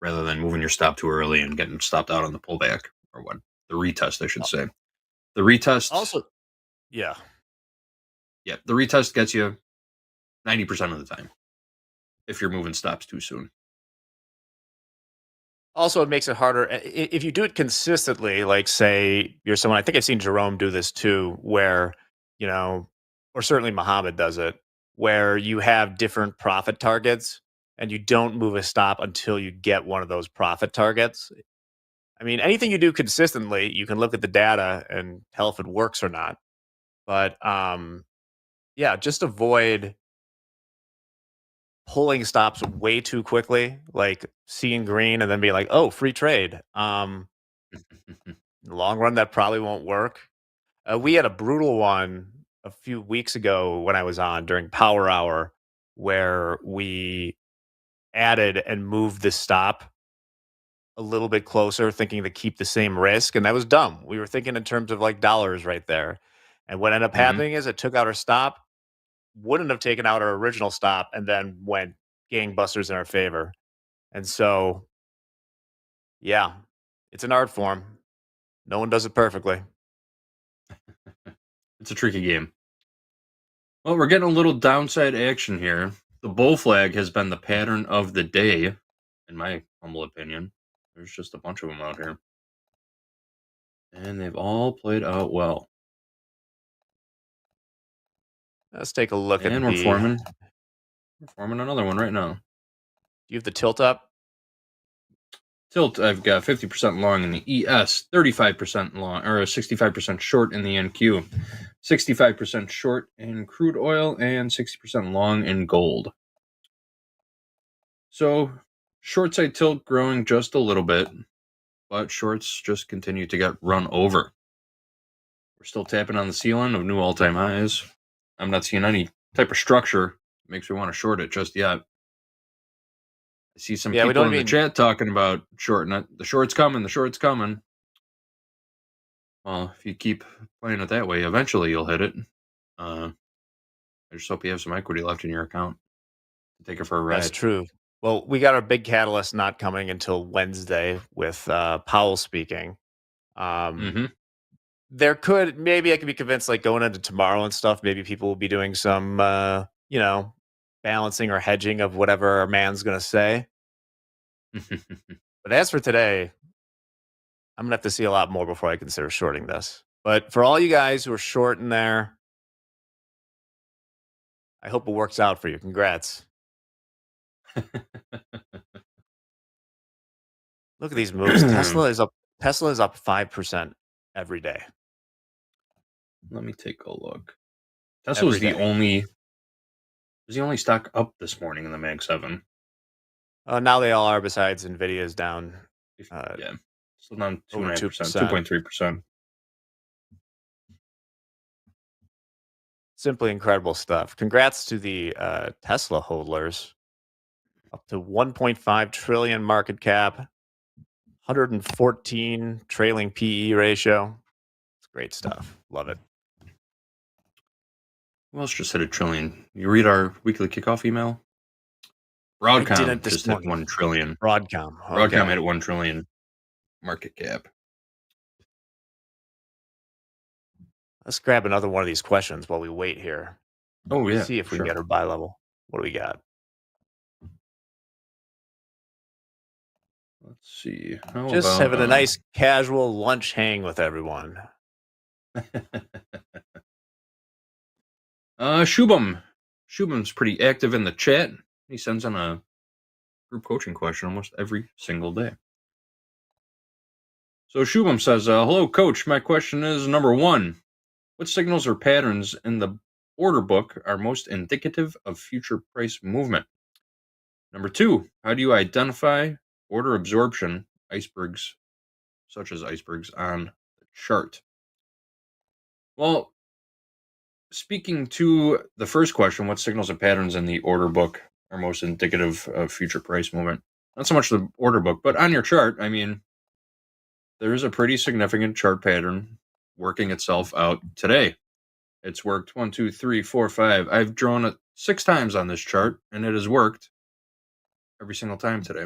[SPEAKER 2] rather than moving your stop too early and getting stopped out on the pullback, or what the retest, I should say. The retest
[SPEAKER 1] Also, yeah,
[SPEAKER 2] the retest gets you 90% of the time if you're moving stops too soon.
[SPEAKER 1] Also, it makes it harder if you do it consistently. Like, say you're someone. I think I've seen Jerome do this too, where or certainly Muhammad does it, where you have different profit targets and you don't move a stop until you get one of those profit targets. I mean, anything you do consistently, you can look at the data and tell if it works or not. But yeah, just avoid pulling stops way too quickly, like seeing green and then being like, "Oh, free trade." In the long run, that probably won't work. We had a brutal one a few weeks ago when I was on during Power Hour, where we added and moved the stop a little bit closer, thinking to keep the same risk. And that was dumb. We were thinking in terms of like dollars right there. And what ended up happening is it took out our stop, wouldn't have taken out our original stop, and then went gangbusters in our favor. And so, yeah, it's an art form. No one does it perfectly.
[SPEAKER 2] It's a tricky game. Well, we're getting a little downside action here. The bull flag has been the pattern of the day, in my humble opinion. There's just a bunch of them out here. And they've all played out well.
[SPEAKER 1] Let's take a look
[SPEAKER 2] and
[SPEAKER 1] at
[SPEAKER 2] we're forming another one right now.
[SPEAKER 1] Do you have the tilt up?
[SPEAKER 2] Tilt, I've got 50% long in the ES, 35% long, or 65% short in the NQ, 65% short in crude oil, and 60% long in gold. So, short side tilt growing just a little bit, but shorts just continue to get run over. We're still tapping on the ceiling of new all-time highs. I'm not seeing any type of structure that makes me want to short it just yet. I see some people in the chat talking about shorting it. The short's coming. The short's coming. Well, if you keep playing it that way, eventually you'll hit it. I just hope you have some equity left in your account to take it for a ride.
[SPEAKER 1] That's true. Well, we got our big catalyst not coming until Wednesday with Powell speaking. There could, maybe I could be convinced, like going into tomorrow and stuff, maybe people will be doing some, balancing or hedging of whatever our man's going to say. But as for today, I'm going to have to see a lot more before I consider shorting this. But for all you guys who are short in there, I hope it works out for you. Congrats. Look at these moves. Tesla is up 5% every day.
[SPEAKER 2] Let me take a look. Tesla was the only stock up this morning in the Mag 7.
[SPEAKER 1] Now they all are, besides Nvidia's down.
[SPEAKER 2] Still down 2.3%.
[SPEAKER 1] Simply incredible stuff. Congrats to the Tesla hodlers. Up to 1.5 trillion market cap, 114 trailing PE ratio. It's great stuff. Love it.
[SPEAKER 2] Who else just hit $1 trillion? You read our weekly kickoff email? Broadcom just hit 1 trillion.
[SPEAKER 1] Broadcom. Okay.
[SPEAKER 2] Broadcom hit 1 trillion market cap.
[SPEAKER 1] Let's grab another one of these questions while we wait here.
[SPEAKER 2] Oh, yeah.
[SPEAKER 1] See if we can get our buy level. What do we got?
[SPEAKER 2] Let's see.
[SPEAKER 1] Just having a nice casual lunch hang with everyone.
[SPEAKER 2] Shubham's pretty active in the chat. He sends in a group coaching question almost every single day. So Shubham says, hello, coach. My question is, number one, what signals or patterns in the order book are most indicative of future price movement? Number two, how do you identify order absorption icebergs, such as icebergs, on the chart? Well, speaking to the first question, what signals and patterns in the order book are most indicative of future price movement? Not so much the order book, but on your chart, I mean, there is a pretty significant chart pattern working itself out today. It's worked 1, 2, 3, 4, 5. I've drawn it 6 times on this chart, and it has worked every single time today.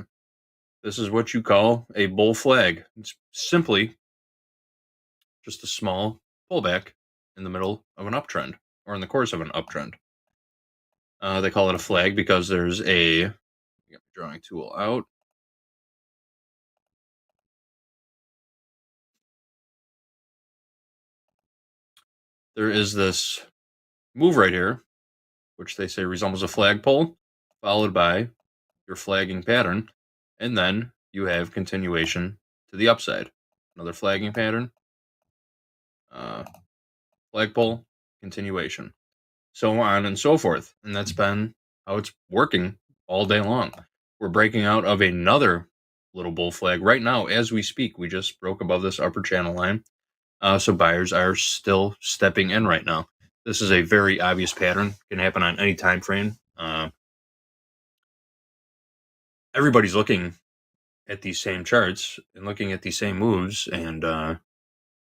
[SPEAKER 2] This is what you call a bull flag. It's simply just a small pullback in the middle of an uptrend, or in the course of an uptrend. They call it a flag because there's a get my drawing tool out. There is this move right here, which they say resembles a flagpole, followed by your flagging pattern, and then you have continuation to the upside. Another flagging pattern, flagpole, continuation, so on and so forth. And that's been how it's working all day long. We're breaking out of another little bull flag right now as we speak. We just broke above this upper channel line. So buyers are still stepping in right now. This is a very obvious pattern. Can happen on any time frame. Everybody's looking at these same charts and looking at these same moves, and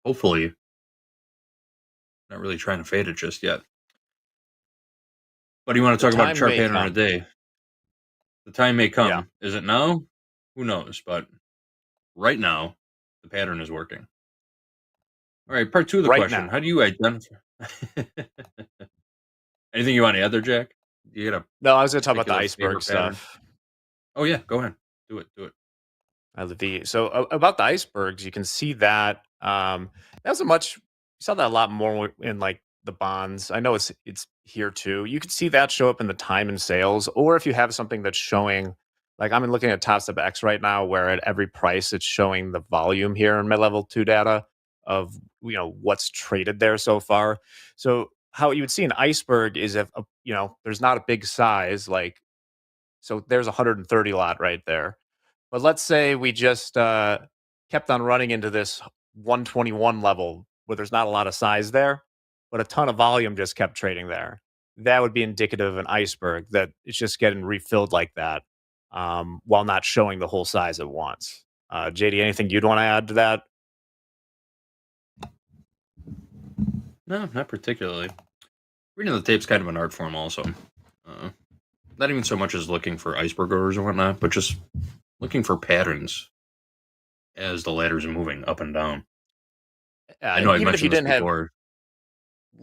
[SPEAKER 2] hopefully not really trying to fade it just yet. But do you want to talk about a chart pattern a day? The time may come.
[SPEAKER 1] Yeah.
[SPEAKER 2] Is it now? Who knows? But right now, the pattern is working. All right, part 2 of the question. How do you identify? Anything you want to add there, Jack? You got
[SPEAKER 1] No, I was going to talk about the
[SPEAKER 2] particular
[SPEAKER 1] iceberg
[SPEAKER 2] favorite pattern?
[SPEAKER 1] stuff.
[SPEAKER 2] Oh, yeah. Go ahead. Do it.
[SPEAKER 1] So about the icebergs, you can see that that was you saw that a lot more in like the bonds. I know it's here too. You can see that show up in the time and sales, or if you have something that's showing, like I'm looking at Topstep X right now, where at every price it's showing the volume here in my level 2 data of what's traded there so far. So how you would see an iceberg is if there's not a big size, like so there's 130 lot right there. But let's say we just kept on running into this 121 level where there's not a lot of size there, but a ton of volume just kept trading there. That would be indicative of an iceberg, that it's just getting refilled like that while not showing the whole size at once. JD, anything you'd want to add to that?
[SPEAKER 2] No, not particularly. Reading the tape's kind of an art form also. Not even so much as looking for iceberg orders and whatnot, but just looking for patterns as the ladders are moving up and down. I know I
[SPEAKER 1] even if you
[SPEAKER 2] mentioned this
[SPEAKER 1] didn't
[SPEAKER 2] before.
[SPEAKER 1] have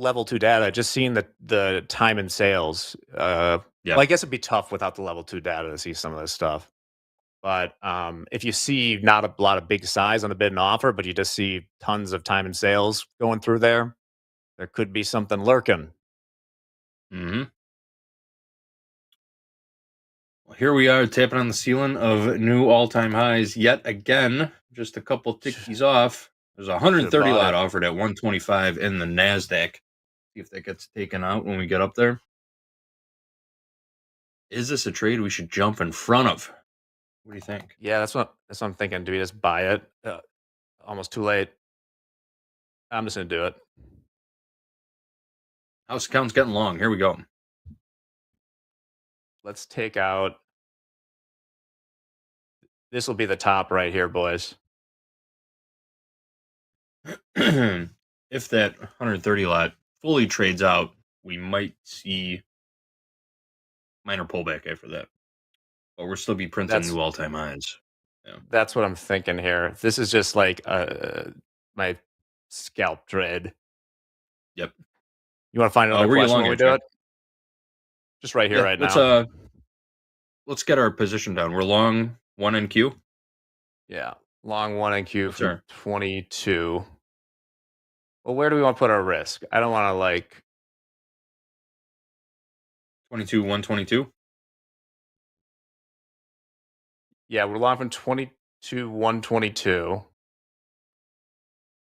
[SPEAKER 1] level 2 data, just seeing the time and sales. Well, I guess it'd be tough without the level 2 data to see some of this stuff. But if you see not a lot of big size on the bid and offer, but you just see tons of time and sales going through there could be something lurking.
[SPEAKER 2] Mm-hmm. Well, here we are tapping on the ceiling of new all-time highs yet again. Just a couple tickies off. There's 130 lot offered at 125 in the NASDAQ. See if that gets taken out when we get up there. Is this a trade we should jump in front of? What do you think?
[SPEAKER 1] Yeah, that's what I'm thinking. Do we just buy it? Almost too late. I'm just gonna do it.
[SPEAKER 2] House account's getting long. Here we go.
[SPEAKER 1] Let's take out. This will be the top right here, boys.
[SPEAKER 2] If that 130 lot fully trades out, we might see minor pullback after that. But we'll still be printing new all-time highs. Yeah.
[SPEAKER 1] That's what I'm thinking here. This is just like my scalp trade.
[SPEAKER 2] Yep.
[SPEAKER 1] You want to find another question when we do it? Just right here, right now.
[SPEAKER 2] Let's get our position down. We're long 1 NQ.
[SPEAKER 1] Yeah, long 1 NQ for 22. Well, where do we want to put our risk? I don't want to
[SPEAKER 2] 22, 122.
[SPEAKER 1] Yeah, we're long from 22, 122.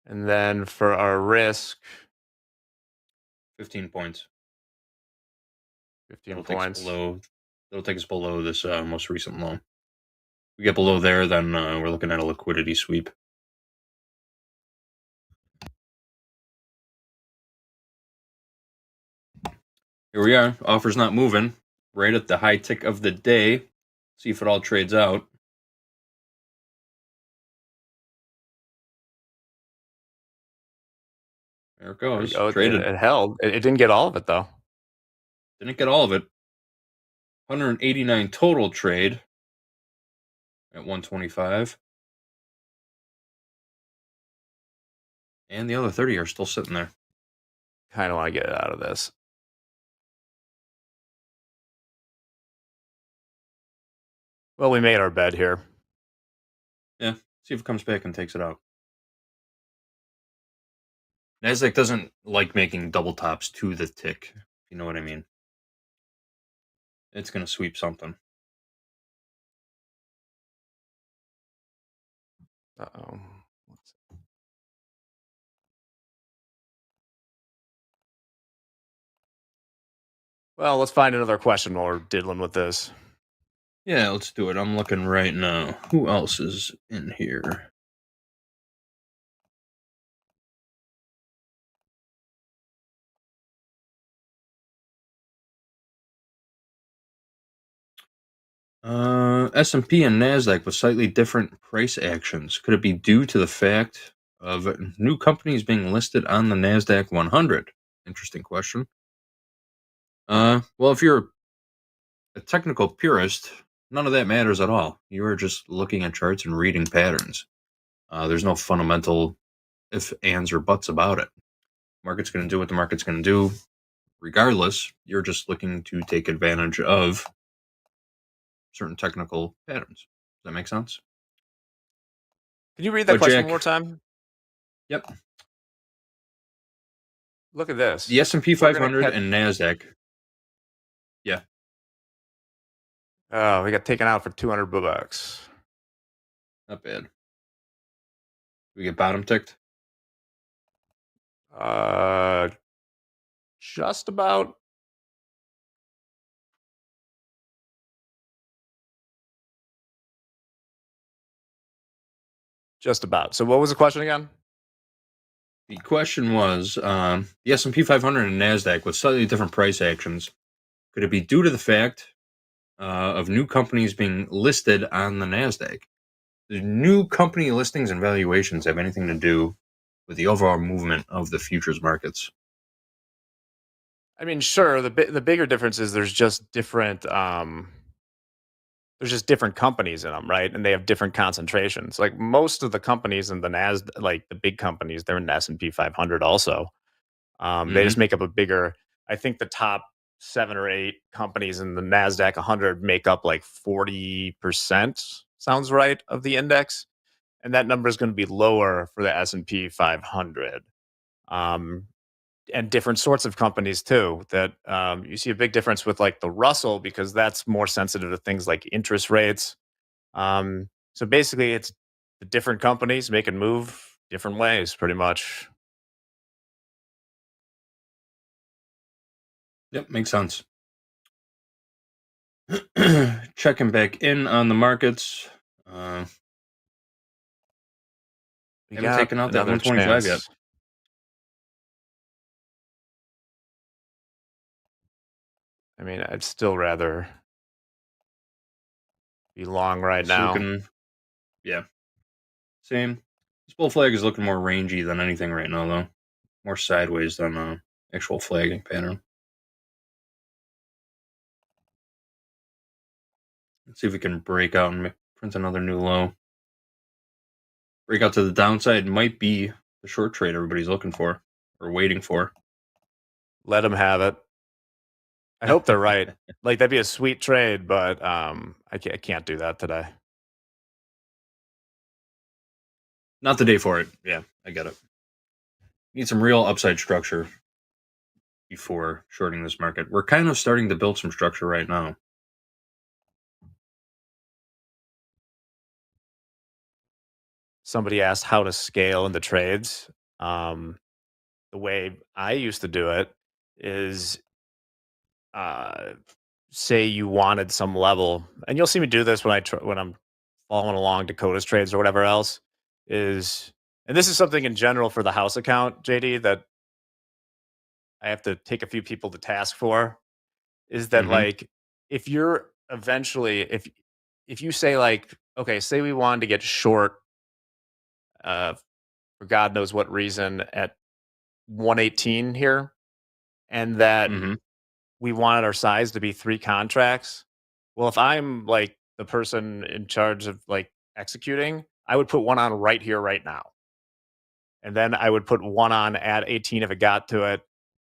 [SPEAKER 1] And then for our risk,
[SPEAKER 2] 15 points.
[SPEAKER 1] 15 points.
[SPEAKER 2] That'll take us below this most recent low. If we get below there, then we're looking at a liquidity sweep. Here we are. Offer's not moving. Right at the high tick of the day. See if it all trades out. There it goes. Traded.
[SPEAKER 1] It held. It didn't get all of it, though.
[SPEAKER 2] Didn't get all of it. 189 total trade at 125. And the other 30 are still sitting there.
[SPEAKER 1] Kind of want to get it out of this. Well, we made our bed here.
[SPEAKER 2] Yeah. See if it comes back and takes it out. NASDAQ doesn't like making double tops to the tick. If you know what I mean. It's going to sweep something.
[SPEAKER 1] Uh-oh. Well, let's find another question while we're diddling with this.
[SPEAKER 2] Yeah, let's do it. I'm looking right now. Who else is in here? S&P and NASDAQ with slightly different price actions. Could it be due to the fact of new companies being listed on the NASDAQ 100? Interesting question. Well, if you're a technical purist, none of that matters at all. You are just looking at charts and reading patterns. There's no fundamental if, ands, or buts about it. Market's going to do what the market's going to do. Regardless, you're just looking to take advantage of certain technical patterns. Does that make sense?
[SPEAKER 1] Can you read that
[SPEAKER 2] But
[SPEAKER 1] question
[SPEAKER 2] Jack,
[SPEAKER 1] one more time?
[SPEAKER 2] Yep.
[SPEAKER 1] Look at this.
[SPEAKER 2] The S&P
[SPEAKER 1] We're gonna
[SPEAKER 2] 500
[SPEAKER 1] catch-
[SPEAKER 2] and NASDAQ. Yeah.
[SPEAKER 1] Oh, we got taken out for $200.
[SPEAKER 2] Not bad. We get bottom ticked?
[SPEAKER 1] Just about. Just about. So what was the question again?
[SPEAKER 2] The question was, the S&P 500 and NASDAQ with slightly different price actions. Could it be due to the fact of new companies being listed on the NASDAQ? Do new company listings and valuations have anything to do with the overall movement of the futures markets?
[SPEAKER 1] I mean, sure. The bigger difference is there's just different companies in them, right? And they have different concentrations. Like most of the companies in the NASDAQ, like the big companies, they're in the S&P 500 also. They just make up a bigger. I think the top 7 or 8 companies in the NASDAQ 100 make up like 40%. Sounds right, of the index, and that number is going to be lower for the S&P 500. And different sorts of companies too. That you see a big difference with like the Russell because that's more sensitive to things like interest rates. So basically, it's the different companies make it move different ways, pretty much.
[SPEAKER 2] Yep, makes sense. Checking back in on the markets.
[SPEAKER 1] We
[SPEAKER 2] haven't
[SPEAKER 1] got
[SPEAKER 2] taken out that
[SPEAKER 1] another
[SPEAKER 2] 125 yet.
[SPEAKER 1] chance. I mean, I'd still rather be long right
[SPEAKER 2] It's
[SPEAKER 1] now.
[SPEAKER 2] Yeah. Same. This bull flag is looking more rangy than anything right now, though. More sideways than actual flagging pattern. Let's see if we can break out and print another new low. Break out to the downside might be the short trade everybody's looking for or waiting for.
[SPEAKER 1] Let them have it. I hope they're right. Like that'd be a sweet trade, but I can't do that today.
[SPEAKER 2] Not the day for it. Yeah, I get it. Need some real upside structure before shorting this market. We're kind of starting to build some structure right now.
[SPEAKER 1] Somebody asked how to scale in the trades. The way I used to do it is say you wanted some level, and you'll see me do this when I'm following along Dakota's trades or whatever else is, and this is something in general for the house account, JD, that I have to take a few people to task for, is that like if you're eventually if you say like, okay, say we wanted to get short for God knows what reason at 118 here, and that we wanted our size to be 3 contracts. Well, if I'm like the person in charge of like executing, I would put one on right here, right now. And then I would put one on at 18 if it got to it.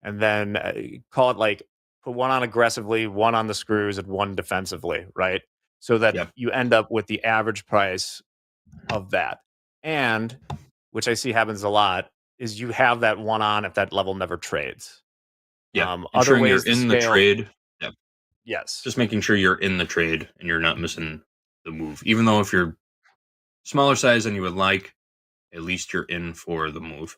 [SPEAKER 1] And then call it like put one on aggressively, one on the screws, and one defensively, right? So that you end up with the average price of that. And which I see happens a lot is you have that one on if that level never trades.
[SPEAKER 2] Yeah,
[SPEAKER 1] Other
[SPEAKER 2] ensuring
[SPEAKER 1] ways
[SPEAKER 2] you're
[SPEAKER 1] to
[SPEAKER 2] in the
[SPEAKER 1] scale-
[SPEAKER 2] trade. Yeah.
[SPEAKER 1] Yes.
[SPEAKER 2] Just making sure you're in the trade and you're not missing the move. Even though if you're smaller size than you would like, at least you're in for the move.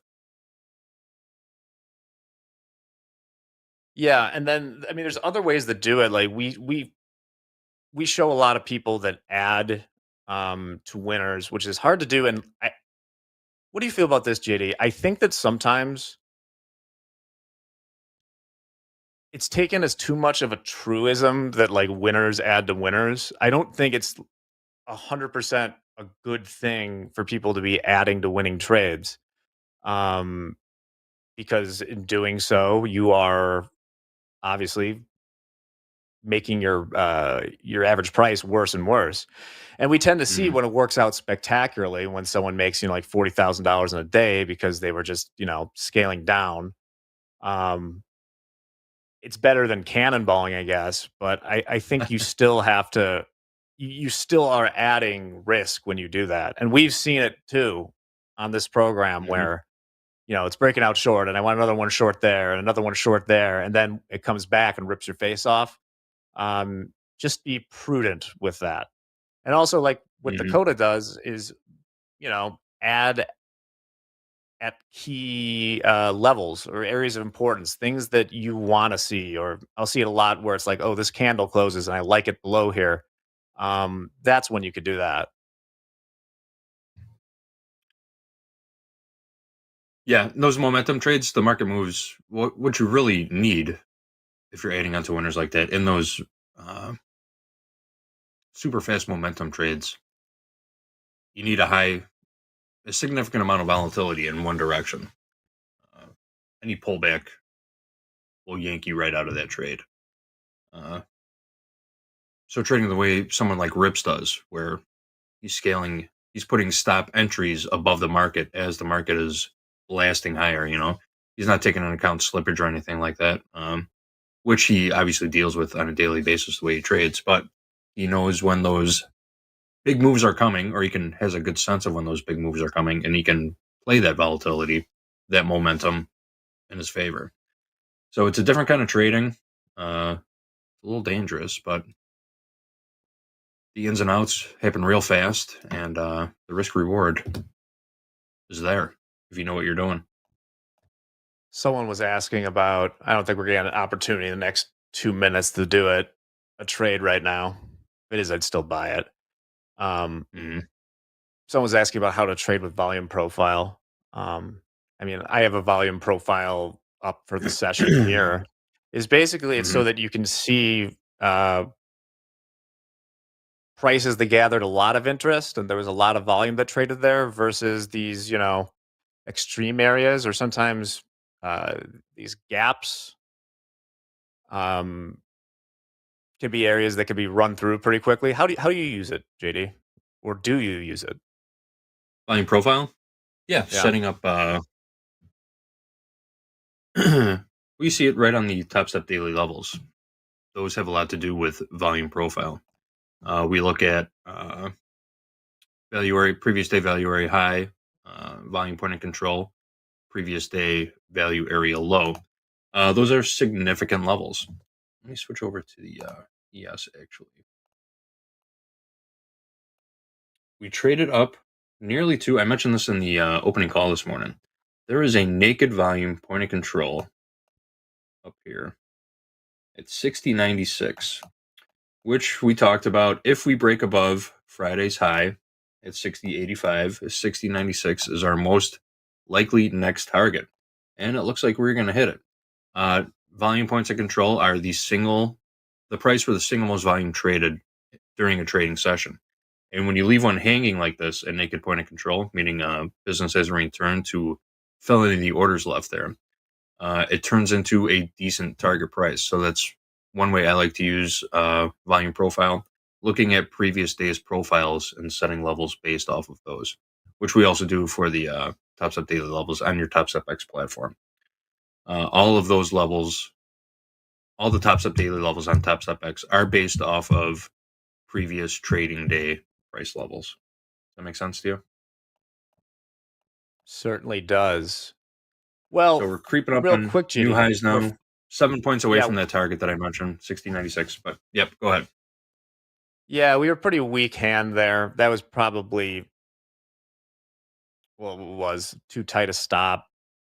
[SPEAKER 1] Yeah, and then I mean, there's other ways to do it. Like we show a lot of people that add to winners, which is hard to do. And what do you feel about this, JD? I think that sometimes it's taken as too much of a truism that like winners add to winners. I don't think it's 100% a good thing for people to be adding to winning trades. Um, because in doing so, you are obviously making your average price worse and worse. And we tend to see when it works out spectacularly when someone makes, like $40,000 in a day because they were just, scaling down. Um, it's better than cannonballing, I guess, but I think you still have to you still are adding risk when you do that. And we've seen it too on this program where it's breaking out short and I want another one short there and another one short there. And then it comes back and rips your face off. Just be prudent with that. And also, like what Dakota does is, add at key levels or areas of importance, things that you want to see. Or I'll see it a lot where it's like, oh, this candle closes and I like it below here. That's when you could do that.
[SPEAKER 2] Yeah, those momentum trades, the market moves. What you really need if you're adding onto winners like that in those super fast momentum trades, you need a significant amount of volatility in one direction. Any pullback will yank you right out of that trade. So trading the way someone like Rips does, where he's putting stop entries above the market as the market is blasting higher. He's not taking into account slippage or anything like that, which he obviously deals with on a daily basis the way he trades. But he knows when those big moves are coming, or has a good sense of when those big moves are coming, and he can play that volatility, that momentum in his favor. So it's a different kind of trading. A little dangerous, but the ins and outs happen real fast, and the risk reward is there if you know what you're doing.
[SPEAKER 1] Someone was asking about, I don't think we're getting an opportunity in the next 2 minutes to do it, a trade right now. If it is, I'd still buy it. Someone was asking about how to trade with volume profile. I have a volume profile up for the session here. Is basically it's so that you can see prices that gathered a lot of interest and there was a lot of volume that traded there versus these, extreme areas or sometimes these gaps can be areas that can be run through pretty quickly. How do you use it, JD? Or do you use it?
[SPEAKER 2] Volume profile? Yeah. Setting up we see it right on the Topstep daily levels. Those have a lot to do with volume profile. We look at value area, previous day value area high, volume point of control, previous day value area low. Those are significant levels. Let me switch over to the ES actually. We traded up nearly to, I mentioned this in the opening call this morning. There is a naked volume point of control up here at 60.96, which we talked about. If we break above Friday's high at 60.85, 60.96 is our most likely next target. And it looks like we're going to hit it. Volume points of control are the price for the single most volume traded during a trading session. And when you leave one hanging like this, a naked point of control, meaning business has returned to fill in the orders left there, it turns into a decent target price. So that's one way I like to use volume profile, looking at previous days profiles and setting levels based off of those, which we also do for the Topstep daily levels on your Topstep X platform. All of those levels, all the Topstep daily levels on Topstep X are based off of previous trading day price levels. Does that make sense to you?
[SPEAKER 1] Certainly does. Well,
[SPEAKER 2] so we're creeping up
[SPEAKER 1] real
[SPEAKER 2] on
[SPEAKER 1] quick,
[SPEAKER 2] new
[SPEAKER 1] GD,
[SPEAKER 2] highs now. 7 points away
[SPEAKER 1] Yeah.
[SPEAKER 2] from that target that I mentioned, 60.96. But yep, go ahead.
[SPEAKER 1] Yeah, we were pretty weak hand there. That was probably, well, it was too tight a stop.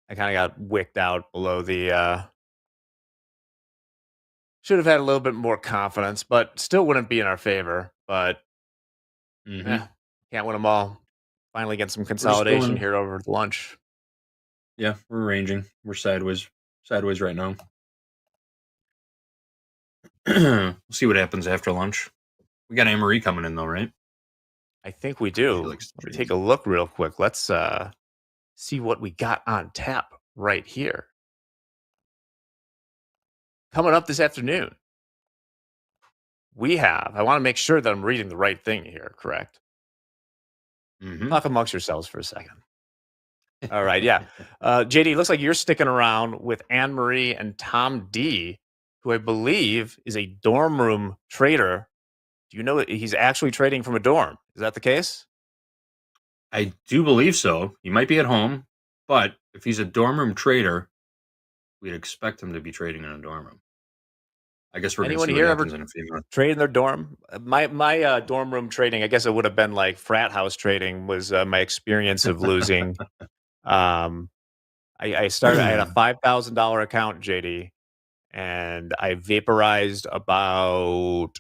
[SPEAKER 1] I kind of got wicked out below the. Should have had a little bit more confidence, but still wouldn't be in our favor. But can't win them all. Finally get some consolidation here over lunch.
[SPEAKER 2] Yeah, we're ranging. We're sideways right now. We'll see what happens after lunch. We got Anne-Marie coming in though, right?
[SPEAKER 1] I think we do. Let me take a look real quick. Let's see what we got on tap right here. Coming up this afternoon, we have, I want to make sure that I'm reading the right thing here, correct? Talk amongst yourselves for a second. All right, yeah. JD, looks like you're sticking around with Anne-Marie and Tom D, who I believe is a dorm room trader. Do you know that he's actually trading from a dorm? Is that the case?
[SPEAKER 2] I do believe so. He might be at home, but if he's a dorm room trader, we'd expect him to be trading in a dorm room. I guess we're going to see what happens in a few minutes.
[SPEAKER 1] Trade in their dorm? My dorm room trading, I guess it would have been like frat house trading was my experience of losing. I started, I had a $5,000 account, JD, and I vaporized about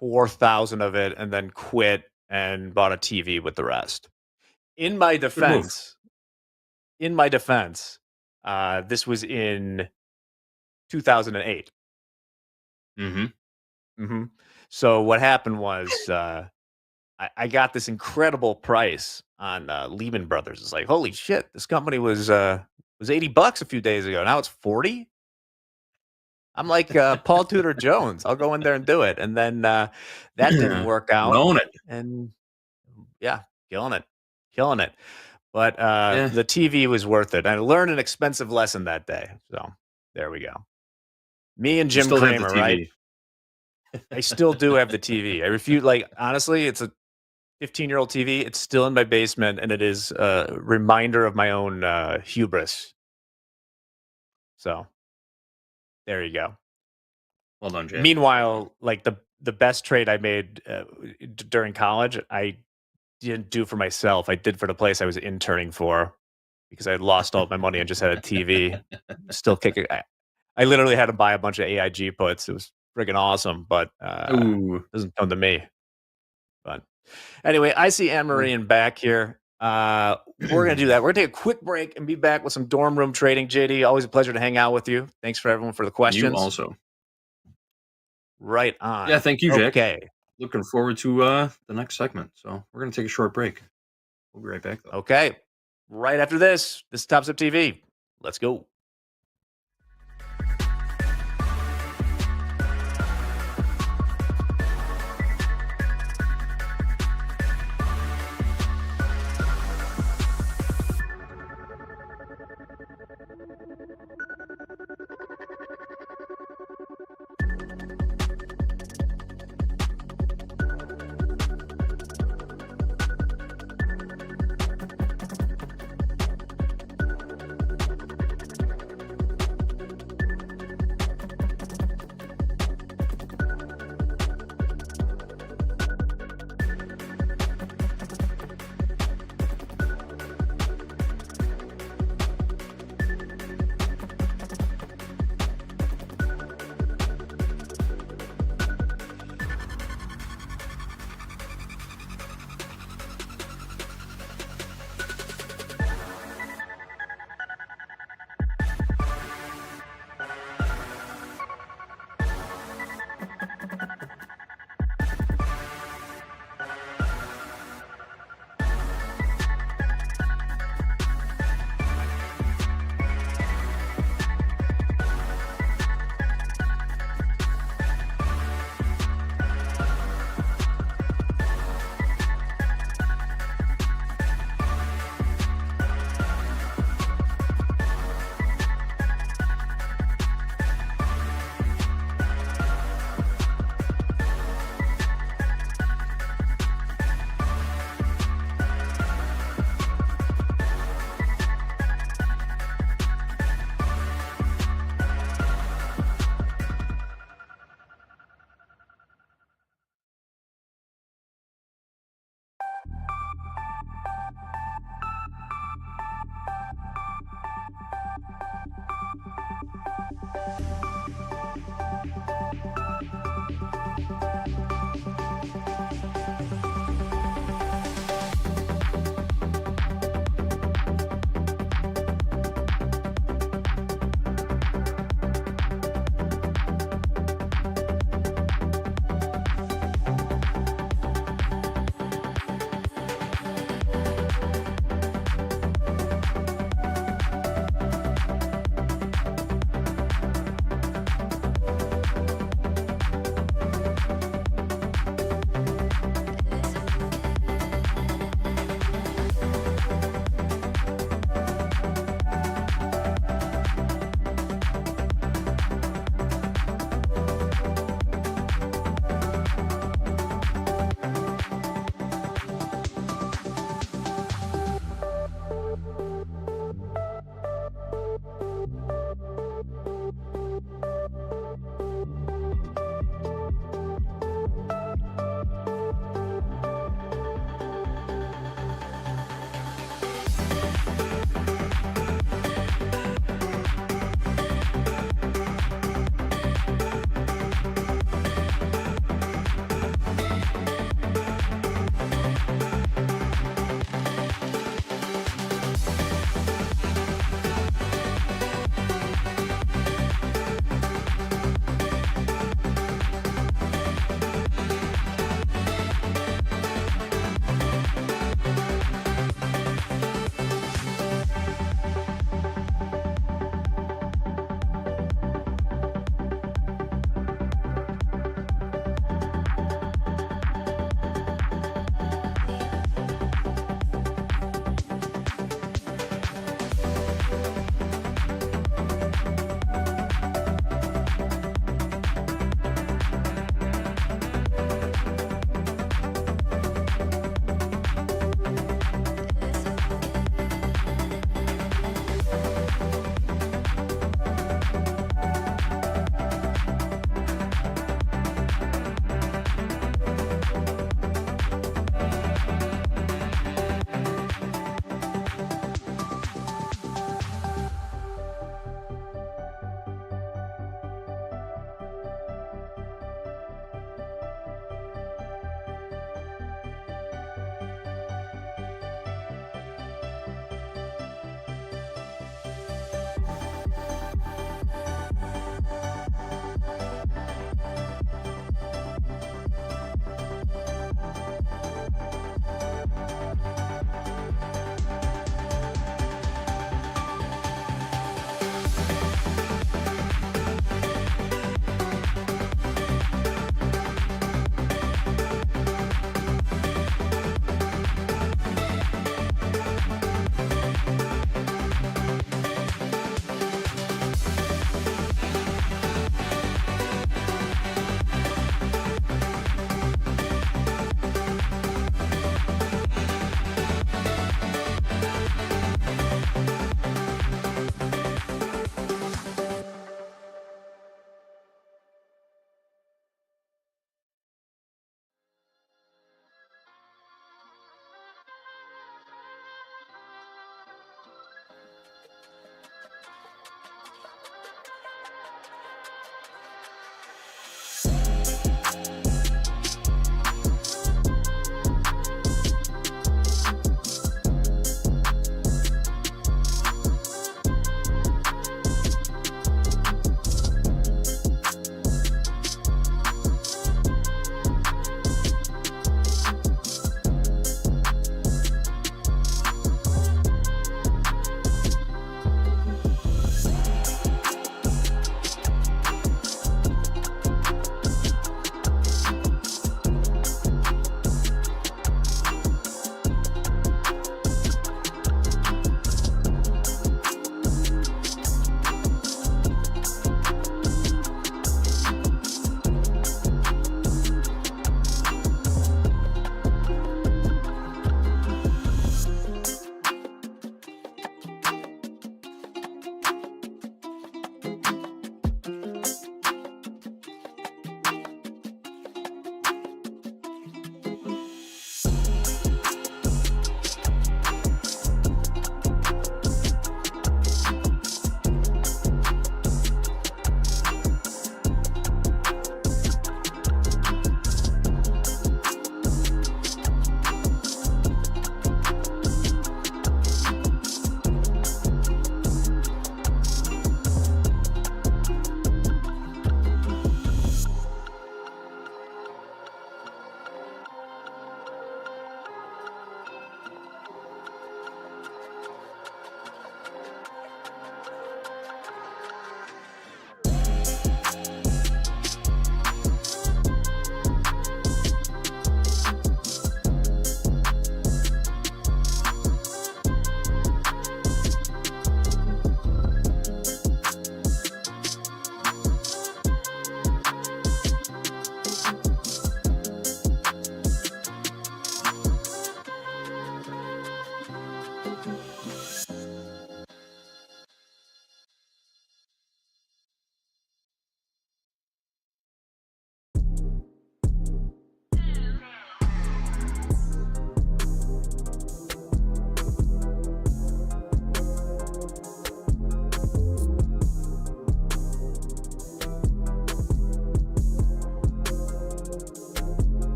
[SPEAKER 1] 4,000 of it and then quit and bought a TV with the rest. In my defense, this was in 2008. So what happened was I got this incredible price on Lehman Brothers. It's like, holy shit, this company was $80 a few days ago. Now it's 40. I'm like Paul Tudor Jones. I'll go in there and do it. And then that didn't work out.
[SPEAKER 2] Own it.
[SPEAKER 1] And yeah, killing it. But the TV was worth it. I learned an expensive lesson that day. So there we go. Me and Jim Cramer, right? I still do have the TV. I refuse. Like, honestly, it's a 15-year-old TV. It's still in my basement, and it is a reminder of my own hubris. So there you go.
[SPEAKER 2] Well done, Jay.
[SPEAKER 1] Meanwhile, like the best trade I made during college, I didn't do for myself. I did for the place I was interning for because I had lost all of my money and just had a TV. Still kicking. I literally had to buy a bunch of AIG puts. It was friggin' awesome, but doesn't come to me. But anyway, I see Anne-Marie in back here. We're going to do that. We're going to take a quick break and be back with some dorm room trading. JD, always a pleasure to hang out with you. Thanks for everyone for the questions.
[SPEAKER 2] You also.
[SPEAKER 1] Right on.
[SPEAKER 2] Yeah, thank you, Jack.
[SPEAKER 1] Okay.
[SPEAKER 2] Looking forward to the next segment. So we're going to take a short break. We'll be right back, though.
[SPEAKER 1] Okay. Right after this is TopstepTV. Let's go.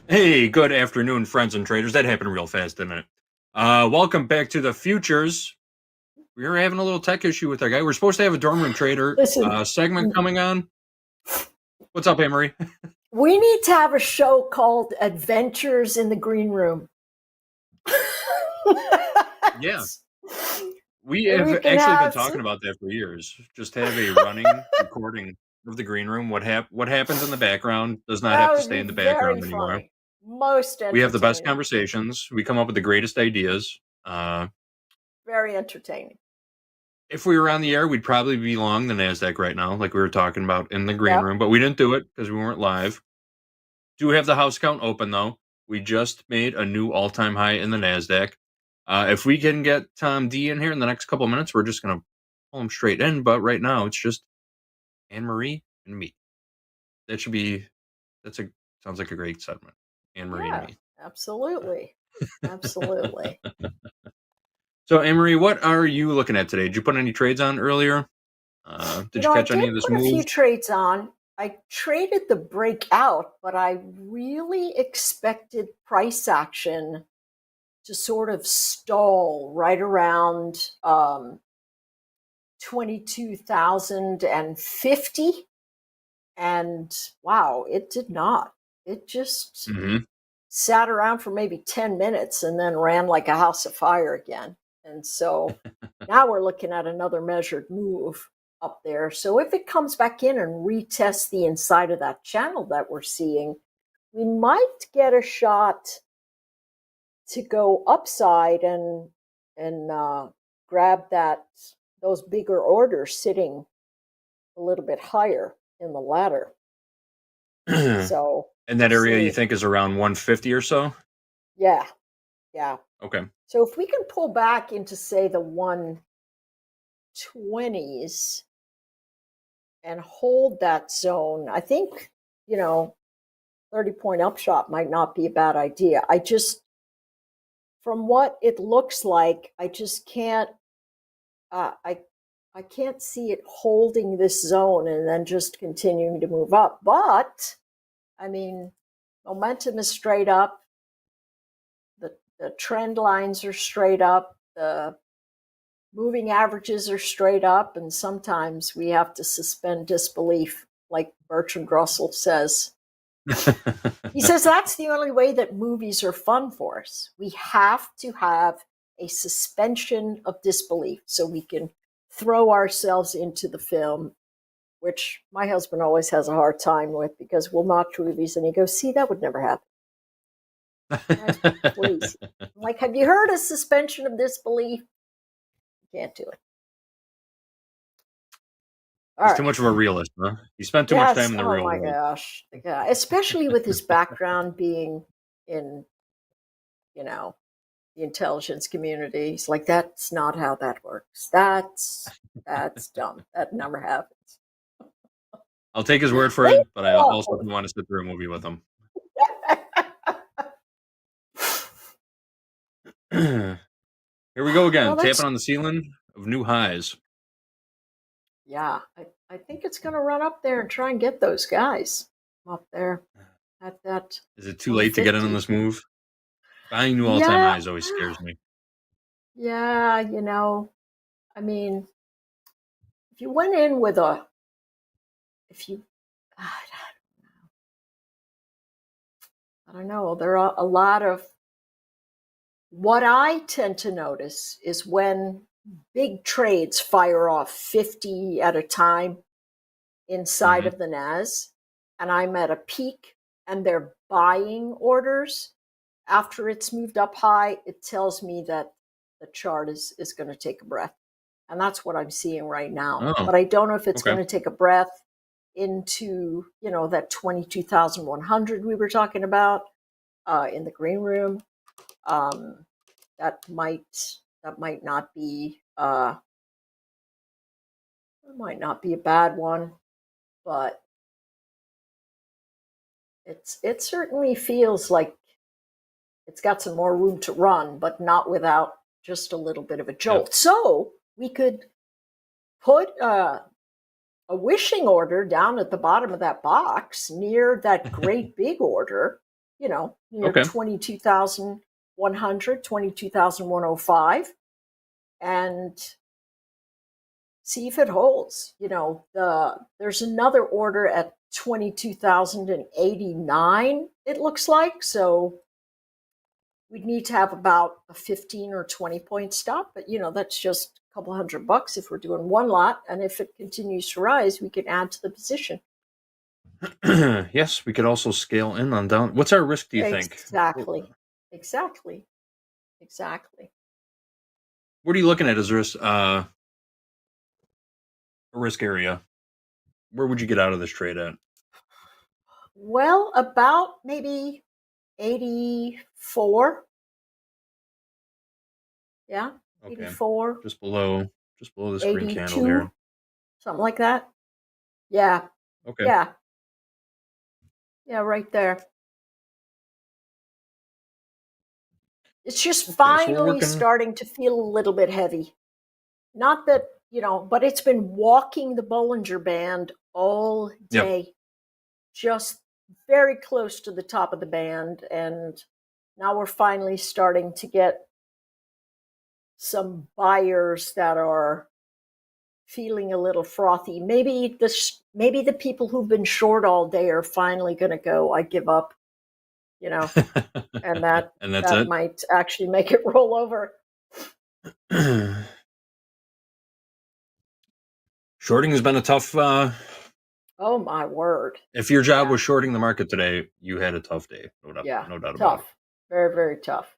[SPEAKER 2] Hey, good afternoon, friends and traders. That happened real fast, didn't it? Welcome back to the futures. We were having a little tech issue with our guy. We're supposed to have a dorm room trader segment coming on. What's up, Anne-Marie?
[SPEAKER 17] We need to have a show called Adventures in the Green Room.
[SPEAKER 2] Yeah. We have actually been talking about that for years. Just have a running recording of the green room. What happens in the background does not have to stay in the background anymore.
[SPEAKER 17] Funny. Most
[SPEAKER 2] We have the best
[SPEAKER 17] entertaining.
[SPEAKER 2] conversations. We come up with the greatest ideas.
[SPEAKER 17] Very entertaining.
[SPEAKER 2] If we were on the air, we'd probably be long the NASDAQ right now, like we were talking about in the green room, but we didn't do it because we weren't live. Do have the house count open, though. We just made a new all-time high in the NASDAQ. If we can get Tom D in here in the next couple of minutes, we're just going to pull him straight in. But right now, it's just Anne-Marie and me. Sounds like a great segment. Anne-Marie and me.
[SPEAKER 17] Absolutely. Absolutely.
[SPEAKER 2] So, Anne-Marie, what are you looking at today? Did you put any trades on earlier? Did you catch any of this
[SPEAKER 17] I did put
[SPEAKER 2] move?
[SPEAKER 17] a few trades on. I traded the breakout, but I really expected price action to sort of stall right around 22,050. And wow, it did not. It just sat around for maybe 10 minutes and then ran like a house of fire again. And so now we're looking at another measured move up there. So if it comes back in and retests the inside of that channel that we're seeing, we might get a shot to go upside and grab those bigger orders sitting a little bit higher in the ladder. So
[SPEAKER 2] in that area, you think is around 150 or so?
[SPEAKER 17] Yeah.
[SPEAKER 2] Okay.
[SPEAKER 17] So if we can pull back into, say, the 120s and hold that zone, I think, 30-point upshot might not be a bad idea. From what it looks like, I just can't, I can't see it holding this zone and then just continuing to move up. But, I mean, momentum is straight up. The trend lines are straight up. The moving averages are straight up. And sometimes we have to suspend disbelief, like Bertrand Russell says. He says that's the only way that movies are fun for us. We have to have a suspension of disbelief so we can throw ourselves into the film, which my husband always has a hard time with because we'll watch movies and he goes, see, that would never happen. Guys, please. I'm like, have you heard of suspension of disbelief? You can't do it.
[SPEAKER 2] He's too much of a realist, huh? You spent too much time in the real world.
[SPEAKER 17] Oh my gosh. Yeah, especially with his background being in, the intelligence community. He's like, that's not how that works. That's dumb. That never happens.
[SPEAKER 2] I'll take his word for it, but I also don't want to sit through a movie with him. Here we go again, tapping on the ceiling of new highs.
[SPEAKER 17] Yeah, I think it's going to run up there and try and get those guys up there at that.
[SPEAKER 2] Is it too late to get in on this move? Buying new all-time highs always scares me.
[SPEAKER 17] Yeah, I mean, if you went in with I don't know, there are a lot of, what I tend to notice is when big trades fire off 50 at a time inside of the NAS, and I'm at a peak and they're buying orders after it's moved up high, it tells me that the chart is going to take a breath. And that's what I'm seeing right now. But I don't know if it's going to take a breath into, that 22,100 we were talking about in the green room. That might not be a bad one, but it certainly feels like it's got some more room to run, but not without just a little bit of a jolt. Yep. So we could put a wishing order down at the bottom of that box near that great big order near 22,100, 22,105, and see if it holds. There's another order at 22,089, it looks like. So we'd need to have about a 15 or 20 point stop, but that's just a couple $100 if we're doing one lot. And if it continues to rise, we can add to the position.
[SPEAKER 2] Yes, we could also scale in on down. What's our risk, do you think?
[SPEAKER 17] Exactly.
[SPEAKER 2] What are you looking at as risk? A risk area. Where would you get out of this trade at?
[SPEAKER 17] Well, about maybe 84. Yeah,
[SPEAKER 2] Okay.
[SPEAKER 17] 84.
[SPEAKER 2] Just below this green candle
[SPEAKER 17] 82,
[SPEAKER 2] here.
[SPEAKER 17] something like that. Yeah.
[SPEAKER 2] Okay.
[SPEAKER 17] Yeah, right there. It's just finally starting to feel a little bit heavy. Not that, but it's been walking the Bollinger Band all day. Just very close to the top of the band. And now we're finally starting to get some buyers that are feeling a little frothy. Maybe the people who've been short all day are finally going to go, I give up, and that might actually make it roll over.
[SPEAKER 2] Shorting has been a tough.
[SPEAKER 17] Oh my word!
[SPEAKER 2] If your job was shorting the market today, you had a tough day. No doubt about it.
[SPEAKER 17] Very, very tough.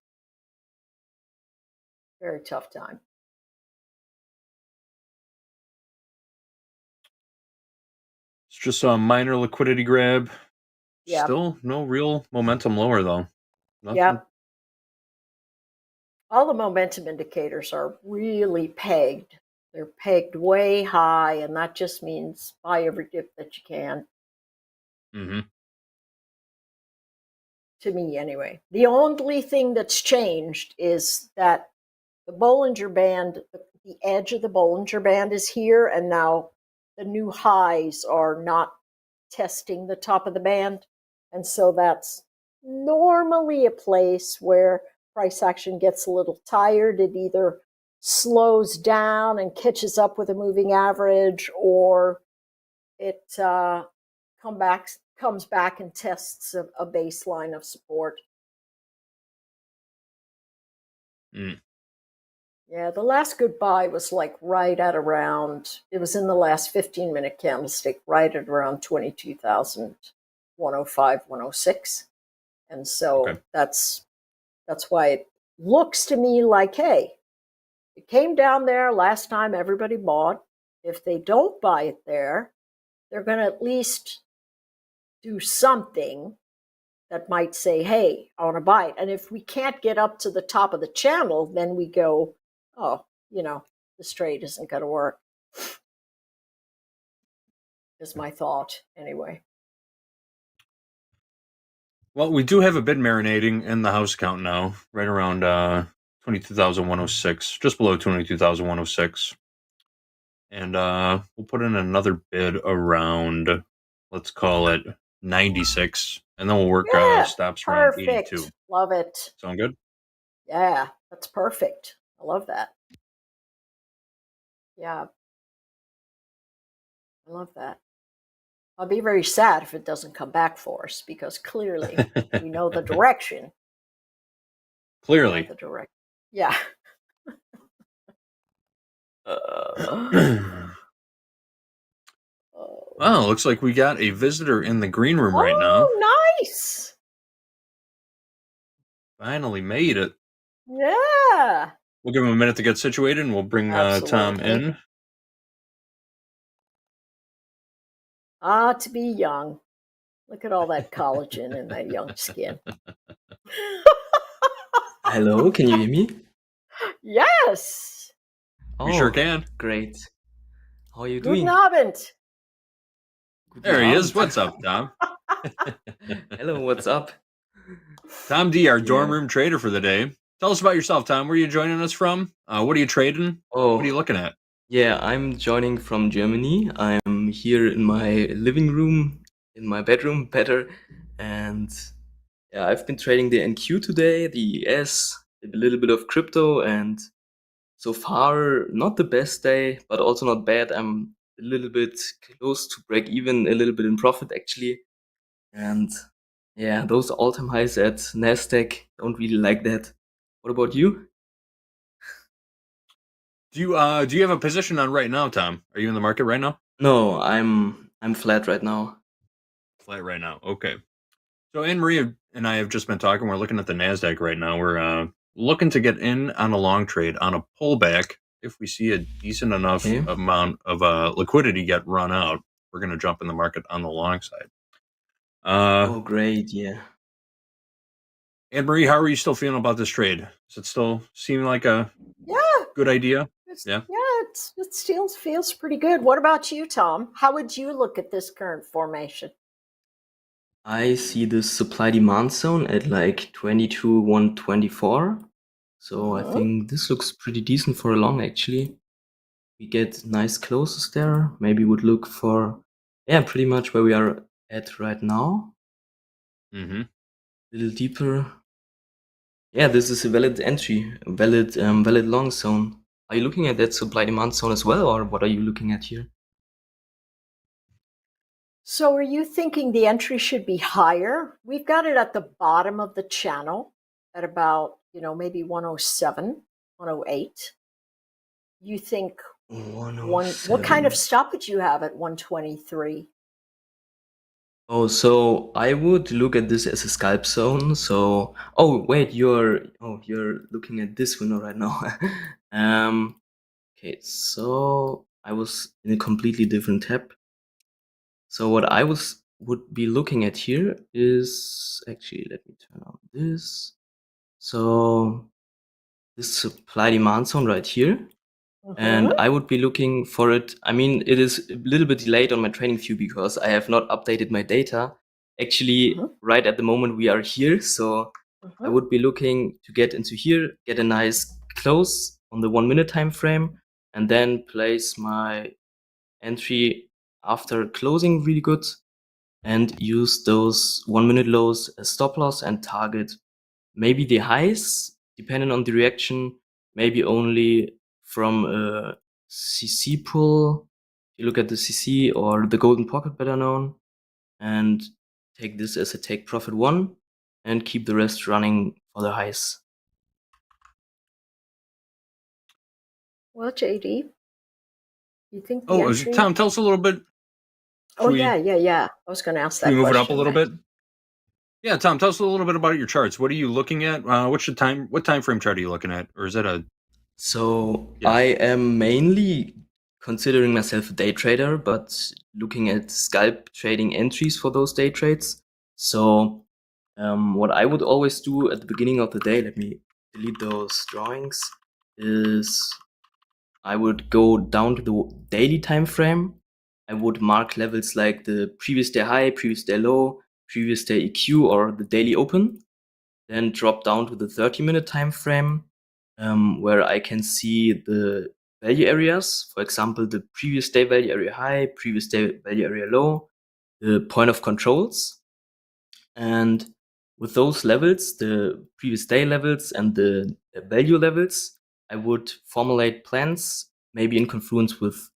[SPEAKER 17] Very tough time.
[SPEAKER 2] It's just a minor liquidity grab.
[SPEAKER 17] Yeah.
[SPEAKER 2] Still no real momentum lower though. Nothing.
[SPEAKER 17] Yep. All the momentum indicators are really pegged. They're pegged way high, and that just means buy every dip that you can.
[SPEAKER 2] Mm-hmm.
[SPEAKER 17] To me, anyway. The only thing that's changed is that the Bollinger Band, the edge of the Bollinger Band is here, and now the new highs are not testing the top of the band. And so that's normally a place where price action gets a little tired. It either slows down and catches up with a moving average, or it comes back and tests a baseline of support. Yeah, the last good buy was like right at around, it was in the last 15-minute candlestick, right at around 22,105, 106. And so that's why it looks to me like, hey, it came down there last time everybody bought. If they don't buy it there, they're going to at least do something that might say, hey, I want to buy it. And if we can't get up to the top of the channel, then we go, oh, this trade isn't going to work. Is my thought, anyway.
[SPEAKER 2] Well, we do have a bid marinating in the house count now, right around 22,106, just below 22,106. And we'll put in another bid around, let's call it 96, and then we'll work stops around 82.
[SPEAKER 17] Love it.
[SPEAKER 2] Sound good?
[SPEAKER 17] Yeah, that's perfect. I love that. Yeah. I love that. I'll be very sad if it doesn't come back for us, because clearly we know the direction.
[SPEAKER 2] Clearly.
[SPEAKER 17] The direction. Yeah.
[SPEAKER 2] Well, looks like we got a visitor in the green room right now.
[SPEAKER 17] Oh, nice.
[SPEAKER 2] Finally made it.
[SPEAKER 17] Yeah.
[SPEAKER 2] We'll give him a minute to get situated, and we'll bring Tom in.
[SPEAKER 17] To be young. Look at all that collagen in that young skin.
[SPEAKER 18] Hello, can you hear me?
[SPEAKER 17] Yes.
[SPEAKER 2] We sure can.
[SPEAKER 18] Great. How are you doing?
[SPEAKER 17] Guten Abend.
[SPEAKER 2] There he is. What's up, Tom?
[SPEAKER 18] Hello, what's up?
[SPEAKER 2] Tom D, our dorm room trader for the day. Tell us about yourself, Tom. Where are you joining us from? What are you trading? What are you looking at?
[SPEAKER 18] Yeah, I'm joining from Germany. I'm here in my living room, in my bedroom, better, and Yeah, I've been trading the NQ today, the ES, a little bit of crypto, and so far not the best day, but also not bad. I'm a little bit close to break even, a little bit in profit actually. And yeah, those all-time highs at Nasdaq, don't really like that. What about you?
[SPEAKER 2] Do you have a position on right now, Tom? Are you in the market right now?
[SPEAKER 18] No, I'm flat right now.
[SPEAKER 2] Flat right now. Okay. So Anne Marie and I have just been talking. We're looking at the Nasdaq right now. We're looking to get in on a long trade on a pullback. If we see a decent enough amount of liquidity get run out, we're going to jump in the market on the long side.
[SPEAKER 18] Oh, great! Yeah.
[SPEAKER 2] Anne Marie, how are you still feeling about this trade? Does it still seem like a good idea? Yeah.
[SPEAKER 17] It still feels pretty good. What about you, Tom? How would you look at this current formation?
[SPEAKER 18] I see the supply demand zone at like 22,124. So I think this looks pretty decent for a long actually. We get nice closes there. Maybe would look for, yeah, pretty much where we are at right now.
[SPEAKER 2] Mm-hmm.
[SPEAKER 18] A little deeper. Yeah, this is a valid entry, a valid long zone. Are you looking at that supply demand zone as well, or what are you looking at here?
[SPEAKER 17] So are you thinking the entry should be higher? We've got it at the bottom of the channel at about, maybe 107, 108. You think what kind of stop would you have at 123?
[SPEAKER 18] Oh, so I would look at this as a scalp zone. So, oh wait, you're looking at this window right now. Okay, so I was in a completely different tab. So what I would be looking at here is actually, let me turn on this. So this supply demand zone right here. And I would be looking for it. I mean, it is a little bit delayed on my trading view because I have not updated my data. Actually, right at the moment we are here. So I would be looking to get into here, get a nice close on the 1 minute time frame, and then place my entry after closing really good and use those 1 minute lows as stop loss and target maybe the highs, depending on the reaction, maybe only from a CC pull. You look at the CC or the golden pocket, better known, and take this as a take profit one and keep the rest running for the highs.
[SPEAKER 17] Well, JD, you think the entry...
[SPEAKER 2] Tom, tell us a little bit.
[SPEAKER 17] Yeah. I was going to ask that
[SPEAKER 2] Can we move
[SPEAKER 17] question
[SPEAKER 2] it up a little bit? Yeah, Tom, tell us a little bit about your charts. What are you looking at? What time frame chart are you looking at? Or is it a...
[SPEAKER 18] So I am mainly considering myself a day trader, but looking at scalp trading entries for those day trades. So what I would always do at the beginning of the day, let me delete those drawings, is I would go down to the daily time frame. I would mark levels like the previous day high, previous day low, previous day EQ, or the daily open. Then drop down to the 30-minute time frame, where I can see the value areas. For example, the previous day value area high, previous day value area low, the point of controls. And with those levels, the previous day levels and the value levels, I would formulate plans, maybe in confluence with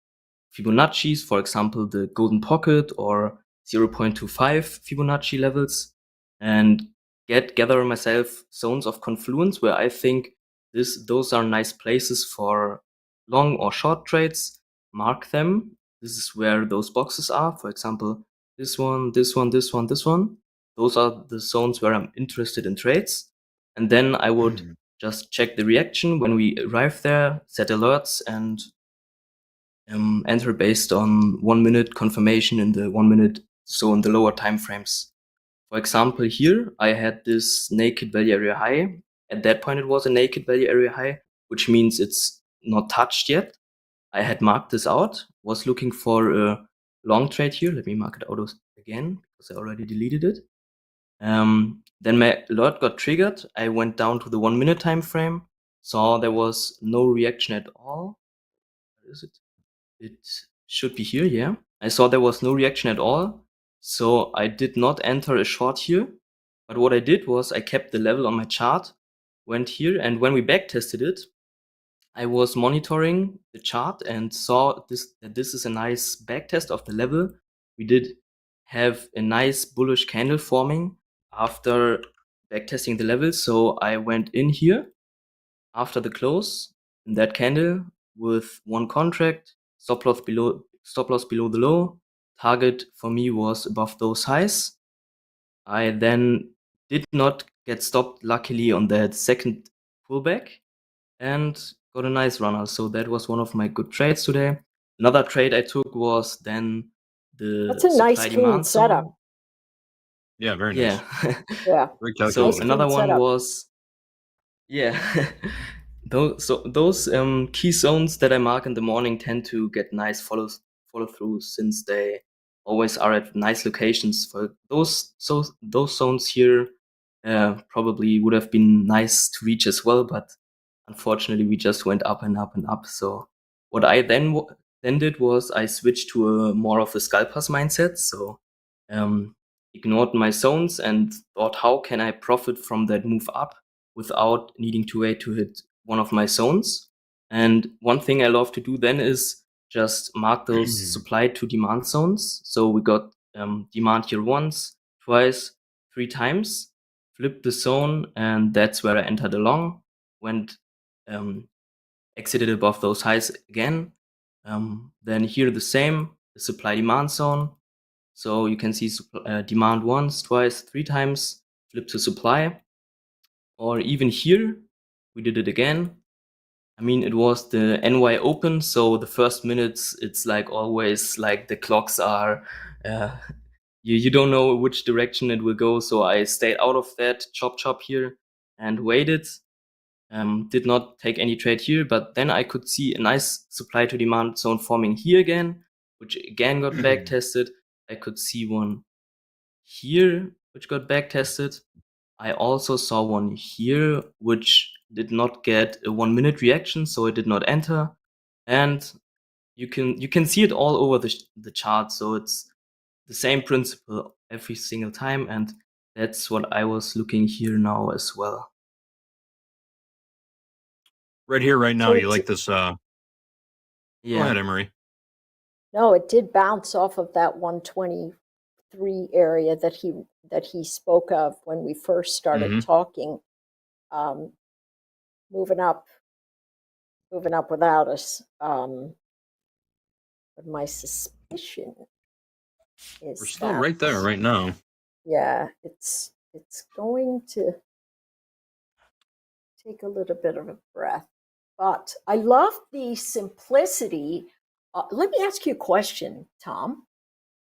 [SPEAKER 18] Fibonacci's, for example, the golden pocket or 0.25 Fibonacci levels, and gather myself zones of confluence where I think those are nice places for long or short trades. Mark them. This is where those boxes are. For example, this one, this one, this one, this one. Those are the zones where I'm interested in trades. And then I would just check the reaction when we arrive there, set alerts, and enter based on 1 minute confirmation in the 1 minute, so in the lower time frames. For example, here I had this naked value area high. At that point, it was a naked value area high, which means it's not touched yet. I had marked this out, was looking for a long trade here. Let me mark it out again because I already deleted it. Then my alert got triggered. I went down to the 1 minute time frame, saw there was no reaction at all. Where is it? It should be here, yeah. I saw there was no reaction at all, so I did not enter a short here, But what I did was I kept the level on my chart, went here, and when we backtested it, I was monitoring the chart and saw that this is a nice backtest of the level. We did have a nice bullish candle forming after backtesting the level. So I went in here after the close in that candle with one contract, stop loss below the low. Target for me was above those highs. I then did not get stopped, luckily, on that second pullback and got a nice runner. So that was one of my good trades today. Another trade I took was then the
[SPEAKER 17] That's a nice clean
[SPEAKER 18] supply-demand zone.
[SPEAKER 17] setup.
[SPEAKER 2] Yeah, very nice.
[SPEAKER 18] Yeah.
[SPEAKER 17] Yeah.
[SPEAKER 2] Very
[SPEAKER 18] So
[SPEAKER 2] calculated.
[SPEAKER 18] another
[SPEAKER 17] clean
[SPEAKER 18] one
[SPEAKER 17] setup.
[SPEAKER 18] was, yeah, those key zones that I mark in the morning tend to get nice follow through, since they always are at nice locations. For those zones here probably would have been nice to reach as well, but unfortunately we just went up and up and up. So what I then did was I switched to a more of a scalpers mindset. So ignored my zones and thought, how can I profit from that move up without needing to wait to hit one of my zones? And one thing I love to do then is just mark those supply to demand zones. So we got demand here once, twice, 3 times, flipped the zone, and that's where I entered along, went exited above those highs again. Then here the same, the supply demand zone. So you can see demand once, twice, 3 times, flip to supply. Or even here, we did it again. I mean, it was the NY open, so the first minutes, it's like always like the clocks are, you don't know which direction it will go. So I stayed out of that chop here and waited. Did not take any trade here, but then I could see a nice supply to demand zone forming here again, which again got back tested. I could see one here, which got back tested. I also saw one here, which did not get a 1 minute reaction, so it did not enter. And you can see it all over the chart. So it's the same principle every single time, and that's what I was looking here now as well.
[SPEAKER 2] Right here, right now,
[SPEAKER 17] So
[SPEAKER 2] you like this? Go ahead, Emery.
[SPEAKER 17] No, it did bounce off of that 123 area that he spoke of when we first started talking. Moving up without us. But my suspicion is
[SPEAKER 2] We're still right there right now.
[SPEAKER 17] Yeah, it's going to take a little bit of a breath. But I love the simplicity. Let me ask you a question, Tom,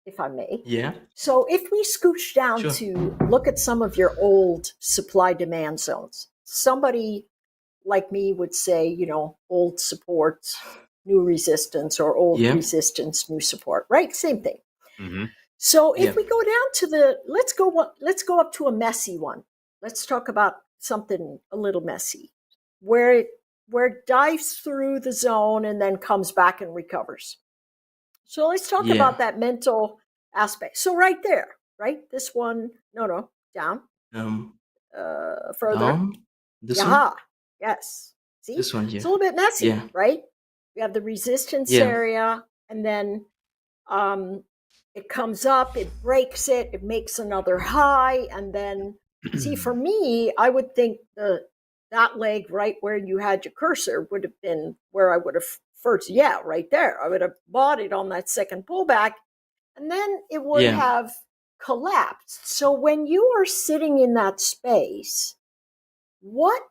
[SPEAKER 17] if I may.
[SPEAKER 18] Yeah.
[SPEAKER 17] So if we scooch down
[SPEAKER 18] Sure.
[SPEAKER 17] to look at some of your old supply-demand zones, somebody like me would say, old support, new resistance, or old resistance, new support, right? Same thing.
[SPEAKER 2] Mm-hmm.
[SPEAKER 17] So if we go down to let's go up to a messy one. Let's talk about something a little messy, where it dives through the zone and then comes back and recovers. So let's talk about that mental aspect. So right there, right? This one, no, down. Further.
[SPEAKER 18] Down. This one?
[SPEAKER 17] Yes. See?
[SPEAKER 18] This one here.
[SPEAKER 17] It's a little bit messy,
[SPEAKER 18] Yeah.
[SPEAKER 17] right? We have the resistance
[SPEAKER 18] Yeah.
[SPEAKER 17] area, and then it comes up, it breaks it, it makes another high, and then see, for me, I would think that leg right where you had your cursor would have been where I would have first, right there. I would have bought it on that second pullback, and then it would have collapsed. So when you are sitting in that space, what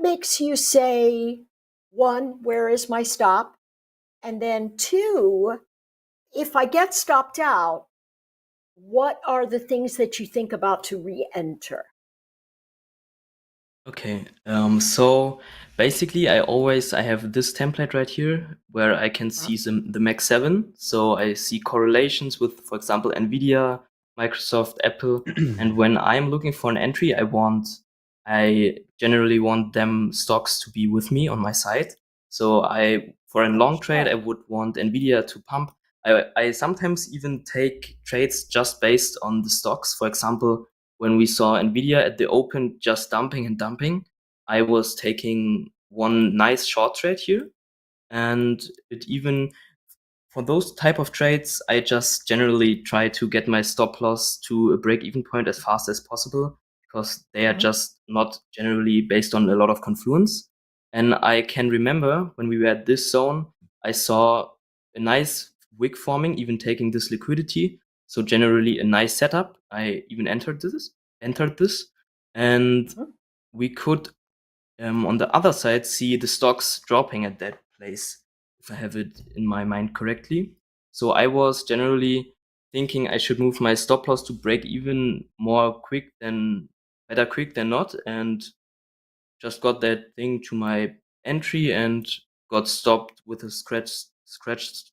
[SPEAKER 17] makes you say, one, where is my stop? And then two, if I get stopped out, what are the things that you think about to re-enter?
[SPEAKER 18] Okay, so basically I have this template right here where I can see the Max 7. So I see correlations with, for example, NVIDIA, Microsoft, Apple. And when I'm looking for an entry, I generally want them stocks to be with me on my side. So for a long trade, I would want NVIDIA to pump. I sometimes even take trades just based on the stocks. For example, when we saw Nvidia at the open just dumping and dumping, I was taking one nice short trade here, and it even for those type of trades, I just generally try to get my stop loss to a break-even point as fast as possible, because they are just not generally based on a lot of confluence. And I can remember when we were at this zone, I saw a nice wick forming, even taking this liquidity. So generally a nice setup. I even entered this, and we could on the other side see the stocks dropping at that place, if I have it in my mind correctly. So I was generally thinking I should move my stop loss to break even better quick than not, and just got that thing to my entry and got stopped with a scratched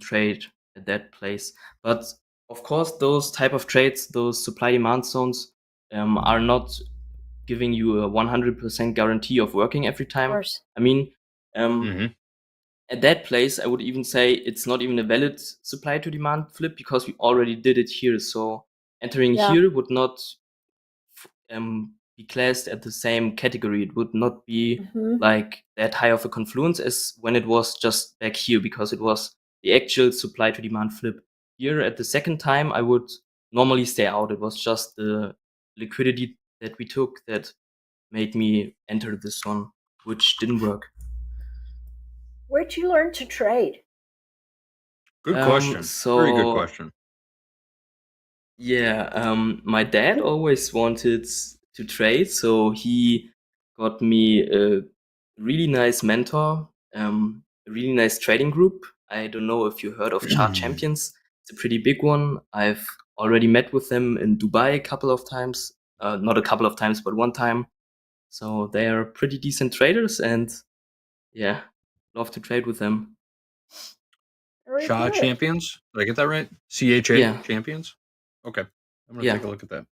[SPEAKER 18] trade at that place. But of course, those type of trades, those supply demand zones, are not giving you a 100% guarantee of working every time. I mean, at that place, I would even say it's not even a valid supply to demand flip, because we already did it here. So entering here would not be classed at the same category. It would not be like that high of a confluence as when it was just back here, because it was the actual supply to demand flip. Here at the second time, I would normally stay out. It was just the liquidity that we took that made me enter this one, which didn't work.
[SPEAKER 17] Where'd you learn to trade?
[SPEAKER 2] Good question. Very good question.
[SPEAKER 18] Yeah, my dad always wanted to trade, so he got me a really nice mentor, a really nice trading group. I don't know if you heard of Chart Champions. It's a pretty big one. I've already met with them in Dubai a couple of times. Not a couple of times, but one time. So they are pretty decent traders, and yeah, love to trade with them.
[SPEAKER 2] Shaw Champions. Did I get that right? CHA
[SPEAKER 18] Yeah.
[SPEAKER 2] Champions? Okay. I'm going to take a look at that.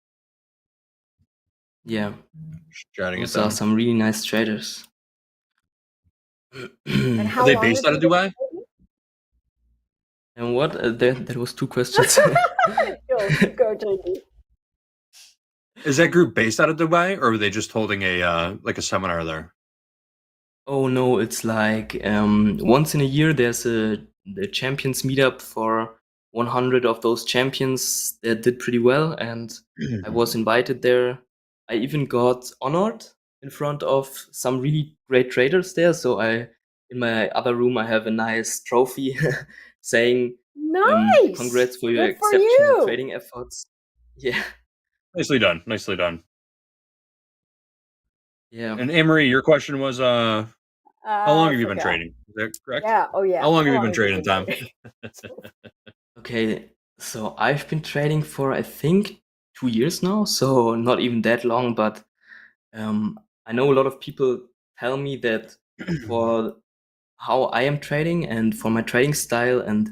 [SPEAKER 18] Yeah.
[SPEAKER 2] Just jotting
[SPEAKER 18] Those
[SPEAKER 2] it down.
[SPEAKER 18] are some really nice traders.
[SPEAKER 17] And how
[SPEAKER 2] Are they
[SPEAKER 17] long
[SPEAKER 2] based
[SPEAKER 17] have
[SPEAKER 2] out of
[SPEAKER 17] you been
[SPEAKER 2] Dubai?
[SPEAKER 18] And what? That was two questions.
[SPEAKER 17] Go, JD.
[SPEAKER 2] Is that group based out of Dubai, or are they just holding a like a seminar there?
[SPEAKER 18] Oh no, it's like once in a year there's the champions meetup for 100 of those champions that did pretty well, and I was invited there. I even got honored in front of some really great traders there. So in my other room, I have a nice trophy saying,
[SPEAKER 17] Nice.
[SPEAKER 18] congrats for your
[SPEAKER 17] Good for
[SPEAKER 18] exceptional
[SPEAKER 17] you.
[SPEAKER 18] trading efforts. Yeah.
[SPEAKER 2] Nicely done. Nicely done.
[SPEAKER 18] Yeah.
[SPEAKER 2] And Amory, your question was how long
[SPEAKER 17] I
[SPEAKER 2] have you been
[SPEAKER 17] forgot.
[SPEAKER 2] trading? Is that correct?
[SPEAKER 17] Yeah. Oh, yeah.
[SPEAKER 2] How long have you been trading, Tom?
[SPEAKER 18] Okay, so I've been trading for I think 2 years now, so not even that long, but I know a lot of people tell me that for how I am trading and for my trading style and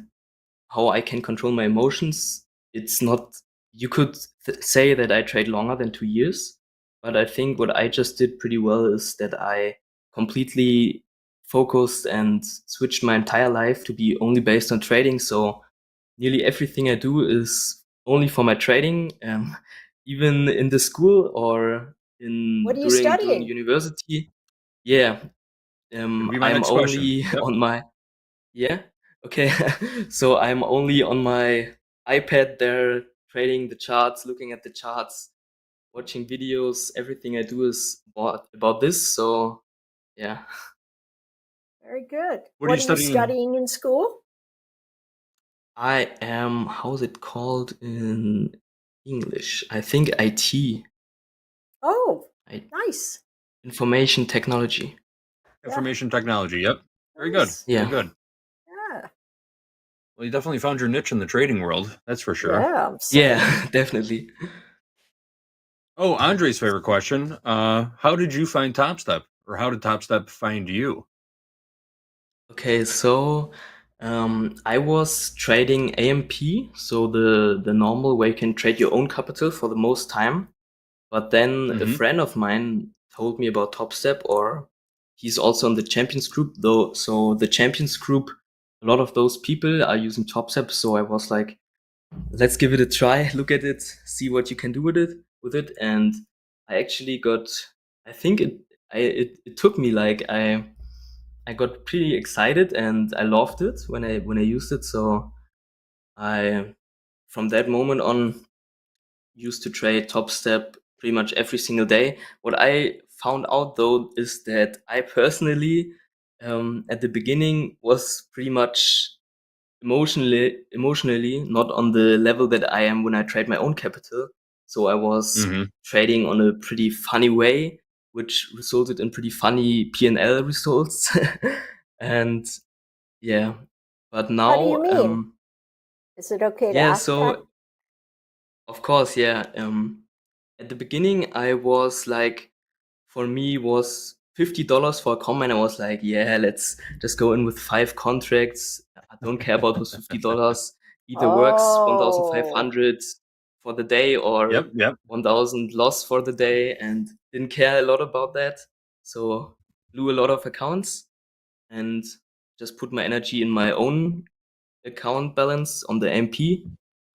[SPEAKER 18] how I can control my emotions, it's not, you could say that I trade longer than 2 years, but I think what I just did pretty well is that I completely focused and switched my entire life to be only based on trading. So nearly everything I do is only for my trading, even in the school or
[SPEAKER 17] What are you
[SPEAKER 18] during
[SPEAKER 17] studying?
[SPEAKER 18] university. Yeah,
[SPEAKER 2] Be my
[SPEAKER 18] I'm
[SPEAKER 2] next question.
[SPEAKER 18] only
[SPEAKER 2] Yep.
[SPEAKER 18] on my okay. So I'm only on my iPad there, trading the charts, looking at the charts, watching videos. Everything I do is about this. So yeah.
[SPEAKER 17] Very good.
[SPEAKER 2] What are you studying?
[SPEAKER 17] In school?
[SPEAKER 18] I am, how's it called in English? I think IT.
[SPEAKER 17] Oh, nice.
[SPEAKER 18] Information technology.
[SPEAKER 2] Information technology. Yep. Very
[SPEAKER 17] Nice.
[SPEAKER 2] good. Very good.
[SPEAKER 17] Yeah.
[SPEAKER 2] Well, you definitely found your niche in the trading world. That's for sure.
[SPEAKER 17] Yeah. I'm saying.
[SPEAKER 18] Yeah, definitely.
[SPEAKER 2] Oh, Andre's favorite question. How did you find Topstep? Or how did Topstep find you?
[SPEAKER 18] Okay, so I was trading AMP, so the normal way you can trade your own capital for the most time. But then a friend of mine told me about Topstep, or he's also in the Champions group though. So the Champions group, a lot of those people are using Topstep. So I was like, let's give it a try, look at it, see what you can do with it, with it, and I actually got. I think it took me like I got pretty excited and I loved it when I used it. So I from that moment on used to trade Topstep pretty much every single day. What I found out though is that I personally at the beginning was pretty much emotionally not on the level that I am when I trade my own capital. So I was trading on a pretty funny way, which resulted in pretty funny P&L results. And yeah, but now
[SPEAKER 17] What do you mean? Is it okay to
[SPEAKER 18] yeah,
[SPEAKER 17] ask that?
[SPEAKER 18] so of course, yeah. At the beginning, I was like, for me, was $50 for a combine. I was like, yeah, let's just go in with 5 contracts. I don't care about those $50. Either works
[SPEAKER 17] Oh.
[SPEAKER 18] 1,500 for the day or
[SPEAKER 2] Yep.
[SPEAKER 18] 1,000 loss for the day, and didn't care a lot about that. So blew a lot of accounts and just put my energy in my own account balance on the MP.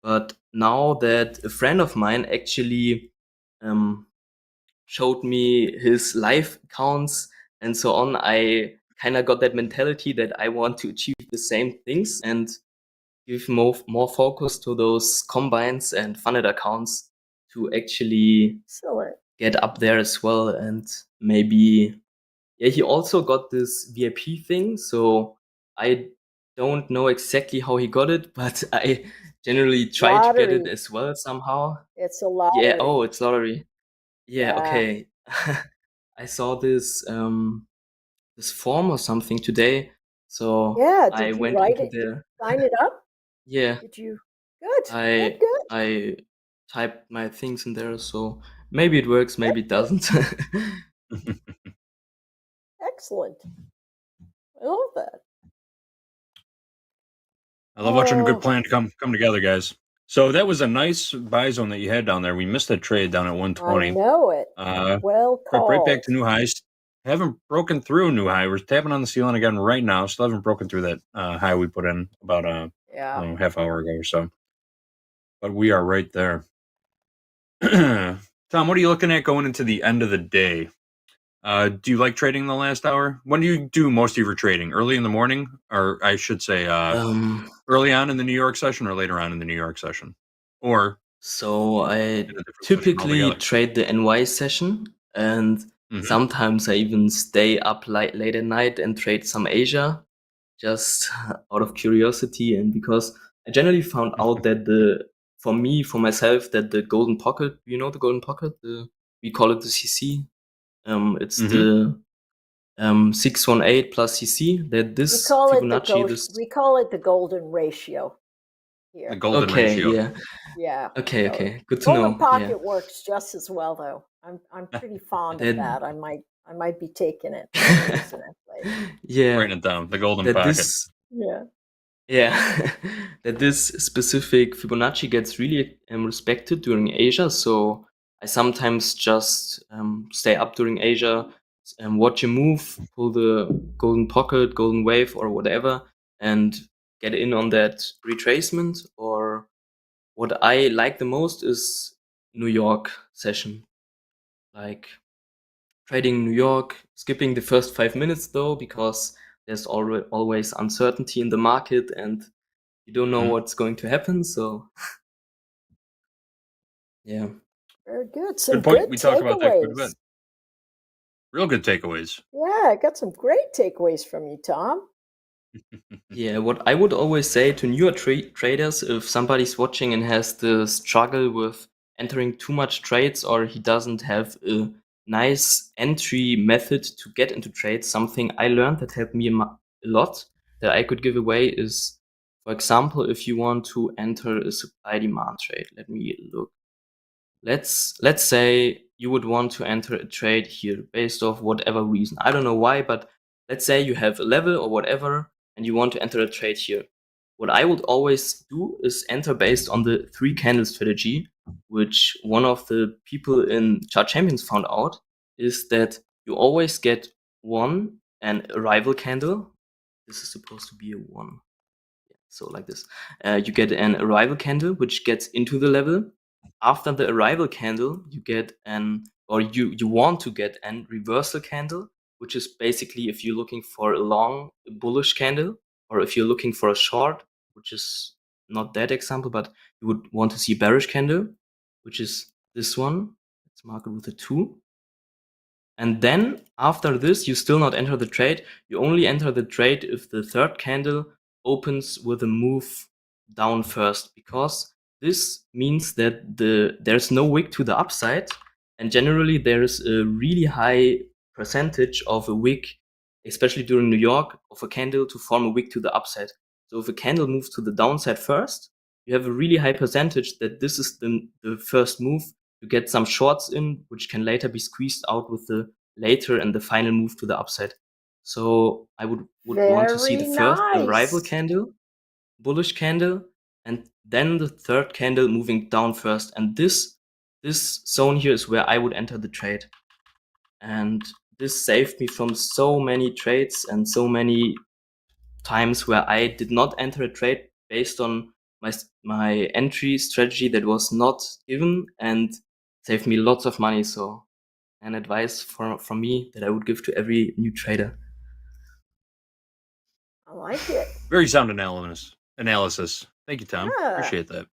[SPEAKER 18] But now that a friend of mine actually showed me his live accounts and so on, I kind of got that mentality that I want to achieve the same things and give more focus to those combines and funded accounts to actually
[SPEAKER 17] Excellent.
[SPEAKER 18] get up there as well. And maybe, yeah, he also got this VIP thing. So I don't know exactly how he got it, but I generally try to get it
[SPEAKER 17] Lottery.
[SPEAKER 18] as well somehow.
[SPEAKER 17] It's a lottery.
[SPEAKER 18] Yeah. Oh, it's lottery. Yeah.
[SPEAKER 17] Yeah.
[SPEAKER 18] Okay. I saw this this form or something today. So
[SPEAKER 17] Yeah,
[SPEAKER 18] I
[SPEAKER 17] did you
[SPEAKER 18] went
[SPEAKER 17] write
[SPEAKER 18] into
[SPEAKER 17] it? Did you
[SPEAKER 18] there.
[SPEAKER 17] sign it up?
[SPEAKER 18] Yeah.
[SPEAKER 17] Did you? Good.
[SPEAKER 18] I typed my things in there, so maybe it works, maybe it doesn't.
[SPEAKER 17] Excellent. I love that.
[SPEAKER 2] I love watching a good
[SPEAKER 17] Oh.
[SPEAKER 2] plan come together, guys. So that was a nice buy zone that you had down there. We missed that trade down at 120.
[SPEAKER 17] I know it. Well
[SPEAKER 2] Crept right back
[SPEAKER 17] called.
[SPEAKER 2] to new highs. Haven't broken through a new high. We're tapping on the ceiling again right now. Still haven't broken through that high we put in about
[SPEAKER 17] Yeah.
[SPEAKER 2] half hour ago or so. But we are right there. Tom, what are you looking at going into the end of the day? Do you like trading the last hour? When do you do most of your trading? Early in the morning, or I should say, early on in the New York session, or later on in the New York session, or
[SPEAKER 18] So I
[SPEAKER 2] in a different session
[SPEAKER 18] typically
[SPEAKER 2] altogether?
[SPEAKER 18] trade the NY session, and sometimes I even stay up late at night and trade some Asia, just out of curiosity and because I generally found out that for myself, that the golden pocket, you know, the golden pocket, we call it the CC. It's the 618 plus CC. That this Fibonacci,
[SPEAKER 17] we call it the golden ratio here.
[SPEAKER 2] The golden ratio.
[SPEAKER 18] Yeah.
[SPEAKER 17] Yeah.
[SPEAKER 18] Okay.
[SPEAKER 17] So
[SPEAKER 18] Okay. Good to
[SPEAKER 17] golden
[SPEAKER 18] know.
[SPEAKER 17] pocket
[SPEAKER 18] Yeah.
[SPEAKER 17] works just as well, though. I'm pretty fond of
[SPEAKER 18] That-
[SPEAKER 17] that. I might be taking it. Using it later.
[SPEAKER 18] Yeah.
[SPEAKER 2] Writing it down. The golden
[SPEAKER 18] That
[SPEAKER 2] pocket.
[SPEAKER 17] Yeah.
[SPEAKER 18] Yeah, that this specific Fibonacci gets really respected during Asia. So I sometimes just stay up during Asia and watch a move, pull the golden pocket, golden wave, or whatever, and get in on that retracement. Or what I like the most is New York session, like trading New York, skipping the first 5 minutes though, because there's always uncertainty in the market and you don't know what's going to happen. So yeah.
[SPEAKER 17] Very good. Some
[SPEAKER 2] Good point.
[SPEAKER 17] good
[SPEAKER 2] We talked about that quite a bit.
[SPEAKER 17] takeaways.
[SPEAKER 2] Real good takeaways.
[SPEAKER 17] Yeah, I got some great takeaways from you, Tom.
[SPEAKER 18] Yeah, what I would always say to newer traders, if somebody's watching and has the struggle with entering too much trades, or he doesn't have a nice entry method to get into trades, something I learned that helped me a lot that I could give away is, for example, if you want to enter a supply demand trade. Let me look. Let's say you would want to enter a trade here based off whatever reason. I don't know why, but let's say you have a level or whatever and you want to enter a trade here. What I would always do is enter based on the 3 candle strategy, which one of the people in Chart Champions found out is that you always get an arrival candle. This is supposed to be a 1. So like this. You get an arrival candle, which gets into the level. after the arrival candle, you get you want to get a reversal candle, which is basically if you're looking for a long bullish candle, or if you're looking for a short, which is not that example, but you would want to see bearish candle, which is this one. Let's mark it with a 2. And then after this, you still not enter the trade. You only enter the trade if the third candle opens with a move down first, because this means that there's no wick to the upside, and generally there's a really high percentage of a wick, especially during New York, of a candle to form a wick to the upside. So if a candle moves to the downside first, you have a really high percentage that this is the first move. You get some shorts in, which can later be squeezed out with the later and the final move to the upside. So I would want to see the first arrival candle, bullish candle, and then the third candle moving down first. And this zone here is where I would enter the trade. And this saved me from so many trades and so many times where I did not enter a trade based on my entry strategy that was not given, and saved me lots of money. So an advice from me that I would give to every new trader.
[SPEAKER 17] I like it.
[SPEAKER 2] Very sound analysis. Thank you, Tom.
[SPEAKER 17] Yeah.
[SPEAKER 2] Appreciate that.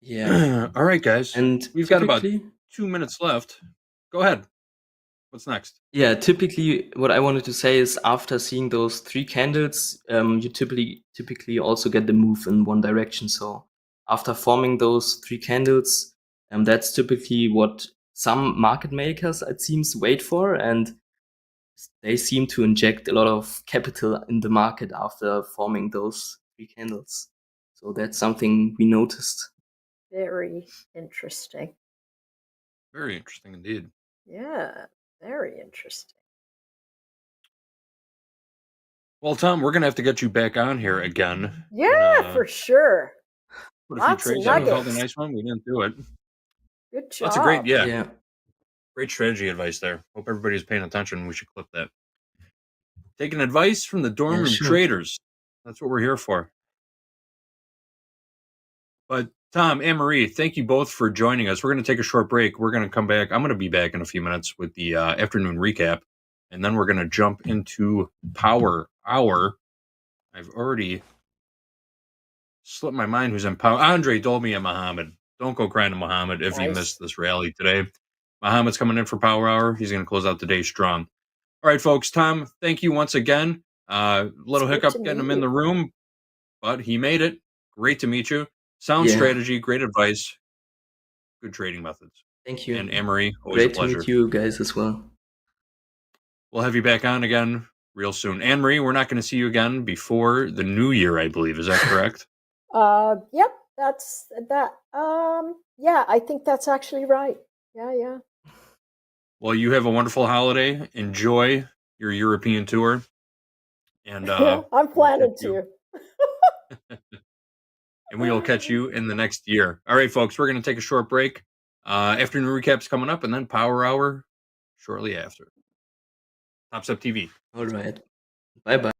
[SPEAKER 18] Yeah.
[SPEAKER 2] All right, guys.
[SPEAKER 18] And
[SPEAKER 2] we've got about 2 minutes left. Go ahead. What's next?
[SPEAKER 18] Yeah, typically what I wanted to say is after seeing those 3 candles, you typically also get the move in one direction. So after forming those 3 candles, that's typically what some market makers, it seems, wait for, and they seem to inject a lot of capital in the market after forming those 3 candles. So that's something we noticed.
[SPEAKER 17] Very interesting.
[SPEAKER 2] Very interesting indeed.
[SPEAKER 17] Yeah, very interesting.
[SPEAKER 2] Well, Tom, we're gonna have to get you back on here again.
[SPEAKER 17] Yeah, for sure.
[SPEAKER 2] Put a few trades in. Called a nice one. We didn't do it.
[SPEAKER 17] Good job.
[SPEAKER 2] That's a great, great strategy advice there. Hope everybody's paying attention. We should clip that. Taking advice from the dorm room traders. That's what we're here for. But Tom and Marie, thank you both for joining us. We're going to take a short break. We're going to come back. I'm going to be back in a few minutes with the afternoon recap, and then we're going to jump into Power Hour. I've already slipped my mind who's in Power. Andre told me and Muhammad. Don't go crying to Muhammad if you missed this rally today. Muhammad's coming in for Power Hour. He's going to close out the day strong. All right, folks. Tom, thank you once again. Little hiccup getting him in the room, but he made it. Great to meet you. Sound strategy, great advice, good trading methods.
[SPEAKER 18] Thank you.
[SPEAKER 2] And Anne-Marie, always
[SPEAKER 18] great
[SPEAKER 2] a pleasure.
[SPEAKER 18] To meet you guys as well.
[SPEAKER 2] We'll have you back on again real soon. Anne-Marie, we're not going to see you again before the new year, I believe. Is that correct?
[SPEAKER 17] Yep, that's that. Yeah, I think that's actually right. Yeah.
[SPEAKER 2] Well, you have a wonderful holiday. Enjoy your European tour. And
[SPEAKER 17] I'm planning to.
[SPEAKER 2] And we will catch you in the next year. All right, folks, we're going to take a short break. Afternoon recap's coming up, and then Power Hour shortly after. TopstepTV.
[SPEAKER 18] All right. Bye-bye.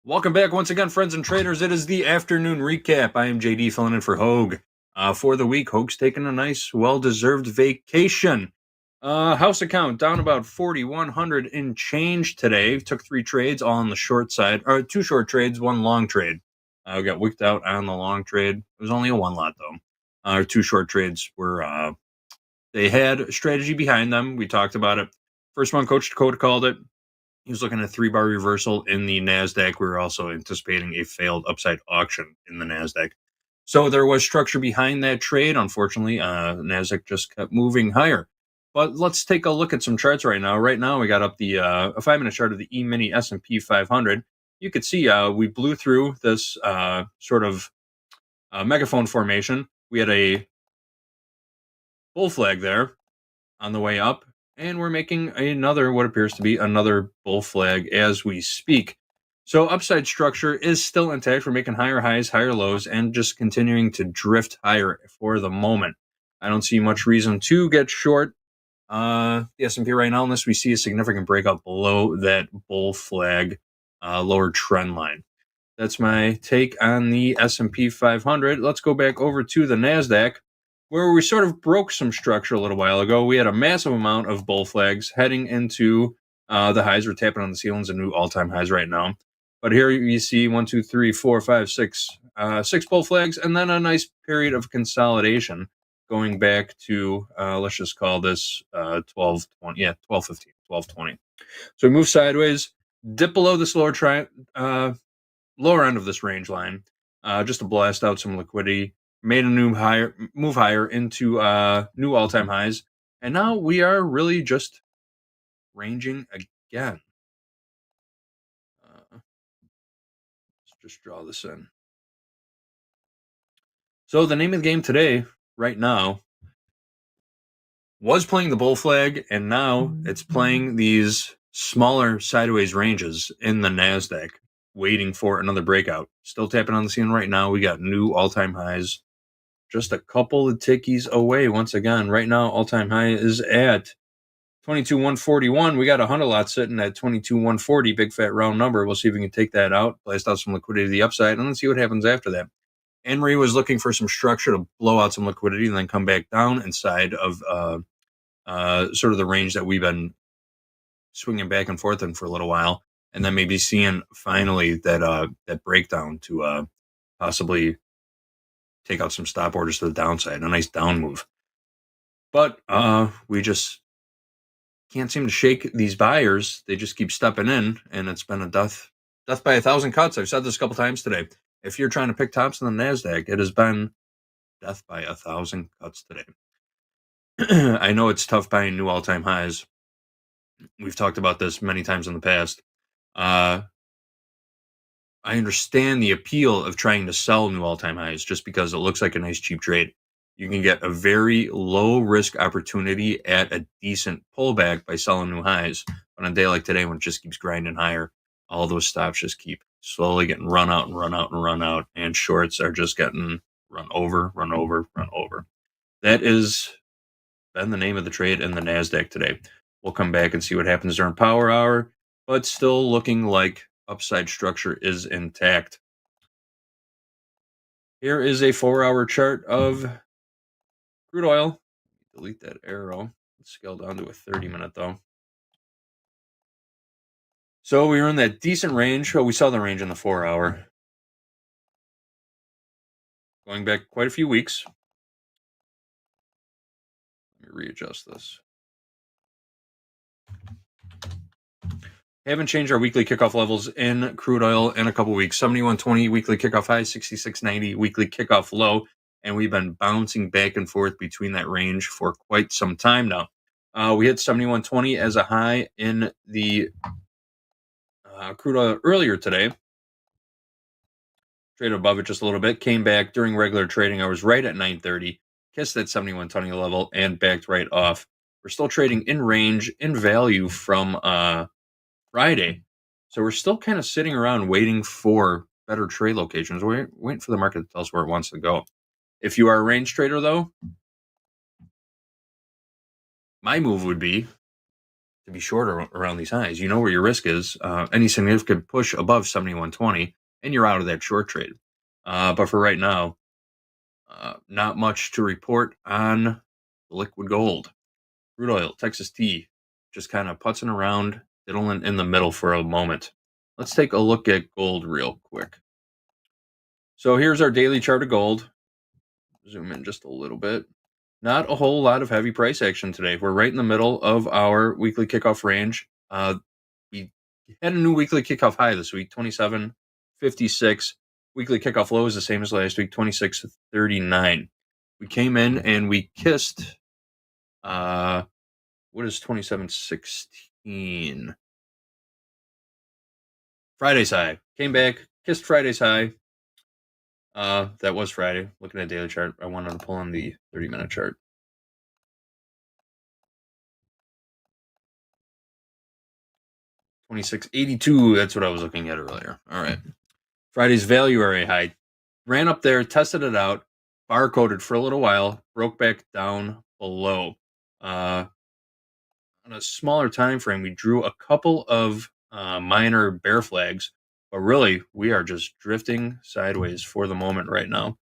[SPEAKER 2] Welcome back once again, friends and traders. It is the afternoon recap. I am JD filling in for Hoag. For the week, Hoag's taking a nice, well-deserved vacation. House account down about 4,100 in change today. Took 3 trades, all on the short side, or 2 short trades, 1 long trade. We got wicked out on the long trade. It was only a 1 lot though. Our 2 short trades were they had a strategy behind them. We talked about it. First one, Coach Dakota called it. He was looking at a 3-bar reversal in the NASDAQ. We were also anticipating a failed upside auction in the NASDAQ. So there was structure behind that trade. Unfortunately, NASDAQ just kept moving higher. But let's take a look at some charts right now. Right now, we got up the a 5-minute chart of the E-mini S&P 500. You could see we blew through this sort of megaphone formation. We had a bull flag there on the way up, and we're making another, what appears to be another bull flag as we speak. So upside structure is still intact. We're making higher highs, higher lows, and just continuing to drift higher for the moment. I don't see much reason to get short the S&P right now unless we see a significant breakout below that bull flag lower trend line. That's my take on the S&P 500. Let's go back over to the NASDAQ, where we sort of broke some structure a little while ago. We had a massive amount of bull flags heading into the highs. We're tapping on the ceilings and new all-time highs right now. But here you see 1, 2, 3, 4, 5, 6, 6 bull flags, and then a nice period of consolidation going back to, let's just call this 12.20. Yeah, 12.15, 12.20. So we move sideways, dip below this lower end of this range line, just to blast out some liquidity. Made a new move higher into new all-time highs, and now we are really just ranging again. Let's just draw this in. So the name of the game today, right now, was playing the bull flag, and now it's playing these smaller sideways ranges in the NASDAQ, waiting for another breakout. Still tapping on the ceiling right now. We got new all-time highs. Just a couple of tickies away. Once again, right now, all-time high is at 22,141. We got a 100 lot sitting at 22,140, big fat round number. We'll see if we can take that out, blast out some liquidity to the upside, and let's see what happens after that. Anne-Marie was looking for some structure to blow out some liquidity and then come back down inside of sort of the range that we've been swinging back and forth in for a little while, and then maybe seeing finally that that breakdown to possibly take out some stop orders to the downside, a nice down move. But we just can't seem to shake these buyers. They just keep stepping in, and it's been a death by 1,000 cuts. I've said this a couple times today. If you're trying to pick tops in the NASDAQ, it has been death by 1,000 cuts today. I know it's tough buying new all-time highs. We've talked about this many times in the past. I understand the appeal of trying to sell new all-time highs just because it looks like a nice cheap trade. You can get a very low risk opportunity at a decent pullback by selling new highs. But on a day like today, when it just keeps grinding higher, all those stops just keep slowly getting run out and run out and run out, and shorts are just getting run over, run over, run over. That has been the name of the trade in the NASDAQ today. We'll come back and see what happens during power hour, but still looking like upside structure is intact. Here is a 4-hour chart of crude oil. Delete that arrow. Let's scale down to a 30-minute though. So we were in that decent range. Well, we saw the range in the 4-hour. Going back quite a few weeks. Let me readjust this. Haven't changed our weekly kickoff levels in crude oil in a couple weeks. 71.20 weekly kickoff high, 66.90 weekly kickoff low, and we've been bouncing back and forth between that range for quite some time now. We hit 71.20 as a high in the crude oil earlier today. Traded above it just a little bit, came back during regular trading. I was right at 9:30, kissed that 71.20 level, and backed right off. We're still trading in range, in value from Friday. So we're still kind of sitting around waiting for better trade locations. We're waiting for the market to tell us where it wants to go. If you are a range trader, though, my move would be to be short around these highs. You know where your risk is. Any significant push above 71.20, and you're out of that short trade. But for right now, not much to report on liquid gold. Crude oil, Texas tea, just kind of putzing around, diddling in the middle for a moment. Let's take a look at gold real quick. So here's our daily chart of gold. Zoom in just a little bit. Not a whole lot of heavy price action today. We're right in the middle of our weekly kickoff range. We had a new weekly kickoff high this week, 27.56. Weekly kickoff low is the same as last week, 26.39. We came in and we kissed, what is 27.16? Friday's high. Came back, kissed Friday's high. That was Friday. Looking at daily chart, I wanted to pull in the 30-minute chart. $26.82. That's what I was looking at earlier. All right. Friday's value area high. Ran up there, tested it out, barcoded for a little while, broke back down below. On a smaller time frame, we drew a couple of minor bear flags, but really, we are just drifting sideways for the moment right now.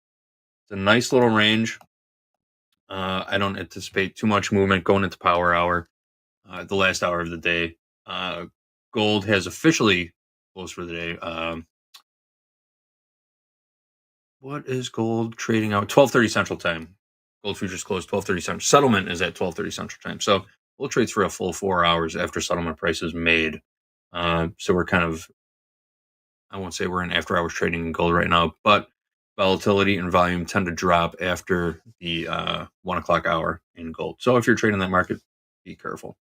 [SPEAKER 2] It's a nice little range. I don't anticipate too much movement going into power hour, the last hour of the day. Gold has officially closed for the day. What is gold trading out? 12:30 Central Time. Gold futures closed 12:30 Central. Settlement is at 12:30 Central Time. So gold trades for a full 4 hours after settlement price is made. So we're kind of, I won't say we're in after hours trading in gold right now, but volatility and volume tend to drop after the 1 o'clock hour in gold. So if you're trading that market, be careful.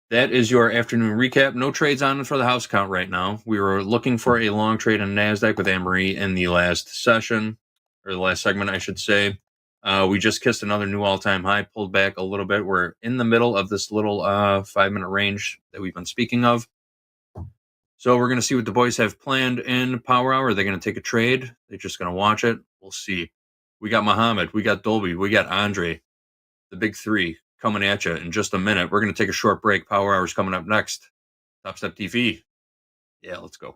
[SPEAKER 2] That is your afternoon recap. No trades on for the house count right now. We were looking for a long trade in NASDAQ with Anne-Marie in the last session, or the last segment, I should say. We just kissed another new all-time high, pulled back a little bit. We're in the middle of this little 5-minute range that we've been speaking of. So we're going to see what the boys have planned in Power Hour. Are they going to take a trade? They're just going to watch it? We'll see. We got Muhammad. We got Dolby. We got Andre. The big three coming at you in just a minute. We're going to take a short break. Power Hour is coming up next. TopstepTV. Yeah, let's go.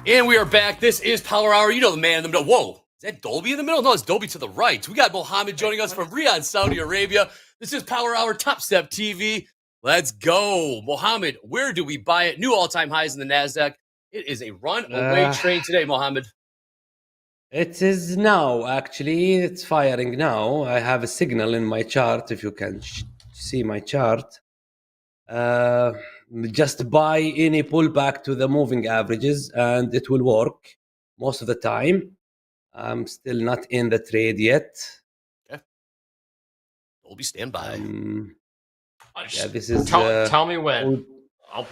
[SPEAKER 4] And we are back. This is Power Hour. You know the man in the middle. Whoa, is that Dolby in the middle? No, it's Dolby to the right. We got Mohammed joining us from Riyadh, Saudi Arabia. This is Power Hour TopstepTV. Let's go. Mohammed, where do we buy it? New all-time highs in the NASDAQ. It is a runaway train today, Mohammed.
[SPEAKER 19] It is now, actually. It's firing now. I have a signal in my chart, if you can see my chart. Just buy any pullback to the moving averages and it will work most of the time. I'm still not in the trade yet.
[SPEAKER 4] Okay. Dolby, stand by.
[SPEAKER 19] Yeah, this is...
[SPEAKER 11] tell me when. I'm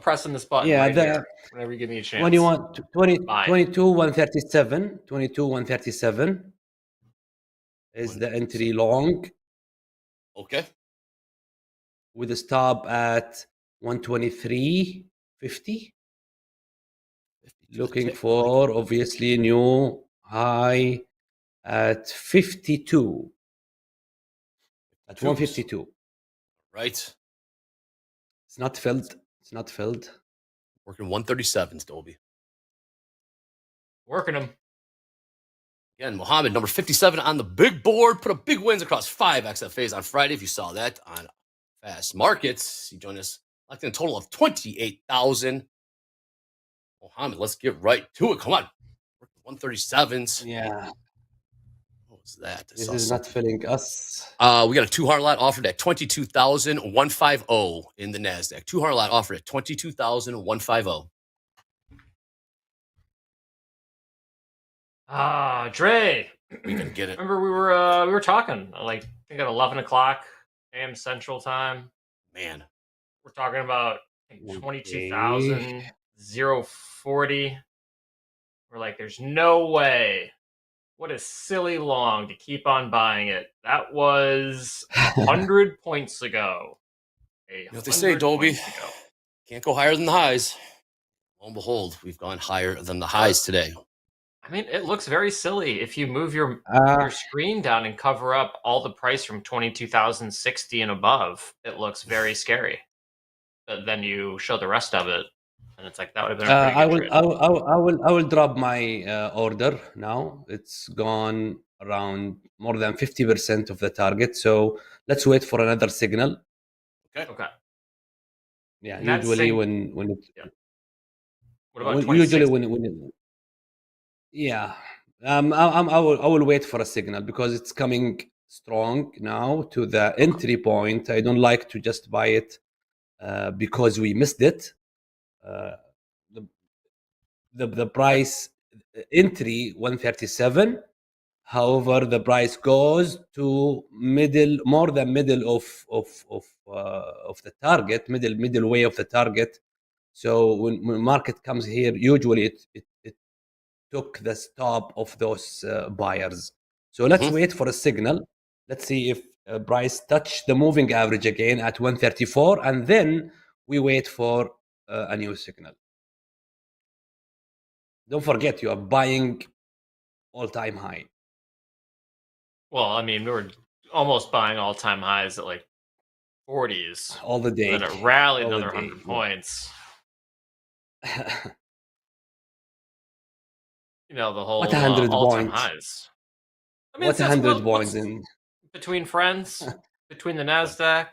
[SPEAKER 11] pressing this button here, whenever you give me a chance.
[SPEAKER 19] When you want 22, 137. 22, 137 is the entry long.
[SPEAKER 4] Okay.
[SPEAKER 19] With a stop at 123.50. Looking for, obviously, new high at 52. At 152.
[SPEAKER 4] Right.
[SPEAKER 19] It's not filled. It's not filled.
[SPEAKER 4] Working 137s, Dolby.
[SPEAKER 11] Working them.
[SPEAKER 4] Again, Mohammed, number 57 on the big board. Put up big wins across 5 XFAs on Friday. If you saw that on Fast Markets, he joined us like a total of 28,000. Mohammed, let's get right to it. Come on. 137s.
[SPEAKER 19] Yeah.
[SPEAKER 4] What was that?
[SPEAKER 19] This is not filling us.
[SPEAKER 4] We got a 200 lot offered at 22,150 in the NASDAQ. 200 lot offered at 22,150.
[SPEAKER 11] Dre.
[SPEAKER 4] We can get it.
[SPEAKER 11] Remember we were talking like I think at 11 o'clock a.m. Central Time.
[SPEAKER 4] Man,
[SPEAKER 11] we're talking about 22,000 040. We're like, there's no way. What a silly long to keep on buying it. That was 100 points ago.
[SPEAKER 4] You know what they say, Dolby? Can't go higher than the highs. Lo and behold, we've gone higher than the highs today.
[SPEAKER 11] I mean, it looks very silly if you move your screen down and cover up all the price from 22,060 and above. It looks very scary. But then you show the rest of it, and it's like that would have been a pretty good trade.
[SPEAKER 19] I will drop my order now. It's gone around more than 50% of the target. So let's wait for another signal.
[SPEAKER 11] Okay.
[SPEAKER 19] Yeah,
[SPEAKER 11] And that
[SPEAKER 19] usually
[SPEAKER 11] sig-
[SPEAKER 19] when it
[SPEAKER 11] What about
[SPEAKER 19] usually
[SPEAKER 11] 26?
[SPEAKER 19] when it, yeah, I will wait for a signal because it's coming strong now to the entry point. I don't like to just buy it because we missed it. The price entry 137. However, the price goes to more than middle of the target, middle way of the target. So when market comes here, usually it took the stop of those buyers. So let's wait for a signal. Let's see if price touch the moving average again at 134, and then we wait for a new signal. Don't forget, you are buying all-time high.
[SPEAKER 11] Well, I mean, we were almost buying all-time highs at like 40s.
[SPEAKER 19] All the day.
[SPEAKER 11] And then it rallied
[SPEAKER 19] All the
[SPEAKER 11] another
[SPEAKER 19] day,
[SPEAKER 11] 100 points. You know, the whole
[SPEAKER 19] What 100
[SPEAKER 11] all-time
[SPEAKER 19] points?
[SPEAKER 11] highs. I mean,
[SPEAKER 19] What
[SPEAKER 11] that's
[SPEAKER 19] 100 points in?
[SPEAKER 11] between friends, between the NASDAQ.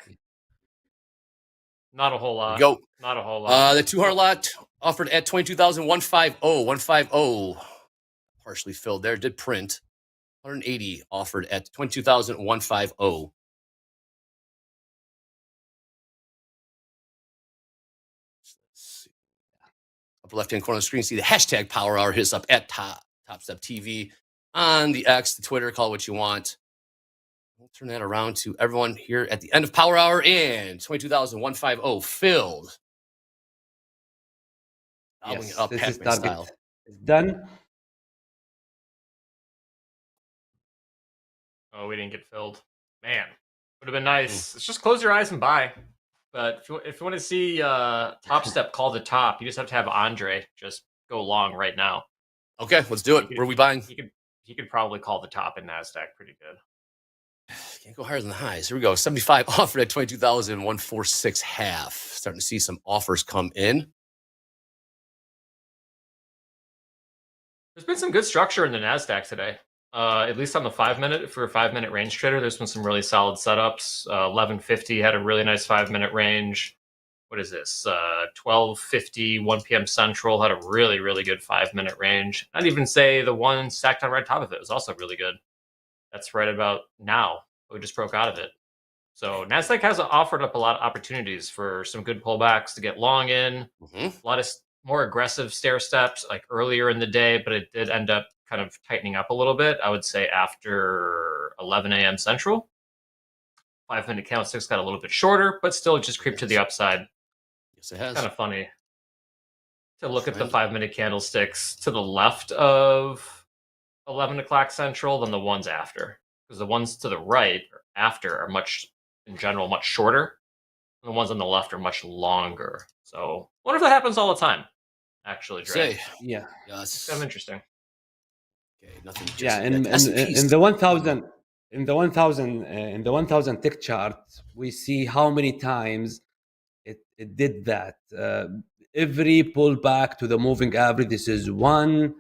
[SPEAKER 11] Not a whole lot.
[SPEAKER 4] Go.
[SPEAKER 11] Not a whole lot.
[SPEAKER 4] The 200 lot offered at 22,150. 150. Partially filled there. Did print. 180 offered at 22,150. Upper left-hand corner of the screen, see the hashtag Power Hour. Hit us up at TopstepTV on the X, the Twitter. Call it what you want. We'll turn that around to everyone here at the end of Power Hour and 22,150 filled. Doubling it up,
[SPEAKER 19] This is
[SPEAKER 4] Pac-Man
[SPEAKER 19] target.
[SPEAKER 4] style.
[SPEAKER 19] It's done.
[SPEAKER 11] Oh, we didn't get filled. Man, would have been nice. Let's just close your eyes and buy. But if you want to see Topstep call the top, you just have to have Andre just go long right now.
[SPEAKER 4] Okay, let's do it. Where are we buying?
[SPEAKER 11] He could probably call the top in NASDAQ pretty good.
[SPEAKER 4] Can't go higher than the highs. Here we go. 75 offered at 22,146 half. Starting to see some offers come in.
[SPEAKER 11] There's been some good structure in the NASDAQ today. At least on the 5-minute, for a 5-minute range trader, there's been some really solid setups. 1150 had a really nice 5-minute range. What is this? 1250, 1 p.m. Central had a really, really good 5-minute range. I'd even say the one stacked on right top of it was also really good. That's right about now. We just broke out of it. So NASDAQ has offered up a lot of opportunities for some good pullbacks to get long in. A lot of more aggressive stair steps like earlier in the day, but it did end up kind of tightening up a little bit. I would say after 11 a.m. Central. 5-minute candlesticks got a little bit shorter, but still just creeped to the upside.
[SPEAKER 4] Yes, it has.
[SPEAKER 11] Kind of funny to look at the 5-minute candlesticks to the left of 11 o'clock Central than the ones after. Because the ones to the right or after are in general, much shorter. And the ones on the left are much longer. So I wonder if that happens all the time, actually, Dre.
[SPEAKER 19] Yeah.
[SPEAKER 4] Yes.
[SPEAKER 11] It's kind of interesting.
[SPEAKER 4] Okay, nothing just
[SPEAKER 19] Yeah,
[SPEAKER 4] yet.
[SPEAKER 19] in the 1000 tick chart, we see how many times it did that. Every pullback to the moving average, this is 1,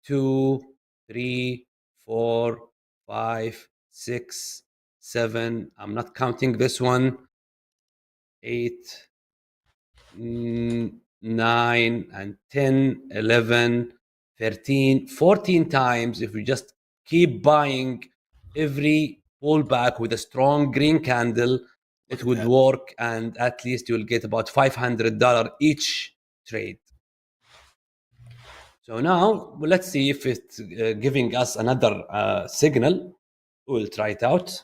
[SPEAKER 19] 2, 3, 4, 5, 6, 7. I'm not counting this one. 8, 9, and 10, 11, 13, 14 times. If we just keep buying every pullback with a strong green candle, it would work, and at least you'll get about $500 each trade. So now let's see if it's giving us another signal. We'll try it out.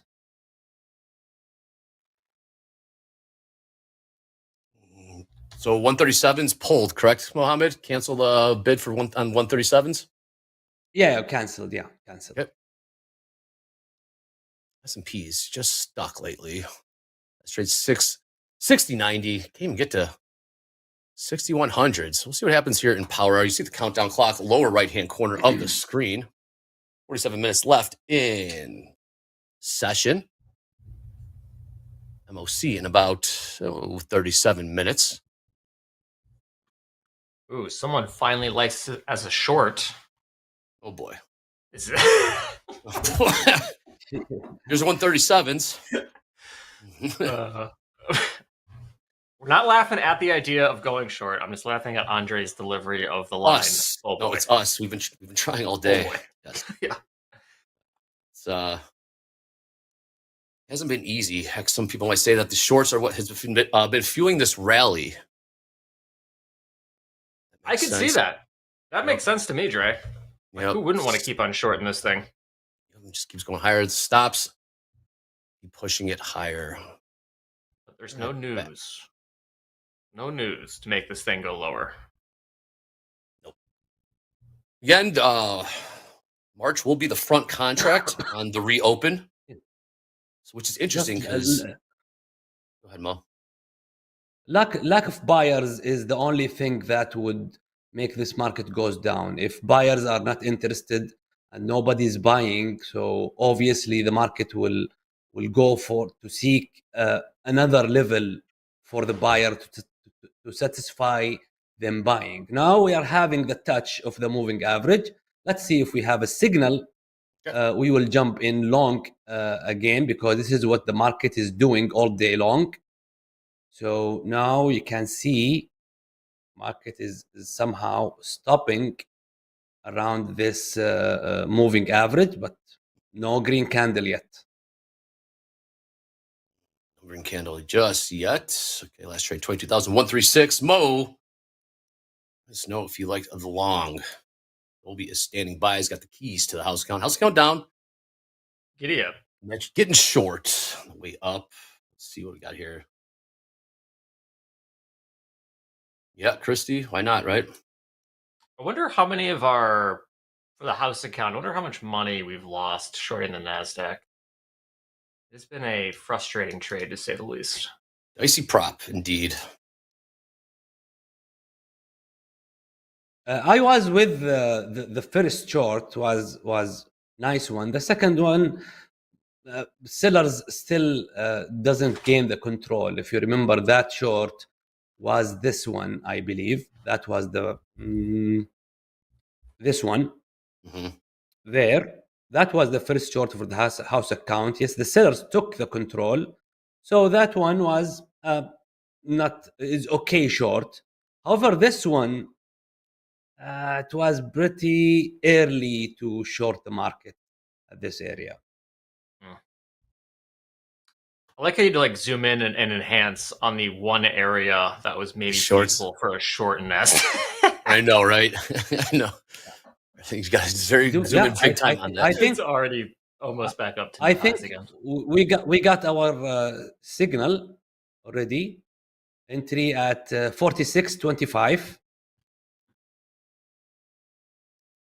[SPEAKER 4] So 137's pulled, correct, Mohammed? Cancel the bid for on 137s?
[SPEAKER 19] Yeah, canceled. Yeah, canceled.
[SPEAKER 4] Okay. S&P's just stuck lately. Let's trade 6090. Can't even get to 6100s. We'll see what happens here in Power Hour. You see the countdown clock, lower right-hand corner of the screen. 47 minutes left in session. MOC in about 37 minutes.
[SPEAKER 11] Ooh, someone finally likes it as a short.
[SPEAKER 4] Oh boy.
[SPEAKER 11] Is
[SPEAKER 4] Here's 137s.
[SPEAKER 11] We're not laughing at the idea of going short. I'm just laughing at Andre's delivery of the line.
[SPEAKER 4] Us.
[SPEAKER 11] Oh boy.
[SPEAKER 4] No, it's us. We've been trying all day.
[SPEAKER 11] Oh boy.
[SPEAKER 4] Yes.
[SPEAKER 11] Yeah.
[SPEAKER 4] It's hasn't been easy. Heck, some people might say that the shorts are what has been fueling this rally.
[SPEAKER 11] I can see that. That makes sense to me, Dre. Like, who wouldn't want to keep on shorting this thing?
[SPEAKER 4] It just keeps going higher. The stops. Keep pushing it higher.
[SPEAKER 11] But there's no news. No news to make this thing go lower.
[SPEAKER 4] Nope. Again, March will be the front contract on the reopen, which is interesting because. Go ahead, Mo.
[SPEAKER 19] Lack of buyers is the only thing that would make this market goes down. If buyers are not interested and nobody's buying, so obviously the market will go to seek another level for the buyer to satisfy them buying. Now we are having the touch of the moving average. Let's see if we have a signal. We will jump in long again, because this is what the market is doing all day long. So now you can see market is somehow stopping around this moving average, but no green candle yet.
[SPEAKER 4] No green candle just yet. Okay, last trade 22,136. Mo, let us know if you like the long. Colby is standing by. He's got the keys to the house account. House account down.
[SPEAKER 11] Giddy up.
[SPEAKER 4] Getting short. On the way up. Let's see what we got here. Yeah, Christy, why not, right?
[SPEAKER 11] I wonder how many of for the house account, I wonder how much money we've lost shorting the NASDAQ. It's been a frustrating trade, to say the least.
[SPEAKER 4] Dicey prop, indeed.
[SPEAKER 19] I was with the first short was nice one. The second one, sellers still doesn't gain the control. If you remember, that short was this one, I believe. That was the this one. there. That was the first short for the house account. Yes, the sellers took the control, so that one was is okay short. However, this one it was pretty early to short the market at this area.
[SPEAKER 11] I like how you like zoom in and enhance on the one area that was maybe
[SPEAKER 4] Shorts.
[SPEAKER 11] feasible for a short nest.
[SPEAKER 4] I know, right? I know. I think you guys zoom in big time on that.
[SPEAKER 19] I think
[SPEAKER 11] it's already almost back up to
[SPEAKER 19] I
[SPEAKER 11] new
[SPEAKER 19] think
[SPEAKER 11] highs again.
[SPEAKER 19] we got our signal already. Entry at 46.25.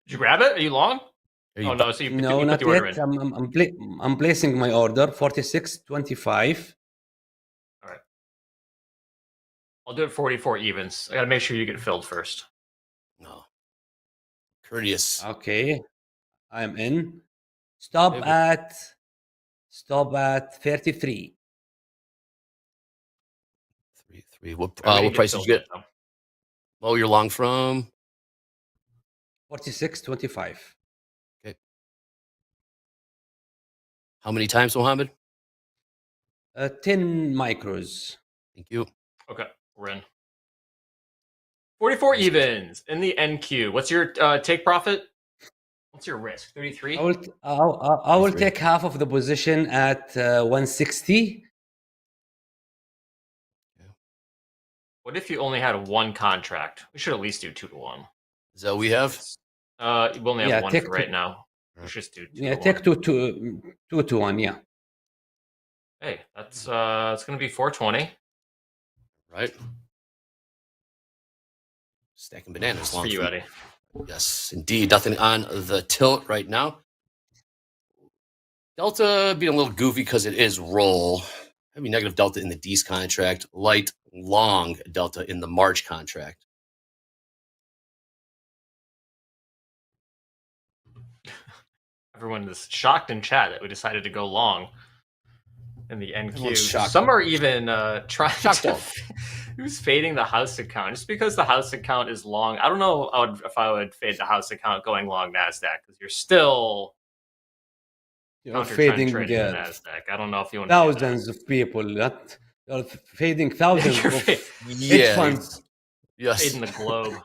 [SPEAKER 11] Did you grab it? Are you long? Oh no! So you put,
[SPEAKER 19] No,
[SPEAKER 11] you put
[SPEAKER 19] not
[SPEAKER 11] the order
[SPEAKER 19] yet.
[SPEAKER 11] in.
[SPEAKER 19] I'm placing my order 46.25.
[SPEAKER 11] All right. I'll do it 44 evens. I gotta make sure you get filled first.
[SPEAKER 4] No. Courteous.
[SPEAKER 19] Okay, I'm in. Stop at 33.
[SPEAKER 4] 3. What price did you get? Oh, you're long from
[SPEAKER 19] 46.25.
[SPEAKER 4] Okay. How many times, Mohammed?
[SPEAKER 19] 10 micros.
[SPEAKER 4] Thank you.
[SPEAKER 11] Okay, we're in. 44 evens in the NQ. What's your take profit? What's your risk? 33?
[SPEAKER 19] I will take half of the position at 160.
[SPEAKER 11] What if you only had one contract? We should at least do 2 to 1.
[SPEAKER 4] Is that what we have?
[SPEAKER 11] We only have one for right now. We should just do 2
[SPEAKER 19] Yeah,
[SPEAKER 11] to
[SPEAKER 19] take
[SPEAKER 11] 1.
[SPEAKER 19] 2 to 1. Yeah.
[SPEAKER 11] Hey, that's it's gonna be 420.
[SPEAKER 4] Right. Stacking bananas.
[SPEAKER 11] For you, Eddie.
[SPEAKER 4] Yes, indeed. Nothing on the tilt right now. Delta being a little goofy because it is roll. Heavy negative delta in the D's contract. Light long delta in the March contract.
[SPEAKER 11] Everyone is shocked in chat that we decided to go long in the NQ.
[SPEAKER 4] Everyone's shocked.
[SPEAKER 11] Some are even trying to. Who's fading the house account? Just because the house account is long, I don't know if I would fade the house account going long Nasdaq because you're still
[SPEAKER 19] Fading
[SPEAKER 11] trading the Nasdaq. I don't know if you want
[SPEAKER 19] thousands of people. You're fading thousands of hedge funds.
[SPEAKER 4] Yes.
[SPEAKER 11] Fading the globe.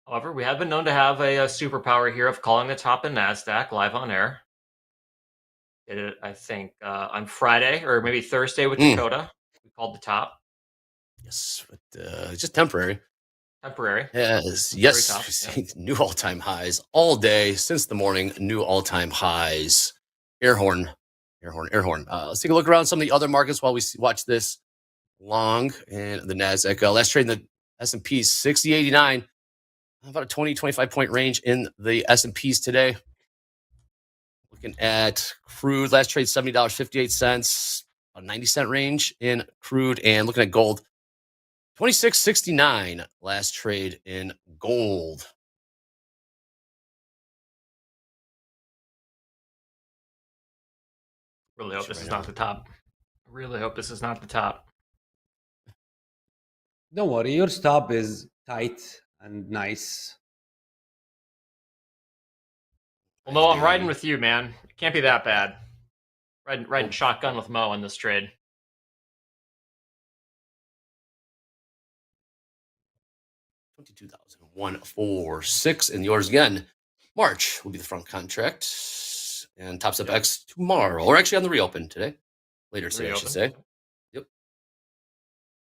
[SPEAKER 11] However, we have been known to have a superpower here of calling the top in Nasdaq live on air. Did it, I think, on Friday or maybe Thursday with Dakota. We called the top.
[SPEAKER 4] Yes, but it's just temporary.
[SPEAKER 11] Temporary.
[SPEAKER 4] Yes.
[SPEAKER 11] Top,
[SPEAKER 4] yeah. New all-time highs all day since the morning. New all-time highs. Air horn. Let's take a look around some of the other markets while we watch this long and the Nasdaq. Last trade in the S&P 60.89. About a 20-25 point range in the S&Ps today. Looking at crude, last trade $70.58, a 90-cent range in crude, and looking at gold, 26.69 last trade in gold.
[SPEAKER 11] Really hope this is not the top. Really hope this is not the top.
[SPEAKER 19] Don't worry, your stop is tight and nice.
[SPEAKER 11] Well, Mo, I'm riding with you, man. It can't be that bad. Riding shotgun with Mo on this trade.
[SPEAKER 4] $22,146, and yours again. March will be the front contract, and Topstep X tomorrow, or actually on the reopen today, later today, I should say. Yep.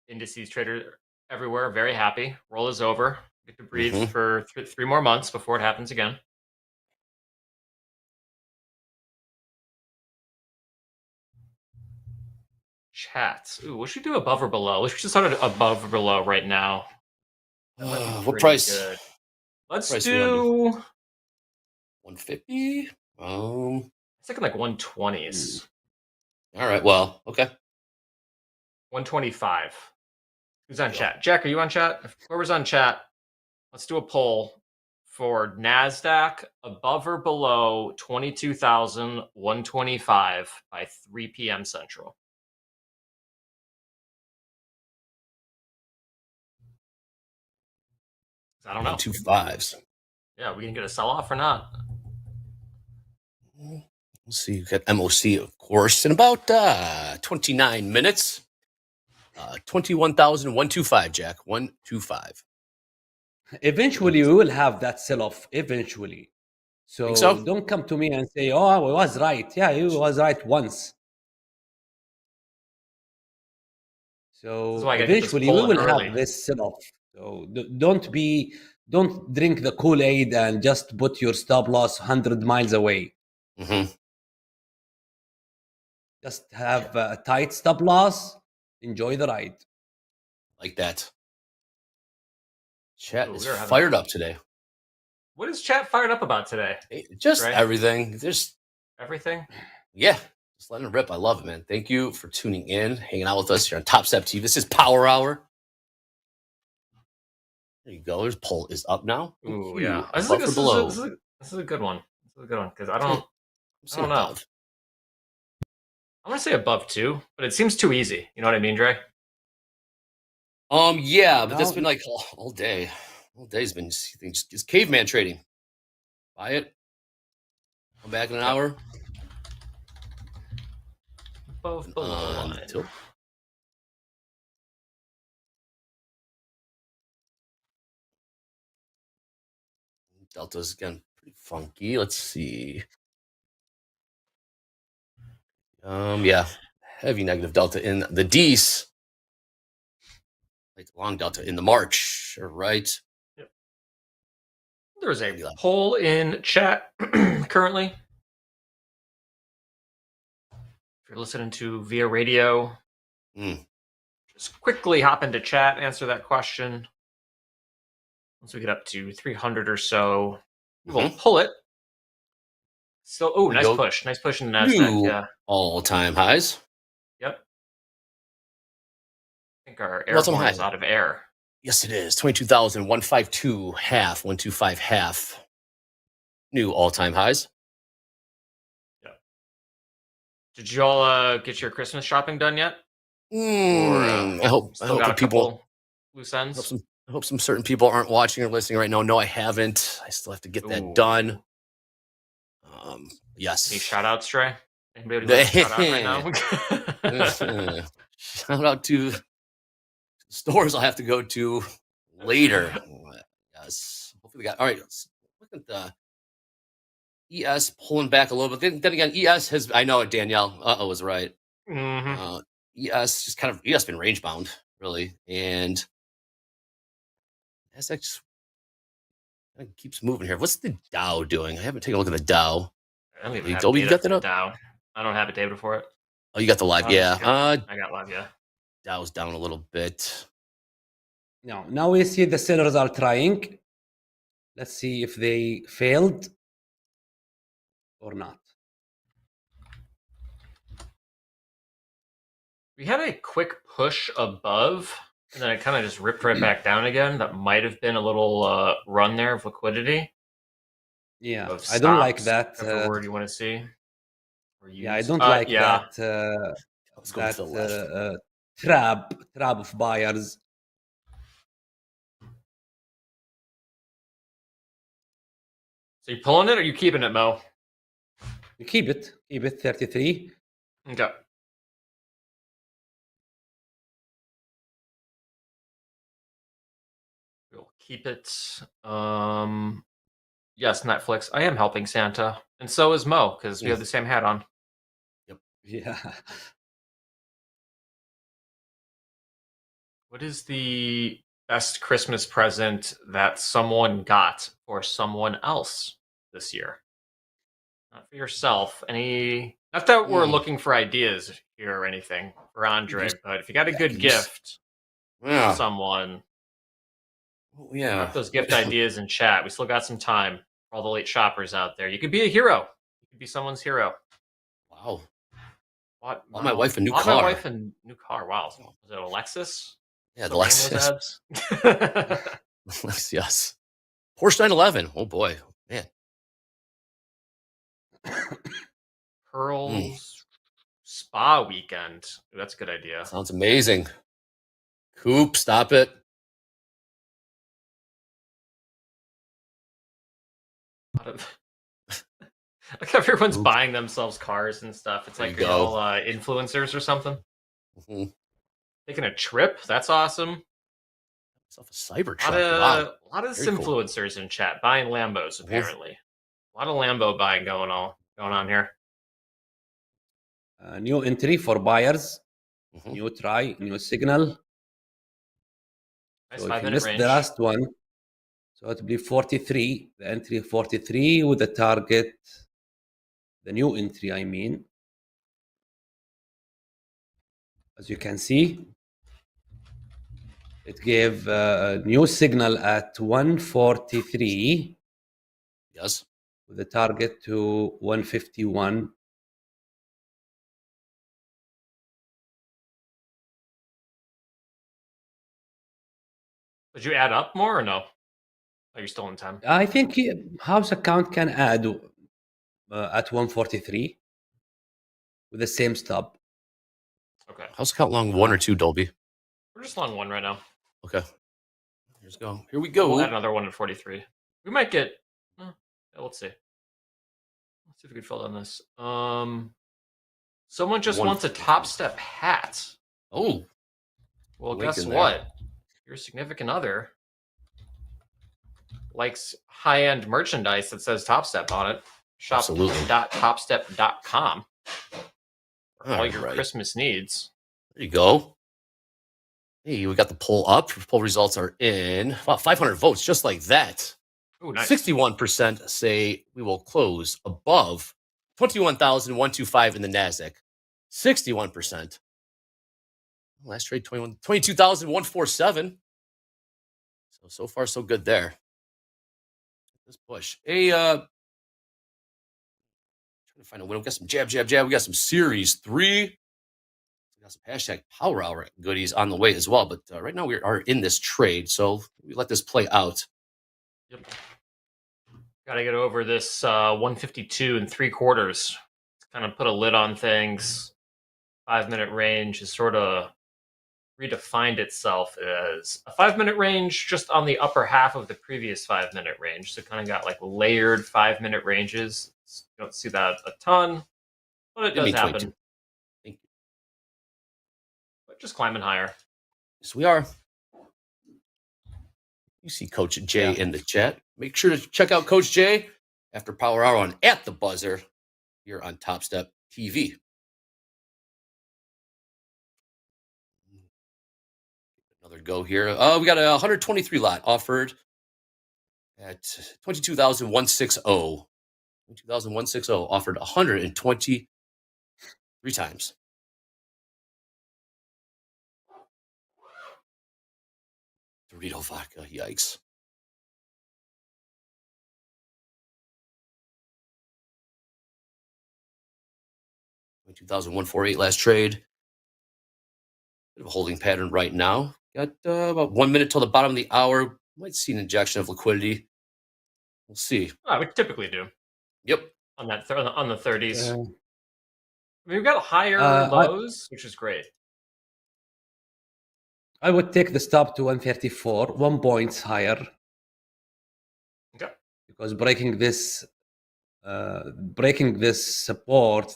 [SPEAKER 11] Indices trader everywhere, very happy. Roll is over. Get to breathe for 3 more months before it happens again. Chats. Ooh, what should we do above or below? Let's just start above or below right now.
[SPEAKER 4] What price?
[SPEAKER 11] Good. Let's do
[SPEAKER 4] 150.
[SPEAKER 11] It's looking like 120s.
[SPEAKER 4] All right. Well, okay.
[SPEAKER 11] 125. Who's on chat? Jack, are you on chat? If whoever's on chat, let's do a poll for NASDAQ above or below 22,125 by 3 p.m. Central. I don't know.
[SPEAKER 4] 125s.
[SPEAKER 11] Yeah, we can get a sell off or not.
[SPEAKER 4] We'll see. You got MOC, of course, in about 29 minutes. 21,125, Jack. 125.
[SPEAKER 19] Eventually, we will have that sell-off. Eventually, so,
[SPEAKER 4] Think so?
[SPEAKER 19] don't come to me and say, "Oh, I was right." Yeah, he was right once.
[SPEAKER 11] This is
[SPEAKER 19] So
[SPEAKER 11] why I gotta get this
[SPEAKER 19] eventually, we
[SPEAKER 11] pull in
[SPEAKER 19] will
[SPEAKER 11] early.
[SPEAKER 19] have this sell-off. So don't drink the Kool-Aid and just put your stop loss 100 miles away.
[SPEAKER 4] Mm-hmm.
[SPEAKER 19] Just have a tight stop loss. Enjoy the ride.
[SPEAKER 4] Like that. Chat
[SPEAKER 11] Ooh,
[SPEAKER 4] is
[SPEAKER 11] we are having
[SPEAKER 4] fired up today.
[SPEAKER 11] What is chat fired up about today?
[SPEAKER 4] Just
[SPEAKER 11] Right?
[SPEAKER 4] everything. There's
[SPEAKER 11] Everything?
[SPEAKER 4] Yeah, just letting it rip. I love it, man. Thank you for tuning in, hanging out with us here on TopstepTV. This is Power Hour. There you go. There's poll is up now.
[SPEAKER 11] Ooh, yeah.
[SPEAKER 4] Above or below?
[SPEAKER 11] This is a good one. This is a good one because I
[SPEAKER 4] I'm
[SPEAKER 11] don't
[SPEAKER 4] saying
[SPEAKER 11] know.
[SPEAKER 4] above.
[SPEAKER 11] I'm gonna say above 2, but it seems too easy. You know what I mean, Dre?
[SPEAKER 4] Yeah, but that's
[SPEAKER 19] No.
[SPEAKER 4] been like all day. All day's been just caveman trading. Buy it. Come back in an hour.
[SPEAKER 11] Above, below line.
[SPEAKER 4] Tilt. Delta's again pretty funky. Let's see. Yeah, heavy negative delta in the D's. Like the long delta in the March. All right.
[SPEAKER 11] Yep. There's a poll in chat currently. If you're listening to via radio, just quickly hop into chat, answer that question. Once we get up to 300 or so, we'll pull it. So, oh, nice push. Nice push in the Nasdaq.
[SPEAKER 4] New
[SPEAKER 11] Yeah.
[SPEAKER 4] all-time highs.
[SPEAKER 11] Yep. I think our air
[SPEAKER 4] All-time
[SPEAKER 11] horn
[SPEAKER 4] high.
[SPEAKER 11] is out of air.
[SPEAKER 4] Yes, it is. 22,152 half, 125 half. New all-time highs.
[SPEAKER 11] Did y'all get your Christmas shopping done yet?
[SPEAKER 4] I hope
[SPEAKER 11] still got
[SPEAKER 4] the
[SPEAKER 11] a
[SPEAKER 4] people
[SPEAKER 11] couple loose ends.
[SPEAKER 4] I hope some certain people aren't watching or listening right now. No, I haven't. I still have to get that done. Yes.
[SPEAKER 11] Any shout outs, Trey? Anybody want to shout out right now?
[SPEAKER 4] Shout out to stores I'll have to go to later. Yes. Hopefully we got all right. Let's look at the ES pulling back a little bit. Then again, ES has I know it, Danielle. Was right.
[SPEAKER 11] Mm-hmm.
[SPEAKER 4] ES just ES been range bound, really. And SX just keeps moving here. What's the Dow doing? I haven't taken a look at the Dow.
[SPEAKER 11] I don't even have
[SPEAKER 4] Dolby,
[SPEAKER 11] data
[SPEAKER 4] you got
[SPEAKER 11] for
[SPEAKER 4] that
[SPEAKER 11] the
[SPEAKER 4] up?
[SPEAKER 11] Dow. I don't have a data for it.
[SPEAKER 4] Oh, you got the live, yeah.
[SPEAKER 11] I got live, yeah.
[SPEAKER 4] Dow's down a little bit.
[SPEAKER 19] Now we see the sellers are trying. Let's see if they failed or not.
[SPEAKER 11] We had a quick push above, and then it kind of just ripped right back down again. That might have been a little run there of liquidity.
[SPEAKER 19] Yeah,
[SPEAKER 11] Of
[SPEAKER 19] I don't like
[SPEAKER 11] stops,
[SPEAKER 19] that.
[SPEAKER 11] whatever word you want to see.
[SPEAKER 19] Yeah, I don't like
[SPEAKER 11] yeah.
[SPEAKER 19] that trap of buyers.
[SPEAKER 11] So you pulling it or you keeping it, Mo?
[SPEAKER 19] You keep it 33.
[SPEAKER 11] Okay. We'll keep it. Yes, Netflix. I am helping Santa, and so is Mo because we have the same hat on.
[SPEAKER 4] Yep.
[SPEAKER 19] Yeah.
[SPEAKER 11] What is the best Christmas present that someone got for someone else this year? Not for yourself. Not that we're looking for ideas here or anything for Andre, but if you got a good gift for someone, drop those gift ideas in chat. We still got some time for all the late shoppers out there. You could be a hero. You could be someone's hero.
[SPEAKER 4] Wow.
[SPEAKER 11] Bought
[SPEAKER 4] my wife a new
[SPEAKER 11] My
[SPEAKER 4] car.
[SPEAKER 11] wife a new car. Wow. Was it a Lexus?
[SPEAKER 4] Yeah, the
[SPEAKER 11] Still paying
[SPEAKER 4] Lexus.
[SPEAKER 11] those ads?
[SPEAKER 4] Yes. Porsche 911. Oh boy, man.
[SPEAKER 11] Pearls spa weekend. Ooh, that's a good idea.
[SPEAKER 4] Sounds amazing. Coop, stop it.
[SPEAKER 11] Like everyone's buying themselves cars and stuff. It's
[SPEAKER 4] There
[SPEAKER 11] like
[SPEAKER 4] you
[SPEAKER 11] you're
[SPEAKER 4] go.
[SPEAKER 11] all influencers or something.
[SPEAKER 4] Mhm.
[SPEAKER 11] Taking a trip. That's awesome.
[SPEAKER 4] Myself a cyber
[SPEAKER 11] A
[SPEAKER 4] truck.
[SPEAKER 11] lot of,
[SPEAKER 4] Wow.
[SPEAKER 11] a lot of
[SPEAKER 4] Very cool.
[SPEAKER 11] influencers in chat buying Lambos, apparently. A lot of Lambo buying going on here.
[SPEAKER 19] New entry for buyers. New try, new signal.
[SPEAKER 11] Nice
[SPEAKER 19] So if you
[SPEAKER 11] 5-minute
[SPEAKER 19] missed
[SPEAKER 11] range.
[SPEAKER 19] the last one, so it'll be 43. The entry 43 with the target, the new entry, I mean. As you can see, it gave a new signal at 143.
[SPEAKER 4] Yes.
[SPEAKER 19] With the target to 151.
[SPEAKER 11] Did you add up more or no? Are you still in 10?
[SPEAKER 19] I think house account can add at 143 with the same stop.
[SPEAKER 11] Okay.
[SPEAKER 4] House account long 1 or 2, Dolby?
[SPEAKER 11] We're just long 1 right now.
[SPEAKER 4] Okay. Here's go. Here we go.
[SPEAKER 11] We'll add another 1 at 43. We might get. Yeah, let's see. Let's see if we can fill on this. Someone just wants a Topstep hat.
[SPEAKER 4] Oh.
[SPEAKER 11] Well,
[SPEAKER 4] Link
[SPEAKER 11] guess
[SPEAKER 4] in there.
[SPEAKER 11] what? Your significant other likes high-end merchandise that says Topstep on it. Shop.topstep.com for all your Christmas needs.
[SPEAKER 4] There you go. Hey, we got the poll up. Poll results are in. Wow, 500 votes, just like that.
[SPEAKER 11] Ooh, nice.
[SPEAKER 4] 61% say we will close above 21,125 in the NASDAQ. 61%. Last trade, 22,147. So far, so good there. Let's push. Hey, trying to find a window. We got some jab. We got some series 3. We got some hashtag power hour goodies on the way as well. But right now we are in this trade. So we let this play out.
[SPEAKER 11] Yep. Got to get over this 152 3/4. Kind of put a lid on things. 5-minute range is sort of redefined itself as a 5-minute range just on the upper half of the previous 5-minute range. So kind of got like layered 5-minute ranges. You don't see that a ton, but it does happen.
[SPEAKER 4] Thank you.
[SPEAKER 11] But just climbing higher.
[SPEAKER 4] Yes, we are. You see Coach Jay in the chat. Make sure to check out Coach Jay after Power Hour on At the Buzzer here on Topstep TV. Another go here. We got a 123 lot offered at 22,160. 22,160 offered 123 times. Dorito vodka, yikes. $2,148 last trade. Bit of a holding pattern right now. Got about 1 minute till the bottom of the hour. Might see an injection of liquidity. We'll see.
[SPEAKER 11] We typically do.
[SPEAKER 4] Yep.
[SPEAKER 11] On that on the 30s.
[SPEAKER 19] Yeah.
[SPEAKER 11] I mean, we've got higher lows, which is great.
[SPEAKER 19] I would take the stop to 134, 1 point higher.
[SPEAKER 11] Okay.
[SPEAKER 19] Because breaking this support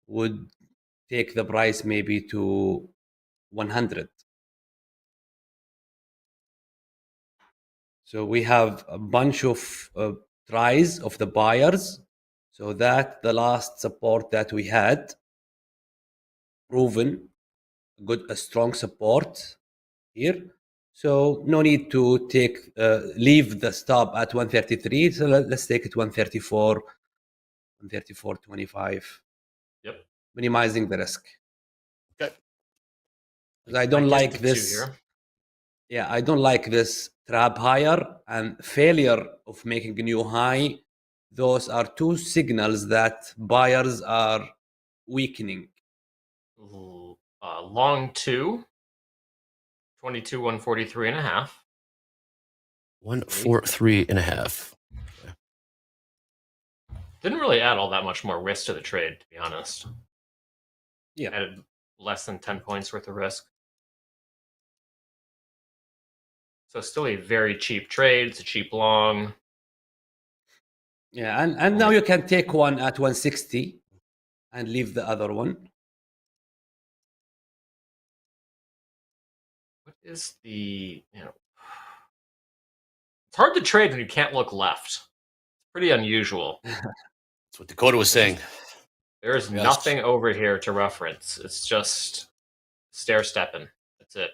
[SPEAKER 19] would take the price maybe to 100. So we have a bunch of tries of the buyers, so that the last support that we had proven a strong support here. So no need to leave the stop at 133. So let's take it 134, 134.25.
[SPEAKER 11] Yep.
[SPEAKER 19] Minimizing the risk.
[SPEAKER 4] Okay.
[SPEAKER 19] I don't like this. Yeah, I don't like this trap higher and failure of making a new high. Those are two signals that buyers are weakening.
[SPEAKER 11] Long 2, 22,143.5.
[SPEAKER 4] 143.5. Okay.
[SPEAKER 11] Didn't really add all that much more risk to the trade, to be honest.
[SPEAKER 19] Yeah.
[SPEAKER 11] Added less than 10 points worth of risk. So still a very cheap trade. It's a cheap long.
[SPEAKER 19] Yeah, and now you can take one at 160 and leave the other one.
[SPEAKER 11] What is the, it's hard to trade when you can't look left. It's pretty unusual.
[SPEAKER 4] That's what Dakota was saying.
[SPEAKER 11] There is
[SPEAKER 4] Yes.
[SPEAKER 11] nothing over here to reference. It's just stair stepping. That's it.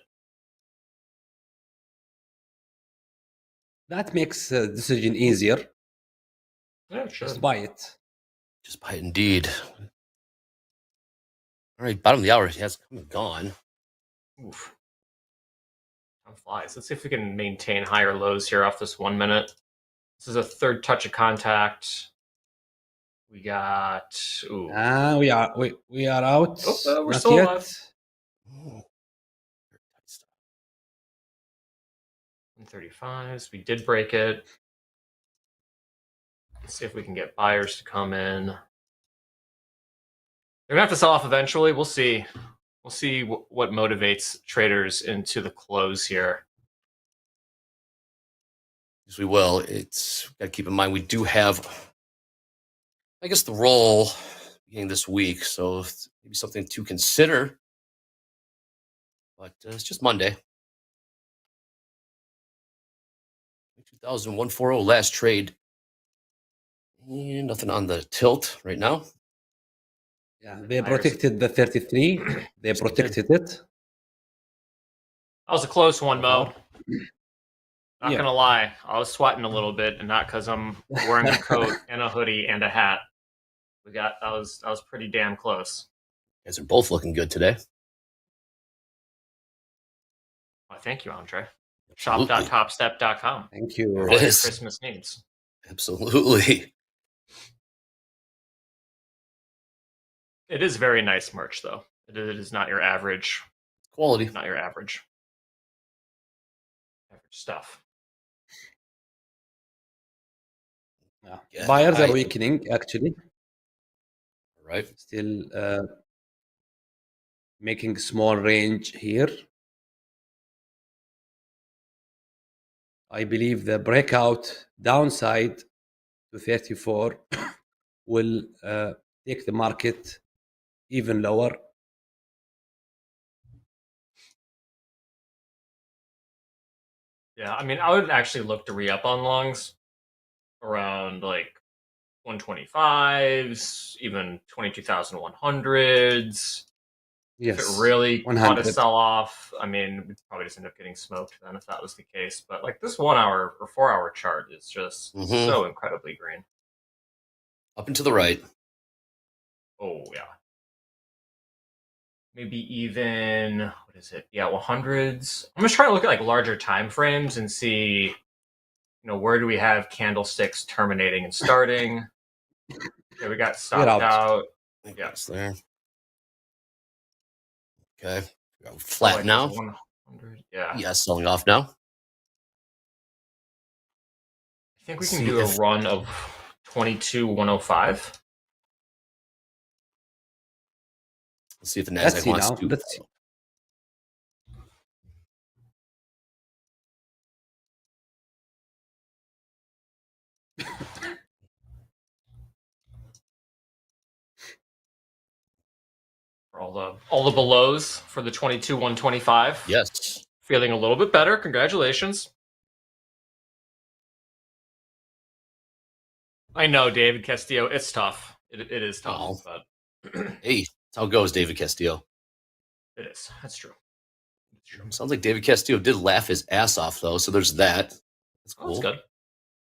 [SPEAKER 19] That makes the decision easier.
[SPEAKER 11] Yeah, sure.
[SPEAKER 19] Just buy it.
[SPEAKER 4] Just buy it indeed. All right, bottom of the hour has come and gone.
[SPEAKER 11] Oof. Time flies. Let's see if we can maintain higher lows here off this 1 minute. This is a third touch of contact. We got. Ooh.
[SPEAKER 19] We are out.
[SPEAKER 11] Oh, we're
[SPEAKER 19] Not
[SPEAKER 11] still
[SPEAKER 19] yet.
[SPEAKER 11] alive. 135s. We did break it. Let's see if we can get buyers to come in. They're gonna have to sell off eventually. We'll see. We'll see what motivates traders into the close here.
[SPEAKER 4] Yes, we will. It's got to keep in mind we do have, I guess, the roll beginning this week, so maybe something to consider. But it's just Monday. 200140 last trade. And nothing on the tilt right now.
[SPEAKER 19] Yeah, they protected the 33. They protected it.
[SPEAKER 11] That was a close one, Mo. Not
[SPEAKER 19] Yeah.
[SPEAKER 11] gonna lie, I was sweating a little bit, and not because I'm wearing a coat and a hoodie and a hat. That was pretty damn close.
[SPEAKER 4] You guys are both looking good today.
[SPEAKER 11] Well, thank you, Andre.
[SPEAKER 4] Absolutely.
[SPEAKER 11] Shop.topstep.com.
[SPEAKER 19] Thank you.
[SPEAKER 11] For all
[SPEAKER 4] There it
[SPEAKER 11] your
[SPEAKER 4] is.
[SPEAKER 11] Christmas needs.
[SPEAKER 4] Absolutely.
[SPEAKER 11] It is very nice merch, though. It is not your average
[SPEAKER 4] quality.
[SPEAKER 11] Not your average stuff.
[SPEAKER 19] Yeah. Buyers are weakening, actually.
[SPEAKER 4] Right.
[SPEAKER 19] Still making small range here. I believe the breakout downside to 34 will take the market even lower.
[SPEAKER 11] Yeah, I mean, I would actually look to re-up on longs around like 125s, even 22,100s.
[SPEAKER 19] Yes,
[SPEAKER 11] If it really caught a
[SPEAKER 19] 100.
[SPEAKER 11] sell-off, I mean, we'd probably just end up getting smoked then if that was the case. But like this 1 hour or 4 hour chart is just so incredibly green.
[SPEAKER 4] Up and to the right.
[SPEAKER 11] Oh, yeah. Maybe even, what is it? Yeah, 100s. I'm just trying to look at like larger time frames and see, where do we have candlesticks terminating and starting? Okay, we got stopped out. Yeah.
[SPEAKER 4] It's there. Okay. Flat
[SPEAKER 11] like
[SPEAKER 4] now.
[SPEAKER 11] 100. Yeah.
[SPEAKER 4] Yeah, selling off now.
[SPEAKER 11] I think we can do a run of 22,105.
[SPEAKER 4] Let's see if the
[SPEAKER 19] Let's
[SPEAKER 4] Nasdaq
[SPEAKER 19] see
[SPEAKER 4] wants
[SPEAKER 19] now.
[SPEAKER 4] to.
[SPEAKER 19] Let's see.
[SPEAKER 11] For all the belows for the 22,125.
[SPEAKER 4] Yes.
[SPEAKER 11] Feeling a little bit better. Congratulations. I know, David Castillo. It's tough. It is tough, but
[SPEAKER 4] Hey, that's how it goes, David Castillo.
[SPEAKER 11] it is. That's true.
[SPEAKER 4] Sounds like David Castillo did laugh his ass off, though. So there's that. That's cool.
[SPEAKER 11] That's good.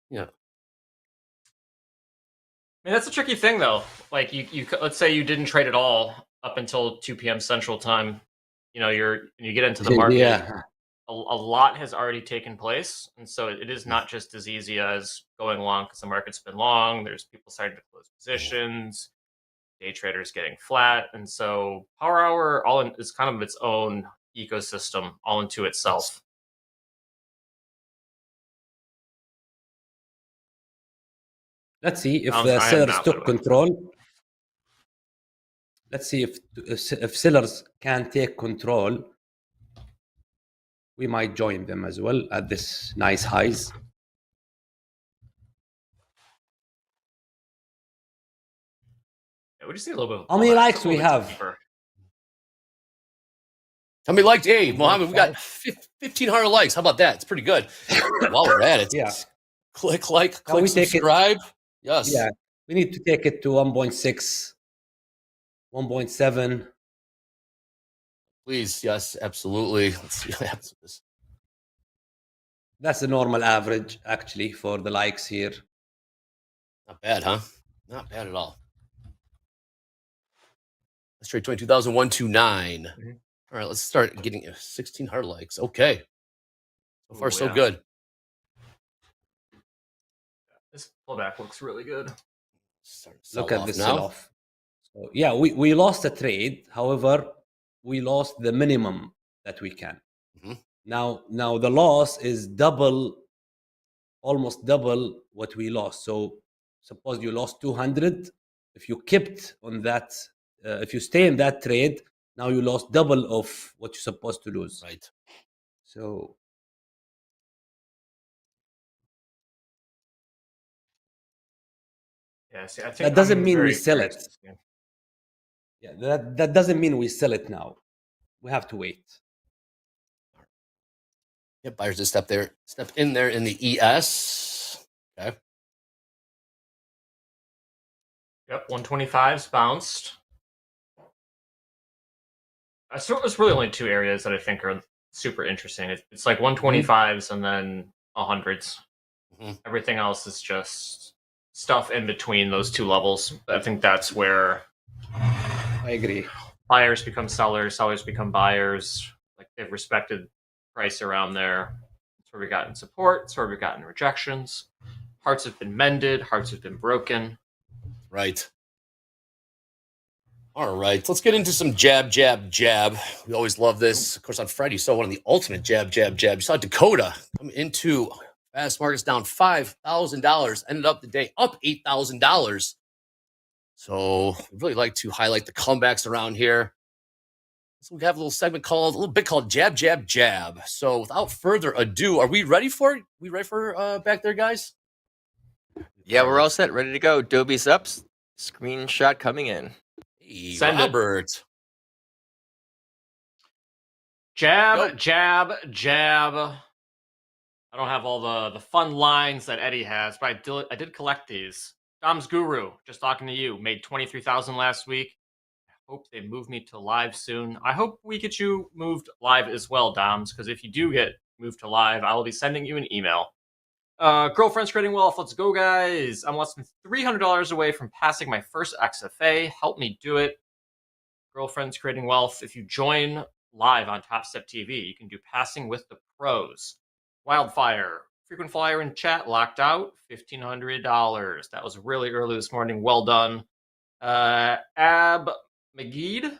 [SPEAKER 4] Yeah.
[SPEAKER 11] I mean, that's a tricky thing, though. Like, you let's say you didn't trade at all up until 2 p.m. Central Time. You get into the market.
[SPEAKER 19] Yeah.
[SPEAKER 11] A lot has already taken place, and so it is not just as easy as going long because the market's been long. There's people starting to close positions, day traders getting flat, and so Power Hour is kind of its own ecosystem all into itself.
[SPEAKER 19] Let's see if
[SPEAKER 11] I
[SPEAKER 19] the
[SPEAKER 11] am
[SPEAKER 19] sellers
[SPEAKER 11] not
[SPEAKER 19] took
[SPEAKER 11] literally.
[SPEAKER 19] control. Let's see if sellers can take control. We might join them as well at this nice highs.
[SPEAKER 11] Yeah, we just need a little bit of
[SPEAKER 19] How many
[SPEAKER 11] pullback,
[SPEAKER 19] likes
[SPEAKER 11] a
[SPEAKER 19] we
[SPEAKER 11] little bit
[SPEAKER 19] have?
[SPEAKER 11] deeper.
[SPEAKER 4] How many likes? Hey, Mohammed, we got 1,500 likes. How about that? It's pretty good. While we're at it,
[SPEAKER 19] Yeah.
[SPEAKER 4] click like,
[SPEAKER 19] Now
[SPEAKER 4] click
[SPEAKER 19] we take it.
[SPEAKER 4] subscribe. Yes.
[SPEAKER 19] Yeah, we need to take it to 1.6, 1.7.
[SPEAKER 4] Please, yes, absolutely. Let's see what happens with this.
[SPEAKER 19] That's the normal average, actually, for the likes here.
[SPEAKER 4] Not bad, huh? Not bad at all. Let's trade 22,129. All right, let's start getting 1,600 likes. Okay. So far,
[SPEAKER 11] Ooh,
[SPEAKER 4] so
[SPEAKER 11] yeah.
[SPEAKER 4] good.
[SPEAKER 11] This pullback looks really good.
[SPEAKER 19] Look at
[SPEAKER 4] off
[SPEAKER 19] this
[SPEAKER 4] now.
[SPEAKER 19] sell-off. So, yeah, we lost a trade. However, we lost the minimum that we can. Now the loss is almost double what we lost. So suppose you lost 200. If you kept on that, if you stay in that trade, now you lost double of what you're supposed to lose.
[SPEAKER 4] Right.
[SPEAKER 19] So
[SPEAKER 11] Yeah, see, I think
[SPEAKER 19] that doesn't
[SPEAKER 11] I'm
[SPEAKER 19] mean we
[SPEAKER 11] very
[SPEAKER 19] sell
[SPEAKER 11] curious
[SPEAKER 19] it.
[SPEAKER 11] this game.
[SPEAKER 19] Yeah, that doesn't mean we sell it now. We have to wait.
[SPEAKER 4] Yeah, buyers just step in there in the ES. Okay.
[SPEAKER 11] Yep, 125's bounced. So it's really only two areas that I think are super interesting. It's like 125s and then 100s. Everything else is just stuff in between those two levels. I think that's where
[SPEAKER 19] I agree.
[SPEAKER 11] Buyers become sellers, sellers become buyers. Like they've respected price around there. It's where we've gotten support. It's where we've gotten rejections. Hearts have been mended. Hearts have been broken.
[SPEAKER 4] Right. All right. Let's get into some jab. We always love this. Of course, on Friday, you saw one of the ultimate jab. You saw Dakota come into fast markets down $5,000. Ended up the day up $8,000. So we'd really like to highlight the comebacks around here. So we have a little bit called jab. So without further ado, are we ready for it? We ready for back there, guys?
[SPEAKER 12] Yeah, we're all set, ready to go. Dobie's up. Screenshot coming in.
[SPEAKER 4] Hey,
[SPEAKER 11] Send it.
[SPEAKER 4] Robert.
[SPEAKER 11] Jab. I don't have all the fun lines that Eddie has, but I did collect these. Dom's Guru, just talking to you, made 23,000 last week. I hope they move me to live soon. I hope we get you moved live as well, Doms, because if you do get moved to live, I will be sending you an email. Girlfriend's Creating Wealth, let's go, guys. I'm less than $300 away from passing my first XFA. Help me do it. Girlfriend's Creating Wealth. If you join live on TopstepTV, you can do Passing with the Pros. Wildfire, frequent flyer in chat, locked out, $1,500. That was really early this morning. Well done. Ab McGeed,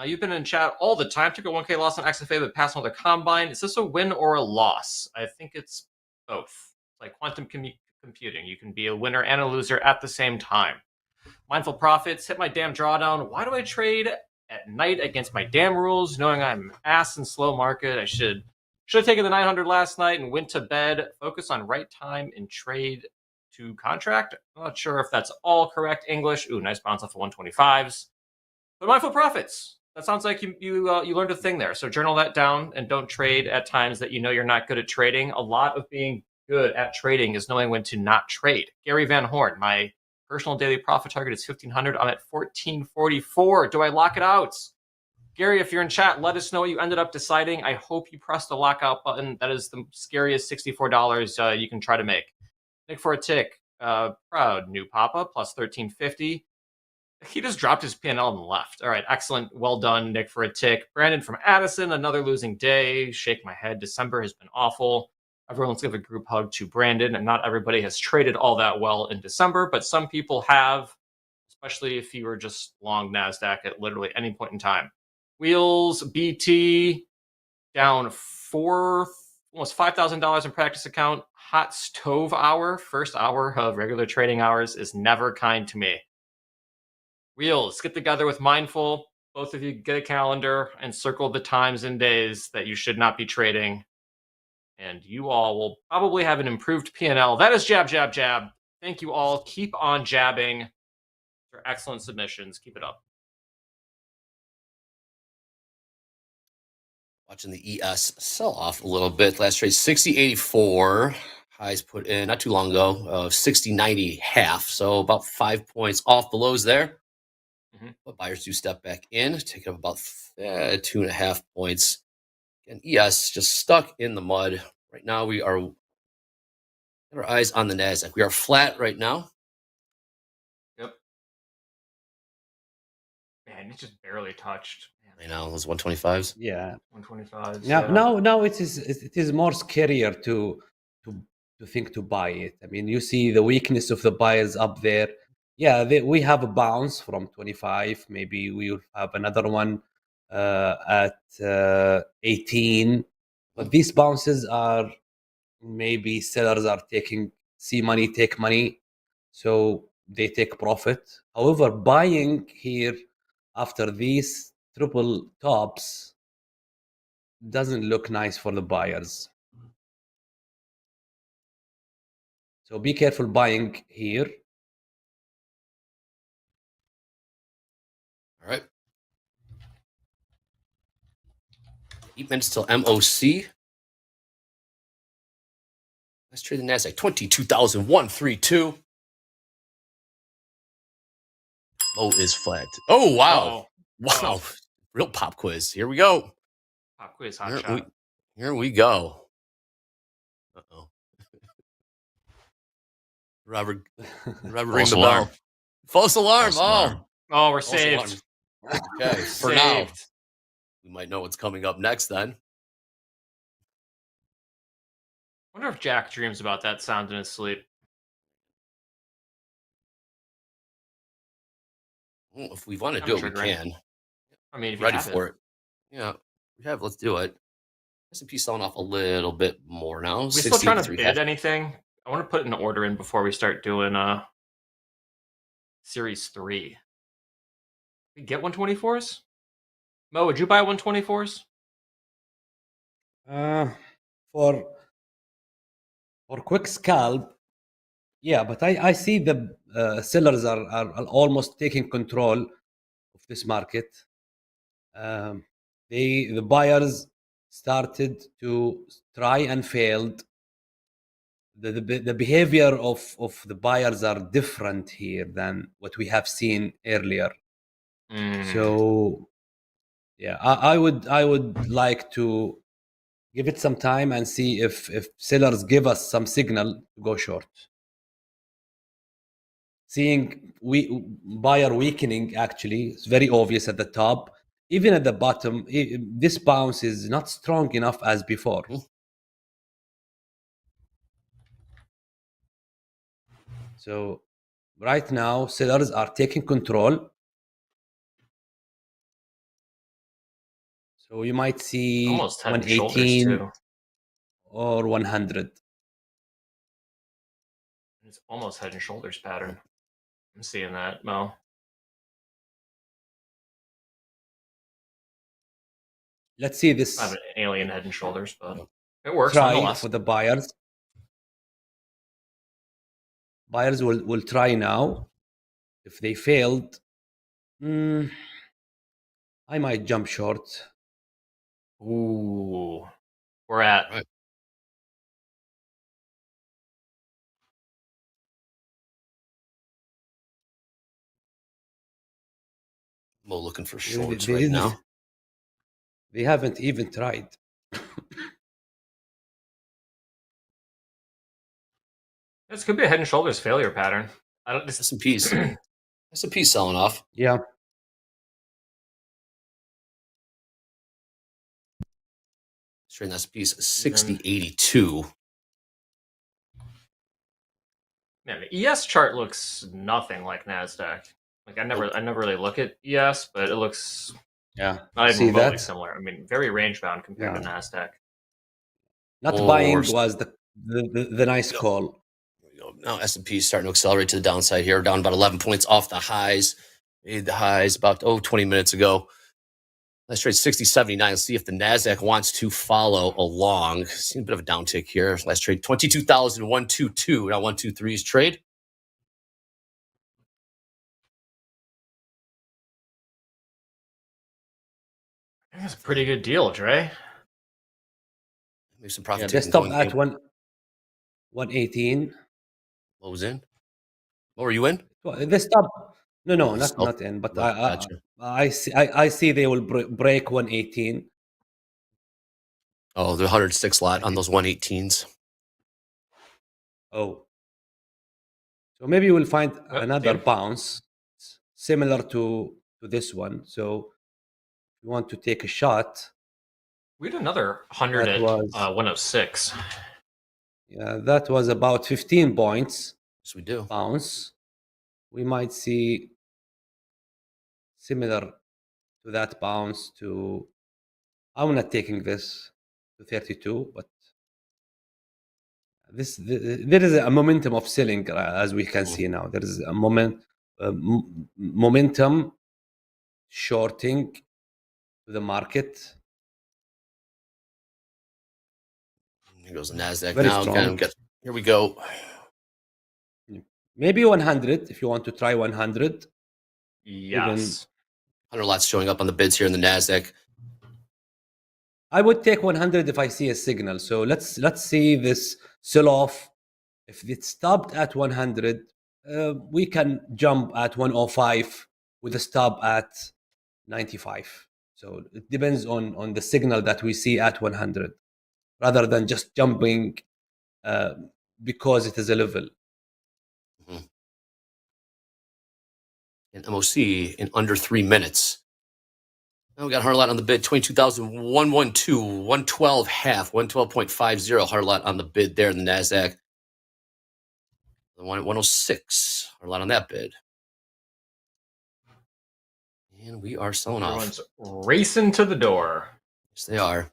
[SPEAKER 11] you've been in chat all the time. Took a 1K loss on XFA, but passed on the combine. Is this a win or a loss? I think it's both. It's like quantum computing. You can be a winner and a loser at the same time. Mindful Profits, hit my damn drawdown. Why do I trade at night against my damn rules, knowing I'm ass in slow market? I should have taken the 900 last night and went to bed. Focus on right time and trade to contract. I'm not sure if that's all correct English. Ooh, nice bounce off of 125s. But Mindful Profits. That sounds like you learned a thing there. So journal that down and don't trade at times that you know you're not good at trading. A lot of being good at trading is knowing when to not trade. Gary Van Horn, my personal daily profit target is 1,500. I'm at 1,444. Do I lock it out? Gary, if you're in chat, let us know what you ended up deciding. I hope you pressed the lockout button. That is the scariest $64 you can try to make. Nick for a tick. Proud new Papa, plus 1,350. He just dropped his P&L and left. All right, excellent. Well done, Nick for a tick. Brandon from Addison, another losing day. Shake my head. December has been awful. Everyone, let's give a group hug to Brandon. And not everybody has traded all that well in December, but some people have, especially if you were just long NASDAQ at literally any point in time. Wheels, BT, down almost $5,000 in practice account. Hot stove hour, first hour of regular trading hours is never kind to me. Wheels, get together with Mindful. Both of you get a calendar and circle the times and days that you should not be trading. And you all will probably have an improved P&L. That is jab. Thank you all. Keep on jabbing. They're excellent submissions. Keep it up.
[SPEAKER 4] Watching the ES sell off a little bit. Last trade 60.84. Highs put in not too long ago of 60.90 half. So about 5 points off the lows there. But buyers do step back in, take up about 2.5 points. And ES just stuck in the mud. Right now we are got our eyes on the NASDAQ. We are flat right now.
[SPEAKER 11] Yep. Man, it just barely touched.
[SPEAKER 4] I know those 125s.
[SPEAKER 19] Yeah.
[SPEAKER 11] 125s.
[SPEAKER 19] Now it is more scarier to think to buy it. I mean, you see the weakness of the buyers up there. Yeah, we have a bounce from 25. Maybe we will have another one at 18. But these bounces are maybe sellers are see money, take money, so they take profit. However, buying here after these triple tops doesn't look nice for the buyers. So be careful buying here.
[SPEAKER 4] All right. 8 minutes till MOC. Let's trade the NASDAQ 22,132. Mo is flat. Oh, wow. Wow. Real pop quiz. Here we go.
[SPEAKER 11] Pop quiz, hot shot.
[SPEAKER 4] Here we go. Uh-oh. Robert ring the bell. False alarm.
[SPEAKER 11] Oh, we're saved.
[SPEAKER 4] Okay, for now. We might know what's coming up next then.
[SPEAKER 11] I wonder if Jack dreams about that sound in his sleep.
[SPEAKER 4] Well, if we want to do it, we can.
[SPEAKER 11] I mean, if
[SPEAKER 4] ready
[SPEAKER 11] you have
[SPEAKER 4] for it. Yeah, we have. Let's do it. S&P selling off a little bit more now.
[SPEAKER 11] We still trying to bid anything? I want to put an order in before we start doing Series 3. We get 124s? Mo, would you buy 124s?
[SPEAKER 19] For quick scalp, yeah, but I see the sellers are almost taking control of this market. The buyers started to try and failed. The behavior of the buyers are different here than what we have seen earlier. So yeah, I would like to give it some time and see if sellers give us some signal to go short. Seeing buyer weakening, actually, it's very obvious at the top. Even at the bottom, this bounce is not strong enough as before. So right now, sellers are taking control. So you might see
[SPEAKER 11] almost head and shoulders
[SPEAKER 19] 118
[SPEAKER 11] too.
[SPEAKER 19] or 100.
[SPEAKER 11] It's almost head and shoulders pattern. I'm seeing that, Mo.
[SPEAKER 19] Let's see this.
[SPEAKER 11] I have an alien head and shoulders, but it works
[SPEAKER 19] Try
[SPEAKER 11] nonetheless.
[SPEAKER 19] for the buyers. Buyers will try now. If they failed, I might jump short.
[SPEAKER 11] Ooh, we're at
[SPEAKER 4] right. Mo looking for shorts right now.
[SPEAKER 19] They haven't even tried.
[SPEAKER 11] This could be a head and shoulders failure pattern. I don't.
[SPEAKER 4] S&P's S&P's selling off.
[SPEAKER 19] Yeah.
[SPEAKER 4] Trading S&P's 60.82.
[SPEAKER 11] Man, the ES chart looks nothing like NASDAQ. Like I never really look at ES, but it looks not even remotely similar. I mean, very range bound compared to NASDAQ.
[SPEAKER 19] Not buying was the nice call.
[SPEAKER 4] Now S&P is starting to accelerate to the downside here, down about 11 points off the highs. Made the highs about 20 minutes ago. Let's trade 60.79. Let's see if the NASDAQ wants to follow along. Seen a bit of a downtick here. Let's trade 22,122. Now 123's trade.
[SPEAKER 11] That's a pretty good deal, Dre.
[SPEAKER 4] Maybe some profit
[SPEAKER 19] They
[SPEAKER 4] taking
[SPEAKER 19] stopped
[SPEAKER 4] going
[SPEAKER 19] at 118.
[SPEAKER 4] What was in? What were you in?
[SPEAKER 19] Well, they stopped. No,
[SPEAKER 4] Oh,
[SPEAKER 19] not in. But
[SPEAKER 4] gotcha.
[SPEAKER 19] I see they will break 118.
[SPEAKER 4] Oh, the 106 lot on those 118s.
[SPEAKER 19] Oh, so maybe you will find another bounce similar to this one. So if you want to take a shot,
[SPEAKER 11] We had another 100
[SPEAKER 19] that
[SPEAKER 11] at
[SPEAKER 19] was
[SPEAKER 11] 106.
[SPEAKER 19] yeah, that was about 15 points.
[SPEAKER 4] Yes, we do.
[SPEAKER 19] Bounce. We might see similar to that bounce to. I'm not taking this to 32, but there is a momentum of selling as we can see now. There is a momentum shorting to the market.
[SPEAKER 4] Here goes the Nasdaq
[SPEAKER 19] Very
[SPEAKER 4] now.
[SPEAKER 19] strong.
[SPEAKER 4] Here we go.
[SPEAKER 19] Maybe 100 if you want to try 100.
[SPEAKER 11] Yes.
[SPEAKER 4] 100 lots showing up on the bids here in the Nasdaq.
[SPEAKER 19] I would take 100 if I see a signal. So let's see this sell off. If it stopped at 100, we can jump at 105 with a stop at 95. So it depends on the signal that we see at 100, rather than just jumping because it is a level.
[SPEAKER 4] In MOC in under 3 minutes. Now we got 100 lot on the bid, 22,112, 112 half, 112.50 100 lot on the bid there in the Nasdaq. The one at 106, 100 lot on that bid. And we are selling
[SPEAKER 11] Everyone's
[SPEAKER 4] off.
[SPEAKER 11] racing to the door.
[SPEAKER 4] Yes, they are.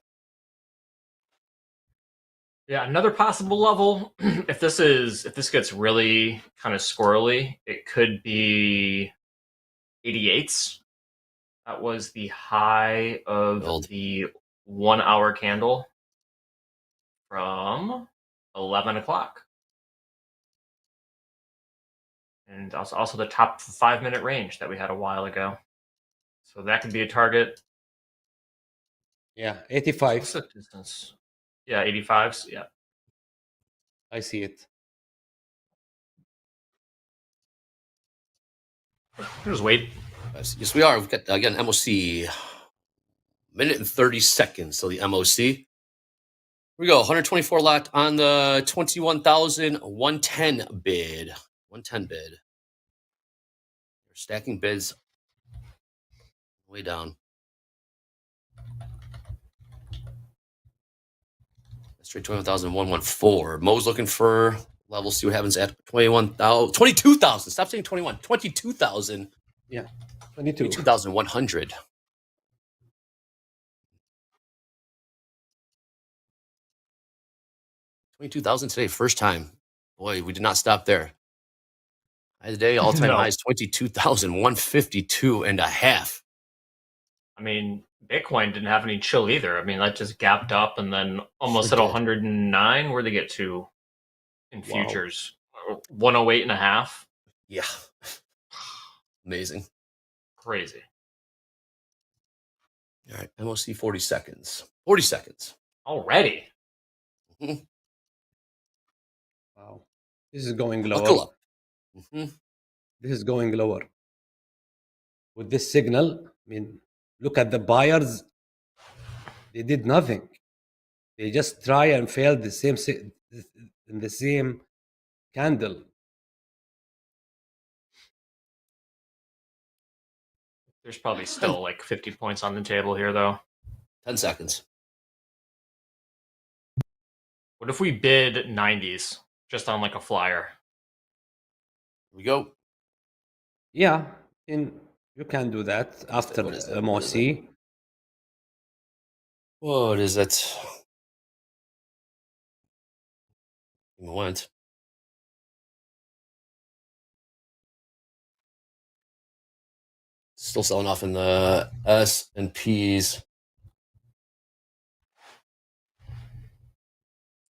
[SPEAKER 11] Yeah, another possible level. If this gets really kind of squirrely, it could be 88s. That was the high of the 1 hour candle from 11 o'clock. And also the top 5-minute range that we had a while ago. So that could be a target.
[SPEAKER 19] Yeah, 85.
[SPEAKER 11] What's the distance? Yeah, 85s. Yeah.
[SPEAKER 19] I see it.
[SPEAKER 11] Just wait.
[SPEAKER 4] Yes, we are. We've got, again, MOC. Minute and 30 seconds. So the MOC. Here we go. 124 lot on the 21,110 bid. 110 bid. We're stacking bids way down. Straight 21,114. Mo's looking for levels. See what happens at 21,000. 22,000. Stop saying 21. 22,000.
[SPEAKER 19] Yeah. 22.
[SPEAKER 4] 22,100. $22,000 today, first time. Boy, we did not stop there. High today, all-time
[SPEAKER 11] No.
[SPEAKER 4] highs 22,152 and a half.
[SPEAKER 11] I mean, Bitcoin didn't have any chill either. I mean, that just gapped up and then almost
[SPEAKER 4] Sure
[SPEAKER 11] at
[SPEAKER 4] did.
[SPEAKER 11] 109. Where'd they get to in
[SPEAKER 19] Wow.
[SPEAKER 11] futures? 108 and a half.
[SPEAKER 4] Yeah. Amazing.
[SPEAKER 11] Crazy.
[SPEAKER 4] All right, MOC 40 seconds. 40 seconds.
[SPEAKER 11] Already.
[SPEAKER 4] Mhm.
[SPEAKER 19] Wow. This is going
[SPEAKER 4] Buckle
[SPEAKER 19] lower.
[SPEAKER 4] up. Mhm.
[SPEAKER 19] This is going lower. With this signal, I mean, look at the buyers. They did nothing. They just try and fail the same in the same candle.
[SPEAKER 11] There's probably still like 50 points on the table here, though.
[SPEAKER 4] 10 seconds.
[SPEAKER 11] What if we bid 90s just on like a flyer?
[SPEAKER 4] Here we go.
[SPEAKER 19] Yeah, you can do that after
[SPEAKER 4] What is it?
[SPEAKER 19] MOC.
[SPEAKER 4] What is it? It went. Still selling off in the S and P's.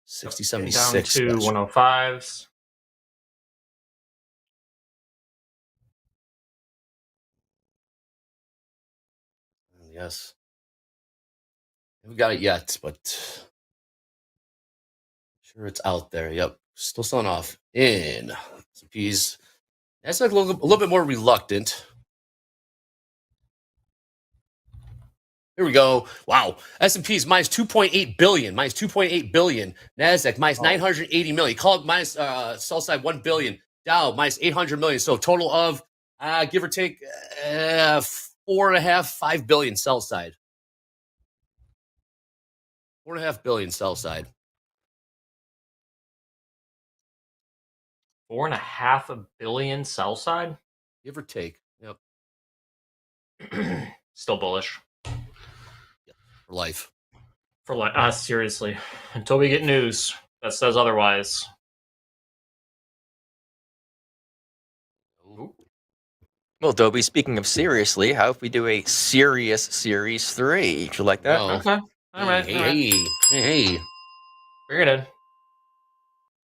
[SPEAKER 4] 60,
[SPEAKER 11] Down
[SPEAKER 4] 76.
[SPEAKER 11] to 105s.
[SPEAKER 4] Yes. haven't got it yet, but sure it's out there. Yep, still selling off in S&Ps. That's like a little bit more reluctant. Here we go. Wow. S&P's minus 2.8 billion. Minus 2.8 billion. NASDAQ minus 980 million. Call it minus sell side 1 billion. Dow minus 800 million. So total of give or take 4.5, 5 billion sell side. 4.5 billion sell side.
[SPEAKER 11] 4.5 billion sell side?
[SPEAKER 4] Give or take. Yep.
[SPEAKER 11] Still bullish.
[SPEAKER 4] For life.
[SPEAKER 11] For life. Seriously. Until we get news that says otherwise.
[SPEAKER 20] Well, Dobie, speaking of seriously, how if we do a serious Series 3? Would you like that?
[SPEAKER 4] No.
[SPEAKER 11] Okay. All right.
[SPEAKER 4] Hey.
[SPEAKER 11] Bring it in.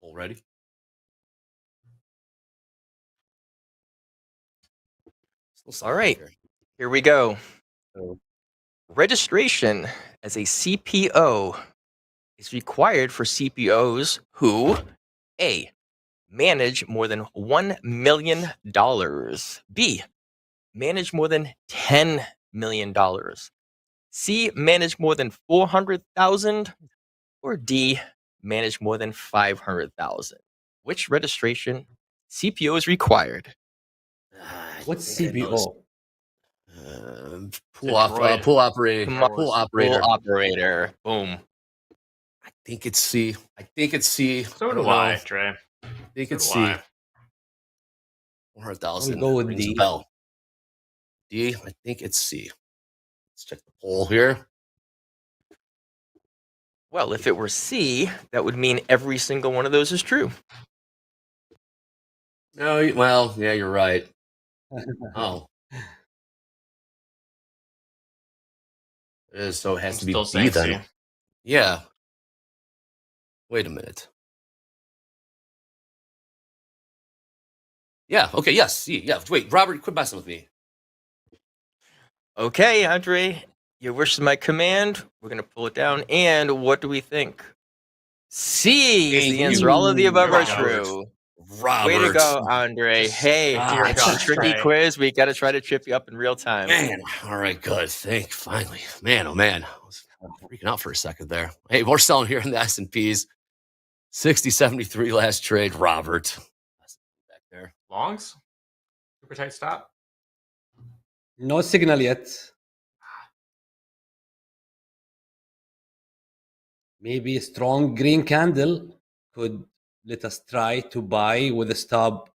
[SPEAKER 4] Already.
[SPEAKER 20] All right. Here we go. Registration as a CPO is required for CPOs who A. Manage more than $1 million. B. Manage more than $10 million. C. Manage more than 400,000. Or D. Manage more than 500,000. Which registration CPO is required?
[SPEAKER 19] What's CPO?
[SPEAKER 4] Pool operator.
[SPEAKER 20] Come on,
[SPEAKER 4] Pool operator.
[SPEAKER 20] Pool operator. Boom.
[SPEAKER 4] I think it's C.
[SPEAKER 11] So do I, Trey.
[SPEAKER 4] I think it's
[SPEAKER 11] So
[SPEAKER 4] C.
[SPEAKER 11] do I.
[SPEAKER 4] 400,000.
[SPEAKER 19] I'll go with
[SPEAKER 4] rings
[SPEAKER 19] D.
[SPEAKER 4] a bell. D. I think it's C. Let's check the poll here.
[SPEAKER 20] Well, if it were C, that would mean every single one of those is true.
[SPEAKER 4] No, well, yeah, you're right. Oh. So it has to be
[SPEAKER 11] still
[SPEAKER 4] B
[SPEAKER 11] saying
[SPEAKER 4] then.
[SPEAKER 11] C.
[SPEAKER 4] Yeah. Wait a minute. Yeah. Okay. Yes. C. Yeah. Wait, Robert, quit messing with me.
[SPEAKER 20] Okay, Andre, your wish is my command. We're going to pull it down. And what do we think? C is the answer. All of the above are true.
[SPEAKER 4] Robert.
[SPEAKER 20] Way to go, Andre. Hey, it's a tricky quiz. We got to try to trip you up in real time.
[SPEAKER 4] Man. All right. Good. Finally. Man, oh, man. I was freaking out for a second there. Hey, we're selling here in the S&Ps. 60.73 last trade. Robert. Back there.
[SPEAKER 11] Longs? Super tight stop?
[SPEAKER 19] No signal yet. Maybe a strong green candle could let us try to buy with a stop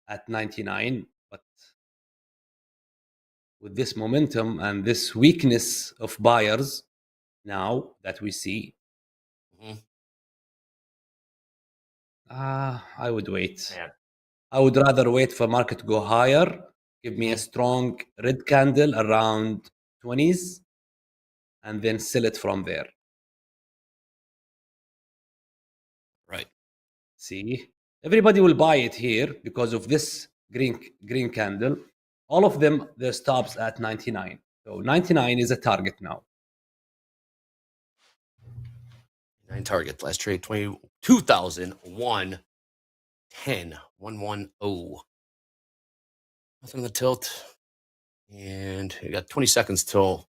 [SPEAKER 19] at 99. But with this momentum and this weakness of buyers now that we see, I would wait.
[SPEAKER 11] Man.
[SPEAKER 19] I would rather wait for market to go higher. Give me a strong red candle around 20s and then sell it from there.
[SPEAKER 4] Right.
[SPEAKER 19] See, everybody will buy it here because of this green candle. All of them, their stops at 99. So 99 is a target now.
[SPEAKER 4] 9 target. Last trade 22,001. 10. 110. Nothing on the tilt. And you got 20 seconds till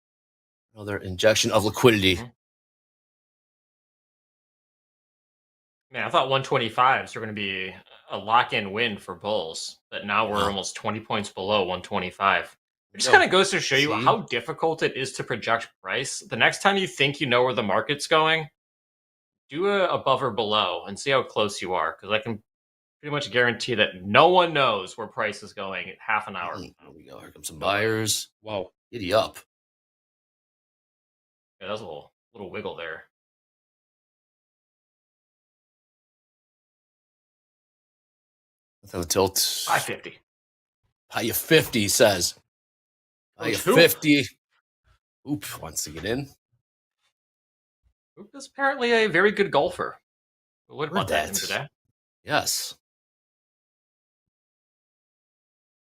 [SPEAKER 4] another injection of liquidity.
[SPEAKER 11] Man, I thought 125s were going to be a lock-in win for bulls, but now we're almost 20 points below 125. It just kind of goes to show you how difficult it is to project price. The next time you think you know where the market's going, do a above or below and see how close you are, because I can pretty much guarantee that no one knows where price is going at half an hour.
[SPEAKER 4] There we go. Here come some buyers.
[SPEAKER 19] Wow.
[SPEAKER 4] Giddy up.
[SPEAKER 11] Yeah, that was a little wiggle there.
[SPEAKER 4] Nothing on the tilt.
[SPEAKER 11] 550.
[SPEAKER 4] Buy you 50, says. Buy you 50. Oop, wants to get in.
[SPEAKER 11] Oop is apparently a very good golfer. What about
[SPEAKER 4] Heard
[SPEAKER 11] that
[SPEAKER 4] that.
[SPEAKER 11] today?
[SPEAKER 4] Yes.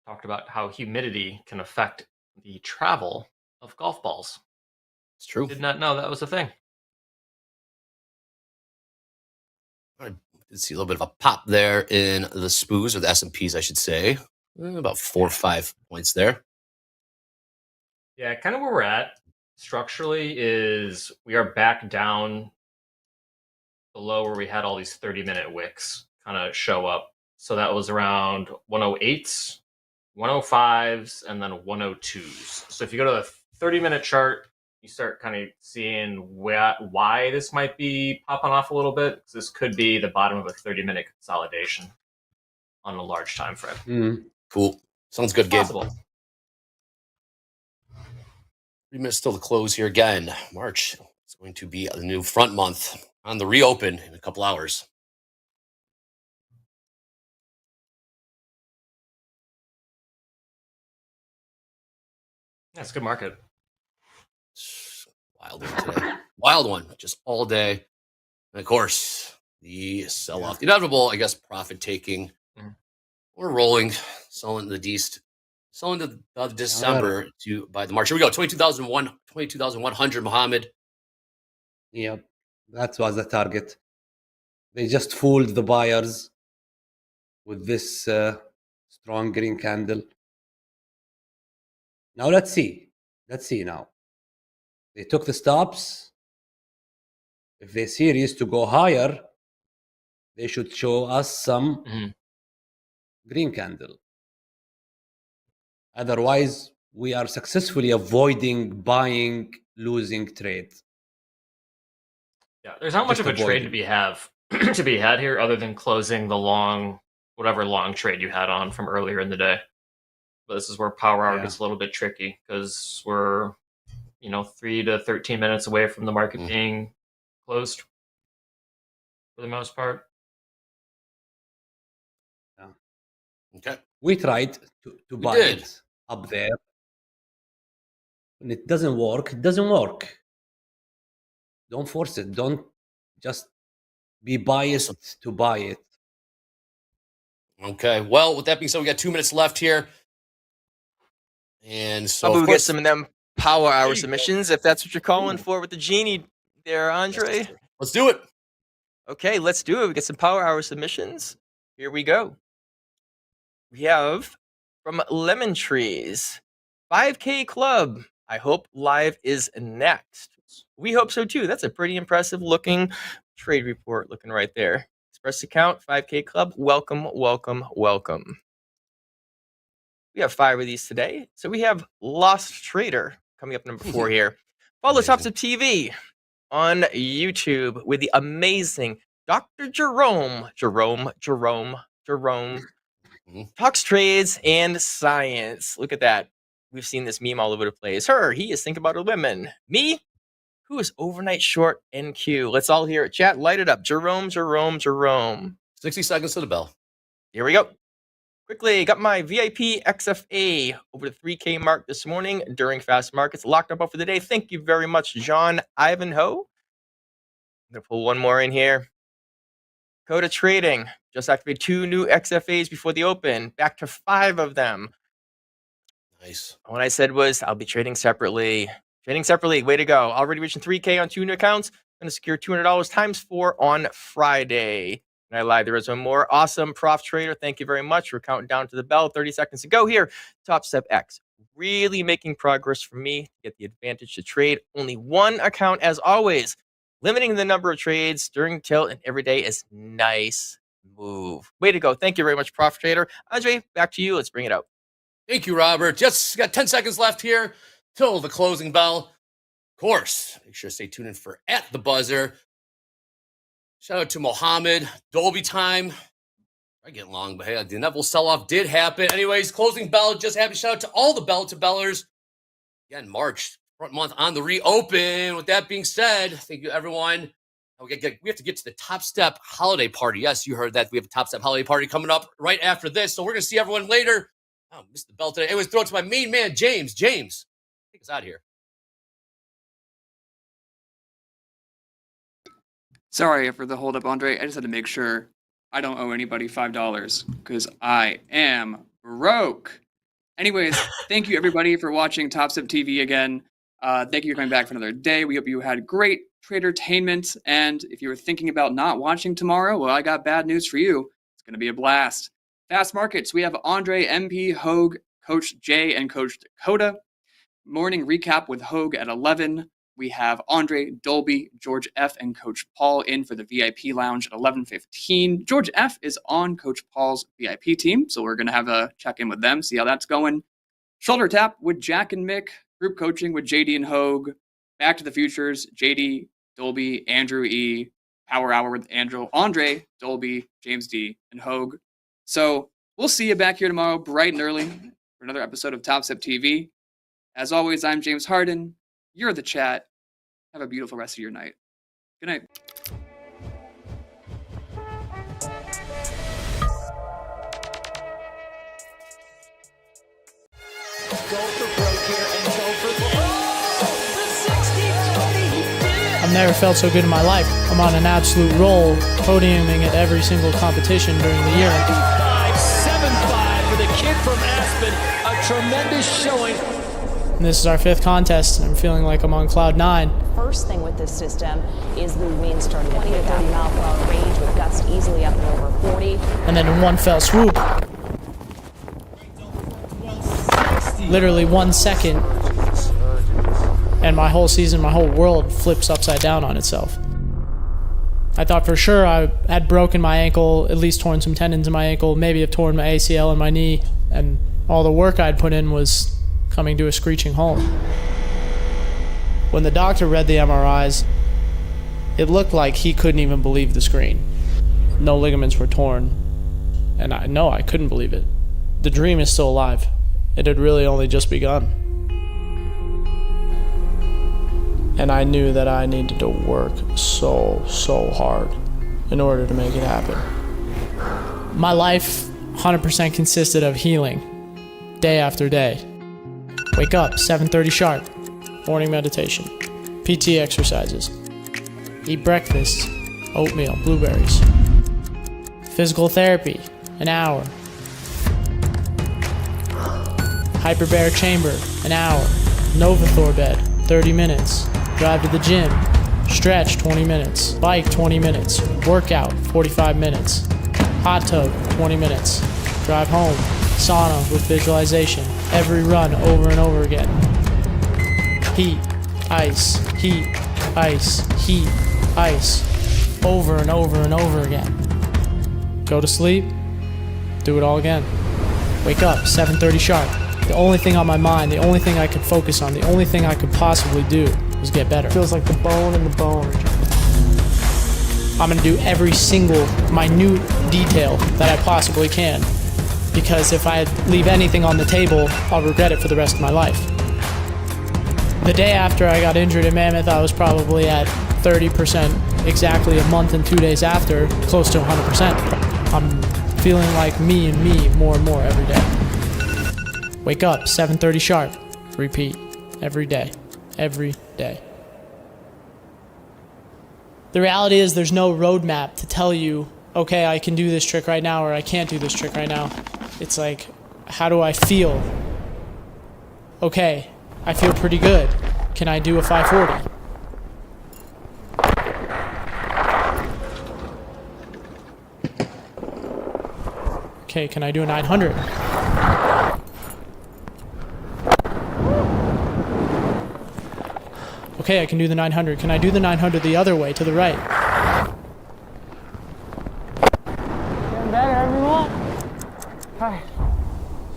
[SPEAKER 11] Talked about how humidity can affect the travel of golf balls.
[SPEAKER 4] It's true.
[SPEAKER 11] Did not know that was a thing.
[SPEAKER 4] I did see a little bit of a pop there in the SPOOs, or the S&Ps, I should say. About 4 or 5 points there.
[SPEAKER 11] Yeah, kind of where we're at structurally is we are back down below where we had all these 30-minute wicks kind of show up. So that was around 108s, 105s, and then 102s. So if you go to the 30-minute chart, you start kind of seeing why this might be popping off a little bit. This could be the bottom of a 30-minute consolidation on a large time frame.
[SPEAKER 4] Cool. Sounds good, Gabe.
[SPEAKER 11] Possible.
[SPEAKER 4] 3 minutes still to close here again. March is going to be the new front month on the reopen in a couple hours.
[SPEAKER 11] That's a good market.
[SPEAKER 4] Wild one today. Wild one, just all day. And of course, the sell-off, the inevitable, I guess, profit taking. We're rolling, selling the East, selling to December to by the March. Here we go. 22,100, Mohammed.
[SPEAKER 19] Yep, that was the target. They just fooled the buyers with this strong green candle. Now let's see. Let's see now. They took the stops. If they're serious to go higher, they should show us some green candle. Otherwise, we are successfully avoiding buying losing trades.
[SPEAKER 11] Yeah, there's not much of a trade to be had here, other than closing the whatever long trade you had on from earlier in the day. But this is where power hour gets a little bit tricky because we're 3 to 13 minutes away from the market being closed for the most part.
[SPEAKER 19] Yeah.
[SPEAKER 4] Okay.
[SPEAKER 19] We tried to buy it up there. When it doesn't work, it doesn't work. Don't force it. Don't just be biased to buy it.
[SPEAKER 4] Okay. Well, with that being said, we got 2 minutes left here. And so
[SPEAKER 20] How about
[SPEAKER 4] of
[SPEAKER 20] we get
[SPEAKER 4] course,
[SPEAKER 20] some of them power hour submissions, if that's what you're calling for with the genie there, Andre?
[SPEAKER 4] Let's do it.
[SPEAKER 20] Okay, let's do it. We get some power hour submissions. Here we go. We have from Lemon Trees, 5K Club. I hope live is next. We hope so too. That's a pretty impressive looking trade report looking right there. Express account, 5K Club. Welcome, welcome, welcome. We have 5 of these today. So we have Lost Trader coming up number 4 here. Follow TopstepTV on YouTube with the amazing Dr. Jerome. Talks trades and science. Look at that. We've seen this meme all over the place. He is thinking about a women. Me, who is overnight short NQ. Let's all hear it. Chat, light it up. Jerome.
[SPEAKER 4] 60 seconds to the bell.
[SPEAKER 20] Here we go. Quickly, got my VIP XFA over the 3K mark this morning during fast markets. Locked up for the day. Thank you very much, John Ivanhoe. I'm going to pull one more in here. Coda Trading. Just activated 2 new XFAs before the open. Back to 5 of them.
[SPEAKER 4] Nice.
[SPEAKER 20] What I said was I'll be trading separately. Way to go. Already reaching 3K on 2 new accounts. Going to secure $200 times 4 on Friday. And I lied. There is one more. Awesome Prof Trader. Thank you very much. We're counting down to the bell. 30 seconds to go here. Topstep X. Really making progress for me to get the advantage to trade. Only 1 account as always. Limiting the number of trades during tilt and every day is nice move. Way to go. Thank you very much, Prof Trader. Andre, back to you. Let's bring it out.
[SPEAKER 4] Thank you, Robert. Just got 10 seconds left here till the closing bell. Of course, make sure to stay tuned in for At the Buzzer. Shout out to Mohammed. Dolby time. I get long, but hey, the inevitable sell-off did happen. Anyways, closing bell just happened. Shout out to all the bell-to-bellers. Again, March, front month on the reopen. With that being said, thank you, everyone. We have to get to the Topstep holiday party. Yes, you heard that. We have a Topstep holiday party coming up right after this. So we're going to see everyone later. Oh, missed the bell today. Anyways, throw it to my main man, James. James, take us out of here.
[SPEAKER 21] Sorry for the hold up, Andre. I just had to make sure I don't owe anybody $5 because I am broke. Anyways, thank you everybody for watching TopstepTV again. Thank you for coming back for another day. We hope you had great tradertainment. And if you were thinking about not watching tomorrow, well, I got bad news for you. It's going to be a blast. Fast Markets, we have Andre, MP, Hoag, Coach J, and Coach Dakota. Morning recap with Hoag at 11. We have Andre, Dolby, George F, and Coach Paul in for the VIP lounge at 11:15. George F is on Coach Paul's VIP team, so we're going to have a check-in with them, see how that's going. Shoulder tap with Jack and Mick. Group coaching with JD and Hoag. Back to the Futures, JD, Dolby, Andrew E. Power Hour with Andre, Dolby, James D, and Hoag. So we'll see you back here tomorrow bright and early for another episode of TopstepTV. As always, I'm James Harden. You're the chat. Have a beautiful rest of your night. Good night.
[SPEAKER 3] I've never felt so good in my life. I'm on an absolute roll, podiuming at every single competition during the year.
[SPEAKER 22] 7-5 for the kid from Aspen. A tremendous showing.
[SPEAKER 3] And this is our 5th contest, and I'm feeling like I'm on cloud 9.
[SPEAKER 23] First thing with this system is the wind starting at 20 to 30 mile per hour range with gusts easily up and over 40.
[SPEAKER 3] And then in one fell swoop, literally 1 second, and my whole season, my whole world flips upside down on itself. I thought for sure I had broken my ankle, at least torn some tendons in my ankle, maybe have torn my ACL in my knee, and all the work I'd put in was coming to a screeching halt. When the doctor read the MRIs, it looked like he couldn't even believe the screen. No ligaments were torn, and I couldn't believe it. The dream is still alive. It had really only just begun. And I knew that I needed to work so hard in order to make it happen. My life 100% consisted of healing, day after day. Wake up, 7:30 sharp, morning meditation, PT exercises, eat breakfast, oatmeal, blueberries, physical therapy, an hour, hyperbaric chamber, an hour, Novathor bed, 30 minutes, drive to the gym, stretch 20 minutes, bike 20 minutes, workout 45 minutes, hot tub 20 minutes, drive home, sauna with visualization, every run over and over again. Heat, ice, heat, ice, heat, ice, over and over and over again. Go to sleep, do it all again. Wake up, 7:30 sharp. The only thing on my mind, the only thing I could focus on, the only thing I could possibly do was get better. Feels like the bone in the bone. I'm gonna do every single minute detail that I possibly can, because if I leave anything on the table, I'll regret it for the rest of my life. The day after I got injured in Mammoth, I was probably at 30%, exactly a month and 2 days after, close to 100%. I'm feeling like me and me more and more every day. Wake up, 7:30 sharp, repeat, every day, every day. The reality is there's no roadmap to tell you, okay, I can do this trick right now, or I can't do this trick right now. It's like, how do I feel? Okay, I feel pretty good. Can I do a 540? Okay, can I do a 900? Okay, I can do the 900. Can I do the 900 the other way, to the right?
[SPEAKER 23] Getting better, everyone. All right,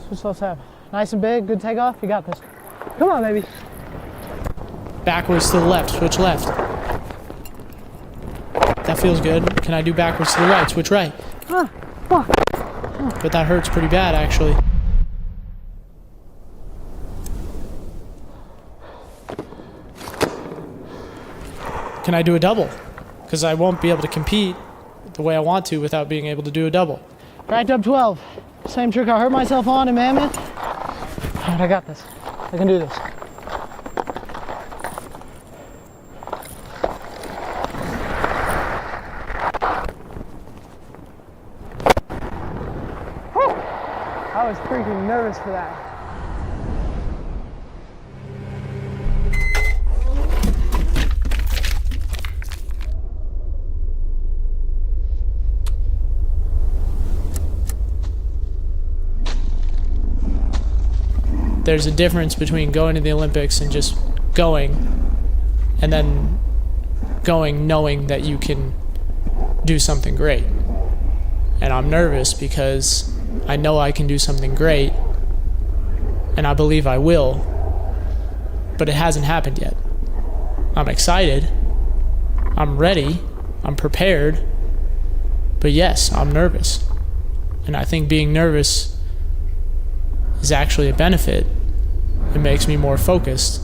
[SPEAKER 23] switch left tab. Nice and big, good takeoff. You got this. Come on, baby.
[SPEAKER 3] Backwards to the left, switch left. That feels good. Can I do backwards to the right, switch right?
[SPEAKER 23] Fuck.
[SPEAKER 3] But that hurts pretty bad, actually. Can I do a double? Because I won't be able to compete the way I want to without being able to do a double.
[SPEAKER 23] Right up 12. Same trick I hurt myself on in Mammoth. All right, I got this. I can do this. Whew. I was freaking nervous for that.
[SPEAKER 3] there's a difference between going to the Olympics and just going, and then going knowing that you can do something great. And I'm nervous because I know I can do something great, and I believe I will, but it hasn't happened yet. I'm excited, I'm ready, I'm prepared, but yes, I'm nervous. And I think being nervous is actually a benefit. It makes me more focused.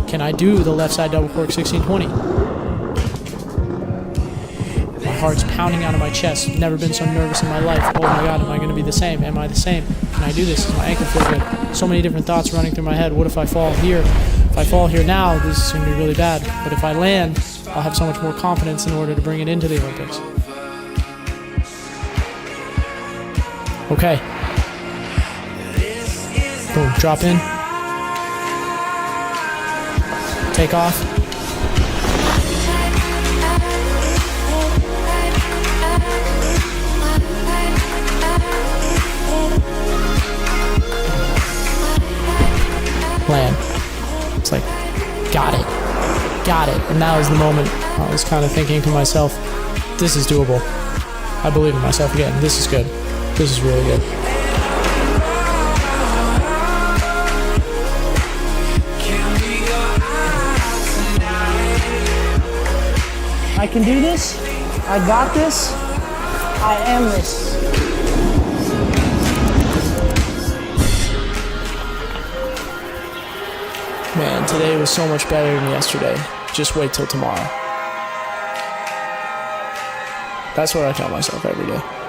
[SPEAKER 3] Can I do the left side double cork 1620? My heart's pounding out of my chest. Never been so nervous in my life. Oh my God, am I going to be the same? Am I the same? Can I do this? Does my ankle feel good? So many different thoughts running through my head. What if I fall here? If I fall here now, this is going to be really bad. But if I land, I'll have so much more confidence in order to bring it into the Olympics. Okay. Boom, drop in. Take off. Land. It's like, got it. Got it. And that was the moment I was kind of thinking to myself, this is doable. I believe in myself again. This is good. This is really good.
[SPEAKER 23] I can do this. I got this. I am this.
[SPEAKER 3] Man, today was so much better than yesterday. Just wait till tomorrow. That's what I tell myself every day.